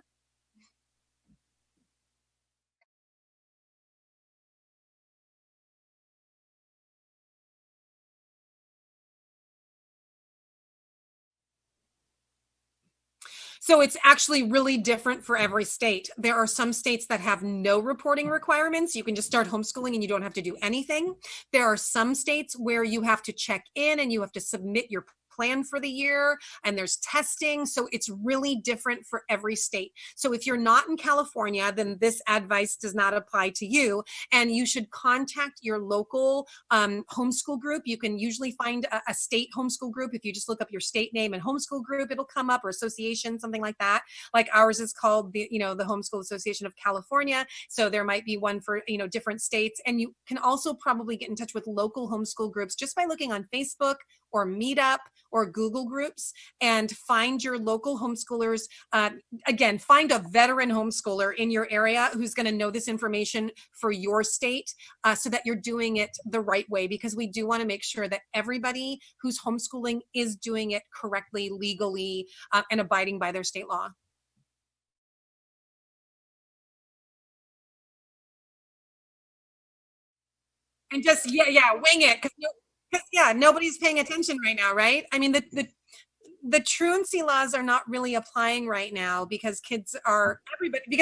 So it's actually really different for every state. There are some states that have no reporting requirements. You can just start homeschooling and you don't have to do anything. There are some states where you have to check in and you have to submit your plan for the year, and there's testing. So it's really different for every state. So if you're not in California, then this advice does not apply to you, and you should contact your local homeschool group. You can usually find a state homeschool group. If you just look up your state name and homeschool group, it'll come up, or association, something like that. Like ours is called the Homeschool Association of California. So there might be one for, different states. And you can also probably get in touch with local homeschool groups just by looking on Facebook or Meetup or Google Groups, and find your local homeschoolers. Again, find a veteran homeschooler in your area who's going to know this information for your state, so that you're doing it the right way, because we do want to make sure that everybody who's homeschooling is doing it correctly, legally, and abiding by their state law. And just, wing it. Because nobody's paying attention right now, right? I mean, the truancy laws are not really applying right now because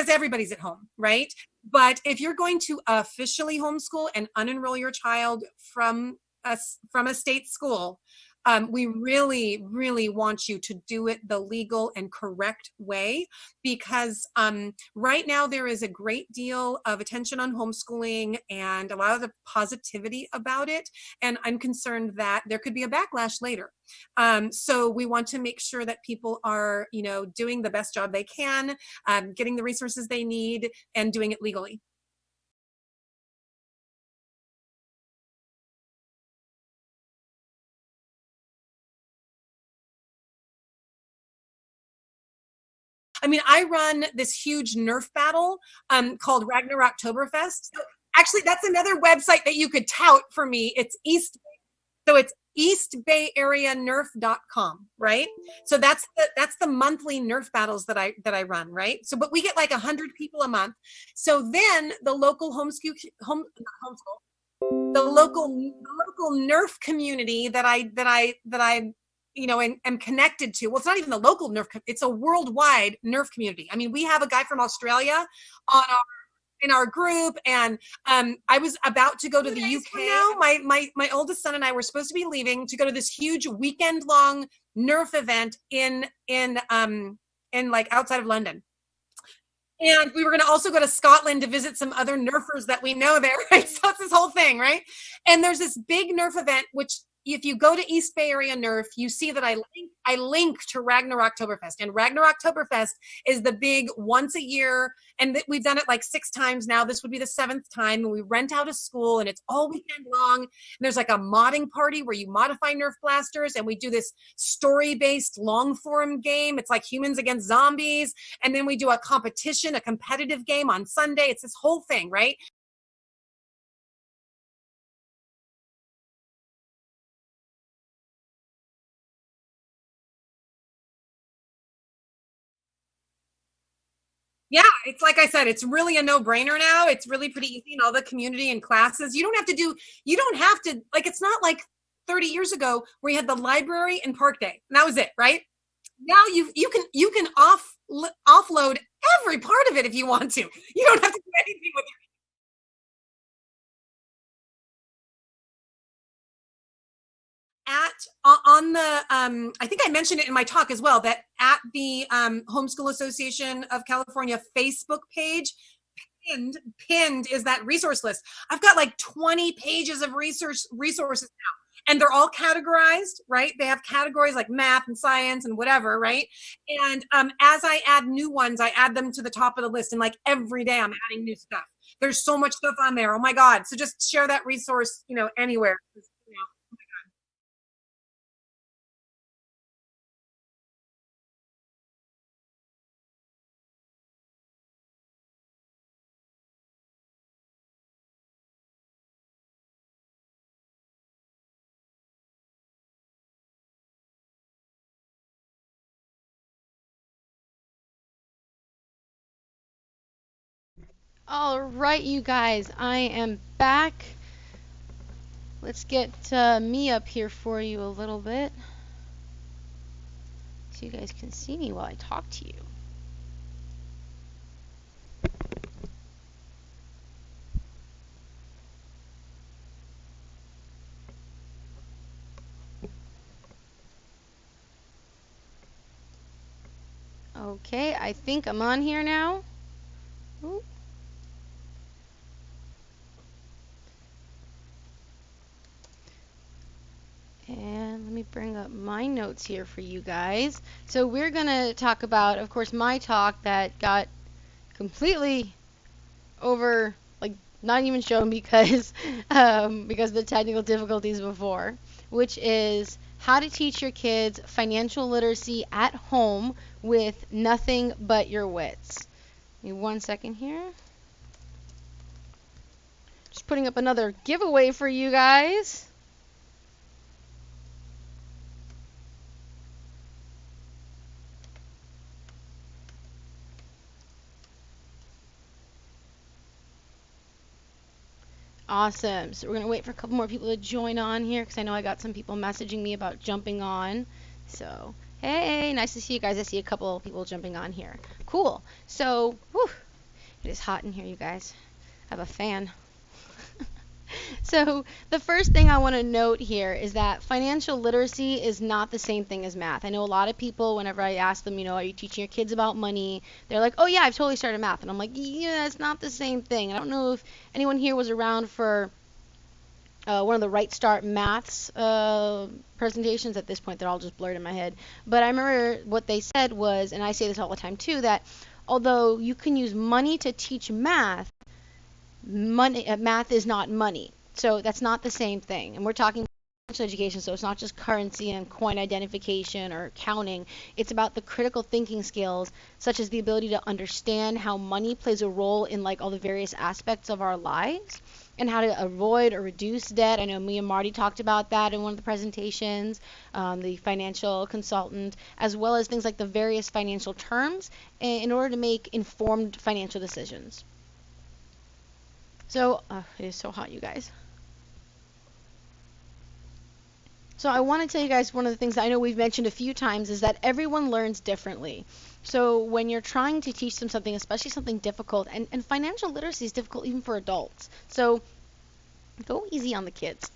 everybody's at home, right? But if you're going to officially homeschool and unenroll your child from a state school, we really, really want you to do it the legal and correct way, because right now there is a great deal of attention on homeschooling and a lot of the positivity about it. And I'm concerned that there could be a backlash later. So we want to make sure that people are, doing the best job they can, getting the resources they need, and doing it legally. I mean, I run this huge Nerf battle called Ragnaroktoberfest. So actually, that's another website that you could tout for me. It's So it's eastbayarea.nerf.com, right? So that's the monthly Nerf battles that I run, right? So, but we get like 100 people a month. So then the local the local Nerf community that I am connected to. Well, it's not even the local Nerf; it's a worldwide Nerf community. I mean, we have a guy from Australia on in our group, and I was about to go to the UK. Now, my oldest son and I were supposed to be leaving to go to this huge weekend-long Nerf event in like outside of London. And we were going to also go to Scotland to visit some other Nerfers that we know there, right? So it's this whole thing, right? And there's this big Nerf event, which if you go to East Bay Area Nerf, you see that I link to Ragnar Oktoberfest. And Ragnar Oktoberfest is the big once a year, and we've done it like 6 times now. This would be the 7th time. And we rent out a school, and it's all weekend long. And there's like a modding party where you modify Nerf blasters, and we do this story-based long form game. It's like humans against zombies. And then we do a competition, a competitive game on Sunday. It's this whole thing, right? Yeah, it's like I said, it's really a no-brainer now. It's really pretty easy in all the community and classes. You don't have to, like, it's not like 30 years ago where you had the library and park day. And that was it, right? Now you can offload every part of it if you want to. You don't have to do anything with your on the I think I mentioned it in my talk as well, that at the Homeschool Association of California Facebook page, pinned is that resource list. I've got like 20 pages of resources now, and they're all categorized, right? They have categories like math and science and whatever, right? And as I add new ones, I add them to the top of the list, and like every day I'm adding new stuff. There's so much stuff on there. Oh my God. So just share that resource, anywhere. All right, you guys, I am back. Let's get me up here for you a little bit so you guys can see me while I talk to you. Okay, I think I'm on here now. Ooh. And let me bring up my notes here for you guys. So we're going to talk about, of course, my talk that got completely over, like, not even shown because of the technical difficulties before, which is how to teach your kids financial literacy at home with nothing but your wits. Give me 1 second here. Just putting up another giveaway for you guys. Awesome. So we're going to wait for a couple more people to join on here because I know I got some people messaging me about jumping on. So, hey, nice to see you guys. I see a couple of people jumping on here. Cool. So, whew, it is hot in here, you guys. I have a fan. So the first thing I want to note here is that financial literacy is not the same thing as math. I know a lot of people, whenever I ask them, are you teaching your kids about money? They're like, oh yeah, I've totally started math. And I'm like, yeah, it's not the same thing. I don't know if anyone here was around for one of the Right Start Maths presentations. At this point, they're all just blurred in my head. But I remember what they said was, and I say this all the time too, that although you can use money to teach math, math is not money. So that's not the same thing. And we're talking financial education, so it's not just currency and coin identification or counting. It's about the critical thinking skills, such as the ability to understand how money plays a role in like all the various aspects of our lives. and how to avoid or reduce debt. I know me and Marty talked about that in one of the presentations, the financial consultant, as well as things like the various financial terms in order to make informed financial decisions. So, it is so hot, you guys. So I want to tell you guys one of the things that I know we've mentioned a few times is that everyone learns differently. So when you're trying to teach them something, especially something difficult, and financial literacy is difficult even for adults. So go easy on the kids.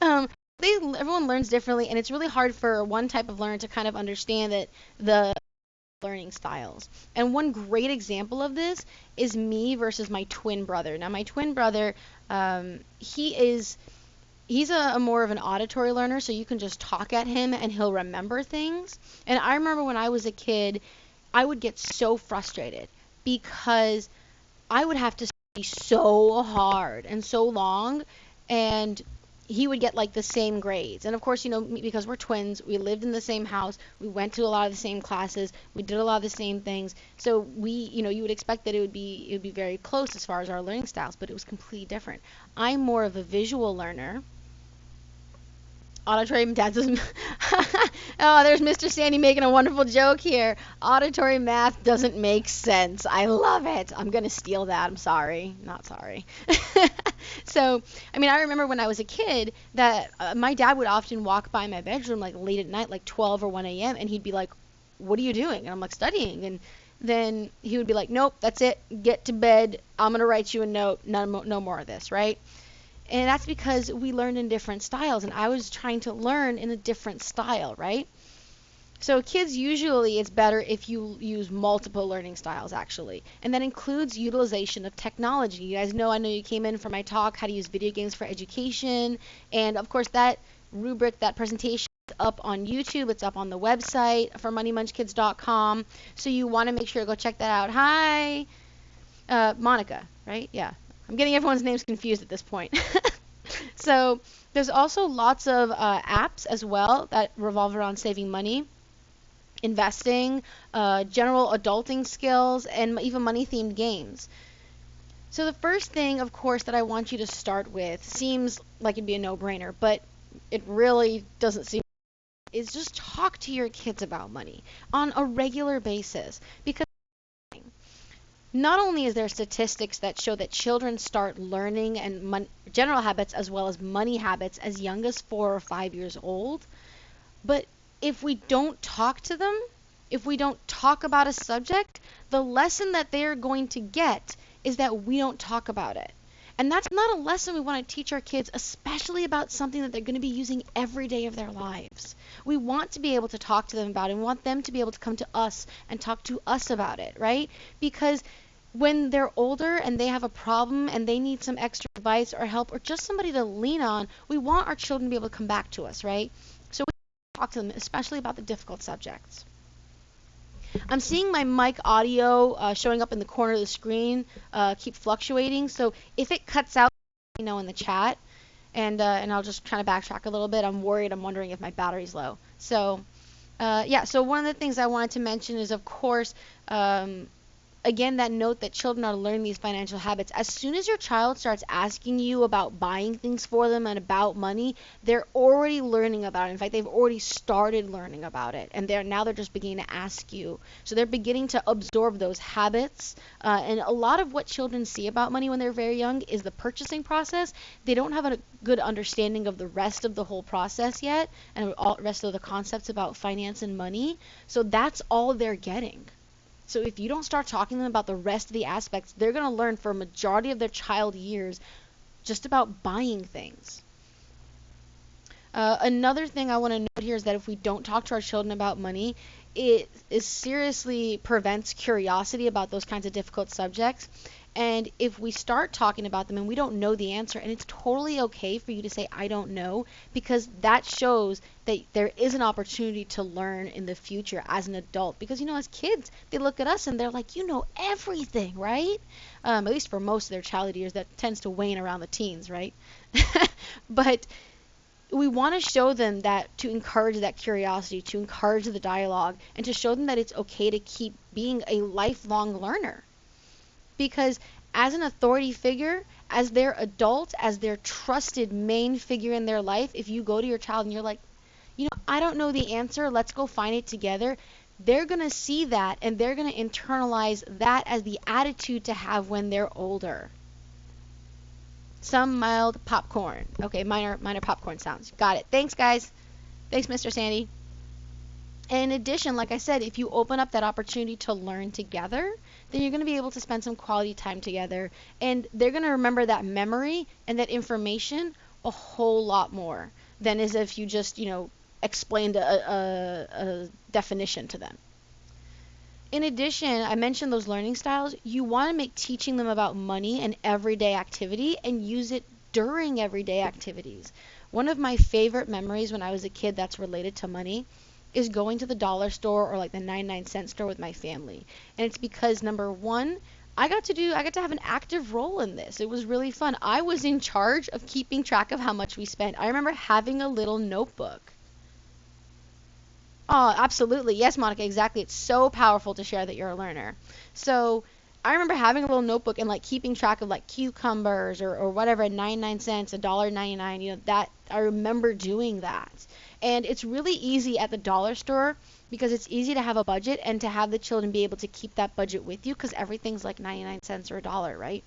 Everyone learns differently, and it's really hard for one type of learner to kind of understand that the learning styles. And one great example of this is me versus my twin brother. Now my twin brother, he's a more of an auditory learner, so you can just talk at him and he'll remember things. And I remember when I was a kid, I would get so frustrated because I would have to study so hard and so long, and he would get like the same grades. And of course, you know, because we're twins, we lived in the same house, we went to a lot of the same classes, we did a lot of the same things. So we, you know, you would expect that it would be very close as far as our learning styles, but it was completely different. I'm more of a visual learner. Auditory math doesn't. Oh, there's Mr. Sandy making a wonderful joke here. Auditory math doesn't make sense. I love it. I'm gonna steal that. I'm sorry. Not sorry. So, I mean, I remember when I was a kid that my dad would often walk by my bedroom like late at night, like 12 or 1 a.m., and he'd be like, "What are you doing?" And I'm like, "Studying." And then he would be like, "Nope, that's it. Get to bed. I'm gonna write you a note. No more of this, right?" And that's because we learned in different styles, and I was trying to learn in a different style, right? So kids, usually it's better if you use multiple learning styles, actually. And that includes utilization of technology. You guys know, I know you came in for my talk, how to use video games for education. And of course, that rubric, that presentation is up on YouTube. It's up on the website for moneymunchkids.com. So you want to make sure to go check that out. Hi, Monica, right? Yeah. I'm getting everyone's names confused at this point. So there's also lots of apps as well that revolve around saving money, investing, general adulting skills, and even money-themed games. So the first thing, of course, that I want you to start with seems like it'd be a no-brainer, but it really doesn't seem, is just talk to your kids about money on a regular basis. Because not only is there statistics that show that children start learning and general habits as well as money habits as young as 4 or 5 years old, but if we don't talk to them, if we don't talk about a subject, the lesson that they're going to get is that we don't talk about it. And that's not a lesson we want to teach our kids, especially about something that they're going to be using every day of their lives. We want to be able to talk to them about it and want them to be able to come to us and talk to us about it, right? Because when they're older and they have a problem and they need some extra advice or help or just somebody to lean on, we want our children to be able to come back to us, right? So we talk to them, especially about the difficult subjects. I'm seeing my mic audio showing up in the corner of the screen keep fluctuating. So if it cuts out, let me know in the chat, and I'll just kind of backtrack a little bit. I'm wondering if my battery's low. So yeah, so one of the things I wanted to mention is, of course, again, that note that children are learning these financial habits. As soon as your child starts asking you about buying things for them and about money, they're already learning about it. In fact, they've already started learning about it, and now they're just beginning to ask you. So they're beginning to absorb those habits. And a lot of what children see about money when they're very young is the purchasing process. They don't have a good understanding of the rest of the whole process yet, and all the rest of the concepts about finance and money. So that's all they're getting. So if you don't start talking to them about the rest of the aspects, they're going to learn for a majority of their child years just about buying things. Another thing I want to note here is that if we don't talk to our children about money, it seriously prevents curiosity about those kinds of difficult subjects. And if we start talking about them and we don't know the answer, and it's totally okay for you to say, I don't know, because that shows that there is an opportunity to learn in the future as an adult. Because, you know, as kids, they look at us and they're like, you know everything, right? At least for most of their childhood years, that tends to wane around the teens, right? But we want to show them that, to encourage that curiosity, to encourage the dialogue, and to show them that it's okay to keep being a lifelong learner. Because as an authority figure, as their adult, as their trusted main figure in their life, if you go to your child and you're like, I don't know the answer, let's go find it together, they're going to see that and they're going to internalize that as the attitude to have when they're older. Some mild popcorn. Okay, minor popcorn sounds. Got it. Thanks, guys. Thanks, Mr. Sandy. And in addition, like I said, if you open up that opportunity to learn together, then you're going to be able to spend some quality time together. And they're going to remember that memory and that information a whole lot more than as if you just, explained a definition to them. In addition, I mentioned those learning styles. You want to make teaching them about money an everyday activity and use it during everyday activities. One of my favorite memories when I was a kid that's related to money is going to the dollar store or like the 99-cent store with my family. And it's because, number one, I got to have an active role in this. It was really fun. I was in charge of keeping track of how much we spent. I remember having a little notebook. Oh, absolutely. Yes, Monica, exactly. It's so powerful to share that you're a learner. So I remember having a little notebook and like keeping track of like cucumbers or whatever, 99 cents, $1.99, that I remember doing that. And it's really easy at the dollar store because it's easy to have a budget and to have the children be able to keep that budget with you because everything's like 99 cents or a dollar, right?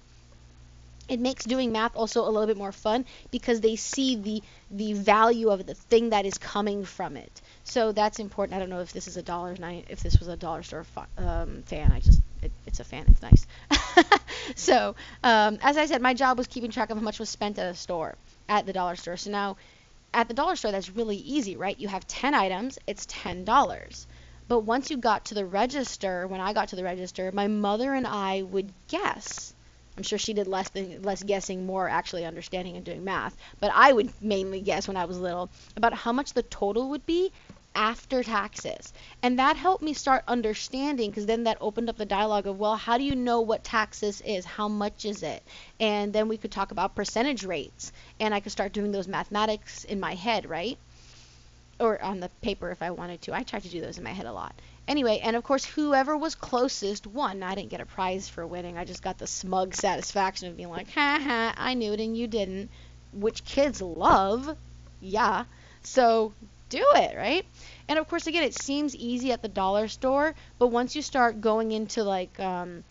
It makes doing math also a little bit more fun because they see the value of the thing that is coming from it. So that's important. I don't know if this is if this was a dollar store fan. It's a fan. It's nice. So as I said, my job was keeping track of how much was spent at a store, at the dollar store. So now at the dollar store, that's really easy, right? You have 10 items, it's $10. But once you got to the register, when I got to the register, my mother and I would guess. I'm sure she did less guessing, more actually understanding and doing math. But I would mainly guess when I was little about how much the total would be after taxes. And that helped me start understanding, because then that opened up the dialogue of, well, how do you know what taxes is? How much is it? And then we could talk about percentage rates. And I could start doing those mathematics in my head, right? Or on the paper if I wanted to. I tried to do those in my head a lot. Anyway, and of course, whoever was closest won. I didn't get a prize for winning. I just got the smug satisfaction of being like, ha ha, I knew it and you didn't. Which kids love. Yeah. So do it, right? And of course, again, it seems easy at the dollar store, but once you start going into like the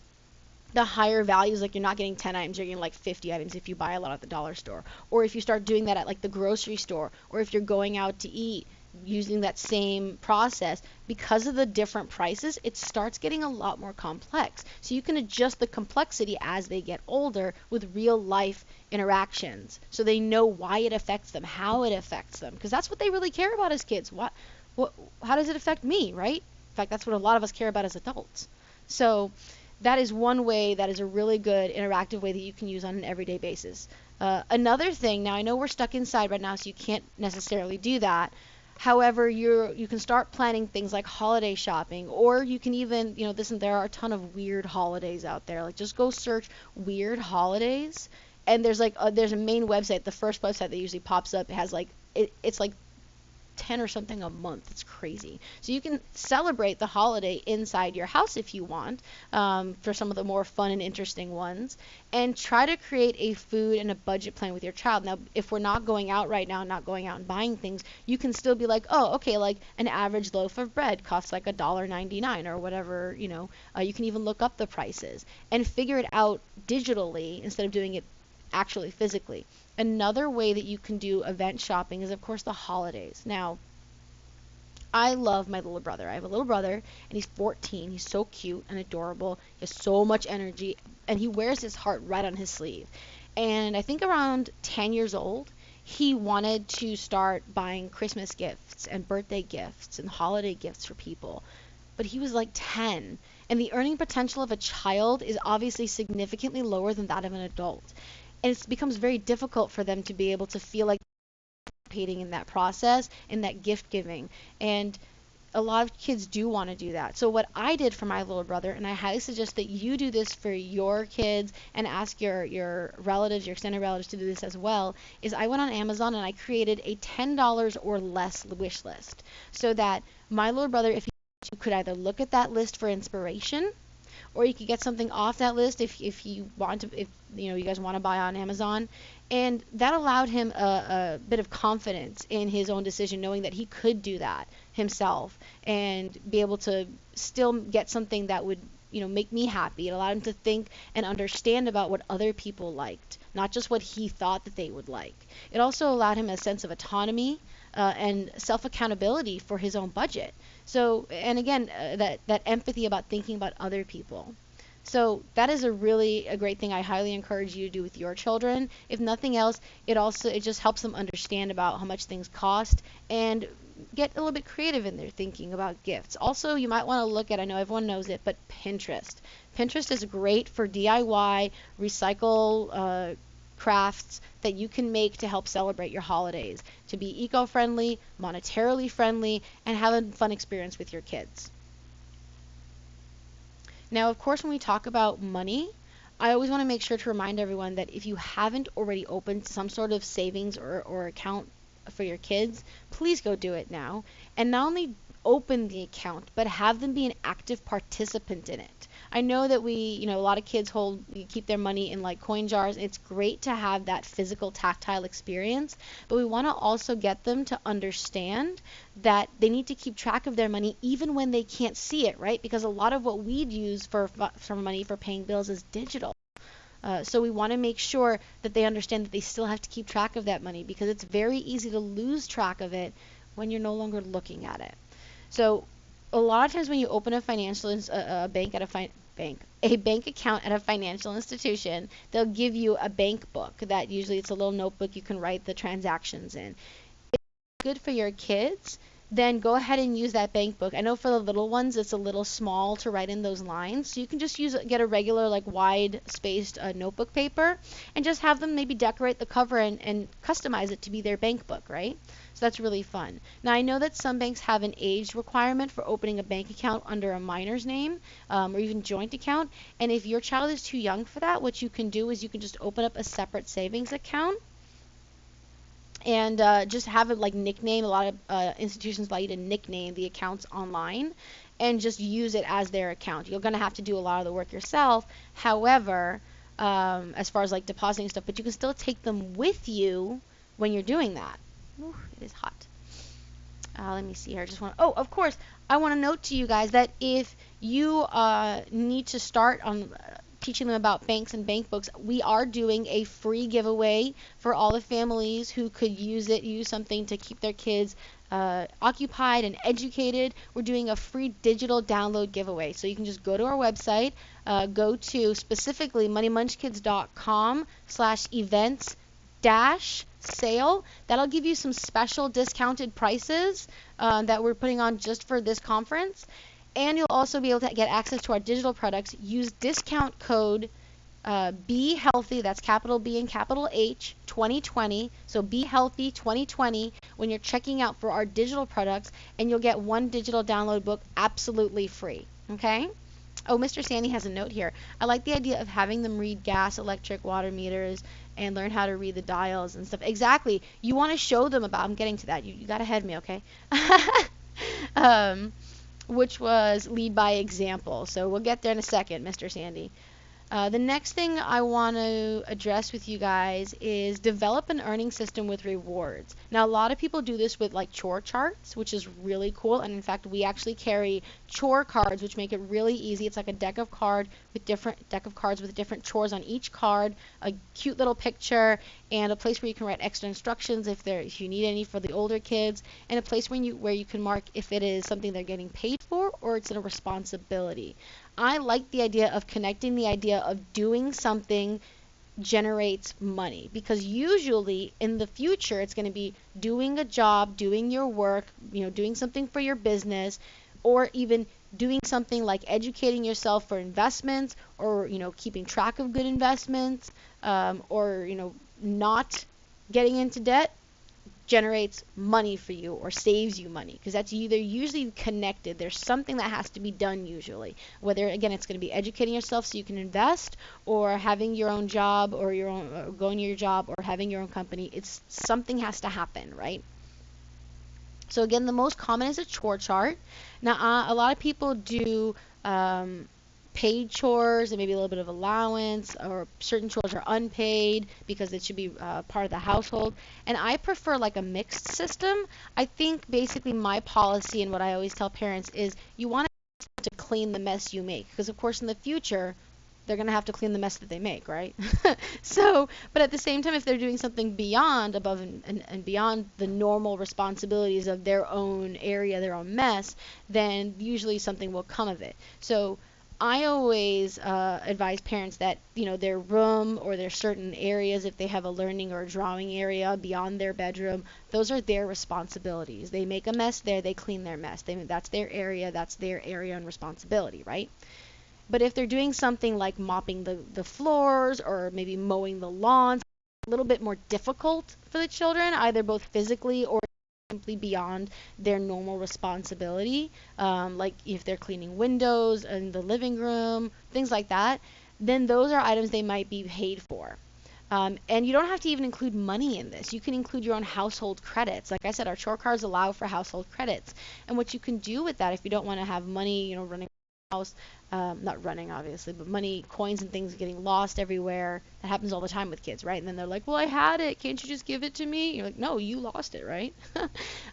higher values, like you're not getting 10 items, you're getting like 50 items if you buy a lot at the dollar store. Or if you start doing that at like the grocery store, or if you're going out to eat using that same process, because of the different prices, it starts getting a lot more complex. So you can adjust the complexity as they get older with real life interactions, so they know why it affects them, how it affects them, because that's what they really care about as kids. How does it affect me, right? In fact, that's what a lot of us care about as adults. So that is one way, that is a really good interactive way that you can use on an everyday basis. Another thing, now I know we're stuck inside right now, so you can't necessarily do that. However, you can start planning things like holiday shopping, or you can even, there are a ton of weird holidays out there. Like, just go search weird holidays, and there's a main website. The first website that usually pops up, it has it's like 10 or something a month. It's crazy. So you can celebrate the holiday inside your house if you want, for some of the more fun and interesting ones, and try to create a food and a budget plan with your child. Now, if we're not going out right now, not going out and buying things, you can still be like, oh, okay, like an average loaf of bread costs like $1.99 or whatever, you can even look up the prices and figure it out digitally instead of doing it actually physically. Another way that you can do event shopping is, of course, the holidays. Now, I love my little brother. I have a little brother, and he's 14. He's so cute and adorable. He has so much energy, and he wears his heart right on his sleeve. And I think around 10 years old, he wanted to start buying Christmas gifts and birthday gifts and holiday gifts for people. But he was like 10, and the earning potential of a child is obviously significantly lower than that of an adult. And it becomes very difficult for them to be able to feel like participating in that process, in that gift giving. And a lot of kids do want to do that. So what I did for my little brother, and I highly suggest that you do this for your kids and ask your relatives, your extended relatives to do this as well, is I went on Amazon and I created a $10 or less wish list, so that my little brother, if he could either look at that list for inspiration, or you could get something off that list if you want to, if you guys want to buy on Amazon. And that allowed him a bit of confidence in his own decision, knowing that he could do that himself and be able to still get something that would make me happy. It allowed him to think and understand about what other people liked, not just what he thought that they would like. It also allowed him a sense of autonomy and self-accountability for his own budget. So, and again, that empathy about thinking about other people. So that is a great thing I highly encourage you to do with your children. If nothing else, it just helps them understand about how much things cost and get a little bit creative in their thinking about gifts. Also, you might want to look at, I know everyone knows it, but Pinterest. Pinterest is great for DIY, recycle crafts that you can make to help celebrate your holidays, to be eco-friendly, monetarily friendly, and have a fun experience with your kids. Now, of course, when we talk about money, I always want to make sure to remind everyone that if you haven't already opened some sort of savings or account for your kids, please go do it now. And not only open the account, but have them be an active participant in it. I know that a lot of kids keep their money in like coin jars. It's great to have that physical tactile experience, but we want to also get them to understand that they need to keep track of their money even when they can't see it, right? Because a lot of what we'd use for money for paying bills is digital. So we want to make sure that they understand that they still have to keep track of that money, because it's very easy to lose track of it when you're no longer looking at it. So a lot of times when you open a bank account at a financial institution, they'll give you a bank book that usually it's a little notebook you can write the transactions in. If it's good for your kids, then go ahead and use that bank book. I know for the little ones it's a little small to write in those lines, so you can just get a regular like wide spaced notebook paper and just have them maybe decorate the cover and customize it to be their bank book, right? So that's really fun. Now I know that some banks have an age requirement for opening a bank account under a minor's name or even joint account, and if your child is too young for that, what you can do is you can just open up a separate savings account and just have it like nickname. A lot of institutions allow you to nickname the accounts online and just use it as their account. You're going to have to do a lot of the work yourself. However, as far as like depositing stuff, but you can still take them with you when you're doing that. Ooh, it is hot. Let me see here. Of course, I want to note to you guys that if you need to start on teaching them about banks and bank books, we are doing a free giveaway for all the families who could use something to keep their kids occupied and educated. We're doing a free digital download giveaway. So you can just go to our website, go to specifically moneymunchkids.com/events-sale. That'll give you some special discounted prices that we're putting on just for this conference. And you'll also be able to get access to our digital products. Use discount code Be Healthy, that's capital B and capital H, 2020. So Be Healthy 2020 when you're checking out for our digital products, and you'll get one digital download book absolutely free. Okay? Oh, Mr. Sandy has a note here. I like the idea of having them read gas, electric, water meters, and learn how to read the dials and stuff. Exactly. You want to show them about. I'm getting to that. You got ahead of me, okay? Which was lead by example. So we'll get there in a second, Mr. Sandy. The next thing I want to address with you guys is develop an earning system with rewards. Now, a lot of people do this with like chore charts, which is really cool. And in fact, we actually carry chore cards, which make it really easy. It's like a deck of cards with different chores on each card, a cute little picture, and a place where you can write extra instructions if you need any for the older kids, and a place where you can mark if it is something they're getting paid for or it's a responsibility. I like the idea of connecting the idea of doing something generates money, because usually in the future it's going to be doing a job, doing your work, doing something for your business, or even doing something like educating yourself for investments, or keeping track of good investments, or not getting into debt generates money for you or saves you money, because that's either usually connected. There's something that has to be done usually, whether again it's going to be educating yourself so you can invest, or having your own job, or going to your job, or having your own company. It's something has to happen, right? So again, the most common is a chore chart. Now a lot of people do paid chores and maybe a little bit of allowance, or certain chores are unpaid because it should be part of the household. And I prefer like a mixed system. I think basically my policy and what I always tell parents is you want to clean the mess you make, because of course in the future they're going to have to clean the mess that they make, right? So, but at the same time, if they're doing something beyond, above and beyond the normal responsibilities of their own area, their own mess, then usually something will come of it. So I always advise parents that, you know, their room or their certain areas, if they have a learning or a drawing area beyond their bedroom, those are their responsibilities. They make a mess there, they clean their mess. That's their area and responsibility, right? But if they're doing something like mopping the floors or maybe mowing the lawns, a little bit more difficult for the children, either both physically or simply beyond their normal responsibility, like if they're cleaning windows in the living room, things like that, then those are items they might be paid for. And you don't have to even include money in this. You can include your own household credits. Like I said, our chore cards allow for household credits. And what you can do with that, if you don't want to have money, you know, running house, not running obviously, but money, coins and things getting lost everywhere. That happens all the time with kids, right? And then they're like, well, I had it, can't you just give it to me? You're like, no, you lost it, right?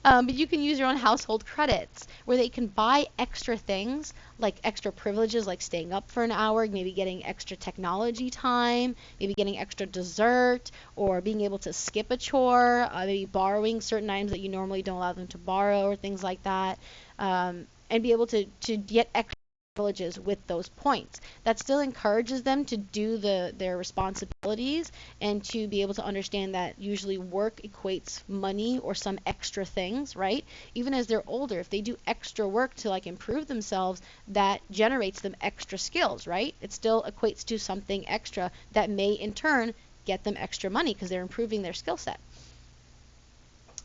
But you can use your own household credits where they can buy extra things, like extra privileges, like staying up for an hour, maybe getting extra technology time, maybe getting extra dessert, or being able to skip a chore, maybe borrowing certain items that you normally don't allow them to borrow, or things like that, and be able to get extra privileges with those points. That still encourages them to do their responsibilities and to be able to understand that usually work equates money or some extra things, right? Even as they're older, if they do extra work to like improve themselves, that generates them extra skills, right? It still equates to something extra that may in turn get them extra money because they're improving their skill set.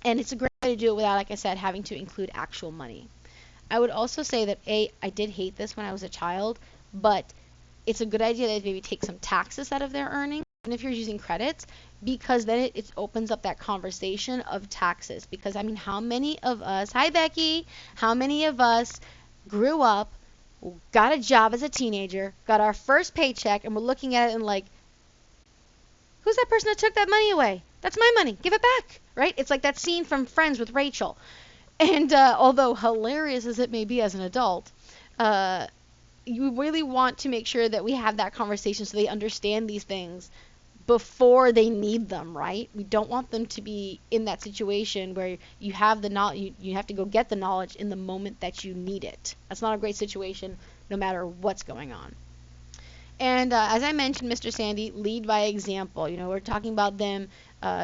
And it's a great way to do it without, like I said, having to include actual money. I would also say that I did hate this when I was a child, but it's a good idea to maybe take some taxes out of their earnings, and if you're using credits, because then it opens up that conversation of taxes. Because I mean, how many of us, hi Becky, how many of us grew up, got a job as a teenager, got our first paycheck, and we're looking at it and like, who's that person that took that money away? That's my money, give it back, right? It's like that scene from Friends with Rachel. And although hilarious as it may be as an adult, you really want to make sure that we have that conversation so they understand these things before they need them, right? We don't want them to be in that situation where you have the knowledge, you have to go get the knowledge in the moment that you need it. That's not a great situation, no matter what's going on. And as I mentioned, Mr. Sandy, lead by example. You know, we're talking about them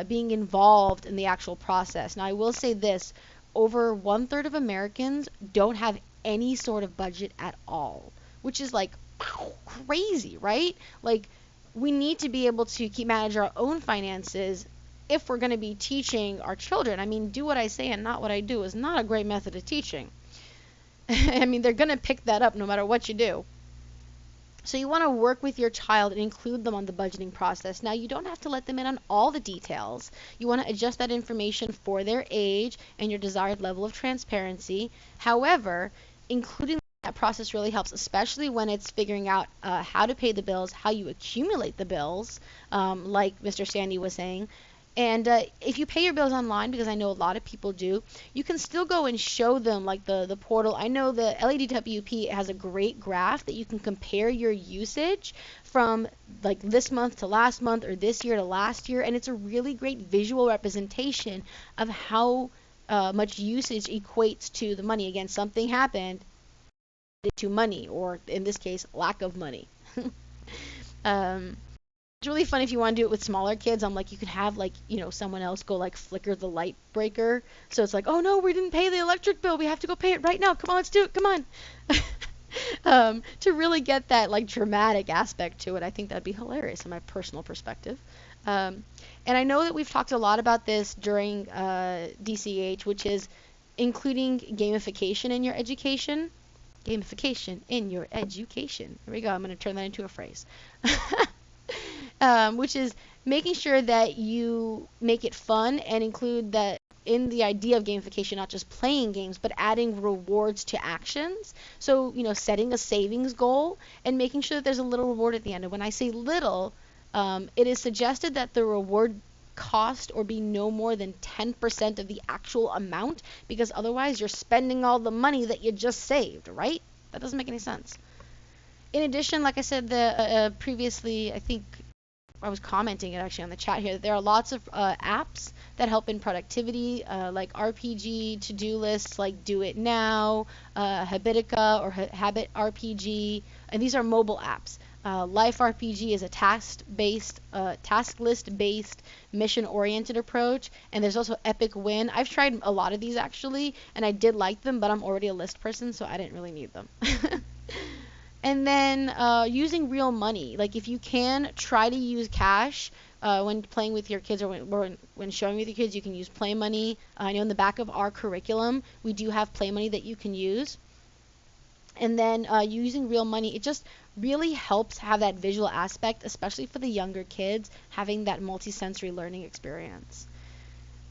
being involved in the actual process. Now, I will say this. Over 1/3 of Americans don't have any sort of budget at all, which is like crazy, right? Like, we need to be able to manage our own finances if we're going to be teaching our children. I mean, do what I say and not what I do is not a great method of teaching. I mean, they're going to pick that up no matter what you do. So you want to work with your child and include them on the budgeting process. Now, you don't have to let them in on all the details. You want to adjust that information for their age and your desired level of transparency. However, including that process really helps, especially when it's figuring out how to pay the bills, how you accumulate the bills, like Mr. Sandy was saying. And if you pay your bills online, because I know a lot of people do, you can still go and show them like the portal. I know the LADWP has a great graph that you can compare your usage from like this month to last month or this year to last year. And it's a really great visual representation of how much usage equates to the money. Again, something happened to money, or in this case, lack of money. It's really fun if you want to do it with smaller kids. I'm like, you could have like, you know, someone else go like flicker the light breaker. So it's like, oh no, we didn't pay the electric bill. We have to go pay it right now. Come on, let's do it. Come on. To really get that like dramatic aspect to it, I think that'd be hilarious in my personal perspective. And I know that we've talked a lot about this during DCH, which is including gamification in your education. Gamification in your education. Here we go. I'm going to turn that into a phrase. Which is making sure that you make it fun and include that in the idea of gamification, not just playing games, but adding rewards to actions. So, setting a savings goal and making sure that there's a little reward at the end. And when I say little, it is suggested that the reward cost or be no more than 10% of the actual amount, because otherwise you're spending all the money that you just saved, right? That doesn't make any sense. In addition, like I said previously, I think I was commenting it actually on the chat here, that there are lots of apps that help in productivity, like RPG, to-do lists like Do It Now, Habitica or Habit RPG, and these are mobile apps. Life RPG is a task list based, mission-oriented approach, and there's also Epic Win. I've tried a lot of these actually, and I did like them, but I'm already a list person, so I didn't really need them. And then using real money. Like if you can, try to use cash when playing with your kids, or when showing with your kids. You can use play money. I know in the back of our curriculum, we do have play money that you can use. And then using real money, it just really helps have that visual aspect, especially for the younger kids, having that multisensory learning experience.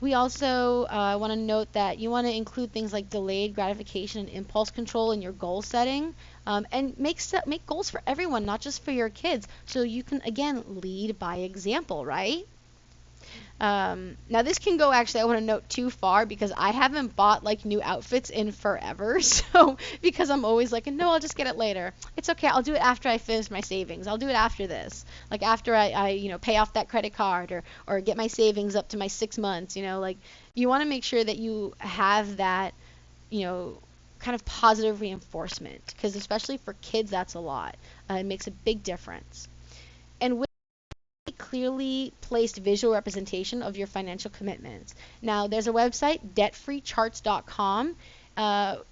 We also want to note that you want to include things like delayed gratification and impulse control in your goal setting, and make goals for everyone, not just for your kids, so you can, again, lead by example, right? Now this can go, actually, I want to note, too far, because I haven't bought like new outfits in forever. So because I'm always like, no, I'll just get it later. It's okay, I'll do it after I finish my savings. I'll do it after this, like after I pay off that credit card, or get my savings up to my 6 months. Like you want to make sure that you have that, kind of positive reinforcement, because especially for kids, that's a lot. It makes a big difference. And with clearly placed visual representation of your financial commitments. Now, there's a website, debtfreecharts.com.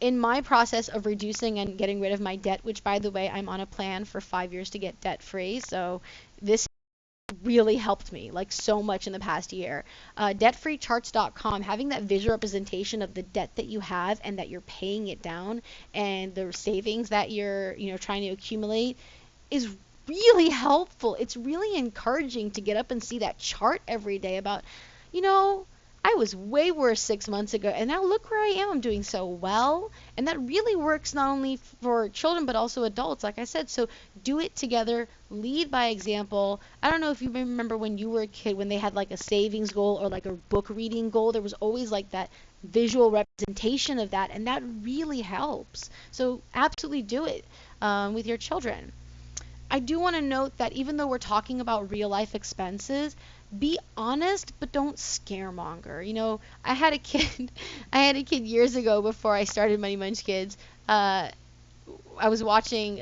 In my process of reducing and getting rid of my debt, which, by the way, I'm on a plan for 5 years to get debt free, so this really helped me like so much in the past year. Debtfreecharts.com, having that visual representation of the debt that you have and that you're paying it down, and the savings that you're trying to accumulate, is really helpful. It's really encouraging to get up and see that chart every day about, I was way worse 6 months ago, and now look where I am. I'm doing so well. And that really works not only for children, but also adults, like I said. So do it together. Lead by example. I don't know if you remember when you were a kid, when they had like a savings goal or like a book reading goal, there was always like that visual representation of that, and that really helps. So absolutely do it with your children. I do want to note that even though we're talking about real life expenses, be honest, but don't scaremonger. I had a kid years ago before I started Money Munch Kids. I was watching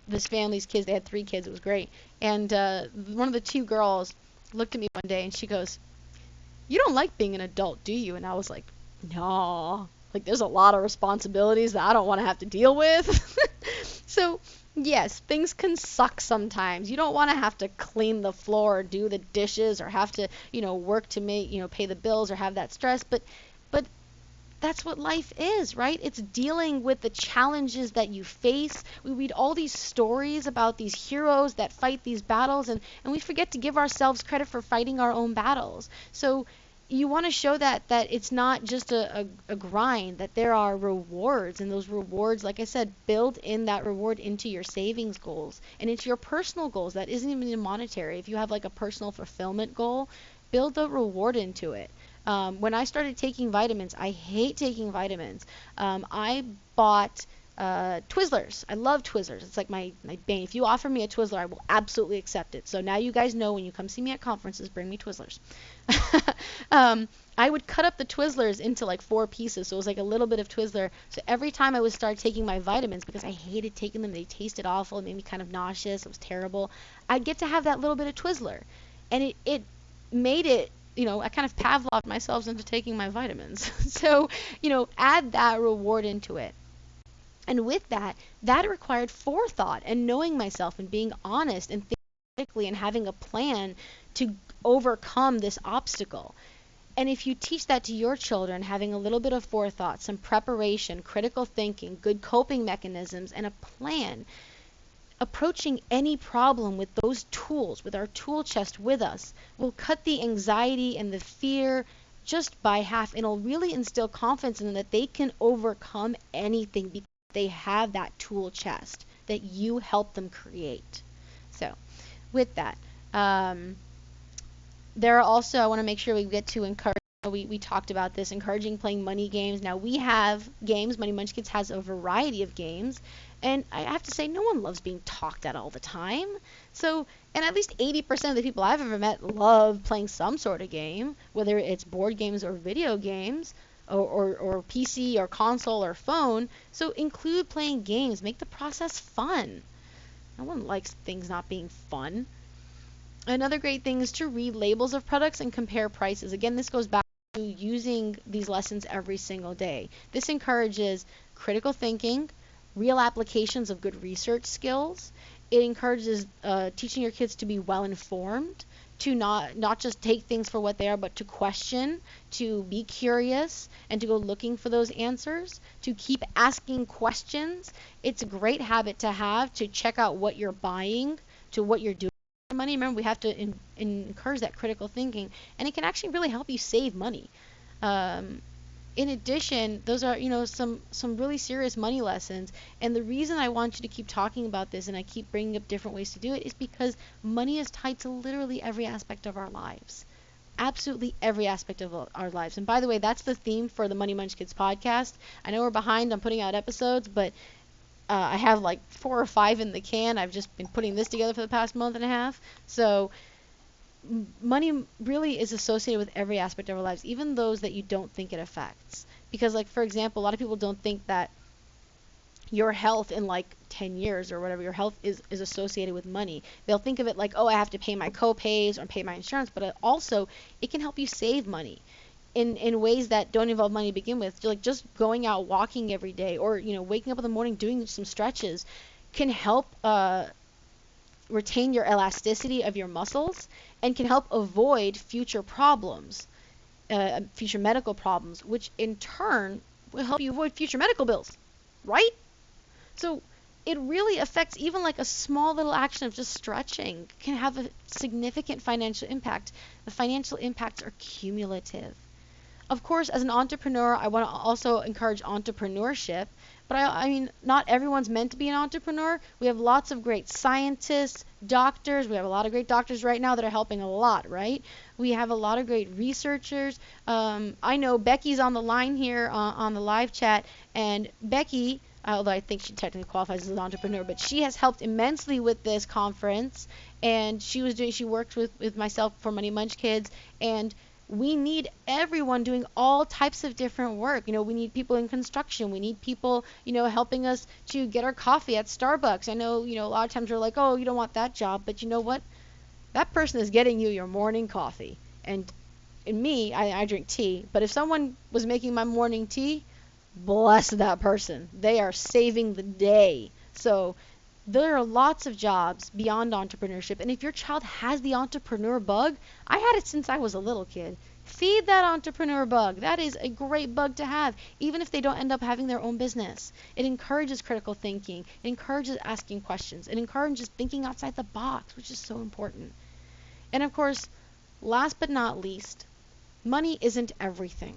this family's kids. They had 3 kids. It was great. And one of the 2 girls looked at me one day and she goes, "You don't like being an adult, do you?" And I was like, "No. Like, there's a lot of responsibilities that I don't want to have to deal with." So yes, things can suck sometimes. You don't want to have to clean the floor or do the dishes or have to, work to make, pay the bills or have that stress. But that's what life is, right? It's dealing with the challenges that you face. We read all these stories about these heroes that fight these battles, and we forget to give ourselves credit for fighting our own battles. So you want to show that it's not just a grind, that there are rewards, and those rewards, like I said, build in that reward into your savings goals and into your personal goals. That isn't even monetary. If you have like a personal fulfillment goal, build the reward into it. When I started taking vitamins, I hate taking vitamins. I bought Twizzlers. I love Twizzlers. It's like my bane. If you offer me a Twizzler, I will absolutely accept it. So now you guys know, when you come see me at conferences, bring me Twizzlers. I would cut up the Twizzlers into like 4 pieces, so it was like a little bit of Twizzler. So every time I would start taking my vitamins, because I hated taking them, they tasted awful, it made me kind of nauseous, it was terrible, I'd get to have that little bit of Twizzler. And it made it, I kind of Pavloved myself into taking my vitamins. So, add that reward into it. And with that required forethought and knowing myself and being honest and thinking critically and having a plan to overcome this obstacle. And if you teach that to your children, having a little bit of forethought, some preparation, critical thinking, good coping mechanisms, and a plan, approaching any problem with those tools, with our tool chest with us, will cut the anxiety and the fear just by half, and it'll really instill confidence in them that they can overcome anything because they have that tool chest that you help them create. So with that, there are also, I want to make sure we get to encourage, we talked about this, encouraging playing money games. Now we have games, Money Munch Kids has a variety of games, and I have to say no one loves being talked at all the time. So, and at least 80% of the people I've ever met love playing some sort of game, whether it's board games or video games, or PC or console or phone. So include playing games, make the process fun. No one likes things not being fun. Another great thing is to read labels of products and compare prices. Again, this goes back to using these lessons every single day. This encourages critical thinking, real applications of good research skills. It encourages teaching your kids to be well informed, to not just take things for what they are, but to question, to be curious, and to go looking for those answers, to keep asking questions. It's a great habit to have, to check out what you're buying, to what you're doing with your money. Remember, we have to encourage that critical thinking, and it can actually really help you save money. In addition, those are, some really serious money lessons. And the reason I want you to keep talking about this and I keep bringing up different ways to do it is because money is tied to literally every aspect of our lives. Absolutely every aspect of our lives. And by the way, that's the theme for the Money Munch Kids podcast. I know we're behind on putting out episodes, but I have like 4 or 5 in the can. I've just been putting this together for the past month and a half. So money really is associated with every aspect of our lives, even those that you don't think it affects. Because, like, for example, a lot of people don't think that your health in like 10 years or whatever, your health is associated with money. They'll think of it like, oh, I have to pay my co-pays or pay my insurance, but also it can help you save money in ways that don't involve money to begin with. Like just going out walking every day, or waking up in the morning doing some stretches can help retain your elasticity of your muscles and can help avoid future problems, future medical problems, which in turn will help you avoid future medical bills, right? So it really affects, even like a small little action of just stretching can have a significant financial impact. The financial impacts are cumulative. Of course, as an entrepreneur, I want to also encourage entrepreneurship, but I mean, not everyone's meant to be an entrepreneur. We have lots of great scientists, doctors. We have a lot of great doctors right now that are helping a lot, right? We have a lot of great researchers. I know Becky's on the line here on the live chat, and Becky, although I think she technically qualifies as an entrepreneur, but she has helped immensely with this conference, and she worked with myself for Money Munch Kids, and we need everyone doing all types of different work. We need people in construction. We need people, helping us to get our coffee at Starbucks. I know, a lot of times we're like, oh, you don't want that job. But you know what? That person is getting you your morning coffee. And in me, I drink tea. But if someone was making my morning tea, bless that person. They are saving the day. So there are lots of jobs beyond entrepreneurship, and if your child has the entrepreneur bug, I had it since I was a little kid. Feed that entrepreneur bug. That is a great bug to have, even if they don't end up having their own business. It encourages critical thinking. It encourages asking questions. It encourages thinking outside the box, which is so important. And of course, last but not least, money isn't everything.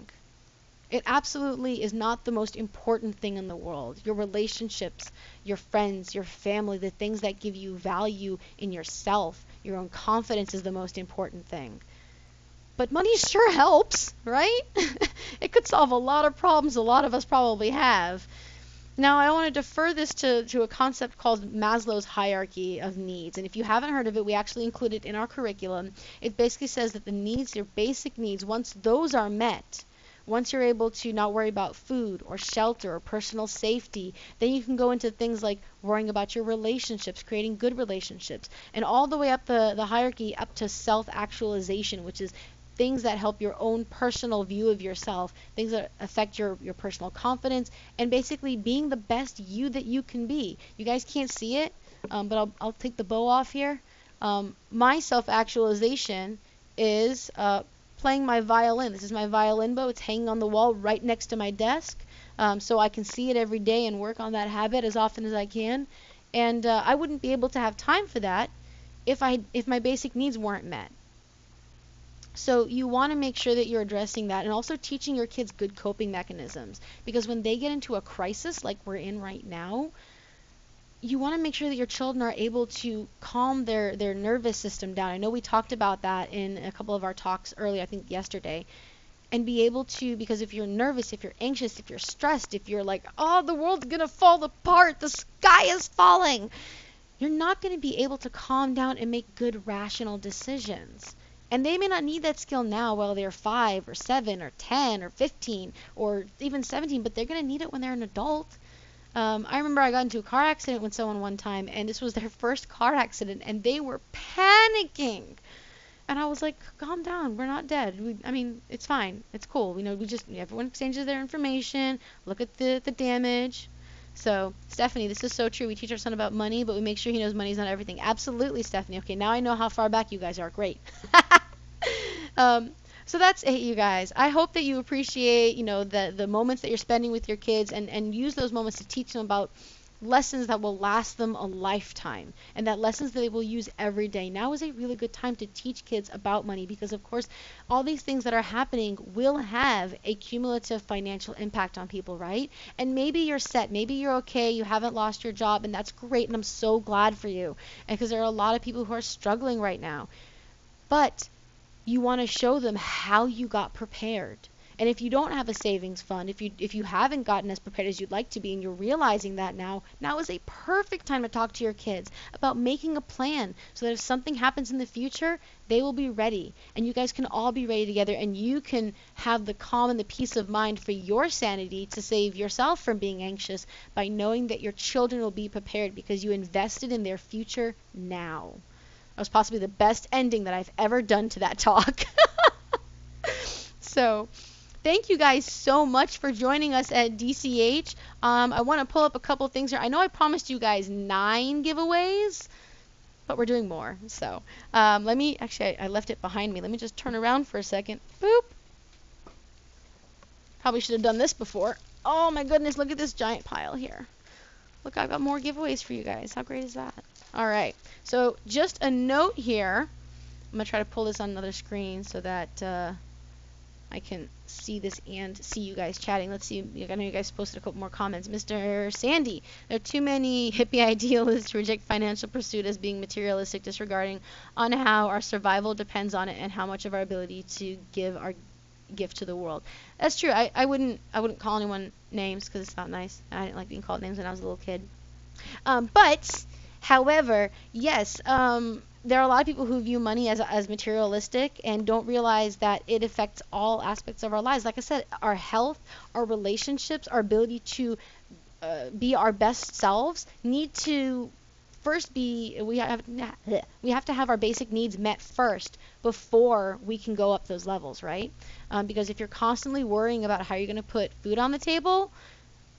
It absolutely is not the most important thing in the world. Your relationships, your friends, your family, the things that give you value in yourself, your own confidence is the most important thing. But money sure helps, right? It could solve a lot of problems a lot of us probably have. Now, I want to defer this to a concept called Maslow's hierarchy of needs. And if you haven't heard of it, we actually include it in our curriculum. It basically says that the needs, your basic needs, once those are met, once you're able to not worry about food or shelter or personal safety, then you can go into things like worrying about your relationships, creating good relationships, and all the way up the hierarchy up to self-actualization, which is things that help your own personal view of yourself, things that affect your personal confidence, and basically being the best you that you can be. You guys can't see it, but I'll take the bow off here. My self-actualization is playing my violin. This is my violin bow. It's hanging on the wall right next to my desk, so I can see it every day and work on that habit as often as I can. And I wouldn't be able to have time for that if my basic needs weren't met. So you want to make sure that you're addressing that and also teaching your kids good coping mechanisms, because when they get into a crisis like we're in right now, you want to make sure that your children are able to calm their nervous system down. I know we talked about that in a couple of our talks earlier, I think yesterday, and be able to, because if you're nervous, if you're anxious, if you're stressed, if you're like, oh, the world's going to fall apart, the sky is falling, you're not going to be able to calm down and make good rational decisions. And they may not need that skill now while they're 5 or 7 or 10 or 15 or even 17, but they're going to need it when they're an adult. I remember I got into a car accident with someone one time, and this was their first car accident, and they were panicking. And I was like, calm down, we're not dead. I mean, it's fine, it's cool. Everyone exchanges their information, look at the damage. So, Stephanie, this is so true. We teach our son about money, but we make sure he knows money's not everything. Absolutely, Stephanie. Okay, now I know how far back you guys are. Great. So that's it, you guys. I hope that you appreciate, the moments that you're spending with your kids, and use those moments to teach them about lessons that will last them a lifetime, and that lessons that they will use every day. Now is a really good time to teach kids about money, because of course all these things that are happening will have a cumulative financial impact on people, right? And maybe you're set, maybe you're okay, you haven't lost your job, and that's great, and I'm so glad for you, and because there are a lot of people who are struggling right now. But you want to show them how you got prepared. And if you don't have a savings fund, if you haven't gotten as prepared as you'd like to be, and you're realizing that now is a perfect time to talk to your kids about making a plan, so that if something happens in the future, they will be ready. And you guys can all be ready together, and you can have the calm and the peace of mind for your sanity to save yourself from being anxious by knowing that your children will be prepared because you invested in their future now. That was possibly the best ending that I've ever done to that talk. So, thank you guys so much for joining us at DCH. I want to pull up a couple things here. I know I promised you guys 9 giveaways, but we're doing more. So, I left it behind me. Let me just turn around for a second. Boop. Probably should have done this before. Oh my goodness, look at this giant pile here. Look, I've got more giveaways for you guys. How great is that? All right, so just a note here. I'm going to try to pull this on another screen so that I can see this and see you guys chatting. Let's see. I know you guys posted a couple more comments. Mr. Sandy, there are too many hippie idealists who reject financial pursuit as being materialistic, disregarding on how our survival depends on it and how much of our ability to give our gift to the world. That's true. I wouldn't call anyone names because it's not nice. I didn't like being called names when I was a little kid. But however, yes, there are a lot of people who view money as materialistic and don't realize that it affects all aspects of our lives. Like I said, our health, our relationships, our ability to be our best selves need to first be, we have to have our basic needs met first before we can go up those levels, right? Because if you're constantly worrying about how you're going to put food on the table,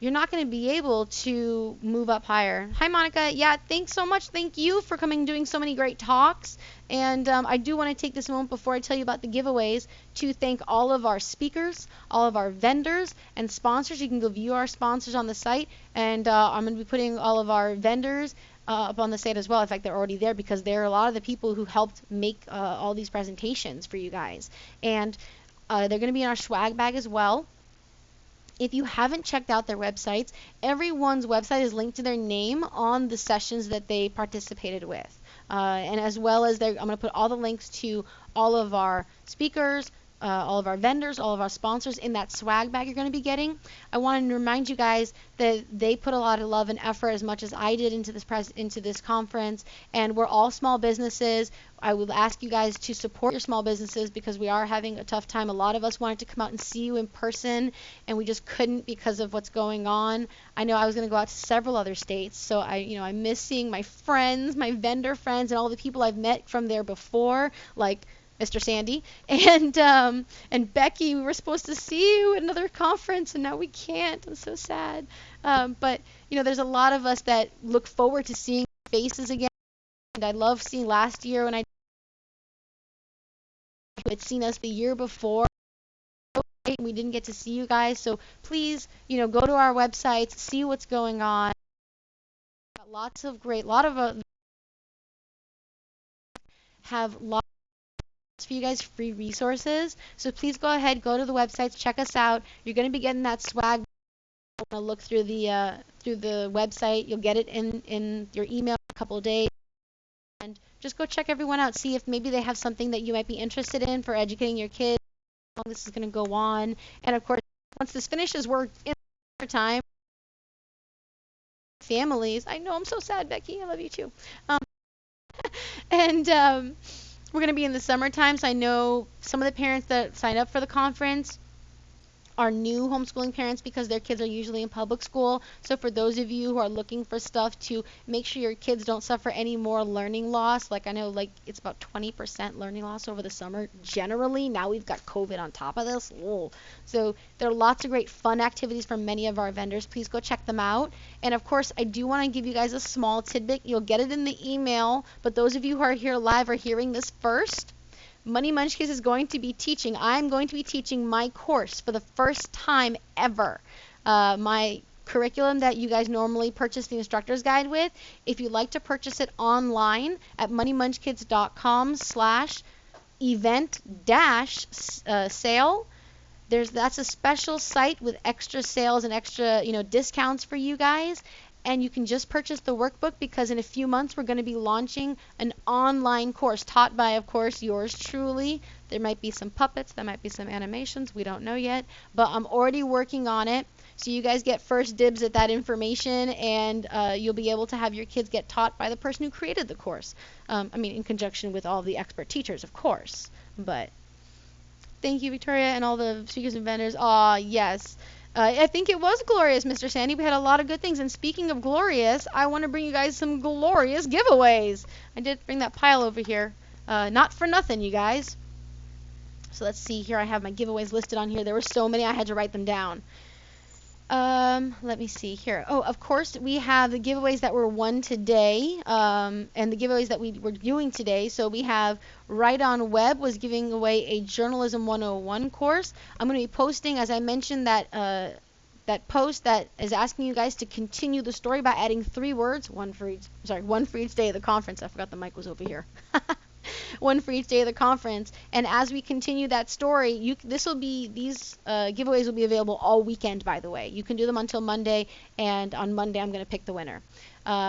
you're not going to be able to move up higher. Hi, Monica. Yeah, thanks so much. Thank you for coming and doing so many great talks. And I do want to take this moment before I tell you about the giveaways to thank all of our speakers, all of our vendors and sponsors. You can go view our sponsors on the site. And I'm going to be putting all of our vendors up on the site as well. In fact, they're already there because they're a lot of the people who helped make all these presentations for you guys. And they're going to be in our swag bag as well. If you haven't checked out their websites, everyone's website is linked to their name on the sessions that they participated with. And as well as I'm going to put all the links to all of our speakers, all of our vendors, all of our sponsors in that swag bag you're going to be getting. I want to remind you guys that they put a lot of love and effort, as much as I did, into this conference, and we're all small businesses. I would ask you guys to support your small businesses because we are having a tough time. A lot of us wanted to come out and see you in person, and we just couldn't because of what's going on. I know I was going to go out to several other states, so I miss seeing my friends, my vendor friends, and all the people I've met from there before, like Mr. Sandy and Becky. We were supposed to see you at another conference, and now we can't. I'm so sad. But there's a lot of us that look forward to seeing faces again. And I love seeing last year when I had seen us the year before. We didn't get to see you guys, so please, go to our websites, see what's going on. Got lots of great, have lots for you guys, free resources. So please go ahead, go to the websites, check us out. You're going to be getting that swag. Want to look through the website. You'll get it in your email in a couple of days. And just go check everyone out. See if maybe they have something that you might be interested in for educating your kids. How long this is going to go on. And of course, once this finishes, we're in time. Families. I know, I'm so sad, Becky. I love you too. And we're going to be in the summertime, so I know some of the parents that sign up for the conference are new homeschooling parents because their kids are usually in public school. So for those of you who are looking for stuff to make sure your kids don't suffer any more learning loss, like I know like it's about 20% learning loss over the summer generally. Now we've got COVID on top of this. Whoa. So there are lots of great fun activities from many of our vendors. Please go check them out. And of course, I do want to give you guys a small tidbit. You'll get it in the email, but those of you who are here live are hearing this first. Money Munchkins is going to be teaching. I'm going to be teaching my course for the first time ever. My curriculum that you guys normally purchase the instructor's guide with. If you'd like to purchase it online at moneymunchkids.com/event-sale, that's a special site with extra sales and extra discounts for you guys. And you can just purchase the workbook because in a few months we're going to be launching an online course taught by, of course, yours truly. There might be some puppets, there might be some animations, we don't know yet, but I'm already working on it. So you guys get first dibs at that information, and you'll be able to have your kids get taught by the person who created the course. In conjunction with all the expert teachers, of course. But thank you, Victoria, and all the speakers and vendors. Aw, yes. I think it was glorious, Mr. Sandy. We had a lot of good things. And speaking of glorious, I want to bring you guys some glorious giveaways. I did bring that pile over here. Not for nothing, you guys. So let's see here. I have my giveaways listed on here. There were so many I had to write them down. Let me see here. Oh, of course, we have the giveaways that were won today, and the giveaways that we were doing today. So we have Right on Web was giving away a Journalism 101 course. I'm going to be posting, as I mentioned, that post that is asking you guys to continue the story by adding 3 words, one for each day of the conference. I forgot the mic was over here. One for each day of the conference. And as we continue that story, these giveaways will be available all weekend, by the way. You can do them until Monday, and on Monday I'm going to pick the winner.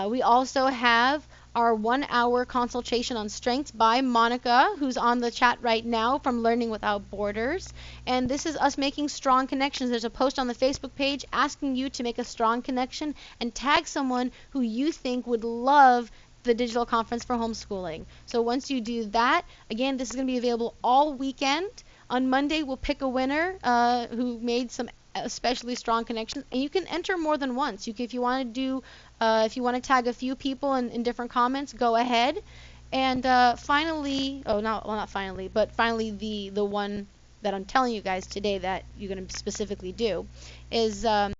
We also have our 1-hour consultation on strengths by Monica, who's on the chat right now from Learning Without Borders. And this is us making strong connections. There's a post on the Facebook page asking you to make a strong connection and tag someone who you think would love the digital conference for homeschooling. So once you do that, again, this is going to be available all weekend. On Monday, we'll pick a winner who made some especially strong connections, and you can enter more than once. If you want to tag a few people in different comments, go ahead. And finally, finally, the one that I'm telling you guys today that you're going to specifically do is the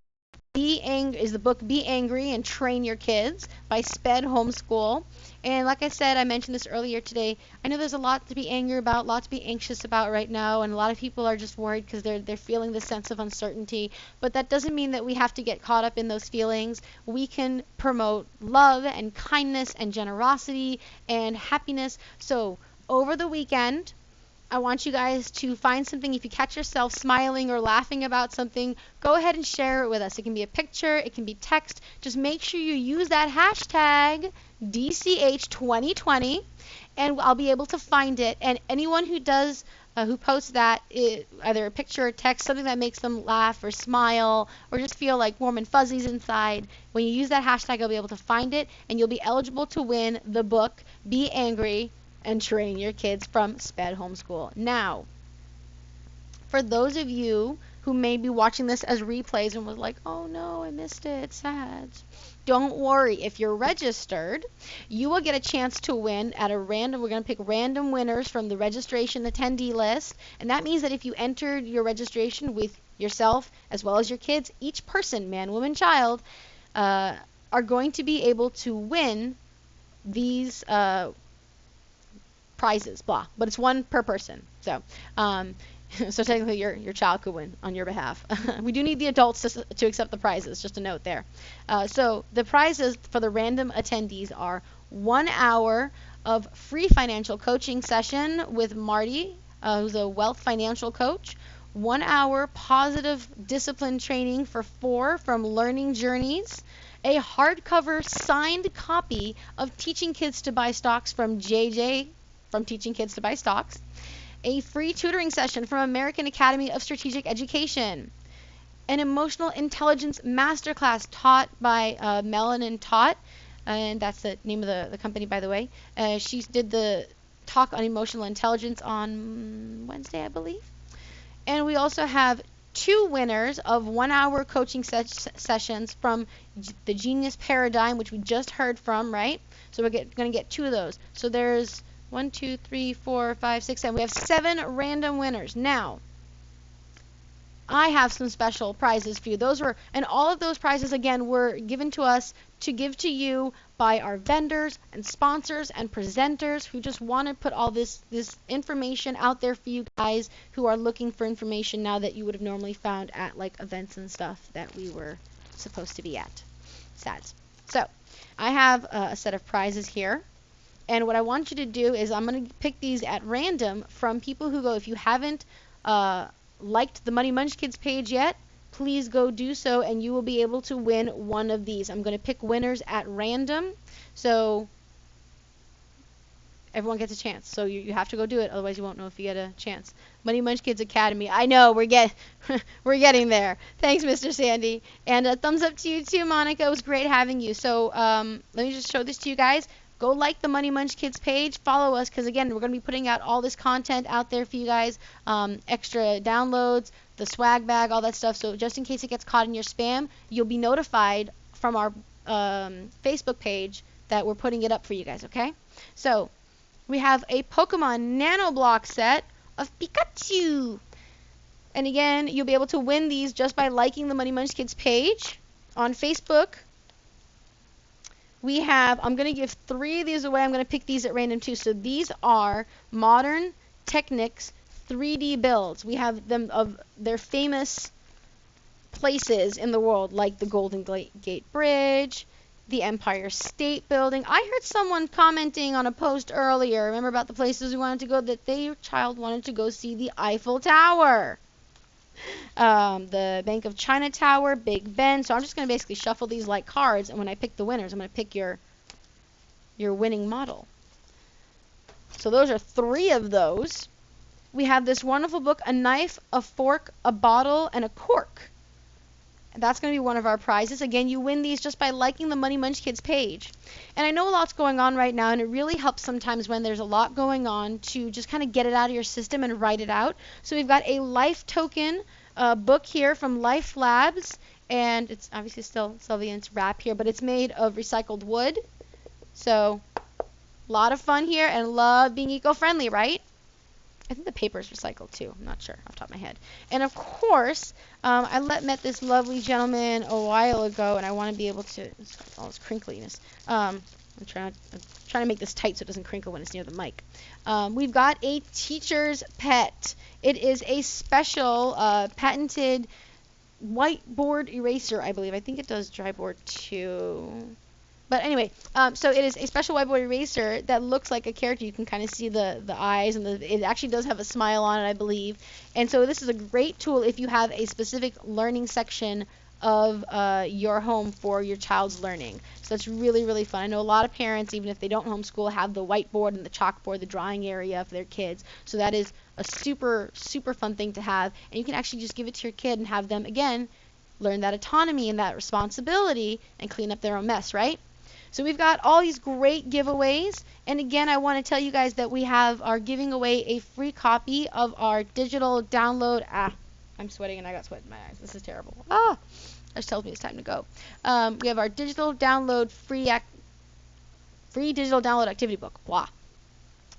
book Be Angry and Train Your Kids by Sped Homeschool. And like I said, I mentioned this earlier today, I know there's a lot to be angry about, a lot to be anxious about right now, and a lot of people are just worried because they're feeling this sense of uncertainty. But that doesn't mean that we have to get caught up in those feelings. We can promote love and kindness and generosity and happiness. So over the weekend, I want you guys to find something. If you catch yourself smiling or laughing about something, go ahead and share it with us. It can be a picture, it can be text. Just make sure you use that hashtag DCH2020, and I'll be able to find it. And anyone who posts that, either a picture or text, something that makes them laugh or smile or just feel like warm and fuzzies inside, when you use that hashtag, I'll be able to find it, and you'll be eligible to win the book Be Angry and Train Your Kids from Sped Homeschool. Now, for those of you who may be watching this as replays and was like, oh no, I missed it, it's sad. Don't worry. If you're registered, you will get a chance to win at a random. We're going to pick random winners from the registration attendee list. And that means that if you entered your registration with yourself as well as your kids, each person, man, woman, child, are going to be able to win these prizes, but it's one per person. So so technically your child could win on your behalf. We do need the adults to accept the prizes, just a note there. So the prizes for the random attendees are 1 hour of free financial coaching session with Marty, who's a wealth financial coach. 1 hour positive discipline training for 4 from Learning Journeys. A hardcover signed copy of Teaching Kids to Buy Stocks from JJ from Teaching Kids to Buy Stocks. A free tutoring session from American Academy of Strategic Education. An emotional intelligence masterclass taught by Melanin Tot, and that's the name of the company, by the way. She did the talk on emotional intelligence on Wednesday, I believe. And we also have 2 winners of 1 hour coaching sessions from the Genius Paradigm, which we just heard from, right? So we're going to get 2 of those. So there's 1, 2, 3, 4, 5, 6, 7. We have 7 random winners. Now, I have some special prizes for you. And all of those prizes, again, were given to us to give to you by our vendors and sponsors and presenters who just want to put all this information out there for you guys who are looking for information now that you would have normally found at like events and stuff that we were supposed to be at. Sad. So I have a set of prizes here. And what I want you to do is I'm going to pick these at random from people who go, if you haven't liked the Money Munch Kids page yet, please go do so and you will be able to win one of these. I'm going to pick winners at random, so everyone gets a chance. So you have to go do it, otherwise you won't know if you get a chance. Money Munch Kids Academy. I know we're getting there. Thanks, Mr. Sandy, and a thumbs up to you too, Monica. It was great having you. So let me just show this to you guys. Go like the Money Munch Kids page, follow us, because again, we're going to be putting out all this content out there for you guys, extra downloads, the swag bag, all that stuff. So just in case it gets caught in your spam, you'll be notified from our Facebook page that we're putting it up for you guys, okay? So we have a Pokemon Nano Block set of Pikachu. And again, you'll be able to win these just by liking the Money Munch Kids page on Facebook. We have, I'm going to give 3 of these away. I'm going to pick these at random too. So these are Modern Technics 3D builds. We have them of their famous places in the world, like the Golden Gate Bridge, the Empire State Building. I heard someone commenting on a post earlier, remember about the places we wanted to go, that their child wanted to go see the Eiffel Tower. The Bank of China Tower, Big Ben. So I'm just going to basically shuffle these like cards, and when I pick the winners, I'm going to pick your winning model. So those are 3 of those. We have this wonderful book, A Knife, a Fork, a Bottle, and a Cork. That's going to be one of our prizes. Again, you win these just by liking the Money Munch Kids page. And I know a lot's going on right now, and it really helps sometimes when there's a lot going on to just kind of get it out of your system and write it out. So we've got a Life Token book here from Life Labs, and it's obviously still Sylvian's wrap here, but it's made of recycled wood. So a lot of fun here, and love being eco-friendly, right? I think the paper is recycled too. I'm not sure off the top of my head. And of course, I met this lovely gentleman a while ago, and I want to be able to, all this crinkliness. I'm trying to make this tight so it doesn't crinkle when it's near the mic. We've got a teacher's pet. It is a special patented whiteboard eraser, I believe. I think it does dry board too. But anyway, so it is a special whiteboard eraser that looks like a character. You can kind of see the eyes, and it actually does have a smile on it, I believe. And so this is a great tool if you have a specific learning section of your home for your child's learning. So that's really, really fun. I know a lot of parents, even if they don't homeschool, have the whiteboard and the chalkboard, the drawing area for their kids. So that is a super, super fun thing to have. And you can actually just give it to your kid and have them, again, learn that autonomy and that responsibility and clean up their own mess, right? So we've got all these great giveaways, and again, I want to tell you guys that we are giving away a free copy of our digital download. I'm sweating and I got sweat in my eyes. This is terrible. That just tells me it's time to go. We have our digital download free digital download activity book. Blah.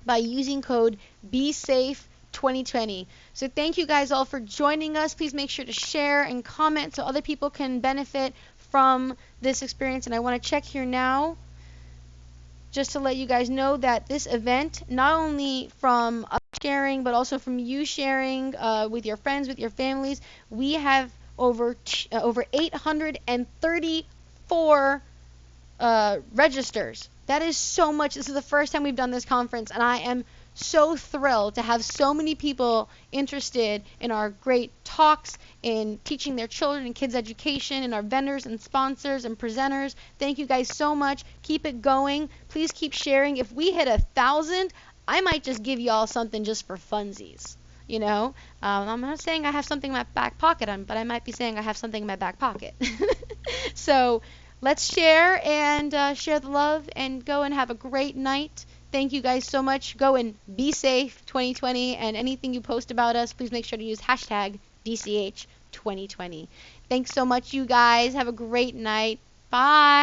By using code BeSafe2020. So thank you guys all for joining us. Please make sure to share and comment so other people can benefit from this experience. And I want to check here now just to let you guys know that this event, not only from us sharing but also from you sharing with your friends, with your families, we have over 834 registers. That is so much. This is the first time we've done this conference, and I am so thrilled to have so many people interested in our great talks, in teaching their children and kids education, and our vendors and sponsors and presenters. Thank you guys so much. Keep it going. Please keep sharing. If we hit 1,000, I might just give you all something just for funsies. You know, I'm not saying I have something in my back pocket, but I might be saying I have something in my back pocket. So let's share and share the love and go and have a great night. Thank you guys so much. Go and be safe 2020, and anything you post about us, please make sure to use hashtag DCH 2020. Thanks so much, you guys. Have a great night. Bye.